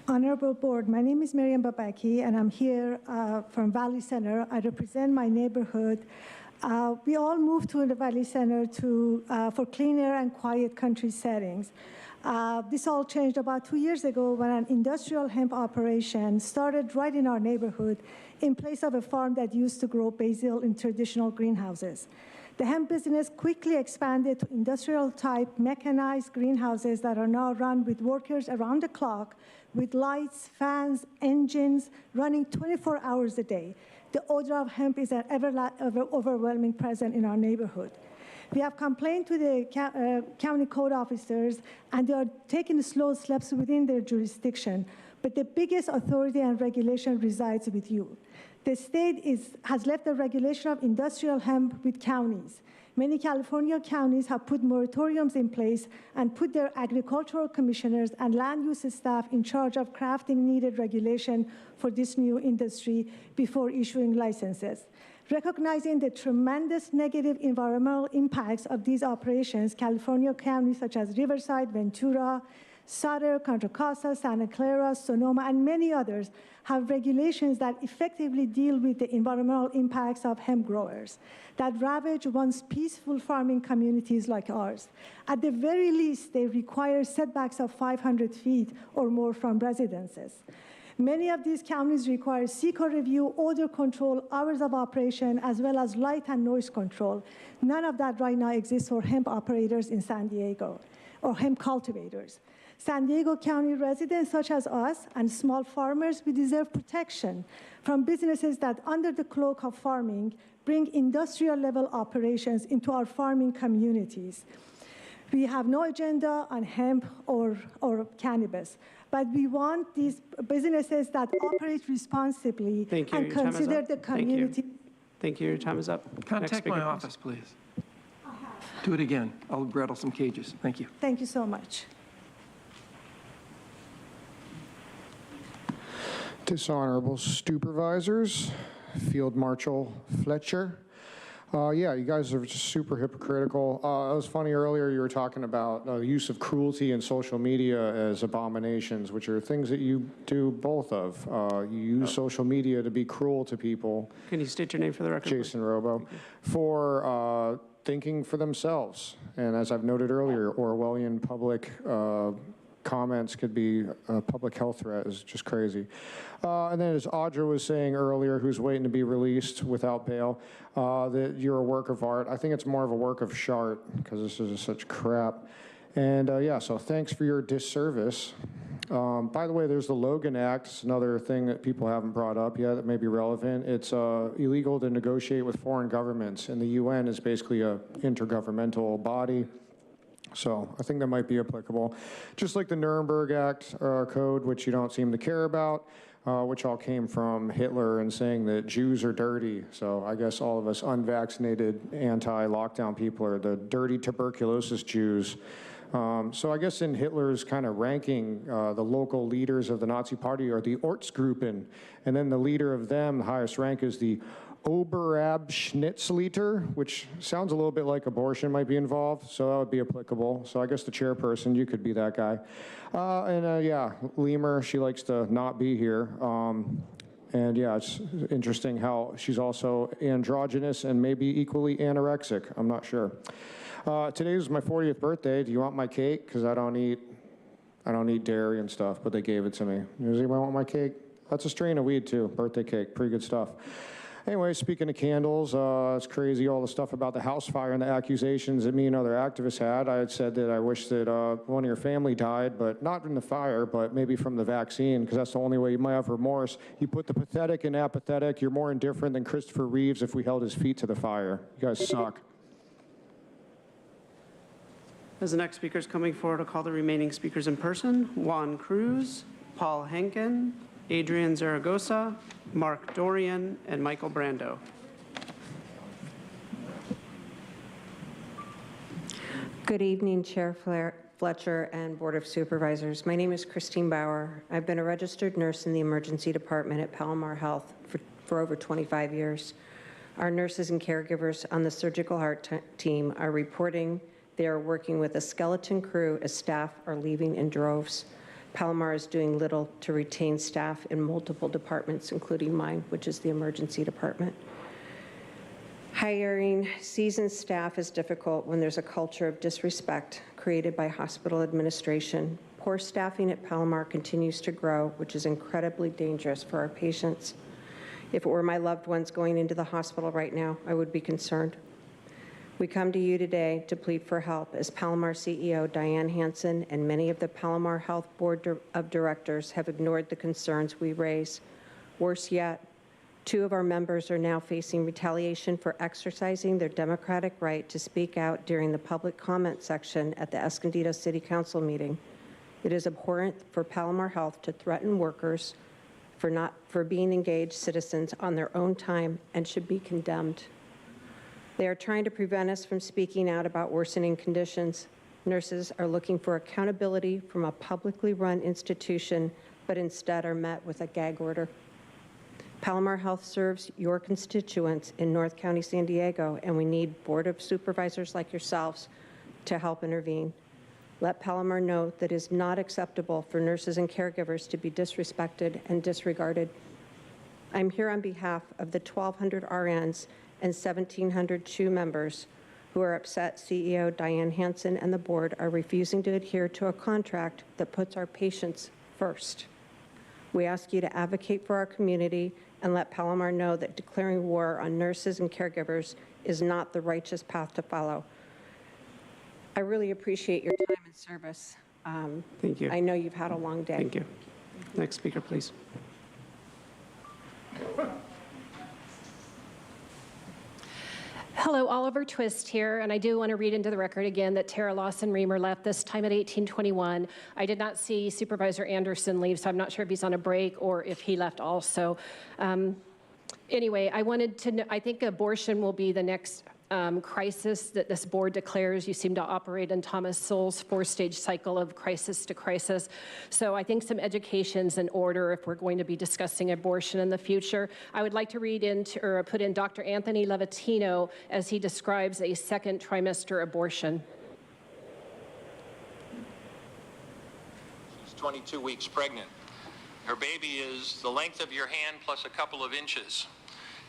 Honorable Board, my name is Miriam Babaki, and I'm here from Valley Center. I represent my neighborhood. We all moved to the Valley Center for cleaner and quiet country settings. This all changed about 2 years ago when an industrial hemp operation started right in our neighborhood in place of a farm that used to grow basil in traditional greenhouses. The hemp business quickly expanded to industrial-type mechanized greenhouses that are now run with workers around the clock, with lights, fans, engines running 24 hours a day. The odor of hemp is an overwhelming presence in our neighborhood. We have complained to the county code officers, and they are taking slow steps within their jurisdiction. But the biggest authority and regulation resides with you. The state has left the regulation of industrial hemp with counties. Many California counties have put moratoriums in place and put their agricultural commissioners and land use staff in charge of crafting needed regulation for this new industry before issuing licenses. Recognizing the tremendous negative environmental impacts of these operations, California counties such as Riverside, Ventura, Sutter, Contra Costa, Santa Clara, Sonoma, and many others have regulations that effectively deal with the environmental impacts of hemp growers that ravage once peaceful farming communities like ours. At the very least, they require setbacks of 500 feet or more from residences. Many of these counties require SECO review, odor control, hours of operation, as well as light and noise control. None of that right now exists for hemp operators in San Diego, or hemp cultivators. San Diego County residents such as us and small farmers, we deserve protection from businesses that, under the cloak of farming, bring industrial-level operations into our farming communities. We have no agenda on hemp or cannabis, but we want these businesses that operate responsibly and consider the community. Thank you. Your time is up. Contact my office, please. Do it again. I'll rattle some cages. Thank you. Thank you so much. Dishonorable Supervisors, Field Marshal Fletcher. Yeah, you guys are just super hypocritical. It was funny earlier you were talking about the use of cruelty in social media as abominations, which are things that you do both of. You use social media to be cruel to people. Can you state your name for the record? Jason Robo. For thinking for themselves. And as I've noted earlier, Orwellian public comments could be a public health threat is just crazy. And then as Audra was saying earlier, who's waiting to be released without bail, that you're a work of art. I think it's more of a work of shart because this is such crap. And yeah, so thanks for your disservice. By the way, there's the Logan Act. It's another thing that people haven't brought up yet that may be relevant. It's illegal to negotiate with foreign governments, and the UN is basically an intergovernmental body. So I think that might be applicable. Just like the Nuremberg Act code, which you don't seem to care about, which all came from Hitler and saying that Jews are dirty. So I guess all of us unvaccinated anti-lockdown people are the dirty tuberculosis Jews. So I guess in Hitler's kind of ranking, the local leaders of the Nazi Party are the Ortsgruppen, and then the leader of them, the highest rank, is the Oberabschnittsleiter, which sounds a little bit like abortion might be involved, so that would be applicable. So I guess the chairperson, you could be that guy. Yeah, Lemur, she likes to not be here. And yeah, it's interesting how she's also androgynous and maybe equally anorexic. I'm not sure. Today is my 40th birthday. Do you want my cake? Because I don't eat dairy and stuff, but they gave it to me. Does anyone want my cake? That's a strain of weed too, birthday cake, pretty good stuff. Anyway, speaking of candles, it's crazy all the stuff about the house fire and the accusations that me and other activists had. I had said that I wish that one of your family died, but not from the fire, but maybe from the vaccine, because that's the only way you might have remorse. You put the pathetic and apathetic. You're more indifferent than Christopher Reeves if we held his feet to the fire. You guys suck. As the next speaker is coming forward, I'll call the remaining speakers in person. Juan Cruz, Paul Henkin, Adrian Zaragoza, Mark Dorian, and Michael Brando. Good evening, Chair Fletcher and Board of Supervisors. My name is Christine Bauer. I've been a registered nurse in the emergency department at Palomar Health for over 25 years. Our nurses and caregivers on the surgical heart team are reporting they are working with a skeleton crew as staff are leaving in droves. Palomar is doing little to retain staff in multiple departments, including mine, which is the emergency department. Hiring seasoned staff is difficult when there's a culture of disrespect created by hospital administration. Poor staffing at Palomar continues to grow, which is incredibly dangerous for our patients. If it were my loved ones going into the hospital right now, I would be concerned. We come to you today to plead for help as Palomar CEO Diane Hansen and many of the Palomar Health Board of Directors have ignored the concerns we raise. Worse yet, 2 of our members are now facing retaliation for exercising their democratic right to speak out during the public comment section at the Escondido City Council meeting. It is abhorrent for Palomar Health to threaten workers for being engaged citizens on their own time and should be condemned. They are trying to prevent us from speaking out about worsening conditions. Nurses are looking for accountability from a publicly run institution, but instead are met with a gag order. Palomar Health serves your constituents in North County, San Diego, and we need Board of Supervisors like yourselves to help intervene. Let Palomar know that it is not acceptable for nurses and caregivers to be disrespected and disregarded. I'm here on behalf of the 1,200 RNs and 1,700 CHU members who are upset CEO Diane Hansen and the board are refusing to adhere to a contract that puts our patients first. We ask you to advocate for our community and let Palomar know that declaring war on nurses and caregivers is not the righteous path to follow. I really appreciate your time and service. Thank you. I know you've had a long day. Thank you. Next speaker, please. Hello, Oliver Twist here, and I do want to read into the record again that Tara Lawson-Remer left this time at 1821. I did not see Supervisor Anderson leave, so I'm not sure if he's on a break or if he left also. Anyway, I wanted to know, I think abortion will be the next crisis that this board declares. You seem to operate in Thomas Sowell's 4-stage cycle of crisis to crisis. So I think some education's in order if we're going to be discussing abortion in the future. I would like to read into or put in Dr. Anthony Levatino as he describes a second trimester abortion. She's 22 weeks pregnant. Her baby is the length of your hand plus a couple of inches.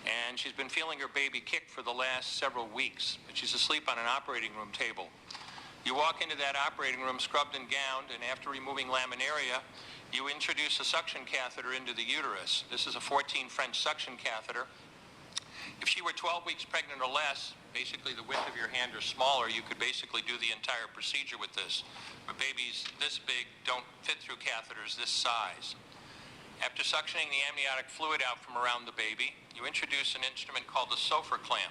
And she's been feeling her baby kick for the last several weeks, but she's asleep on an operating room table. You walk into that operating room scrubbed and gowned, and after removing laminaria, you introduce a suction catheter into the uterus. This is a 14 French suction catheter. If she were 12 weeks pregnant or less, basically the width of your hand or smaller, you could basically do the entire procedure with this. But babies this big don't fit through catheters this size. After suctioning the amniotic fluid out from around the baby, you introduce an instrument called the Sofer clamp.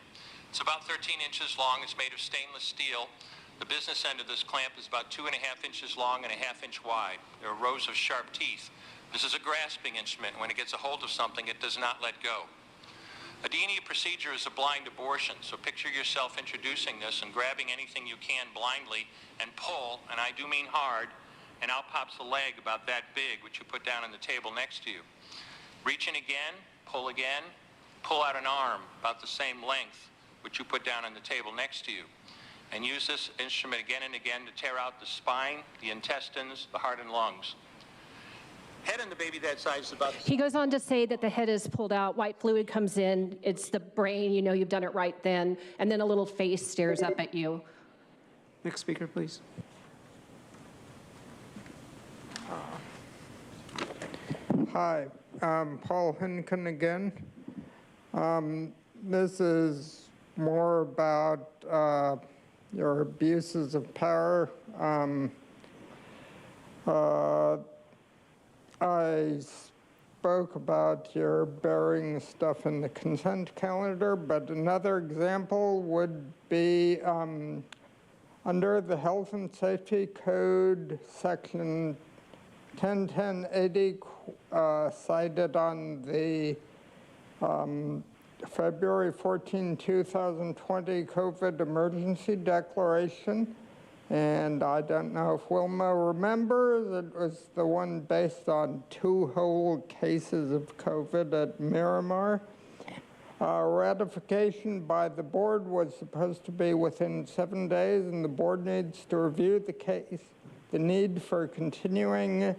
It's about 13 inches long. It's made of stainless steel. The business end of this clamp is about 2.5 inches long and 1/2 inch wide. There are rows of sharp teeth. This is a grasping instrument. When it gets a hold of something, it does not let go. A D&E procedure is a blind abortion, so picture yourself introducing this and grabbing anything you can blindly and pull, and I do mean hard, and out pops a leg about that big, which you put down on the table next to you. Reach in again, pull out an arm about the same length, which you put down on the table next to you. And use this instrument again and again to tear out the spine, the intestines, the heart and lungs. Head in the baby that size is about... He goes on to say that the head is pulled out, white fluid comes in, it's the brain, you know you've done it right then, and then a little face stares up at you. Next speaker, please. Hi, Paul Hinken again. This is more about your abuses of power. I spoke about your burying stuff in the consent calendar, but another example would be under the Health and Safety Code, Section 101080 cited on the February 14, 2020 COVID emergency declaration. And I don't know if Wilma remembers, it was the one based on 2 whole cases of COVID at Miramar. Ratification by the board was supposed to be within 7 days, and the board needs to review the case, the need for continuing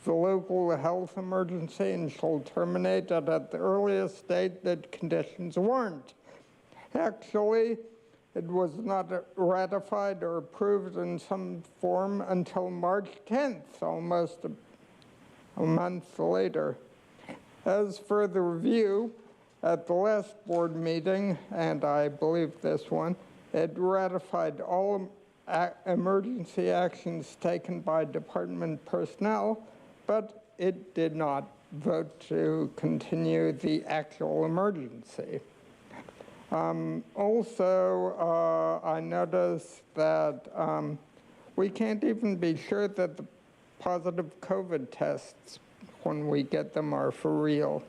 the local health emergency, and shall terminate it at the earliest date that conditions warrant. Actually, it was not ratified or approved in some form until March 10th, almost a month later. As for the review, at the last board meeting, and I believe this one, it ratified all emergency actions taken by department personnel, but it did not vote to continue the actual emergency. Also, I noticed that we can't even be sure that the positive COVID tests, when we get them, are for real.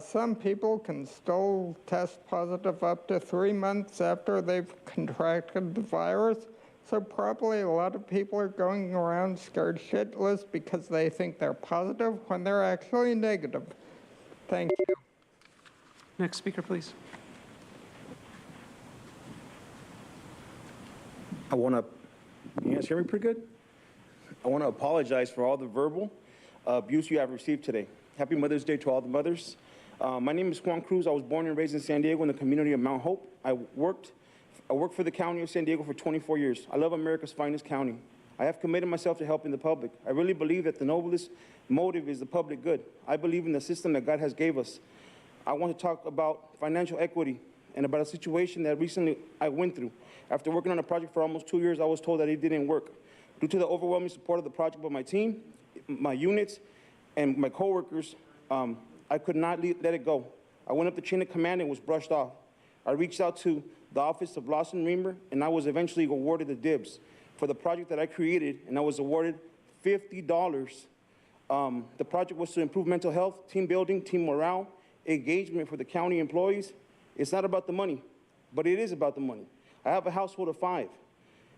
Some people can still test positive up to 3 months after they've contracted the virus, so probably a lot of people are going around scared shitless because they think they're positive when they're actually negative. Thank you. Next speaker, please. Can you guys hear me pretty good? I want to apologize for all the verbal abuse you have received today. Happy Mother's Day to all the mothers. My name is Juan Cruz. I was born and raised in San Diego in the community of Mount Hope. I worked for the county of San Diego for 24 years. I love America's finest county. I have committed myself to helping the public. I really believe that the noblest motive is the public good. I believe in the system that God has gave us. I want to talk about financial equity and about a situation that recently I went through. After working on a project for almost 2 years, I was told that it didn't work. Due to the overwhelming support of the project by my team, my units, and my coworkers, I could not let it go. I went up the chain of command and was brushed off. I reached out to the office of Lawson Reamer, and I was eventually awarded the dibs for the project that I created, and I was awarded $50. The project was to improve mental health, team building, team morale, engagement for the county employees. It's not about the money, but it is about the money. I have a household of 5.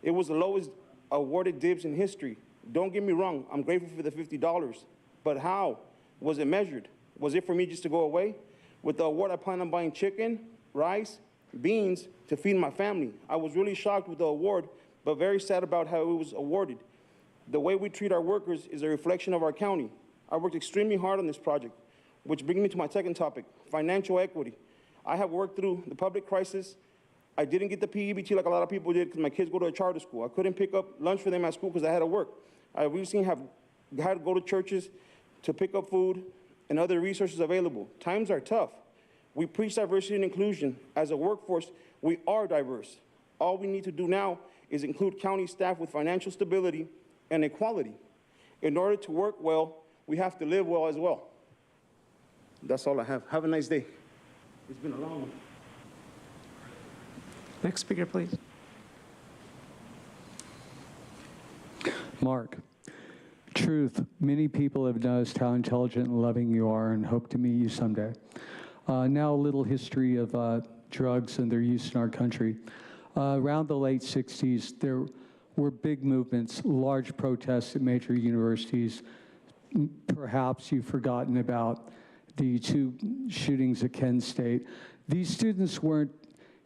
It was the lowest awarded dibs in history. Don't get me wrong, I'm grateful for the $50, but how was it measured? Was it for me just to go away? With the award, I plan on buying chicken, rice, beans to feed my family. I was really shocked with the award, but very sad about how it was awarded. The way we treat our workers is a reflection of our county. I worked extremely hard on this project, which brings me to my second topic, financial equity. I have worked through the public crisis. I didn't get the PEBT like a lot of people did because my kids go to a charter school. I couldn't pick up lunch for them at school because I had to work. I recently had to go to churches to pick up food and other resources available. Times are tough. We preach diversity and inclusion. As a workforce, we are diverse. All we need to do now is include county staff with financial stability and equality. In order to work well, we have to live well as well. That's all I have. Have a nice day. It's been a long one. Next speaker, please. Mark, truth, many people have noticed how intelligent and loving you are and hope to meet you someday. Now a little history of drugs and their use in our country. Around the late 60s, there were big movements, large protests at major universities. Perhaps you've forgotten about the 2 shootings at Kent State. These students weren't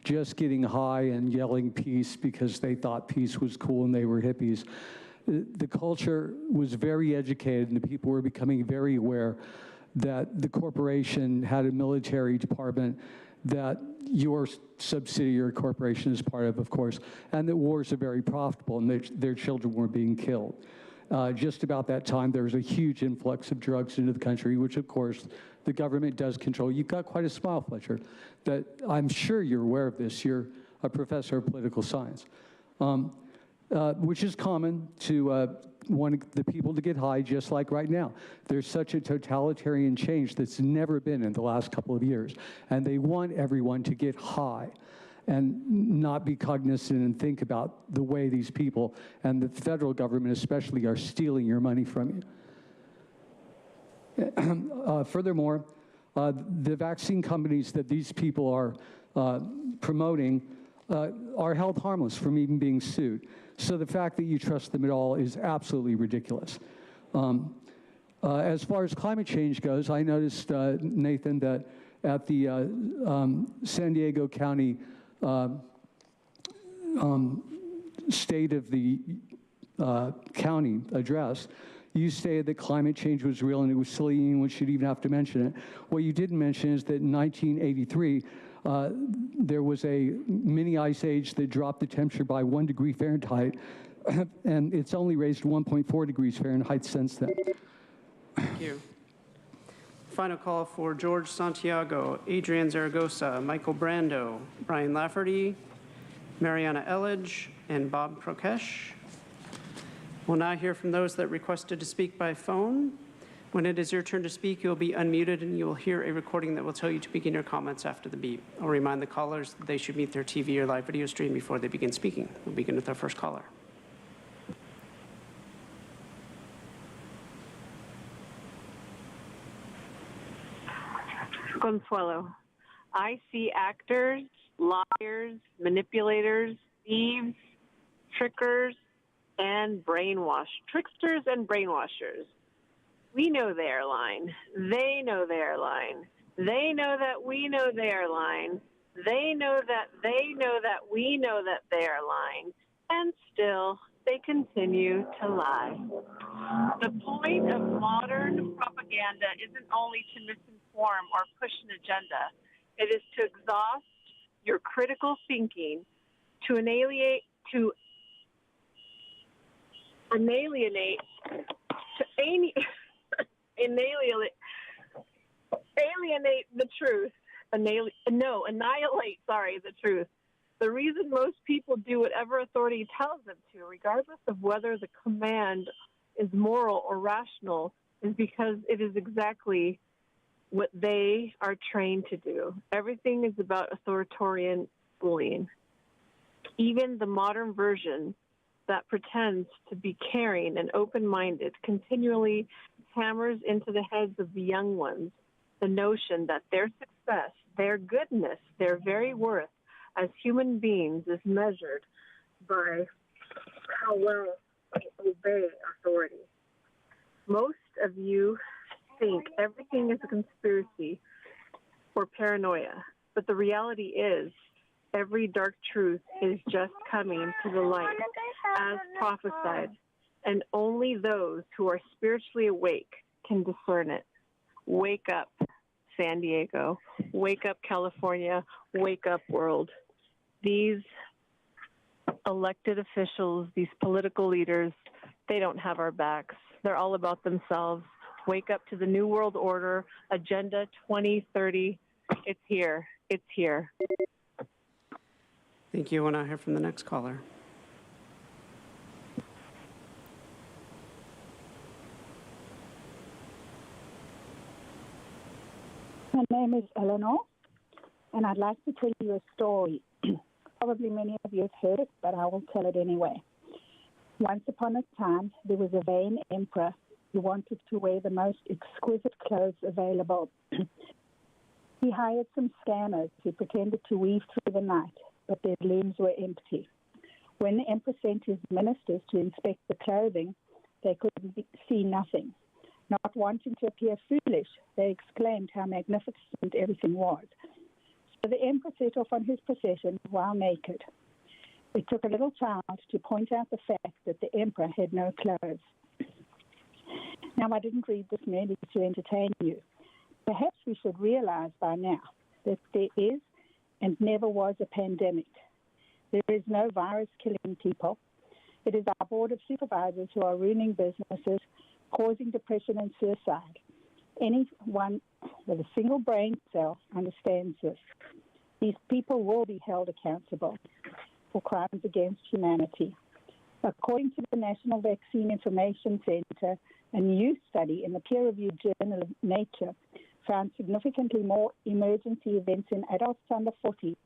just getting high and yelling peace because they thought peace was cool and they were hippies. The culture was very educated and the people were becoming very aware that the corporation had a military department that your subsidiary corporation is part of course, and that wars are very profitable and their children were being killed. Just about that time, there was a huge influx of drugs into the country, which of course the government does control. You've got quite a smile, Fletcher, that I'm sure you're aware of this. You're a professor of political science, which is common to want the people to get high just like right now. There's such a totalitarian change that's never been in the last couple of years, and they want everyone to get high and not be cognizant and think about the way these people, and the federal government especially, are stealing your money from you. Furthermore, the vaccine companies that these people are promoting are held harmless from even being sued. So the fact that you trust them at all is absolutely ridiculous. As far as climate change goes, I noticed, Nathan, that at the San Diego County State of the County address, you stated that climate change was real and it was silly anyone should even have to mention it. What you didn't mention is that in 1983, there was a mini ice age that dropped the temperature by 1 degree Fahrenheit, and it's only raised 1.4 degrees Fahrenheit since then. Thank you. Final call for George Santiago, Adrian Zaragoza, Michael Brando, Brian Lafferty, Mariana Elledge, and Bob Prokesh. We'll now hear from those that requested to speak by phone. When it is your turn to speak, you'll be unmuted and you will hear a recording that will tell you to begin your comments after the beep. I'll remind the callers that they should mute their TV or live video stream before they begin speaking. We'll begin with our first caller. Consuelo. I see actors, liars, manipulators, thieves, tricksters, and tricksters and brainwashers. We know they are lying. They know they are lying. They know that we know they are lying. They know that we know that they are lying. And still, they continue to lie. The point of modern propaganda isn't only to misinform or push an agenda. It is to exhaust your critical thinking, to alienate the truth. Annihilate the truth. The reason most people do whatever authority tells them to, regardless of whether the command is moral or rational, is because it is exactly what they are trained to do. Everything is about authoritarian bullying. Even the modern version that pretends to be caring and open-minded continually hammers into the heads of the young ones the notion that their success, their goodness, their very worth as human beings is measured by how well they obey authority. Most of you think everything is a conspiracy or paranoia, but the reality is every dark truth is just coming to the light as prophesied, and only those who are spiritually awake can discern it. Wake up, San Diego. Wake up, California. Wake up, world. These elected officials, these political leaders, they don't have our backs. They're all about themselves. Wake up to the New World Order, Agenda 2030. It's here. It's here. Thank you. We'll now hear from the next caller. My name is Eleanor, and I'd like to tell you a story. Probably many of you have heard it, but I will tell it anyway. Once upon a time, there was a vain emperor who wanted to wear the most exquisite clothes available. He hired some scammers who pretended to weave through the night, but their looms were empty. When the emperor sent his ministers to inspect the clothing, they could see nothing. Not wanting to appear foolish, they exclaimed how magnificent everything was. So the emperor set off on his procession while naked. It took a little child to point out the fact that the emperor had no clothes. Now, I didn't read this merely to entertain you. Perhaps we should realize by now that there is and never was a pandemic. There is no virus killing people. It is our board of supervisors who are ruining businesses, causing depression and suicide. Anyone with a single brain cell understands this. These people will be held accountable for crimes against humanity. According to the National Vaccine Information Center, a new study in the peer-reviewed journal of Nature found significantly more emergency events in adults under 40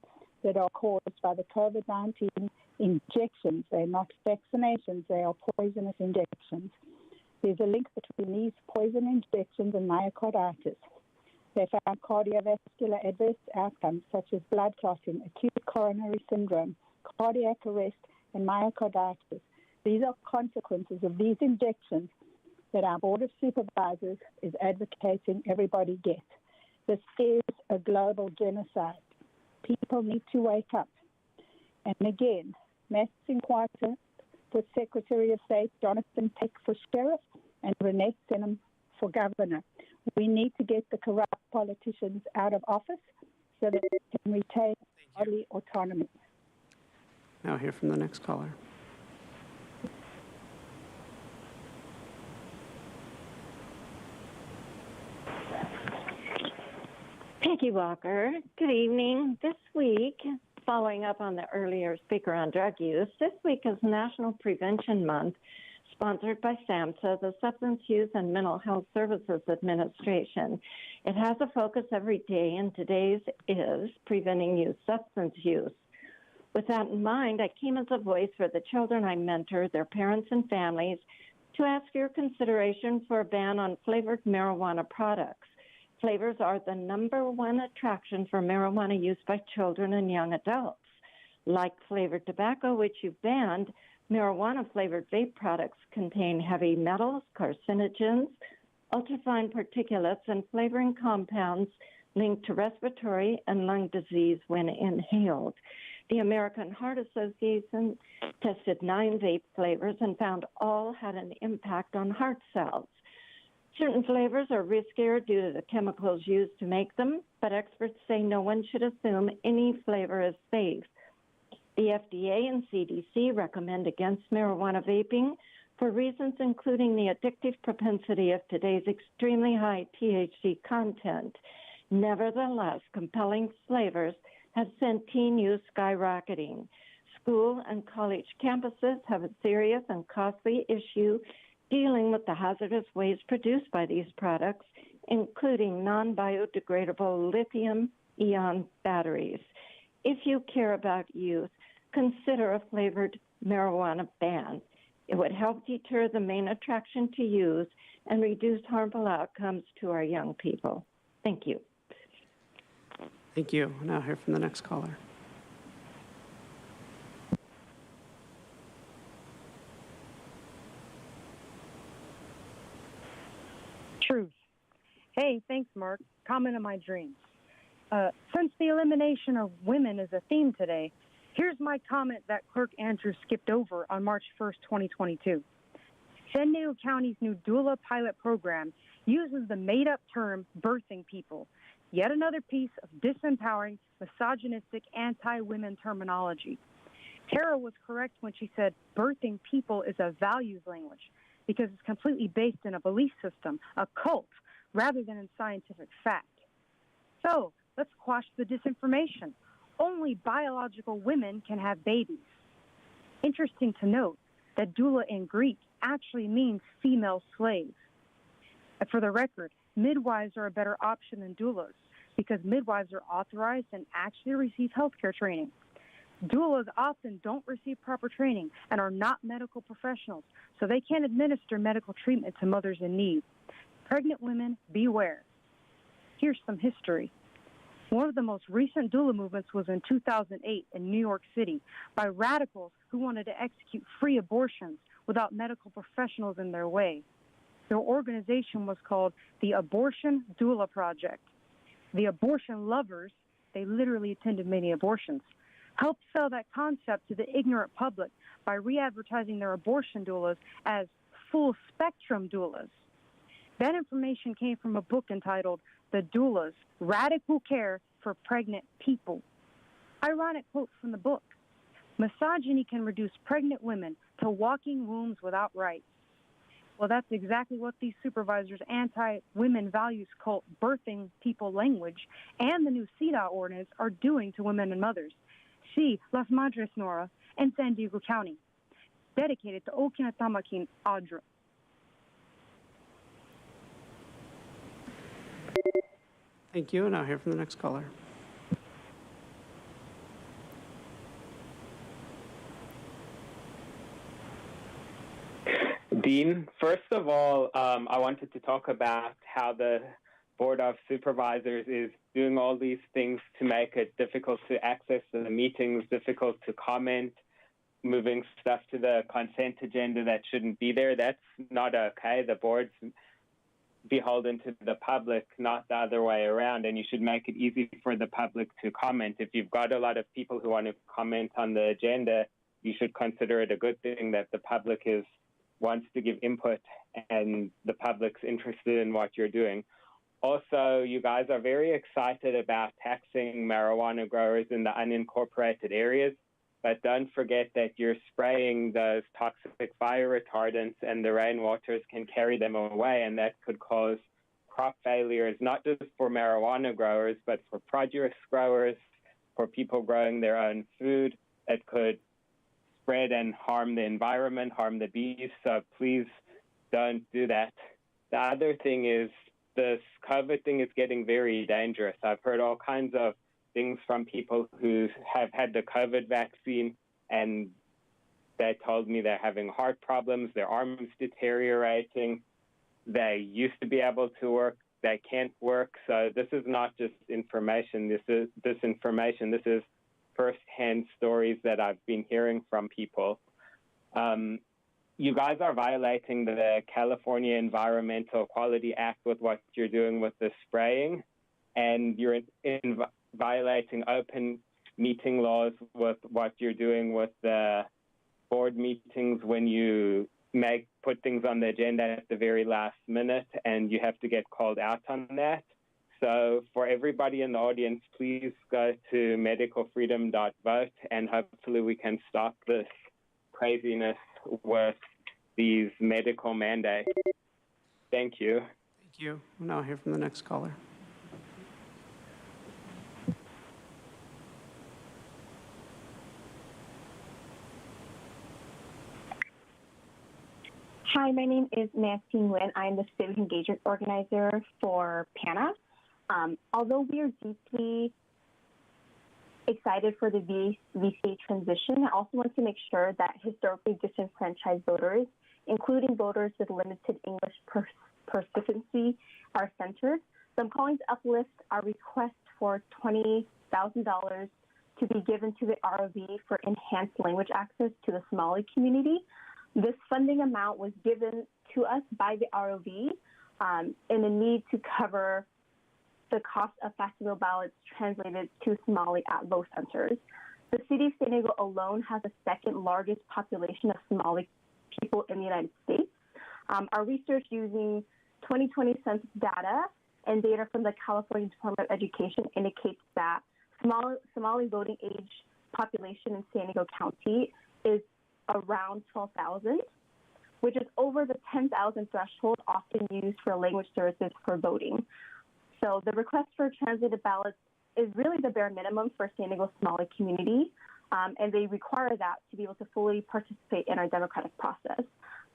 that are caused by the COVID-19 injections. They're not vaccinations, they are poisonous injections. There's a link between these poison injections and myocarditis. They found cardiovascular adverse outcomes such as blood clotting, acute coronary syndrome, cardiac arrest, and myocarditis. These are consequences of these injections that our Board of Supervisors is advocating everybody get. This is a global genocide. People need to wake up. And again, Maxine Carter for Secretary of State, Jonathan Peck for Sheriff, and Renee Senham for Governor. We need to get the corrupt politicians out of office so that they can retain bodily autonomy. Now hear from the next caller. Peggy Walker, good evening. This week, following up on the earlier speaker on drug use, this week is National Prevention Month, sponsored by SAMHSA, the Substance Use and Mental Health Services Administration. It has a focus every day, and today's is Preventing Youth Substance Use. With that in mind, I came as a voice for the children I mentor, their parents and families, to ask your consideration for a ban on flavored marijuana products. Flavors are the #1 attraction for marijuana use by children and young adults. Like flavored tobacco, which you've banned, marijuana-flavored vape products contain heavy metals, carcinogens, ultrafine particulates, and flavoring compounds linked to respiratory and lung disease when inhaled. The American Heart Association tested 9 vape flavors and found all had an impact on heart cells. Certain flavors are riskier due to the chemicals used to make them, but experts say no one should assume any flavor is safe. The FDA and CDC recommend against marijuana vaping for reasons including the addictive propensity of today's extremely high THC content. Nevertheless, compelling flavors have sent teen use skyrocketing. School and college campuses have a serious and costly issue dealing with the hazardous waste produced by these products, including non-biodegradable lithium-ion batteries. If you care about youth, consider a flavored marijuana ban. It would help deter the main attraction to use and reduce harmful outcomes to our young people. Thank you. Thank you. Now hear from the next caller. Truth. Hey, thanks, Mark. Comment on my dreams. Since the elimination of women is a theme today, here's my comment that Clerk Andrews skipped over on March 1st, 2022. San Diego County's new doula pilot program uses the made-up term birthing people, yet another piece of disempowering, misogynistic, anti-women terminology. Tara was correct when she said birthing people is a values language, because it's completely based in a belief system, a cult, rather than in scientific fact. So let's quash the disinformation. Only biological women can have babies. Interesting to note that doula in Greek actually means female slave. And for the record, midwives are a better option than doulas because midwives are authorized and actually receive healthcare training. Doulas often don't receive proper training and are not medical professionals, so they can't administer medical treatment to mothers in need. Pregnant women, beware. Here's some history. One of the most recent doula movements was in 2008 in New York City by radicals who wanted to execute free abortions without medical professionals in their way. Their organization was called the Abortion Doula Project. The abortion lovers, they literally attended many abortions, helped sell that concept to the ignorant public by re-advertising their abortion doulas as full-spectrum doulas. That information came from a book entitled The Doulas, Radical Care for Pregnant People. Ironic quote from the book. Misogyny can reduce pregnant women to walking wombs without rights. Well, that's exactly what these supervisors' anti-women values cult birthing people language and the new CDA ordinance are doing to women and mothers. See Las Madres Nora in San Diego County, dedicated to Okinatamakin Audra. Thank you. And I'll hear from the next caller. Dean, first of all, I wanted to talk about how the Board of Supervisors is doing all these things to make it difficult to access the meetings, difficult to comment, moving stuff to the consent agenda that shouldn't be there. That's not okay. The board's beholden to the public, not the other way around, and you should make it easy for the public to comment. If you've got a lot of people who want to comment on the agenda, you should consider it a good thing that the public wants to give input and the public's interested in what you're doing. Also, you guys are very excited about taxing marijuana growers in the unincorporated areas, but don't forget that you're spraying those toxic fire retardants and the rainwaters can carry them away, and that could cause crop failures, not just for marijuana growers, but for produce growers, for people growing their own food. That could spread and harm the environment, harm the bees, so please don't do that. The other thing is this COVID thing is getting very dangerous. I've heard all kinds of things from people who have had the COVID vaccine, and they told me they're having heart problems, their arms deteriorating, they used to be able to work, they can't work. So this is not just information, this is disinformation. This is first-hand stories that I've been hearing from people. You guys are violating the California Environmental Quality Act with what you're doing with the spraying, and you're violating open meeting laws with what you're doing with the board meetings when you put things on the agenda at the very last minute, and you have to get called out on that. So for everybody in the audience, please go to medicalfreedom.vote, and hopefully we can stop this craziness with these medical mandates. Thank you. Thank you. We'll now hear from the next caller. Hi, my name is Nancy Nguyen. I'm the Civic Engagement Organizer for PANA. Although we are deeply excited for the VCA transition, I also want to make sure that historically disenfranchised voters, including voters with limited English proficiency, are centered. So I'm calling to uplift our request for $20,000 to be given to the ROV for enhanced language access to the Somali community. This funding amount was given to us by the ROV in a need to cover the cost of facsimile ballots translated to Somali at vote centers. The city of San Diego alone has the second largest population of Somali people in the United States. Our research using 2020 census data and data from the California Department of Education indicates that Somali voting age population in San Diego County is around 12,000, which is over the 10,000 threshold often used for language services for voting. So the request for translated ballots is really the bare minimum for San Diego Somali community, and they require that to be able to fully participate in our democratic process.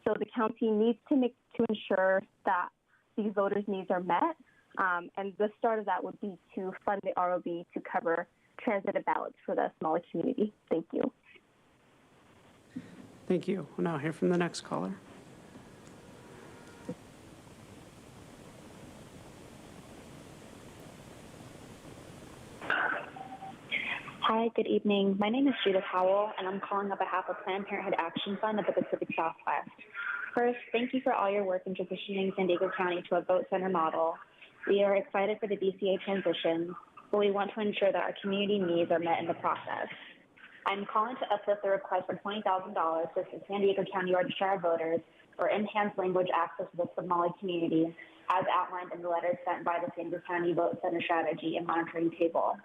So the county needs to ensure that these voters' needs are met, and the start of that would be to fund the ROV to cover translated ballots for the Somali community. Thank you. Thank you. We'll now hear from the next caller. Hi, good evening. My name is Judith Howell, and I'm calling on behalf of Planned Parenthood Action Fund of the Pacific Southwest. First, thank you for all your work in transitioning San Diego County to a vote center model. We are excited for the DCA transition, but we want to ensure that our community needs are met in the process. I'm calling to uplift the request for $20,000 to the San Diego County Registrar of Voters for enhanced language access to the Somali community, as outlined in the letter sent by the San Diego County Vote Center Strategy and Monitoring Table.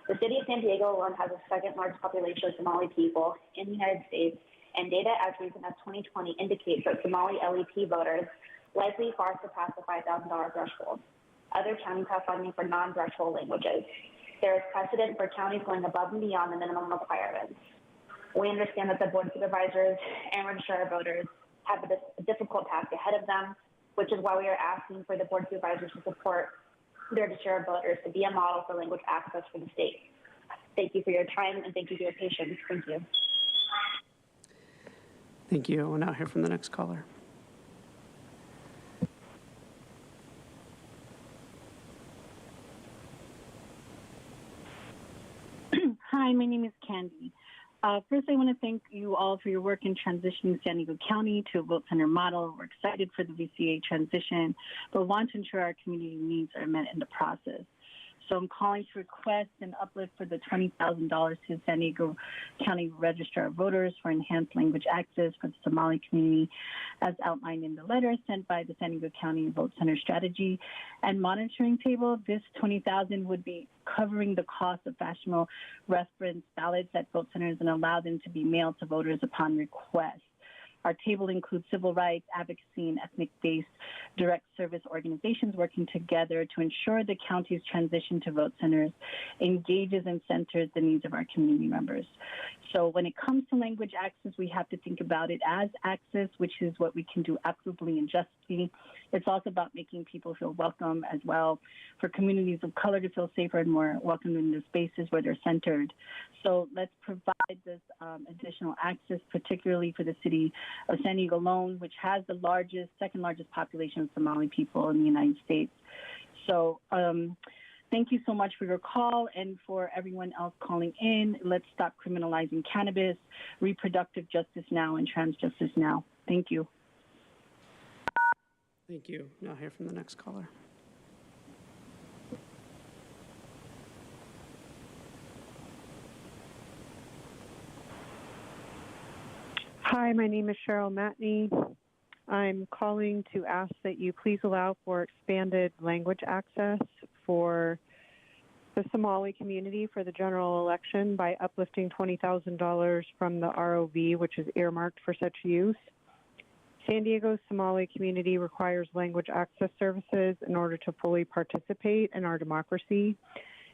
The city of San Diego alone has the second largest population of Somali people in the United States, and data as recent as 2020 indicates that Somali LEP voters likely far surpass the $5,000 threshold. Other counties have funding for non-threshold languages. There is precedent for counties going above and beyond the minimum requirements. We understand that the Board of Supervisors and Registrar of Voters have a difficult task ahead of them, which is why we are asking for the Board of Supervisors to support the Registrar of Voters to be a model for language access for the state. Thank you for your time, and thank you for your patience. Thank you. Thank you. We'll now hear from the next caller. Hi, my name is Candy. First, I want to thank you all for your work in transitioning San Diego County to a vote center model. We're excited for the VCA transition, but want to ensure our community needs are met in the process. So I'm calling to request an uplift for the $20,000 to the San Diego County Registrar of Voters for enhanced language access for the Somali community, as outlined in the letter sent by the San Diego County Vote Center Strategy and Monitoring Table. This $20,000 would be covering the cost of fashionable reference ballots at vote centers and allow them to be mailed to voters upon request. Our table includes civil rights, advocacy, and ethnic-based direct service organizations working together to ensure the county's transition to vote centers engages and centers the needs of our community members. So when it comes to language access, we have to think about it as access, which is what we can do equitably and justly. It's also about making people feel welcome as well, for communities of color to feel safer and more welcome in the spaces where they're centered. So let's provide this additional access, particularly for the city of San Diego alone, which has the second largest population of Somali people in the United States. So thank you so much for your call, and for everyone else calling in. Let's stop criminalizing cannabis, reproductive justice now, and trans justice now. Thank you. Thank you. Now hear from the next caller. Hi, my name is Cheryl Matney. I'm calling to ask that you please allow for expanded language access for the Somali community for the general election by uplifting $20,000 from the ROV, which is earmarked for such use. San Diego's Somali community requires language access services in order to fully participate in our democracy,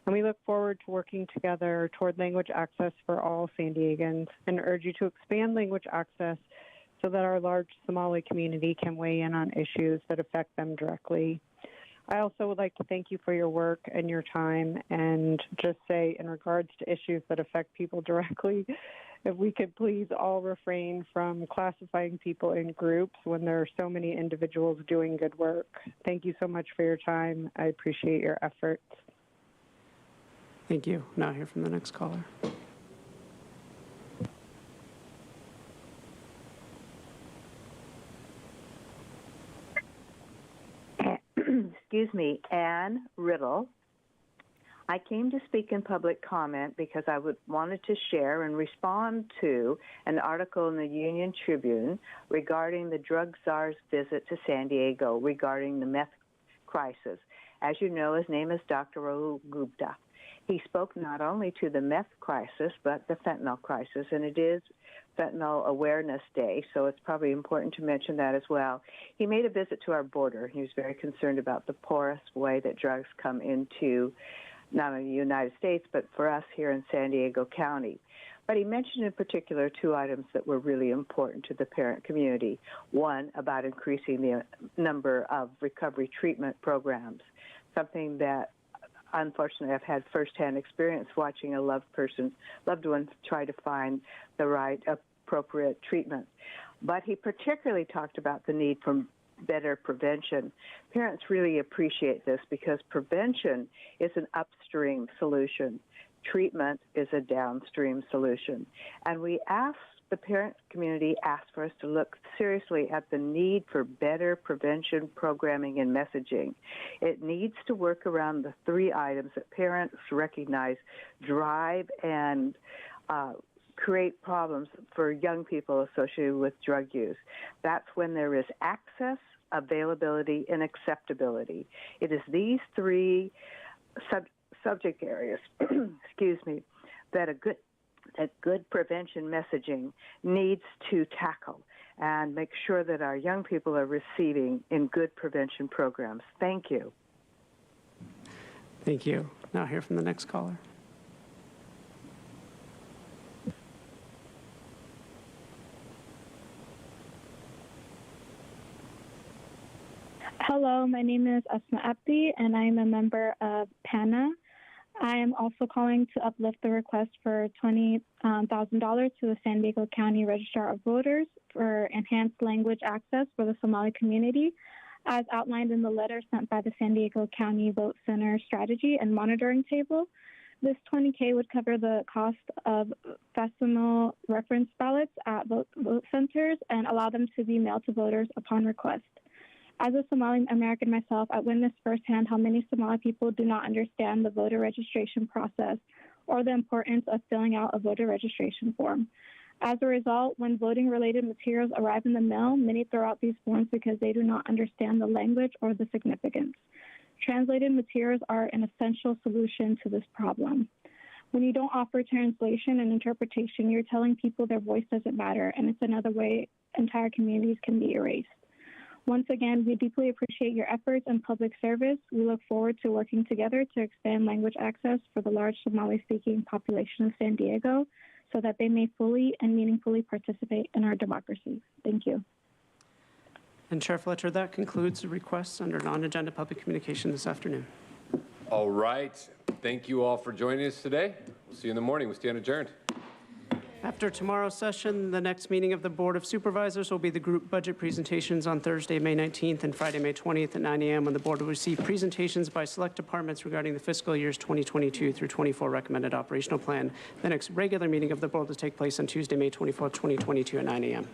and we look forward to working together toward language access for all San Diegans and urge you to expand language access so that our large Somali community can weigh in on issues that affect them directly. I also would like to thank you for your work and your time, and just say in regards to issues that affect people directly, if we could please all refrain from classifying people in groups when there are so many individuals doing good work. Thank you so much for your time. I appreciate your efforts. Thank you. Now hear from the next caller. Excuse me, Ann Riddle. I came to speak in public comment because I wanted to share and respond to an article in the Union Tribune regarding the drug czar's visit to San Diego regarding the meth crisis. As you know, his name is Dr. Rahul Gupta. He spoke not only to the meth crisis, but the fentanyl crisis, and it is Fentanyl Awareness Day, so it's probably important to mention that as well. He made a visit to our border. He was very concerned about the porous way that drugs come into not only the United States, but for us here in San Diego County. But he mentioned in particular two items that were really important to the parent community. One, about increasing the number of recovery treatment programs, something that unfortunately I've had firsthand experience watching a loved one try to find the right appropriate treatment. But he particularly talked about the need for better prevention. Parents really appreciate this because prevention is an upstream solution. Treatment is a downstream solution. And the parent community asked for us to look seriously at the need for better prevention programming and messaging. It needs to work around the three items that parents recognize drive and create problems for young people associated with drug use. That's when there is access, availability, and acceptability. It is these three subject areas, excuse me, that good prevention messaging needs to tackle and make sure that our young people are receiving in good prevention programs. Thank you. Thank you. Now hear from the next caller. Hello, my name is Asma Abdi, and I am a member of PANA. I am also calling to uplift the request for $20,000 to the San Diego County Registrar of Voters for enhanced language access for the Somali community, as outlined in the letter sent by the San Diego County Vote Center Strategy and Monitoring Table. This $20K would cover the cost of facsimile reference ballots at vote centers and allow them to be mailed to voters upon request. As a Somali American myself, I witnessed firsthand how many Somali people do not understand the voter registration process or the importance of filling out a voter registration form. As a result, when voting-related materials arrive in the mail, many throw out these forms because they do not understand the language or the significance. Translated materials are an essential solution to this problem. When you don't offer translation and interpretation, you're telling people their voice doesn't matter, and it's another way entire communities can be erased. Once again, we deeply appreciate your efforts and public service. We look forward to working together to expand language access for the large Somali-speaking population of San Diego so that they may fully and meaningfully participate in our democracy. Thank you. And Chair Fletcher, that concludes the requests under non-agenda public communication this afternoon. All right. Thank you all for joining us today. We'll see you in the morning. We stand adjourned. After tomorrow's session, the next meeting of the Board of Supervisors will be the group budget presentations on Thursday, May 19th and Friday, May 20th at 9 a.m. when the board will receive presentations by select departments regarding the fiscal years 2022 through 24 recommended operational plan. The next regular meeting of the board will take place on Tuesday, May 24th, 2022 at 9 a.m.